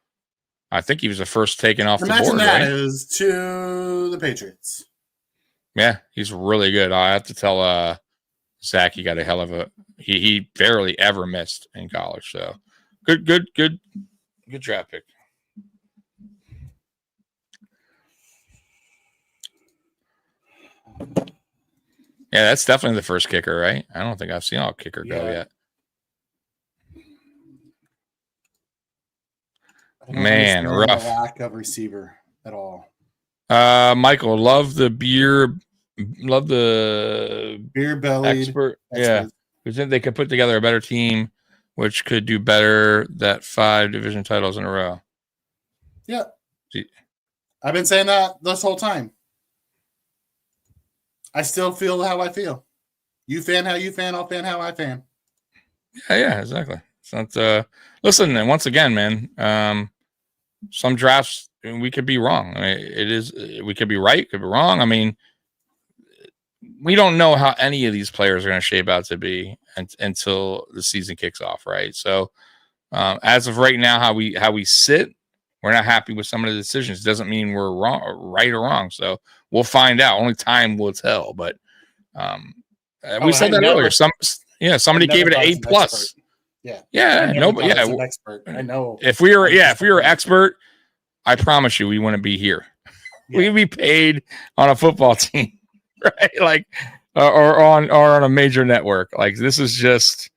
I think he was the first taken off the board. Imagine that right? is to the Patriots. Yeah, he's really good. I have to tell Zach he got a hell of a he barely ever missed in college. So good draft pick. Yeah, that's definitely the first kicker, right? I don't think I've seen a kicker go yet. Man, rough. Lack of receiver at all. Michael, love the beer bellied expert. Yeah, we think they could put together a better team, which could do better that 5 division titles in a row. Yeah, I've been saying that this whole time. I still feel how I feel. You fan how you fan. I'll fan how I fan. Yeah, exactly. It's not. Listen, and once again, man. some drafts we could be wrong. I mean, we could be right, could be wrong. I mean, we don't know how any of these players are going to shape out to be until the season kicks off, right? So, as of right now, how we sit, we're not happy with some of the decisions. Doesn't mean we're wrong, right or wrong. So we'll find out. Only time will tell. But we said that earlier. Somebody gave it an A+. Expert. I know. If we were expert, I promise you, we wouldn't be here. Yeah. We'd be paid on a football team, right? Like, or on a major network. Like, this is just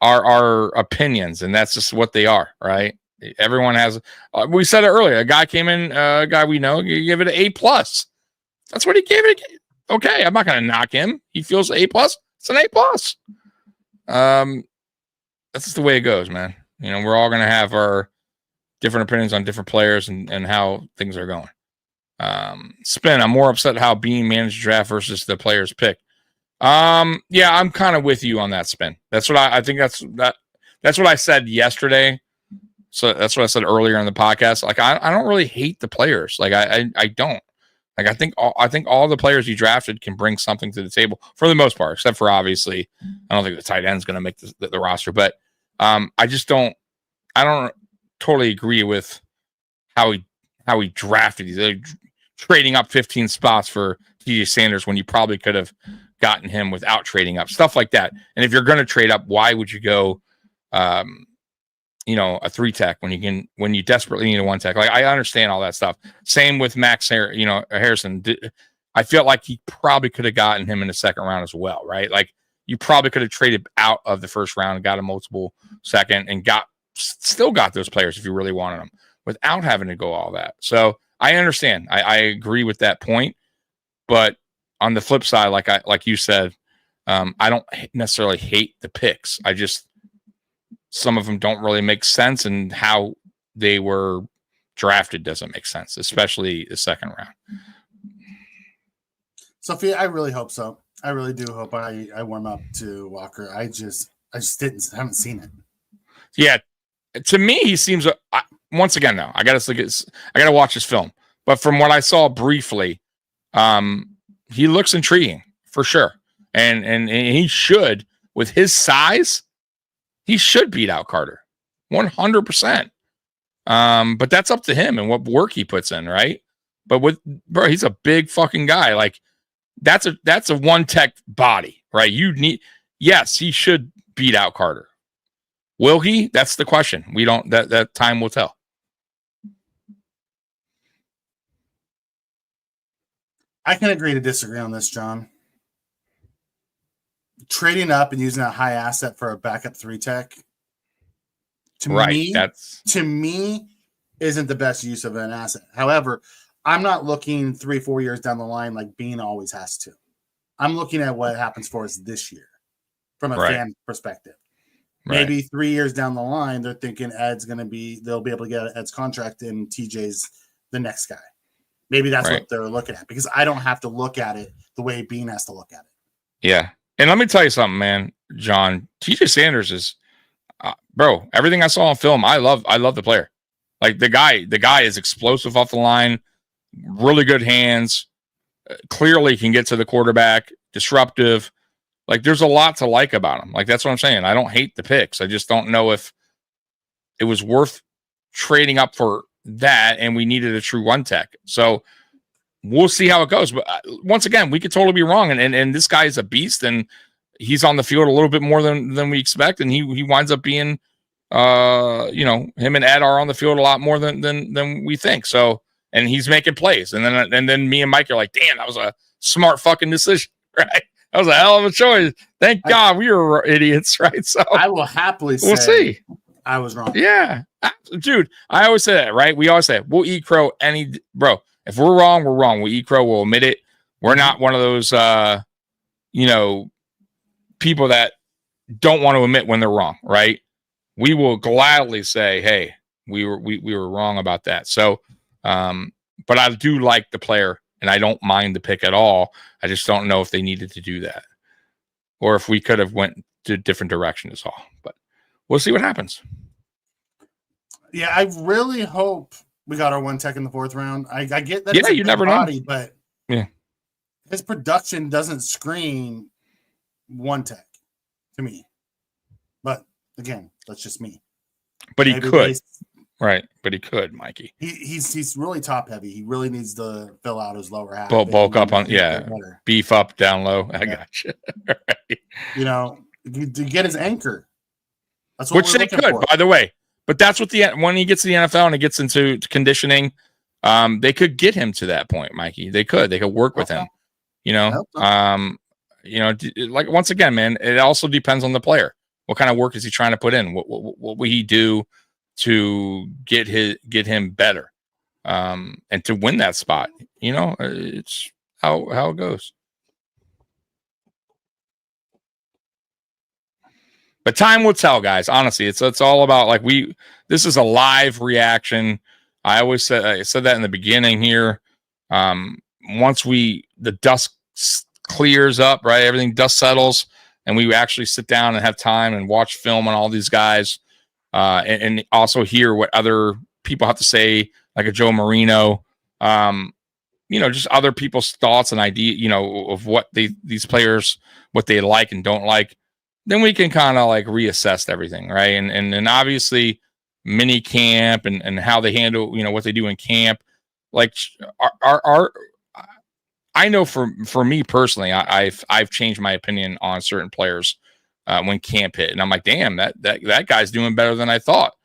our opinions, and that's just what they are, right? Everyone has. We said it earlier. A guy came in, a guy we know, you give it an A+. That's what he gave it. Okay, I'm not going to knock him. He feels A+. It's an A+. That's just the way it goes, man. You know, we're all going to have our different opinions on different players and how things are going. Spin, I'm more upset how Bean managed the draft versus the players pick. Yeah, I'm kind of with you on that, Spin. That's what I think that's what I said yesterday. So that's what I said earlier in the podcast. Like, I don't really hate the players. Like, I don't. Like, I think all the players you drafted can bring something to the table for the most part, except for obviously, I don't think the tight end is going to make the roster. But I don't totally agree with how he drafted these. They're trading up 15 spots for TJ Sanders when you probably could have gotten him without trading up, stuff like that. And if you're going to trade up, why would you go, a 3-tech when you desperately need a 1-tech? Like, I understand all that stuff. Same with Max, Harrison. I felt like he probably could have gotten him in the second round as well, right? Like, you probably could have traded out of the first round and got a multiple second and still got those players if you really wanted them without having to go all that. So I understand. I agree with that point. But on the flip side, like you said, I don't necessarily hate the picks. Some of them don't really make sense, and how they were drafted doesn't make sense, especially the second round. Sophia, I really hope so. I really do hope I warm up to Walker. I just haven't seen it. Yeah, to me, he seems. Once again, though, I gotta watch his film. But from what I saw briefly, he looks intriguing for sure, and he should, with his size, he should beat out Carter, 100%. But that's up to him and what work he puts in, right? But he's a big fucking guy. Like, that's a 1-tech body, right? Yes, he should beat out Carter. Will he? That's the question. We don't. That time will tell. I can agree to disagree on this, John. Trading up and using a high asset for a backup 3-tech, to me, isn't the best use of an asset. However, I'm not looking 3-4 years down the line like Bean always has to. I'm looking at what happens for us this year from a fan perspective. Maybe 3 years down the line, they're thinking they'll be able to get Ed's contract and TJ's the next guy. Maybe that's what they're looking at, because I don't have to look at it the way Bean has to look at it. Yeah. And let me tell you something, man, John. TJ Sanders is, bro. Everything I saw on film, I love the player. Like, the guy is explosive off the line, really good hands, clearly can get to the quarterback, disruptive. Like, there's a lot to like about him. Like, that's what I'm saying. I don't hate the picks. I just don't know if it was worth trading up for that, and we needed a true 1-tech. So we'll see how it goes. But once again, we could totally be wrong. And this guy is a beast, and he's on the field a little bit more than we expect. And he winds up being, him and Ed are on the field a lot more than we think. So, and he's making plays. And then me and Mike are like, damn, that was a smart fucking decision, right? That was a hell of a choice. Thank God we were idiots, right? So I will happily say we'll see. I was wrong. Yeah. Dude, I always say that, right? We always say, we'll eat crow bro. If we're wrong, we're wrong. We eat crow, we'll admit it. We're not one of those, people that don't want to admit when they're wrong, right? We will gladly say, hey, we were wrong about that. So, but I do like the player, and I don't mind the pick at all. I just don't know if they needed to do that, or if we could have went to a different direction is all. But we'll see what happens. Yeah, I really hope we got our one tech in the 4th round. I get that. Yeah, you never know. But yeah, his production doesn't scream one tech to me. But again, that's just me. But he could. Right, but he could, Mikey. He's really top heavy. He really needs to fill out his lower half. Bulk up on, beef up down low. I got you. Right. You know, to get his anchor. That's what which they could, by the way. But that's what when he gets to the NFL and he gets into conditioning, they could get him to that point, Mikey. They could work with him. You know, like once again, man, it also depends on the player. What kind of work is he trying to put in? What will he do to get him better, and to win that spot? You know, it's how it goes. But time will tell, guys. Honestly, it's all about this is a live reaction. I said that in the beginning here. Once the dust clears up, right? Everything dust settles, and we actually sit down and have time and watch film on all these guys, and also hear what other people have to say, like a Joe Marino, just other people's thoughts and idea, of what these players, what they like and don't like. Then we can kind of reassess everything, right? And obviously mini camp and how they handle, what they do in camp. I know for me personally, I've changed my opinion on certain players when camp hit, and I'm like, damn, that guy's doing better than I thought.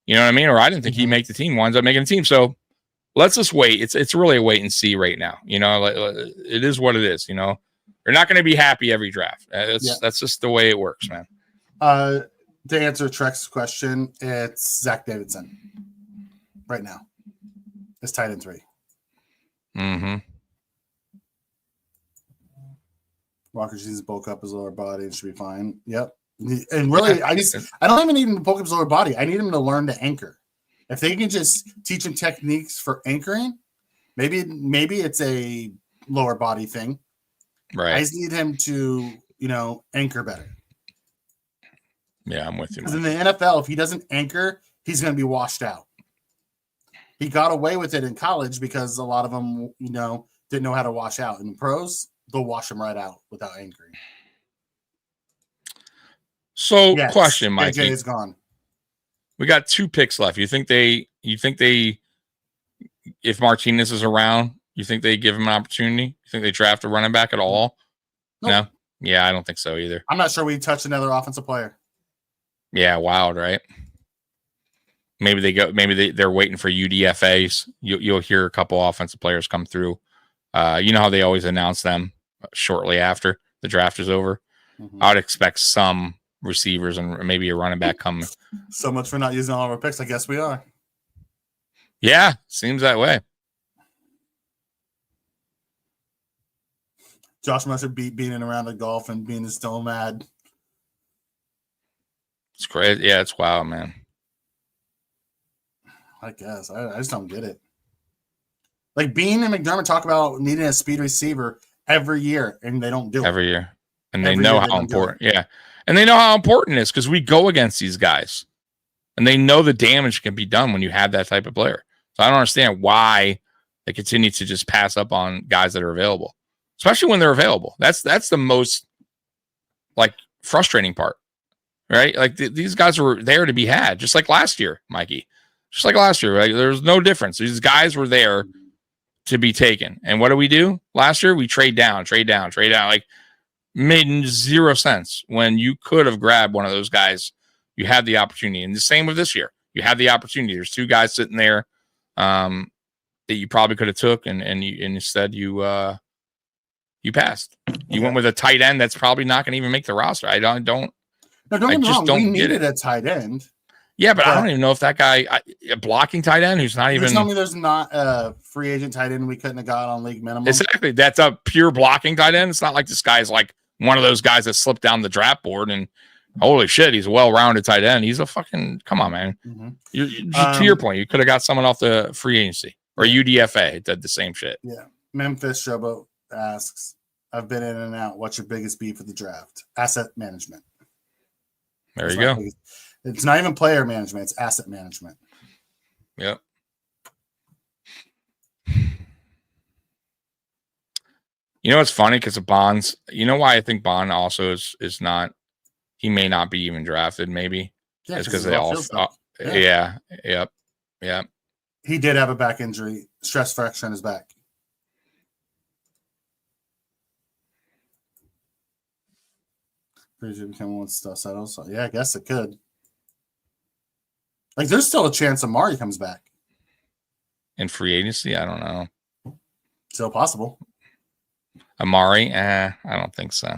You know what I mean? Or I didn't think he'd make the team. Winds up making the team. So let's just wait. It's really a wait and see right now. It is what it is. You're not going to be happy every draft. That's just the way it works, man. To answer Trek's question, it's Zach Davidson right now. It's tight end 3. Mm-hmm. Walker Jesus bulk up his lower body and should be fine. Yep. And really, I don't even need him to bulk up his lower body. I need him to learn to anchor. If they can just teach him techniques for anchoring, maybe it's a lower body thing. Right. I just need him to, anchor better. Yeah, I'm with you. Because in the NFL, if he doesn't anchor, he's going to be washed out. He got away with it in college because a lot of them, didn't know how to wash out. In the pros, they'll wash him right out without anchoring. So, question, Mike. AJ is gone. We got 2 picks left. You think they, if Martinez is around, you think they give him an opportunity? You think they draft a running back at all? Nope. No? Yeah, I don't think so either. I'm not sure we touch another offensive player. Yeah, wild, right? Maybe they're waiting for UDFAs. You'll hear a couple offensive players come through. You know how they always announce them shortly after the draft is over. Mm-hmm. I would expect some receivers and maybe a running back come. So much for not using all of our picks. I guess we are. Yeah, seems that way. Josh must have being around the golf and being still mad. It's crazy. Yeah, it's wild, man. I guess. I just don't get it. Bean and McDermott talk about needing a speed receiver every year, and they don't do it. Every year. And they know how important. Yeah. And they know how important it is because we go against these guys. And they know the damage can be done when you have that type of player. So I don't understand why they continue to just pass up on guys that are available, especially when they're available. That's the most frustrating part, right? These guys were there to be had, just like last year, Mikey. Just like last year, right? There was no difference. These guys were there to be taken. And what do we do last year? We trade down. Made zero sense when you could have grabbed one of those guys. You had the opportunity. And the same with this year. You had the opportunity. There's 2 guys sitting there that you probably could have took, and instead you passed. You went with a tight end that's probably not going to even make the roster. I don't. No, don't get me wrong. We needed a tight end. Yeah, but I don't even know if that guy, a blocking tight end who's not even. Tell me there's not a free agent tight end we couldn't have got on league minimum. Exactly. That's a pure blocking tight end. It's not like this guy's one of those guys that slipped down the draft board and holy shit, he's a well-rounded tight end. He's a fucking, come on, man. Mm-hmm. To your point, you could have got someone off the free agency or UDFA did the same shit. Yeah. Memphis Showboat asks, I've been in and out. What's your biggest beef with the draft? Asset management. There you go. It's not even player management. It's asset management. Yep. You know what's funny? Because of Bonds, you know why I think Bond also is not. He may not be even drafted. Maybe it's because they all. Yeah. Yep. He did have a back injury, stress fracture in his back. Pretty sure become one stuff settled. So yeah, I guess it could. Like, there's still a chance Amari comes back in free agency. I don't know. Still possible. Amari, I don't think so.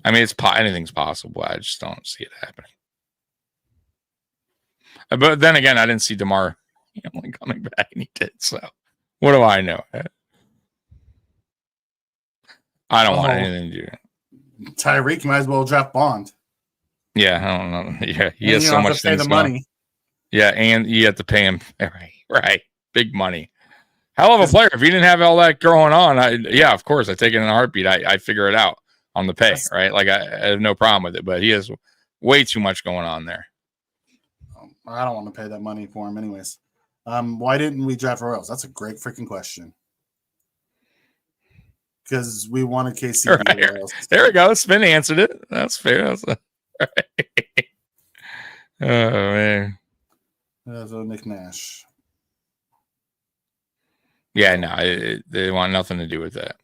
I mean, anything's possible. I just don't see it happening. But then again, I didn't see DeMar coming back, and he did. So, what do I know? I don't want anything to do. Tyreek might as well draft Bond. Yeah, I don't know. Yeah, he has so much things going. Money. Yeah, and you have to pay him. Right. Big money. Hell of a player. If he didn't have all that going on, of course, I take it in a heartbeat. I figure it out on the pay, right? Like, I have no problem with it, but he has way too much going on there. I don't want to pay that money for him anyways. Why didn't we draft Royals? That's a great freaking question. Because we wanted KC. Right. There we go. Spin answered it. That's fair. Right. Oh, man. That's Nick Nash. Yeah, no, they want nothing to do with that.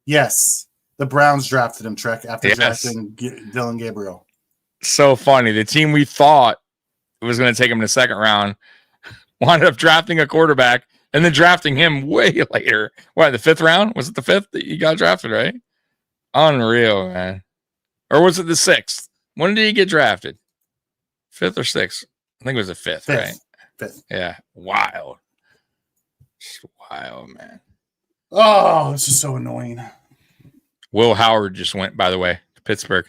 Yes. The Browns drafted him, Trek, after drafting Dylan Gabriel. So funny. The team we thought was going to take him in the second round wound up drafting a quarterback and then drafting him way later. What, the fifth round? Was it the fifth that he got drafted, right? Unreal, man. Or was it the sixth? When did he get drafted? Fifth or sixth? I think it was the fifth, right? Fifth. Yeah. Wild. Just wild, man. Oh, this is so annoying. Will Howard just went, by the way, to Pittsburgh.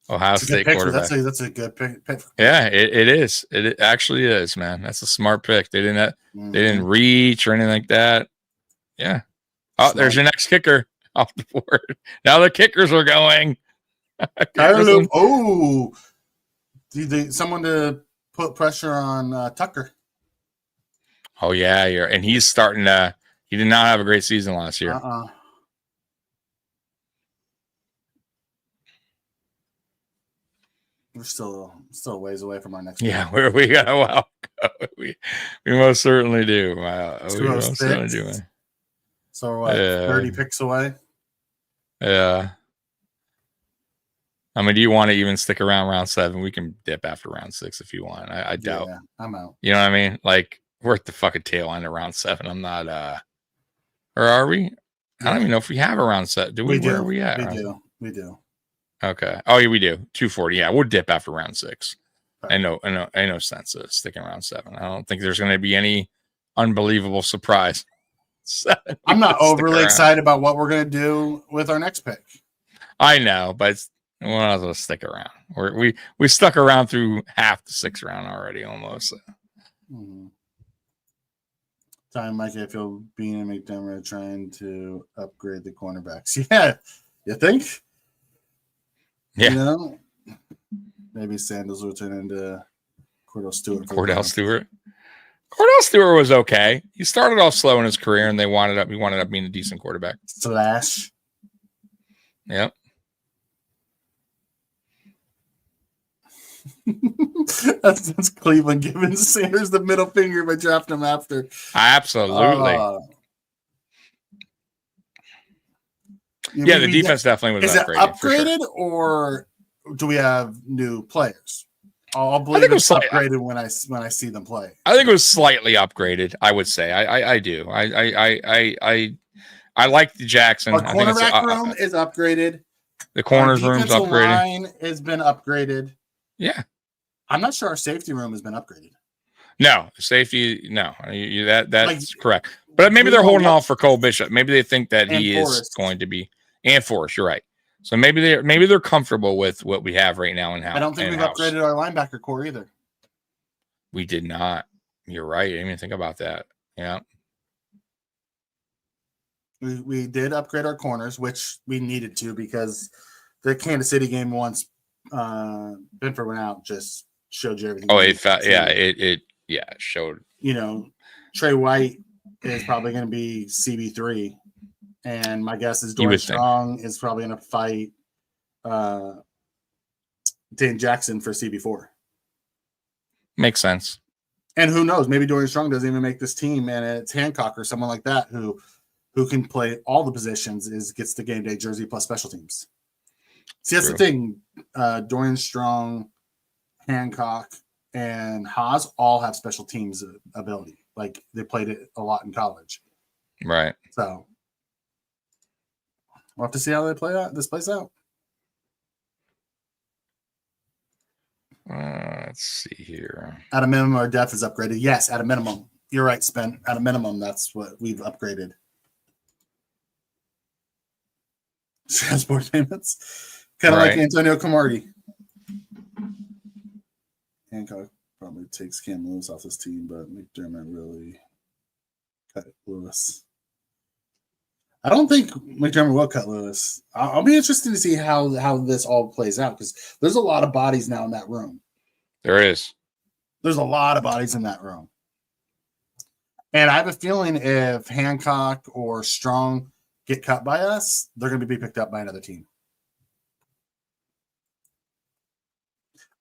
Ohio State quarterback. That's a good pick. Yeah, it is. It actually is, man. That's a smart pick. They didn't reach or anything like that. Yeah. Oh, there's your next kicker off the board. Now the kickers are going. Oh, someone to put pressure on Tucker. Oh yeah, and he's starting to. He did not have a great season last year. We're still a ways away from our next. Yeah, we got a while. We most certainly do. We most certainly do. Man. So we're what, 30 picks away. Yeah. I mean, do you want to even stick around round 7? We can dip after round 6 if you want. I doubt. Yeah, I'm out. You know what I mean? Like, we're at the fucking tail end of round 7. I'm not. Or are we? I don't even know if we have a round 7. Do we? Where are we at? We do. Okay. Oh yeah, we do. 240. Yeah, we'll dip after round 6. I know. No sense of sticking around 7. I don't think there's going to be any unbelievable surprise. I'm not overly excited about what we're going to do with our next pick. I know, but we're not going to stick around. We stuck around through half the 6th round already, almost. So. Time, Mike, I feel Bean and McDermott are trying to upgrade the cornerbacks. Yeah, you think? Yeah. You know? Maybe Sandals will turn into Cordell Stewart. Cordell Stewart was okay. He started off slow in his career, and he wanted up being a decent quarterback. Slash. Yep. that's Cleveland giving Sanders the middle finger by drafting him after. Absolutely. The defense definitely was upgraded. Is it upgraded, or do we have new players? I'll believe it's upgraded when I see them play. I think it was slightly upgraded. I would say I do. I like the Jackson. Our cornerback room is upgraded. The corners room's upgraded. Line has been upgraded. Yeah, I'm not sure our safety room has been upgraded. No, safety. No, that's correct. But maybe they're holding off for Cole Bishop. Maybe they think that he is going to be and Forrest. You're right. So maybe they're comfortable with what we have right now in house. I don't think we've upgraded our linebacker core either. We did not. You're right. I didn't even think about that. Yeah. We did upgrade our corners, which we needed to because the Kansas City game once Benford went out just showed you everything. Oh, it showed. Trey White is probably going to be CB3. And my guess is You Dorian would think. Strong is probably going to fight Dane Jackson for CB4. Makes sense. And who knows? Maybe Dorian Strong doesn't even make this team, and it's Hancock or someone like that who can play all the positions, gets the game day jersey plus special teams. See, that's the thing. Dorian Strong, Hancock, and Haas all have special teams ability. Like they played it a lot in college. Right. So we'll have to see how this plays out. Let's see here. At a minimum, our depth is upgraded. Yes, at a minimum. You're right, Spen. At a minimum, that's what we've upgraded. Transport payments. Kind of like Antonio Cromartie. Hancock probably takes Cam Lewis off his team, but McDermott really cut Lewis. I don't think McDermott will cut Lewis. I'll be interested to see how this all plays out because there's a lot of bodies now in that room. There is. There's a lot of bodies in that room. And I have a feeling if Hancock or Strong get cut by us, they're going to be picked up by another team.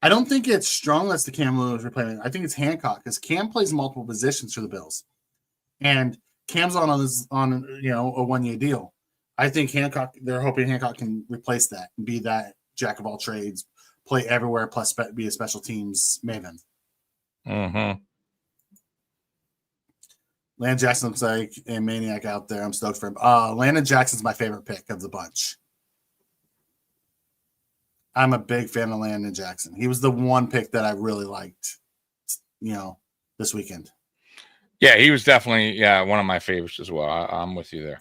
I don't think it's Strong that's the Cam Lewis replacement. I think it's Hancock because Cam plays multiple positions for the Bills. And Cam's on a 1 year deal. I think they're hoping Hancock can replace that and be that jack of all trades, play everywhere, plus be a special teams maven. Mm-hmm. Landon Jackson looks like a maniac out there. I'm stoked for him. Landon Jackson's my favorite pick of the bunch. I'm a big fan of Landon Jackson. He was the one pick that I really liked, this weekend. Yeah, he was definitely one of my favorites as well. I'm with you there.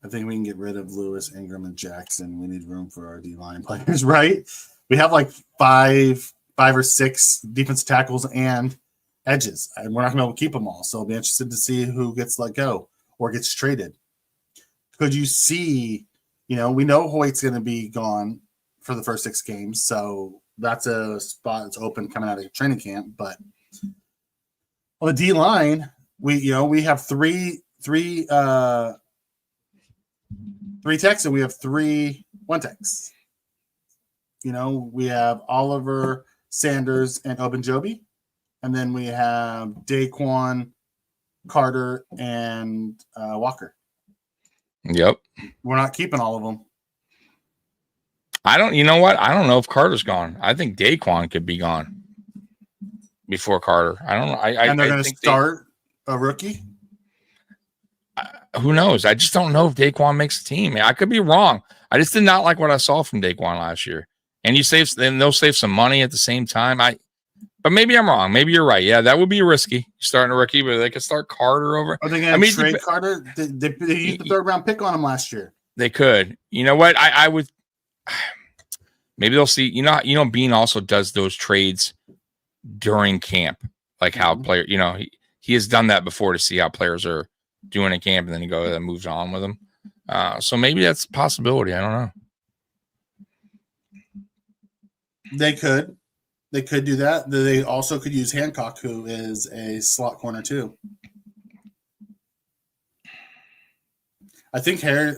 I think we can get rid of Lewis, Ingram, and Jackson. We need room for our D-line players, right? We have like five or six defensive tackles and edges, and we're not going to be able to keep them all. So I'll be interested to see who gets let go or gets traded. Could you see, we know Hoyt's going to be gone for the first 6 games, so that's a spot that's open coming out of training camp, but on the D line, we have three techs and we have 3 one techs. We have Oliver, Sanders, and Obenjobi, and then we have Daquan, Carter, and Walker. Yep. We're not keeping all of them. You know what? I don't know if Carter's gone. I think Daquan could be gone before Carter. I don't know. And they're going to start a rookie? Who knows? I just don't know if Daquan makes the team. I could be wrong. I just did not like what I saw from Daquan last year. And they'll save some money at the same time. But maybe I'm wrong. Maybe you're right. Yeah, that would be risky. Starting a rookie, but they could start Carter over. Are they going to trade Carter? They used the 3rd round pick on him last year. They could. You know what? I would. Maybe they'll see. Bean also does those trades during camp, like how player. He has done that before to see how players are doing at camp, and then he goes and moves on with them. So maybe that's a possibility. I don't know. They could do that. They also could use Hancock, who is a slot corner too. I think I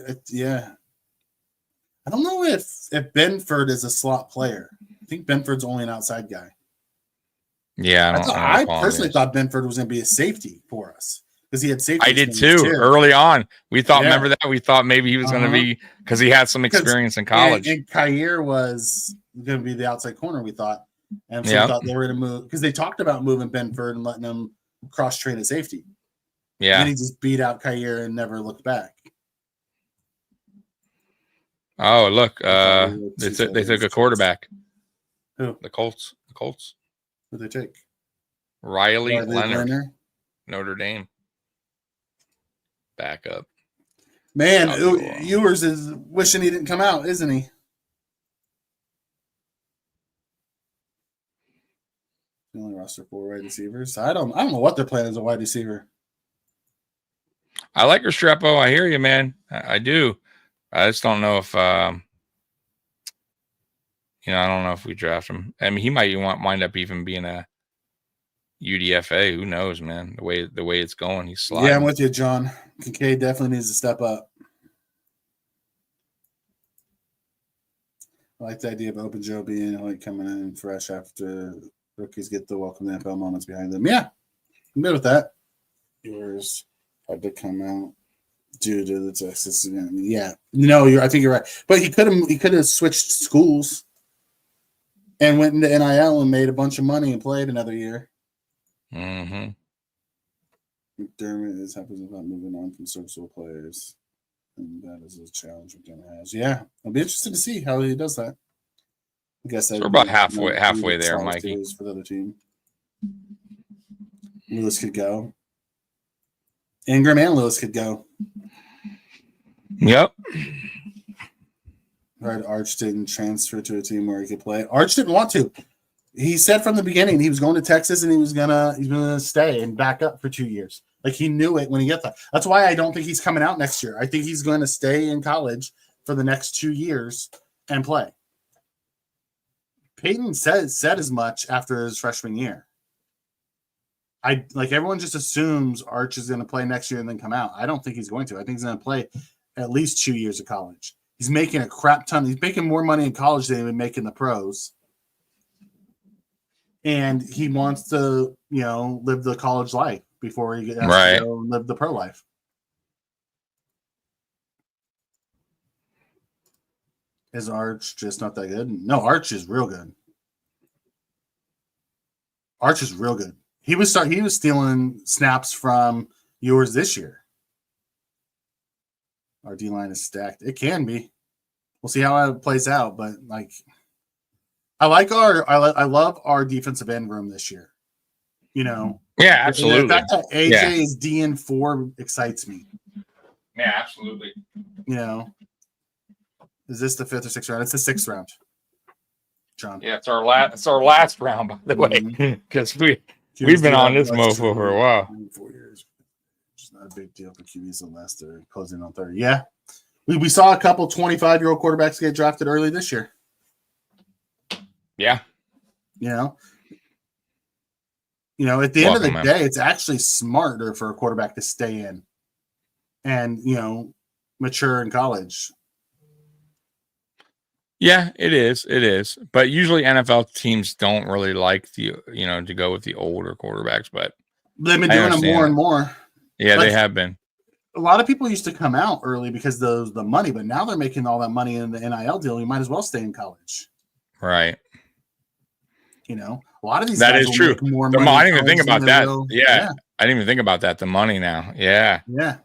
don't know if Benford is a slot player. I think Benford's only an outside guy. Yeah, I personally thought Benford was going to be a safety for us because he had safety. I did too. Early on. We thought, remember that? We thought maybe he was going to be because he had some experience in college. And Kyer was going to be the outside corner, we thought. And so we thought they were going to move because they talked about moving Benford and letting him cross train at safety. Yeah. And he just beat out Kyer and never looked back. Oh, look. They took a quarterback. Who? The Colts. Who'd they take? Riley Leonard. Notre Dame. Backup. Man, Ewers is wishing he didn't come out, isn't he? The only roster 4 wide receivers. I don't know what their plan is a wide receiver. I like Restrepo. I hear you, man. I do. I just don't know if I don't know if we draft him. I mean, he might wind up even being a UDFA. Who knows, man? The way it's going, he's sliding. Yeah, I'm with you, John. Kincaid definitely needs to step up. I like the idea of Open Joe being like coming in fresh after rookies get the welcome to NFL moments behind them. Yeah, I'm good with that. Yours had to come out due to the Texas. Yeah, no, I think you're right. But he could have switched schools and went into NIL and made a bunch of money and played another year. Mm-hmm. McDermott is happy about moving on from serviceable players. And that is a challenge McDermott has. Yeah, I'll be interested to see how he does that. I guess we're about halfway there, Mikey. For the other team, Lewis could go. Ingram and Lewis could go. Yep. Right, Arch didn't transfer to a team where he could play. Arch didn't want to. He said from the beginning he was going to Texas and he's gonna stay and back up for 2 years. Like he knew it when he gets there. That's why I don't think he's coming out next year. I think he's going to stay in college for the next 2 years and play. Peyton said as much after his freshman year. Everyone just assumes Arch is going to play next year and then come out. I don't think he's going to. I think he's going to play at least 2 years of college. He's making a crap ton. He's making more money in college than he would make in the pros. And he wants to, live the college life before he gets to go live the pro life. Is Arch just not that good? No, Arch is real good. Arch is real good. He was stealing snaps from yours this year. Our D line is stacked. It can be. We'll see how it plays out, but I love our defensive end room this year. Yeah, absolutely. The fact that AJ is DN4 excites me. Yeah, absolutely. Is this the 5th or 6th round? It's the 6th round, John. Yeah, it's our last round, by the way, because we've been on this mofo for a while. 4 years. It's not a big deal for QBs unless they're closing on 30. Yeah, we saw a couple 25-year-old quarterbacks get drafted early this year. Yeah. At the end of the day, it's actually smarter for a quarterback to stay in and, mature in college. Yeah, it is. It is. But usually NFL teams don't really like to go with the older quarterbacks, but they've been doing them more and more. Yeah, they have been. A lot of people used to come out early because of the money, but now they're making all that money in the NIL deal. You might as well stay in college. Right. A lot of these that guys is true. More money I didn't even think about that. Yeah. I didn't even think about that. The money now. Yeah. Yeah.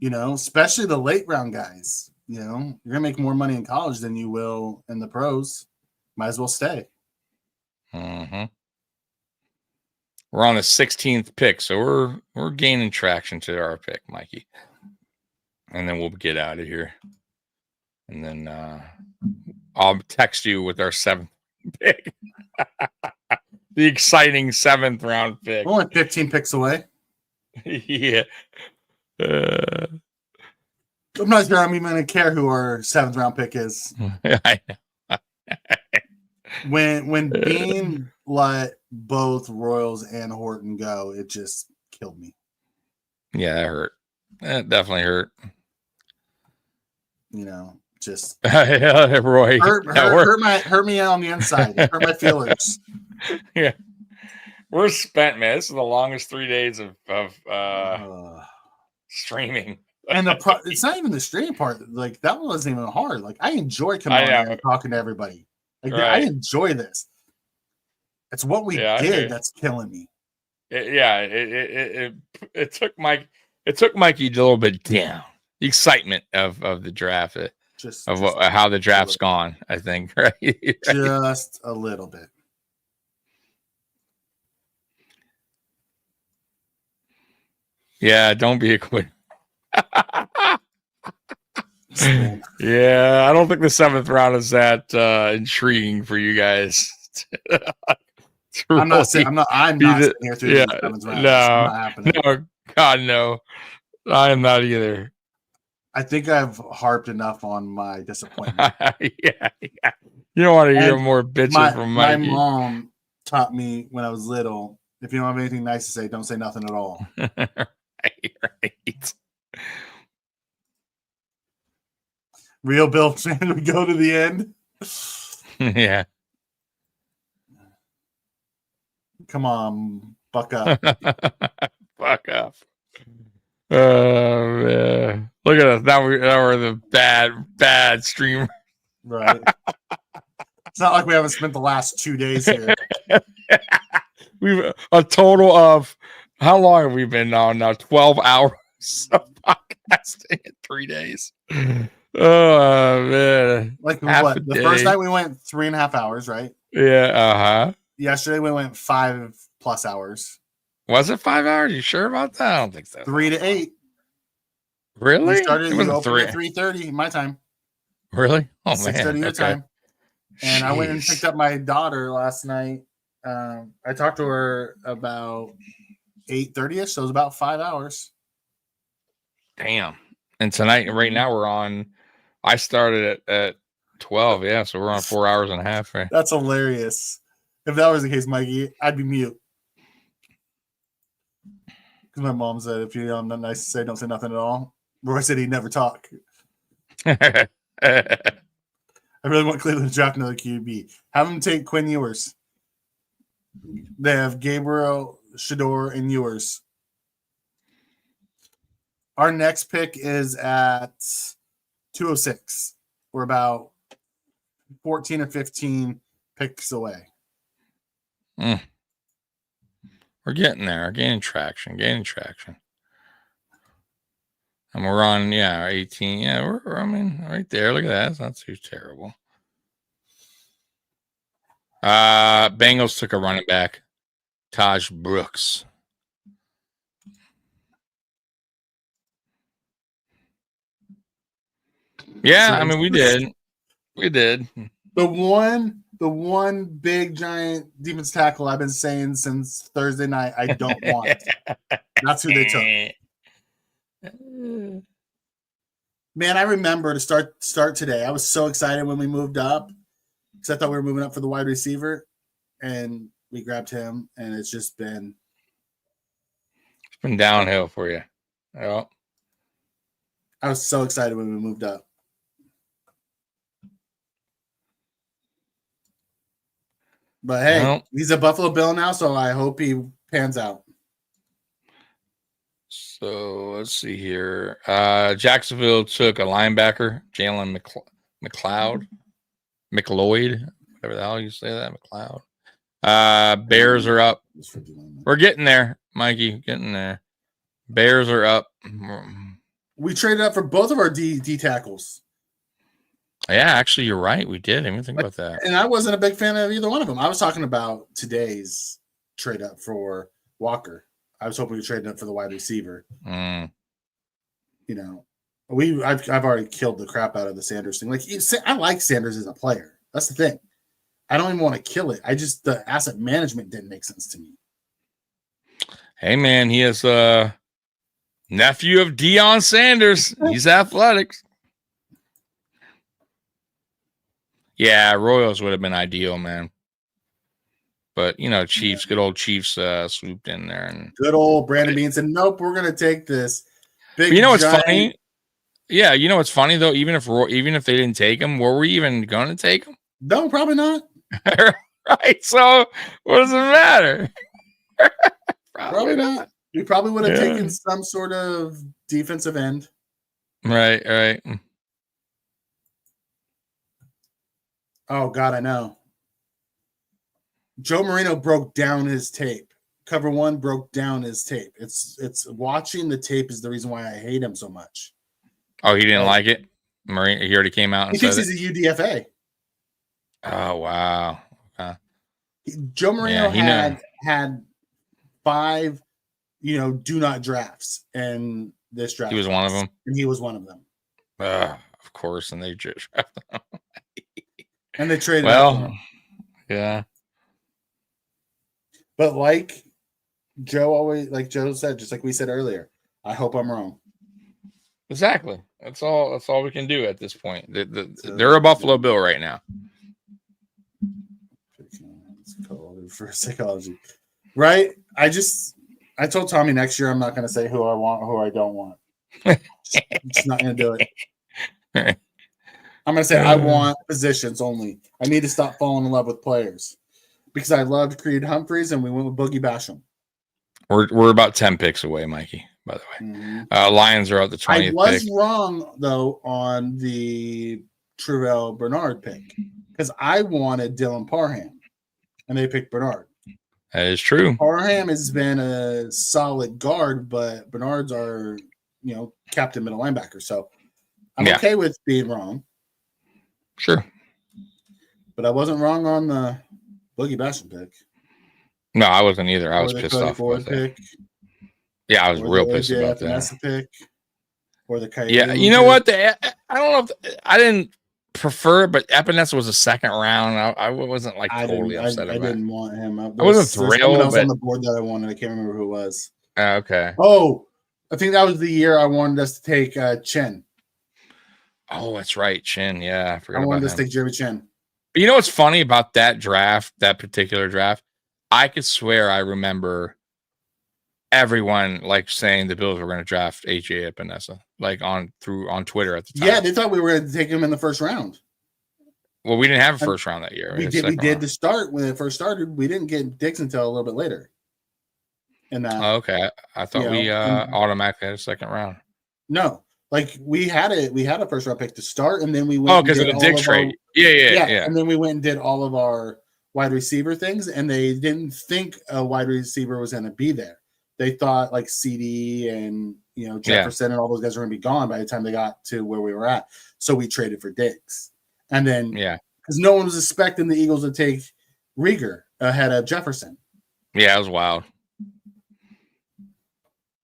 Especially the late round guys. You're gonna make more money in college than you will in the pros. Might as well stay. Mm-hmm. We're on the 16th pick, so we're gaining traction to our pick, Mikey. And then we'll get out of here. And then I'll text you with our 7th pick. The exciting 7th round pick. We're only 15 picks away. Yeah. I'm not sure I'm even going to care who our 7th round pick is. I know. When Bean let both Royals and Horton go, it just killed me. Yeah, that hurt. That definitely hurt. Just Roy hurt me on the inside. Hurt my feelers. Yeah, we're spent, man. This is the longest 3 days of streaming. And it's not even the streaming part. Like that one wasn't even hard. Like I enjoy coming on here and talking to everybody. Like I enjoy this. It's what we did that's killing me. It took Mike. It took Mikey a little bit down. The excitement of the draft, how the draft's gone. I think right. Just a little bit. Yeah, don't be a quitter. Yeah, I don't think the 7th round is that intriguing for you guys. I'm not sitting here through the 7th round. No, God, no. I am not either. I think I've harped enough on my disappointment. Yeah. You don't want to hear more bitching from Mikey. My mom taught me when I was little. If you don't have anything nice to say, don't say nothing at all. right. Real Bill fan would go to the end. Yeah. Come on, buck up. Fuck up. Oh man. Look at us. Now we're the bad streamer. Right. It's not like we haven't spent the last 2 days here. We've a total of how long have we been on now? 12 hours of podcasting in 3 days. Oh man. Like what? The first night we went 3.5 hours, right? Yeah, uh-huh. Yesterday we went 5+ hours. Was it 5 hours? You sure about that? I don't think so. 3 to 8. Really? We started it wasn't 3 at 3:30 my time. Really? Oh 6:30 man. your Okay. time. And I went and picked up my daughter last night. I talked to her about 8:30ish, so it was about 5 hours. Damn. And tonight, right now, we're on. I started at 12. Yeah, so we're on 4 hours and a half. Right? That's hilarious. If that was the case, Mikey, I'd be mute. Because my mom said, if you're not nice to say, don't say nothing at all. Roy said he'd never talk. I really want Cleveland to draft another QB. Have them take Quinn Ewers. They have Gabriel, Shador, and Ewers. Our next pick is at 206. We're about 14 or 15 picks away. We're getting there. Gaining traction. And we're on, 18. Yeah, we're right there. Look at that. It's not too terrible. Bengals took a running back, Taj Brooks. Yeah, we did. We did. The one big giant defense tackle I've been saying since Thursday night I don't want. That's who they took. Man, I remember to start today. I was so excited when we moved up because I thought we were moving up for the wide receiver, and we grabbed him, and it's been downhill for you. Well, I was so excited when we moved up. But hey, he's a Buffalo Bill now, so I hope he pans out. So let's see here. Jacksonville took a linebacker, Jalen McLeod, whatever the hell you say that, McLeod. Bears are up. We're getting there, Mikey. Getting there. Bears are up. We traded up for both of our D tackles. Yeah, actually, you're right. We did. I didn't even think about that. And I wasn't a big fan of either one of them. I was talking about today's trade up for Walker. I was hoping we traded up for the wide receiver. Mm. I've already killed the crap out of the Sanders thing. Like, I like Sanders as a player. That's the thing. I don't even want to kill it. The asset management didn't make sense to me. Hey, man, he is a nephew of Deion Sanders. He's athletic. Yeah, Royals would have been ideal, man. But, Chiefs, good old Chiefs swooped in there. And good old Brandon Bean said, nope, we're going to take this. Big, what's funny? Yeah, what's funny, though? Even if they didn't take him, were we even going to take him? No, probably not. Right, so what does it matter? Probably not. We probably would have taken some sort of defensive end. Right. Oh, God, I know. Joe Marino broke down his tape. Cover one broke down his tape. It's watching the tape is the reason why I hate him so much. Oh, he didn't like it? Marino, he already came out and he said thinks he's a UDFA. Oh, wow. Joe Marino had 5, do not drafts in this draft. He was one of them. And he was one of them. Of course, and they just drafted him. And they traded yeah. But like Joe said, just like we said earlier, I hope I'm wrong. Exactly. That's all we can do at this point. They're a Buffalo Bill right now. For psychology, right? I told Tommy next year I'm not going to say who I want or who I don't want. Just not going to do it. I'm going to say I want positions only. I need to stop falling in love with players because I loved Creed Humphreys and we went with Boogie Basham. We're about 10 picks away, Mikey, by the way. Mm-hmm. Lions are at the 20th I was pick. wrong, though, on the Trevell Bernard pick because I wanted Dylan Parham and they picked Bernard. That is true. Parham has been a solid guard, but Bernard's our, captain middle linebacker. So I'm okay with being wrong. Sure. But I wasn't wrong on the Boogie Basham pick. No, I wasn't either. I was the pissed Cody off Ford about that. pick. Yeah, I was real pissed about Vanessa that. pick. Or the Coyote Yeah, you know what? I don't know if I didn't prefer it, but Epinesa was a second round. I wasn't like totally upset about it. I didn't want him. I wasn't thrilled. Someone else on the board that I wanted. I can't remember who it was. Okay. Oh, I think that was the year I wanted us to take Chen. Oh, that's right, Chin. Yeah, I forgot I wanted about us to take Jeremy Chen. But you know what's funny about that draft, that particular draft? I could swear I remember everyone like saying the Bills were going to draft AJ Epinesa, like on Twitter at the time. Yeah, they thought we were going to take him in the first round. Well, we didn't have a first round that year. We did to start when it first started. We didn't get Dix until a little bit later. And okay, I thought we automatically had a second round. No, like we had a first round pick to start, and then we went. Because of the Dix trade. Yeah. And then we went and did all of our wide receiver things, and they didn't think a wide receiver was going to be there. They thought like CD and Jefferson and all those guys were going to be gone by the time they got to where we were at. So we traded for Diggs, and then because no one was expecting the Eagles to take Rieger ahead of Jefferson. Yeah, it was wild.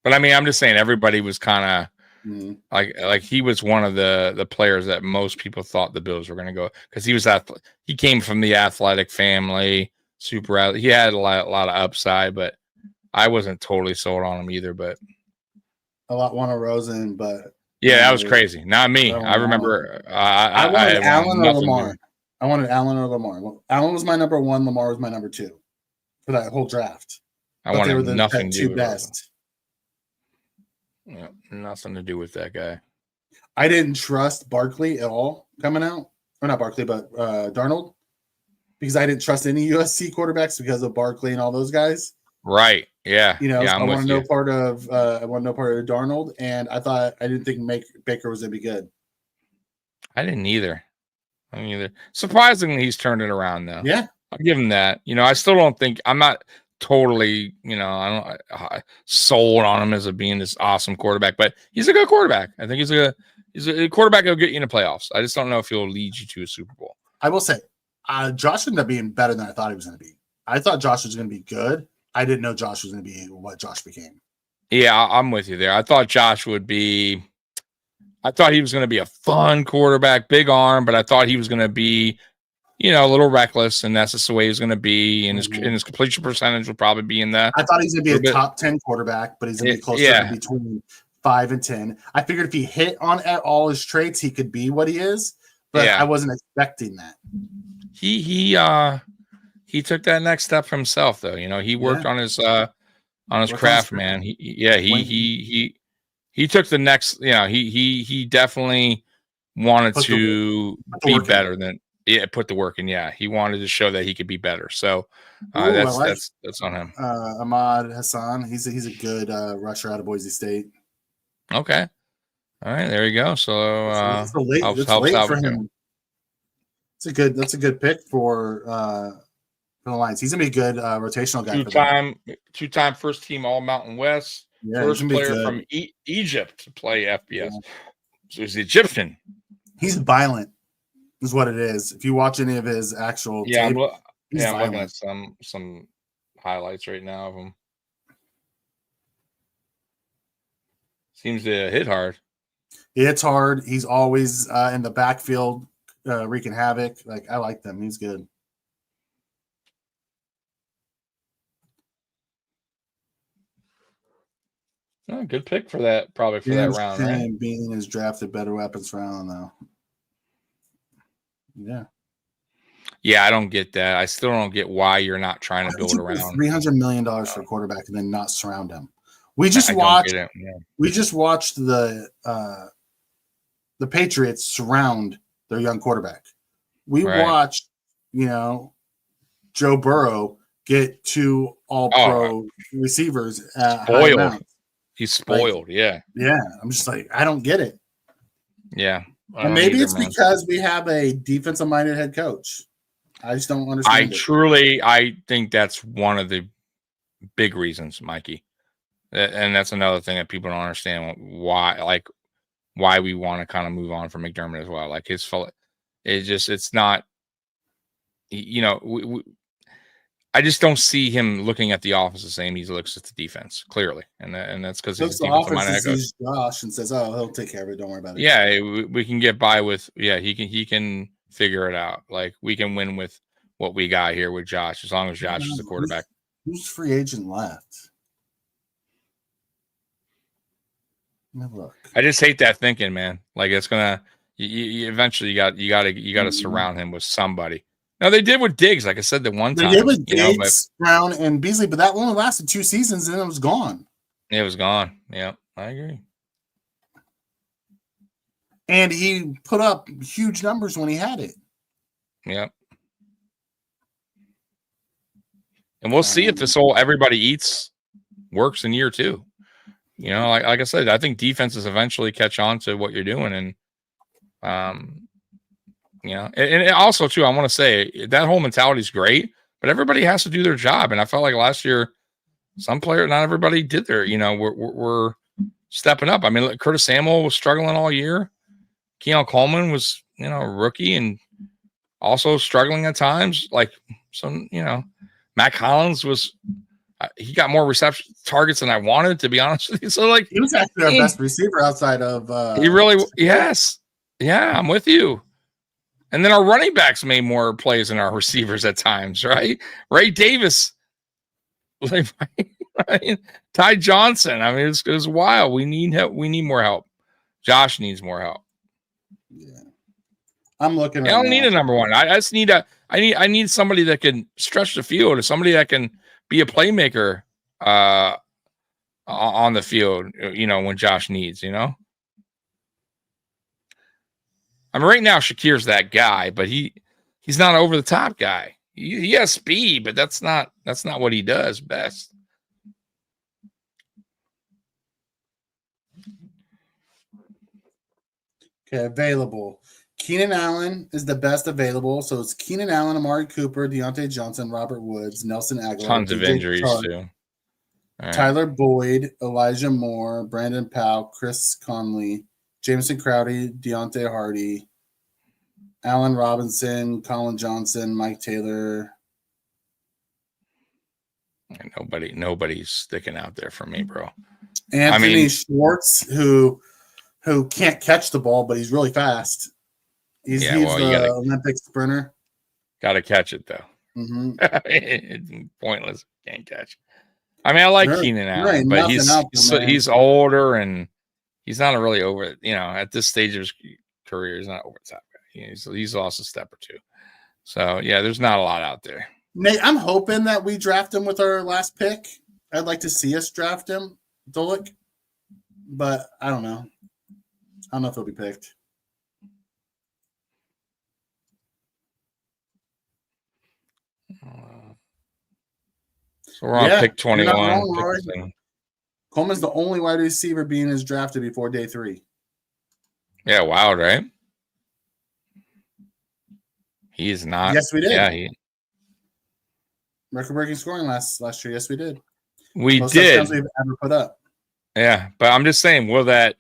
But I mean, I'm just saying everybody was kind of like he was one of the players that most people thought the Bills were going to go because he came from the athletic family, super. He had a lot of upside, but I wasn't totally sold on him either. But a lot wanted Rosen, but that was crazy. Not me. I remember. I wanted Allen or Lamar. I wanted Allen or Lamar. Well, Allen was my number one. Lamar was my number two for that whole draft. I wanted nothing to do with best. Yeah, nothing to do with that guy. I didn't trust Barkley at all coming out, or not Barkley, but Darnold, because I didn't trust any USC quarterbacks because of Barkley and all those guys. Right. Yeah. I want no part of Darnold, and I didn't think Baker was gonna be good. I didn't either. Surprisingly, he's turned it around though. Yeah, I'll give him that. I still don't think I'm not totally, I don't sold on him as being this awesome quarterback, but he's a good quarterback. I think he's a quarterback that'll get you into playoffs. I just don't know if he'll lead you to a Super Bowl. I will say, Josh ended up being better than I thought he was going to be. I thought Josh was going to be good. I didn't know Josh was going to be what Josh became. Yeah, I'm with you there. I thought Josh would be. I thought he was going to be a fun quarterback, big arm, but I thought he was going to be, a little reckless, and that's just the way he's going to be. And his completion percentage will probably be in that. I thought he's going to be a top 10 quarterback, but he's going to be closer to between 5 and 10. I figured if he hit on all his traits, he could be what he is, but I wasn't expecting that. He took that next step for himself, though. He worked on his craft, man. He took the next. He definitely wanted to be better than. Yeah, put the work in. Yeah, he wanted to show that he could be better. So that's on him. Ahmad Hassan, he's a good rusher out of Boise State. Okay, all right, there you go. So it's late out for him. That's a good pick for the Lions. He's gonna be a good rotational guy. Two-time first team All Mountain West. Yeah, first player from Egypt to play FBS. Yeah. So he's Egyptian. He's violent. Is what it is. If you watch any of his actual tape, I'm looking at some highlights right now of him. Seems to hit hard. He hits hard. He's always in the backfield wreaking havoc. Like, I like them. He's good. Oh, good pick for that. Probably for that round. Right? Bean is drafted better weapons round though. Yeah. Yeah, I don't get that. I still don't get why you're not trying to build around $300 million for a quarterback and then not surround him. We just watched. Yeah. We just watched the Patriots surround their young quarterback. We watched, Joe Burrow get 2 all-pro receivers. Spoiled. He's spoiled. Yeah. I'm just like, I don't get it. Yeah. And maybe it's because we have a defensive-minded head coach. I just don't understand. I think that's one of the big reasons, Mikey. And that's another thing that people don't understand why we want to kind of move on from McDermott as well. Like it's not, I just don't see him looking at the offense the same he looks at the defense clearly, and that's because he's the offense sees Josh and says, "Oh, he'll take care of it. Don't worry about it." Yeah, we can get by with. Yeah, he can figure it out. Like we can win with what we got here with Josh, as long as Josh is the quarterback. Who's free agent left? Look. I just hate that thinking, man. Like it's gonna. You eventually you got to surround him with somebody. No, they did with Diggs, like I said, the one time. They did with Diggs, Brown, and Beasley, but that only lasted 2 seasons, and it was gone. It was gone. Yeah, I agree. And he put up huge numbers when he had it. Yep. And we'll see if this whole everybody eats works in year 2. Like I said, I think defenses eventually catch on to what you're doing, and and also too, I want to say that whole mentality is great, but everybody has to do their job. And I felt like last year, not everybody did their, we're stepping up. I mean, Curtis Samuel was struggling all year. Keon Coleman was, a rookie and also struggling at times. Like Matt Collins he got more reception targets than I wanted, to be honest with you. So like he was actually our best receiver outside of he really yes. Yeah, I'm with you. And then our running backs made more plays than our receivers at times, right? Ray Davis, Ty Johnson. I mean, it was wild. We need help. We need more help. Josh needs more help. Yeah, I'm looking. I don't need a number one. I just need I need somebody that can stretch the field, or somebody that can be a playmaker on the field. When Josh needs. I mean, right now Shakir's that guy, but he's not over the top guy. He has speed, but that's not what he does best. Okay, available. Keenan Allen is the best available. So it's Keenan Allen, Amari Cooper, Deontay Johnson, Robert Woods, Nelson Aguilar. Tons of injuries too. Right. Tyler Boyd, Elijah Moore, Brandon Powell, Chris Conley, Jameson Crowdy, Deontay Hardy, Allen Robinson, Colin Johnson, Mike Taylor. And nobody's sticking out there for me, bro. Anthony Schwartz, who can't catch the ball, but he's really fast. He's the Olympic sprinter. Got to catch it though. It's pointless. Can't catch. I mean, I like Keenan Allen, but he's older and he's not really over. At this stage of his career, he's not over the top guy. He's lost a step or two. So yeah, there's not a lot out there. Nate, I'm hoping that we draft him with our last pick. I'd like to see us draft him, Dolik, but I don't know. I don't know if he'll be picked. So we're on pick 21. Coleman's the only wide receiver being drafted before day 3. Yeah, wild, right? He is not. Yes, we did. Yeah, record-breaking scoring last year. Yes, we did. Most did. We've ever put up. Yeah, but I'm just saying, will that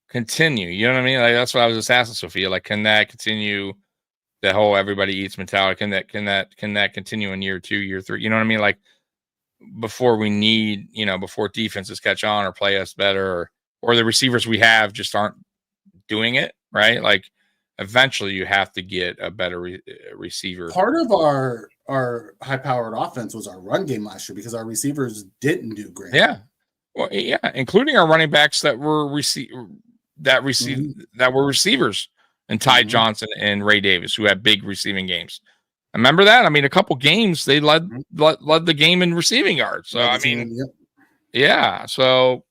continue? You know what I mean? Like that's what I was just asking Sophia. Like, can that continue? The whole everybody eats mentality. Can that continue in year 2, year 3? You know what I mean? Like before we need, before defenses catch on or play us better, or the receivers we have just aren't doing it right. Like eventually you have to get a better receiver. Part of our high-powered offense was our run game last year because our receivers didn't do great. Yeah, well, yeah, including our running backs that were receivers, and Ty Johnson and Ray Davis, who had big receiving games. Remember that? I mean, a couple games they led the game in receiving yards. So I mean, yeah. So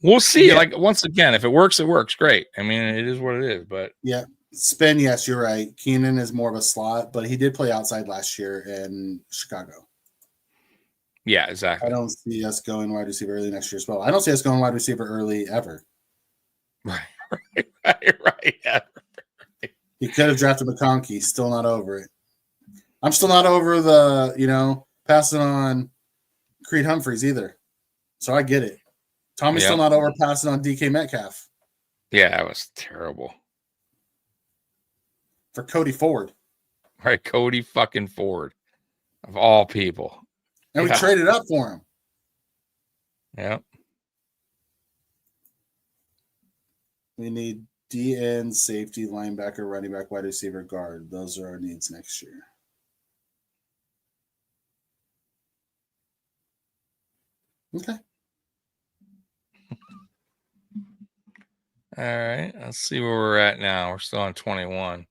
we'll see. Like once again, if it works, it works. Great. I mean, it is what it is. But yeah, spin. Yes, you're right. Keenan is more of a slot, but he did play outside last year in Chicago. Yeah, exactly. I don't see us going wide receiver early next year as well. I don't see us going wide receiver early ever. Right. Yeah. He could have drafted McConkey. Still not over it. I'm still not over the, passing on Creed Humphreys either. So I get it. Tommy's still not over passing on DK Metcalf. Yeah, that was terrible. For Cody Ford. Right, Cody fucking Ford. Of all people. And we traded up for him. Yep. We need DN, safety, linebacker, running back, wide receiver, guard. Those are our needs next year. Okay. All right. Let's see where we're at now. We're still on 21.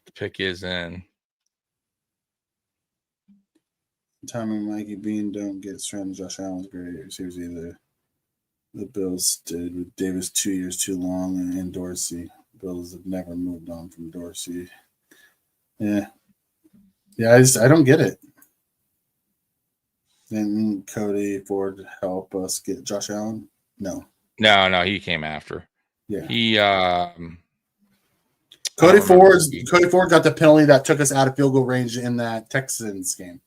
The pick is in. Tommy and Mikey Bean don't get surrounded. Josh Allen's great receivers either. The Bills did with Davis 2 years too long and Dorsey. Bills have never moved on from Dorsey. Yeah. Yeah, I don't get it. Then Cody Ford help us get Josh Allen? No. No, he came after. Yeah. He Cody Ford got the penalty that took us out of field goal range in that Texans game.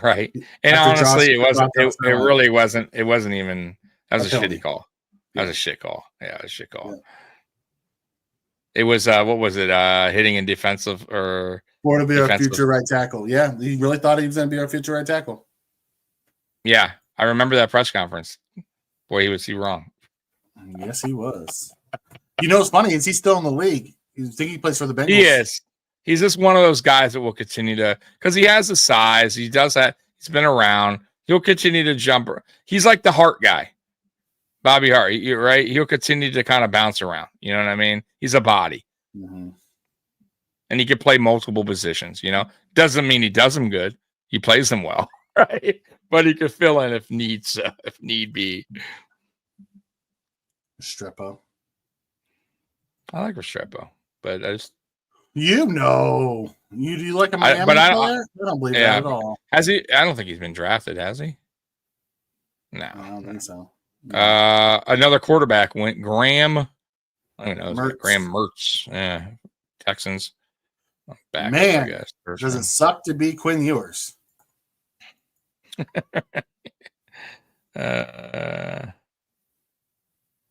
Right. And honestly, it really wasn't even that was a shitty call. That was a shit call. Yeah, it was a shit call. Yeah. It was what was it? Hitting in defensive or Ford to be our future right tackle. Yeah, he really thought he was going to be our future right tackle. Yeah, I remember that press conference. Boy, was he wrong. Yes, he was. What's funny is he's still in the league. You think he plays for the Bengals? He is. He's just one of those guys that will continue to, because he has the size. He does that. He's been around. He'll continue to jump. He's like the Hart guy, Bobby Hart. Right? He'll continue to kind of bounce around. You know what I mean? He's a body, and he can play multiple positions. Doesn't mean he does them good. He plays them well, right? But he could fill in if need be. Restrepo. I like Restrepo, but I just you like a Miami player? I don't believe that at all. Has he? I don't think he's been drafted, has he? No, I don't think so. No. Another quarterback went Graham. I don't know. Graham Mertz. Yeah, Texans. Backup, I guess. Does it suck to be Quinn Ewers?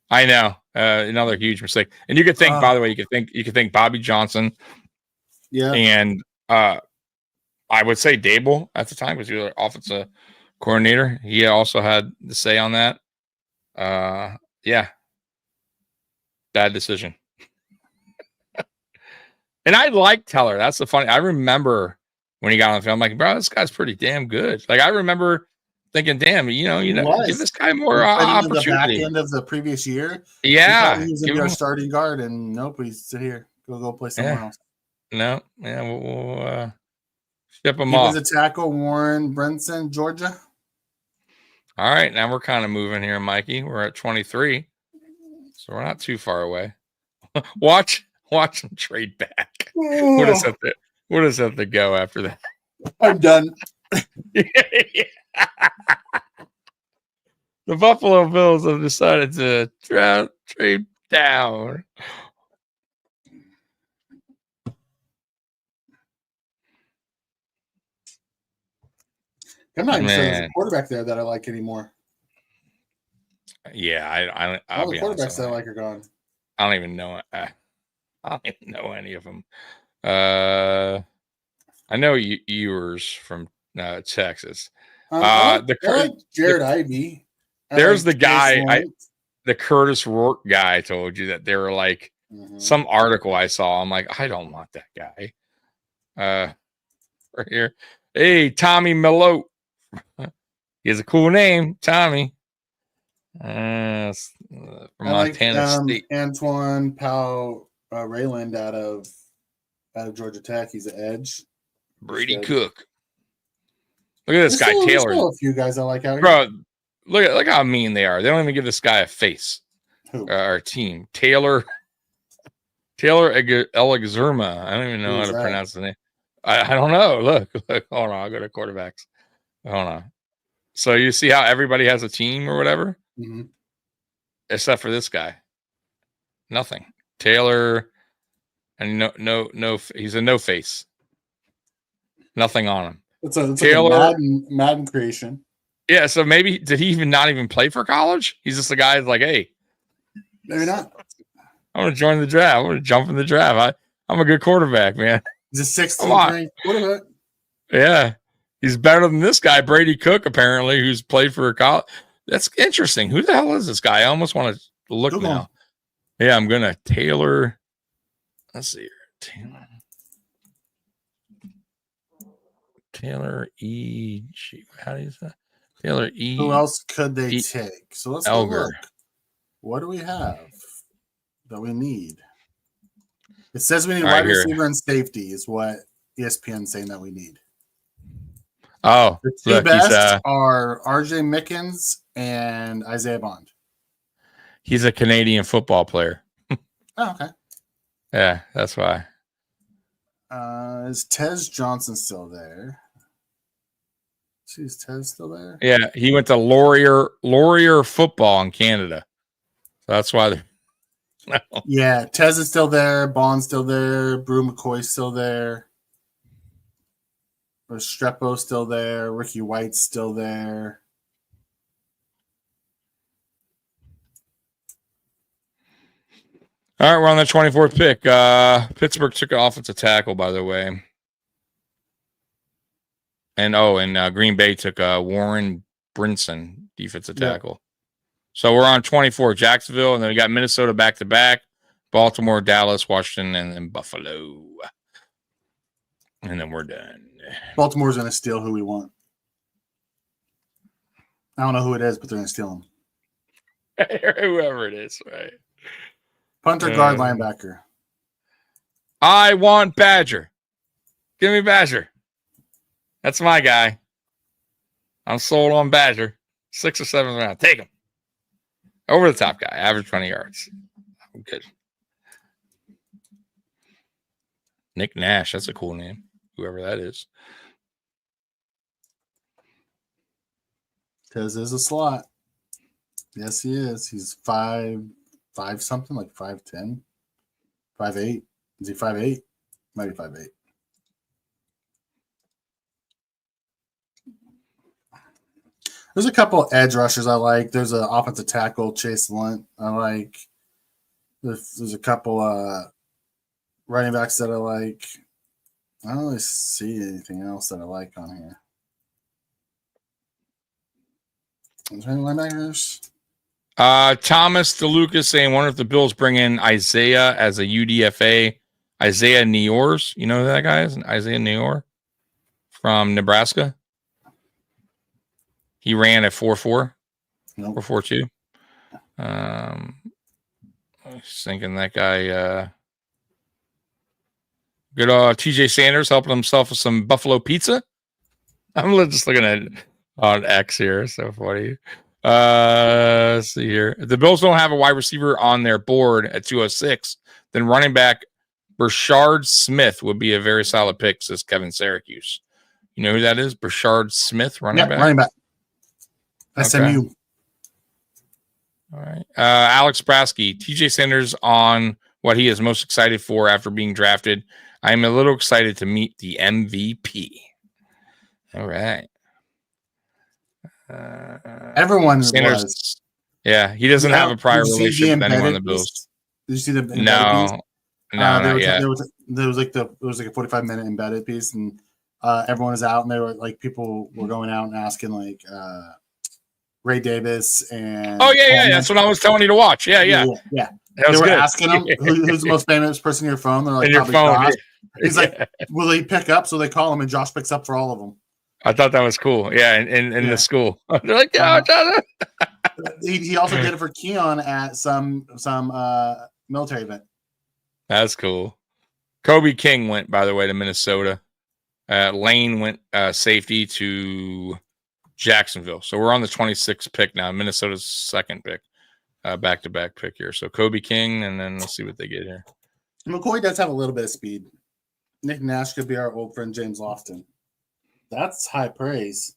I know. Another huge mistake. And you could think, by the way, you could think Bobby Johnson. Yeah. And I would say Dable at the time was the offensive coordinator. He also had the say on that. Yeah. Bad decision. And I like Teller. That's the funny. I remember when he got on the field, I'm like, bro, this guy's pretty damn good. Like I remember thinking, damn, give this guy more opportunity. The back end of the previous year, yeah, he was going to be our starting guard, and nope, he's sit here, go play somewhere else. No, yeah, we'll ship him off. He was a tackle, Warren Brinson, Georgia. All right, now we're kind of moving here, Mikey. We're at 23, so we're not too far away. Watch him trade back. What is that? What does that to go after that? I'm done. The Buffalo Bills have decided to trade down. I'm not even sure there's a quarterback there that I like anymore. Yeah, all the quarterbacks that I like are gone. I don't even know. I don't even know any of them. I know Ewers from Texas. I like Jared Ivey. There's the guy, the Curtis Rourke guy. I told you that they were like some article I saw. I'm like, I don't want that guy. Right here, hey, Tommy Mello. He has a cool name, Tommy. From Montana State. Antoine Powell Rayland out of Georgia Tech. He's an edge. Brady Cook. Look at this guy, there's Taylor. still a few guys I like out here. Bro, look how mean they are. They don't even give this guy a face. Who? Our team. Taylor Elegzerma. I don't even know how to pronounce the name. I don't know. Look. Hold on. I'll go to quarterbacks. Hold on. So you see how everybody has a team or whatever? Mm-hmm. Except for this guy. Nothing. Taylor, and no. He's a no face. Nothing on him. It's Taylor, like a Madden creation. Yeah, so maybe did he not even play for college? He's just a guy that's like, hey, maybe not. I'm gonna join the draft. I'm gonna jump in the draft. I'm a good quarterback, man. He's a 16th ranked quarterback. Yeah, he's better than this guy, Brady Cook, apparently, who's played for college. That's interesting. Who the hell is this guy? I almost want to look Google now. Yeah, I'm gonna Taylor. Let's see here, Taylor E. How do you say? Taylor E. Who else could they take? So let's go look. What do we have that we need? It says we need wide receiver and safety is what ESPN's saying that we need. Oh, the two best are RJ Mickens and Isaiah Bond. He's a Canadian football player. Oh, okay. Yeah, that's why. Is Tez Johnson still there? Is Tez still there? Yeah, he went to Laurier football in Canada. So that's why they're Yeah, Tez is still there, Bond's still there, Brew McCoy's still there. Restrepo's still there, Ricky White's still there. All right, we're on the 24th pick. Pittsburgh took an offensive tackle, by the way. And Green Bay took Warren Brinson, defensive tackle. So we're on 24, Jacksonville, and then we got Minnesota back-to-back, Baltimore, Dallas, Washington, and then Buffalo. And then we're done. Baltimore's going to steal who we want. I don't know who it is, but they're going to steal him. Whoever it is, right? Punter, guard, linebacker. I want Badger. Give me Badger. That's my guy. I'm sold on Badger. 6th or 7th round. Take him. Over the top guy. Average 20 yards. I'm good. Nick Nash. That's a cool name. Whoever that is. Tez is a slot. Yes, he is. He's 5'5" something, like 5'10", 5'8". Is he 5'8"? Might be 5'8". There's a couple edge rushers I like. There's an offensive tackle, Chase Lunt, I like. There's a couple running backs that I like. I don't really see anything else that I like on here. Is there any linebackers? Thomas DeLucas saying, wonder if the Bills bring in Isaiah as a UDFA. Isaiah Neors. You know who that guy is? Isaiah Neor from Nebraska. He ran at 4.4. Nope. 4.42. I was thinking that guy good TJ Sanders helping himself with some buffalo pizza. I'm just looking at on X here. So funny. Let's see here. If the Bills don't have a wide receiver on their board at 206, then running back Brashard Smith would be a very solid pick, says Kevin Syracuse. You know who that is? Brashard Smith, running back? Running back. SMU. Okay. All right. Alex Brasky, TJ Sanders on what he is most excited for after being drafted. I am a little excited to meet the MVP. All right. Everyone Sanders, was. Yeah, he doesn't have a prior relationship with anyone in the Bills. Did you see the No, piece? not yet. There was like a 45-minute embedded piece, and everyone was out, and they were like, people were going out and asking like Ray Davis and that's what I was telling you to watch. Yeah. They were asking him who's the most famous person in your phone. They're like, your phone. Josh. He's like, will he pick up? So they call him, and Josh picks up for all of them. I thought that was cool. Yeah, in the school. They're like, Josh. He also did it for Keon at some military event. That's cool. Kobe King went, by the way, to Minnesota. Lane went safety to Jacksonville. So we're on the 26th pick now. Minnesota's second pick, back-to-back pick here. So Kobe King, and then let's see what they get here. McCoy does have a little bit of speed. Nick Nash could be our old friend James Lofton. That's high praise.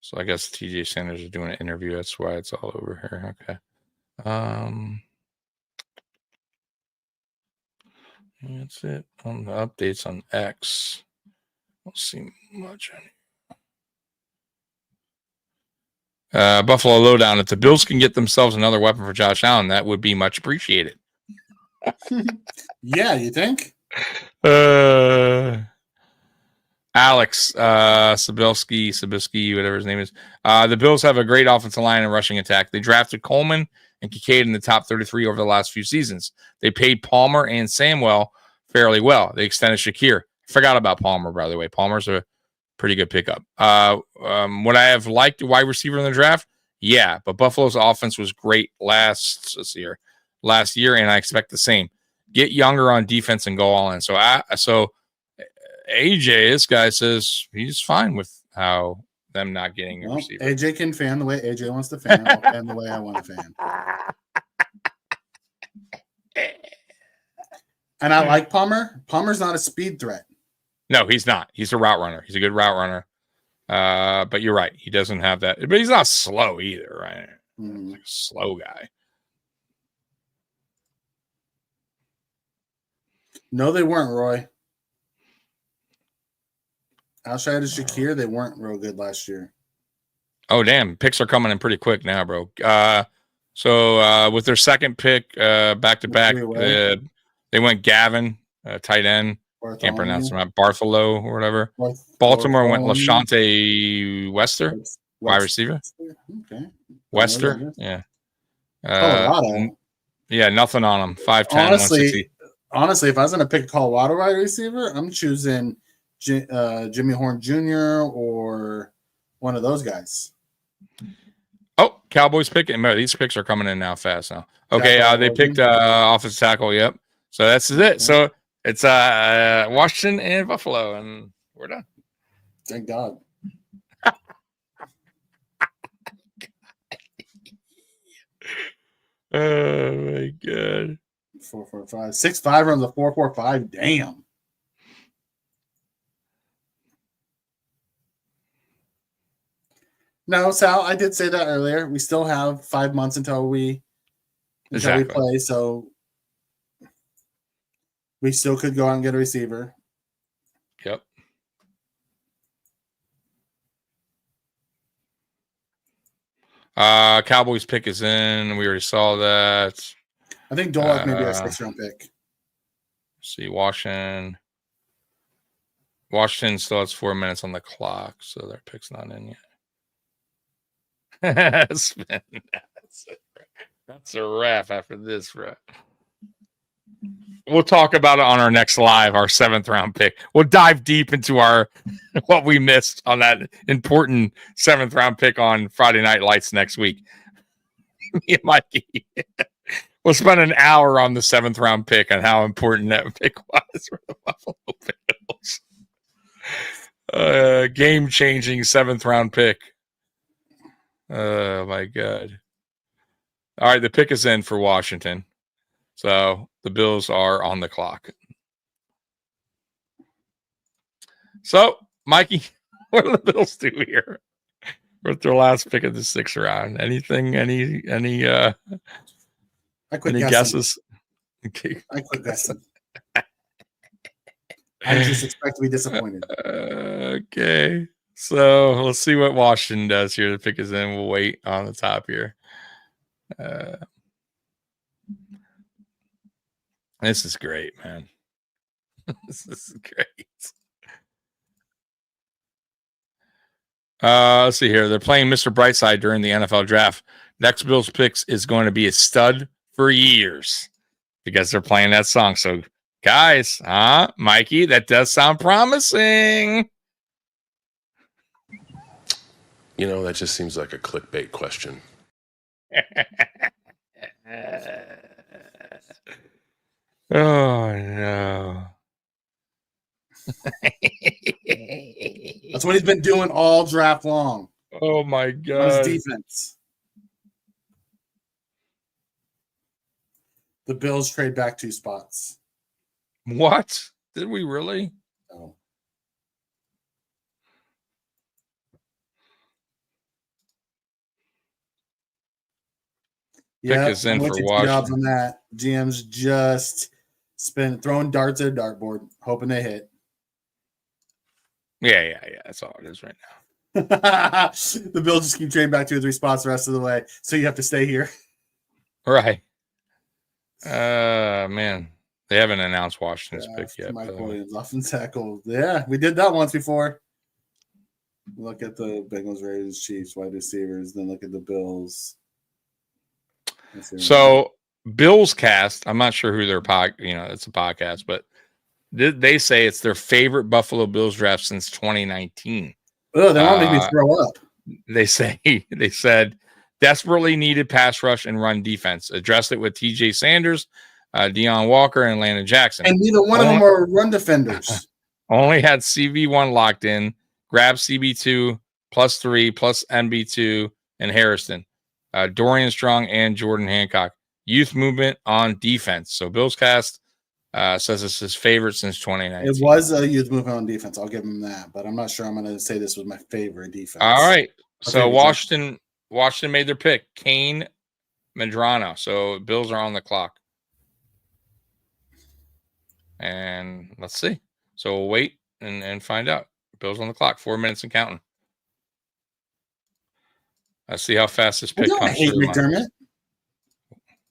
So I guess TJ Sanders is doing an interview. That's why it's all over here. Okay. That's it on the updates on X. Don't see much. Buffalo Lowdown. If the Bills can get themselves another weapon for Josh Allen, that would be much appreciated. Yeah, you think? Alex Sabelski, whatever his name is. The Bills have a great offensive line and rushing attack. They drafted Coleman and Kincaid in the top 33 over the last few seasons. They paid Palmer and Samwell fairly well. They extended Shakir. Forgot about Palmer, by the way. Palmer's a pretty good pickup. Would I have liked a wide receiver in the draft? Yeah, but Buffalo's offense was great last year, and I expect the same. Get younger on defense and go all in. So AJ, this guy says he's fine with how them not getting a receiver. AJ can fan the way AJ wants to fan. I'll fan the way I want to fan. And I like Palmer. Palmer's not a speed threat. No, he's not. He's a route runner. He's a good route runner. But you're right. He doesn't have that. But he's not slow either, right? Mm-hmm. Like a slow guy. No, they weren't, Roy. Outside of Shakir, they weren't real good last year. Oh, damn. Picks are coming in pretty quick now, bro. So with their second pick, back-to-back, they went Gavin, tight end. Bartholomew. Can't pronounce him. Bartholo or whatever. Baltimore went LaShante Wester, wide receiver. Okay. Wester, yeah. Colorado. Yeah, nothing on him. 5'10", 160. Honestly, if I was going to pick a Colorado wide receiver, I'm choosing Jimmy Horn Jr. or one of those guys. Oh, Cowboys picking. These picks are coming in now fast now. Okay, they picked offensive tackle. Yep. So that's it. Okay. So it's Washington and Buffalo, and we're done. Thank God. Oh my God. 4-4-5. 6'5" runs a 4-4-5. Damn. No, Sal, I did say that earlier. We still have 5 months until we play, so we still could go out and get a receiver. Yep. Cowboys pick is in. We already saw that. I think Dolac may be our 6th-round pick. See, Washington still has 4 minutes on the clock, so their pick's not in yet. That's a wrap after this, bro. We'll talk about it on our next live, our 7th-round pick. We'll dive deep into what we missed on that important 7th-round pick on Friday Night Lights next week. Me and Mikey. We'll spend an hour on the 7th-round pick and how important that pick was for the Buffalo Bills. Game-changing 7th-round pick. Oh, my God. All right, the pick is in for Washington. So the Bills are on the clock. So, Mikey, what do the Bills do here with their last pick of the 6th round? Anything? Any guesses? Okay. I quit guessing. I just expect to be disappointed. Okay. So let's see what Washington does here. The pick is in. We'll wait on the top here. This is great, man. This is great. Let's see here. They're playing Mr. Brightside during the NFL draft. Next Bills picks is going to be a stud for years because they're playing that song. So, guys, Mikey, that does sound promising. You know, that just seems like a clickbait question. Oh no. That's what he's been doing all draft long. Oh my On god. his defense. The Bills trade back 2 spots. What? Did we really? No. Pick is in for Washington. On that. GM's just throwing darts at a dartboard, hoping they hit. Yeah. That's all it is right now. The Bills just keep trading back 2 or 3 spots the rest of the way, so you have to stay here. Right. Man. They haven't announced Washington's pick yet. Mike Williams, offensive tackle. Yeah, we did that once before. Look at the Bengals, Raiders, Chiefs, wide receivers, then look at the Bills. So Bills Cast, I'm not sure who their it's a podcast, but they say it's their favorite Buffalo Bills draft since 2019. Oh, they want to make me throw up. They said desperately needed pass rush and run defense. Addressed it with TJ Sanders, Deion Walker, and Landon Jackson. And neither one of them are run defenders. Only had CB1 locked in. Grabbed CB2 +3 plus MB2 and Harrison. Dorian Strong and Jordan Hancock. Youth movement on defense. So Bills Cast says it's his favorite since 2019. It was a youth movement on defense. I'll give him that, but I'm not sure I'm going to say this was my favorite defense. All right. So Washington made their pick. Kane Medrano. So Bills are on the clock. And let's see. So we'll wait and find out. Bills on the clock. 4 minutes and counting. Let's see how fast this pick comes. I hate McDermott.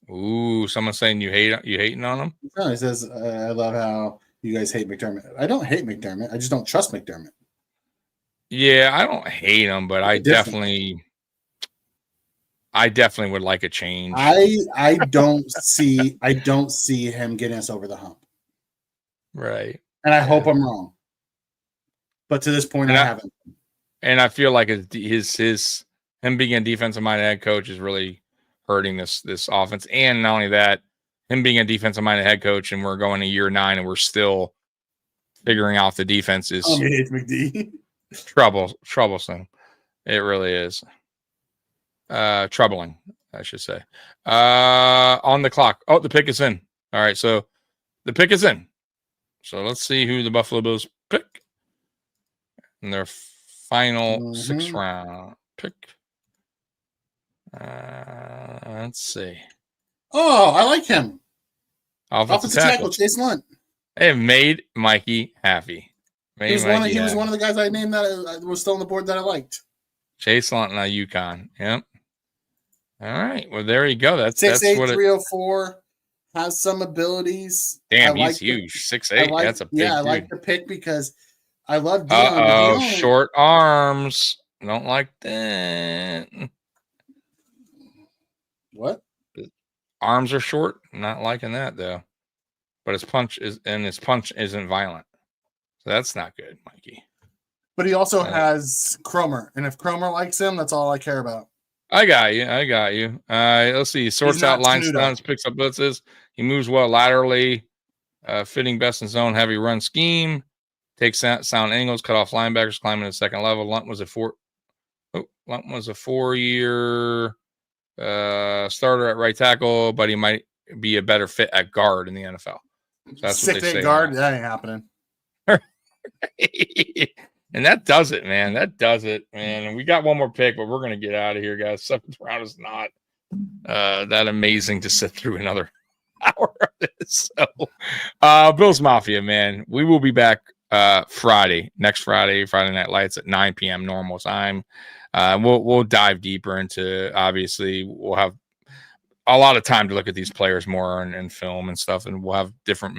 Ooh, someone's saying you hating on him? No, he says, I love how you guys hate McDermott. I don't hate McDermott. I just don't trust McDermott. Yeah, I don't hate him, but I definitely would like a change. I don't see him getting us over the hump. Right. And I hope I'm wrong. But to this point, I haven't. And I feel like him being a defensive-minded head coach is really hurting this offense. And not only that, him being a defensive-minded head coach, and we're going to year 9, and we're still figuring out the defense is troublesome. It really is. Troubling, I should say. On the clock. Oh, the pick is in. All right, so the pick is in. So let's see who the Buffalo Bills pick in their final 6th round pick. Let's see. Oh, I like him. Offensive tackle Chase Lunt. They have made Mikey happy. He was one of the guys I named that was still on the board that I liked. Chase Lunt and UConn. Yep. All right. Well, there you go. That's 6'8", what 304. Has some abilities. Damn, he's huge. 6'8". That's a big dude. I like the pick because I love Deion. Short arms. Don't like that. What? Arms are short. Not liking that though. But his punch isn't violent. So that's not good, Mikey. But he also has Cromer, and if Cromer likes him, that's all I care about. I got you. Let's see. He sorts out line stunts, picks up blitzes. He moves well laterally, fitting best in zone heavy run scheme. Takes sound angles, cut off linebackers, climbing to the second level. Lunt was a 4-year starter at right tackle, but he might be a better fit at guard in the NFL. So that's what they say. Guard, that ain't happening. And that does it, man. And we got one more pick, but we're going to get out of here, guys. 7th round is not that amazing to sit through another hour of this. So, Bills Mafia, man. We will be back next Friday Night Lights at 9 p.m. normal time. We'll dive deeper into, obviously, we'll have a lot of time to look at these players more and film and stuff, and we'll have different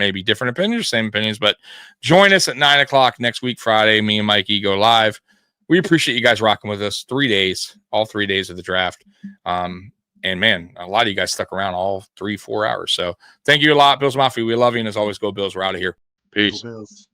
opinions, same opinions, but join us at 9 o'clock next week, Friday. Me and Mikey go live. We appreciate you guys rocking with us 3 days, all 3 days of the draft. And man, a lot of you guys stuck around all 3-4 hours. So thank you a lot, Bills Mafia. We love you. And as always, go Bills. We're out of here. Peace. Go Bills.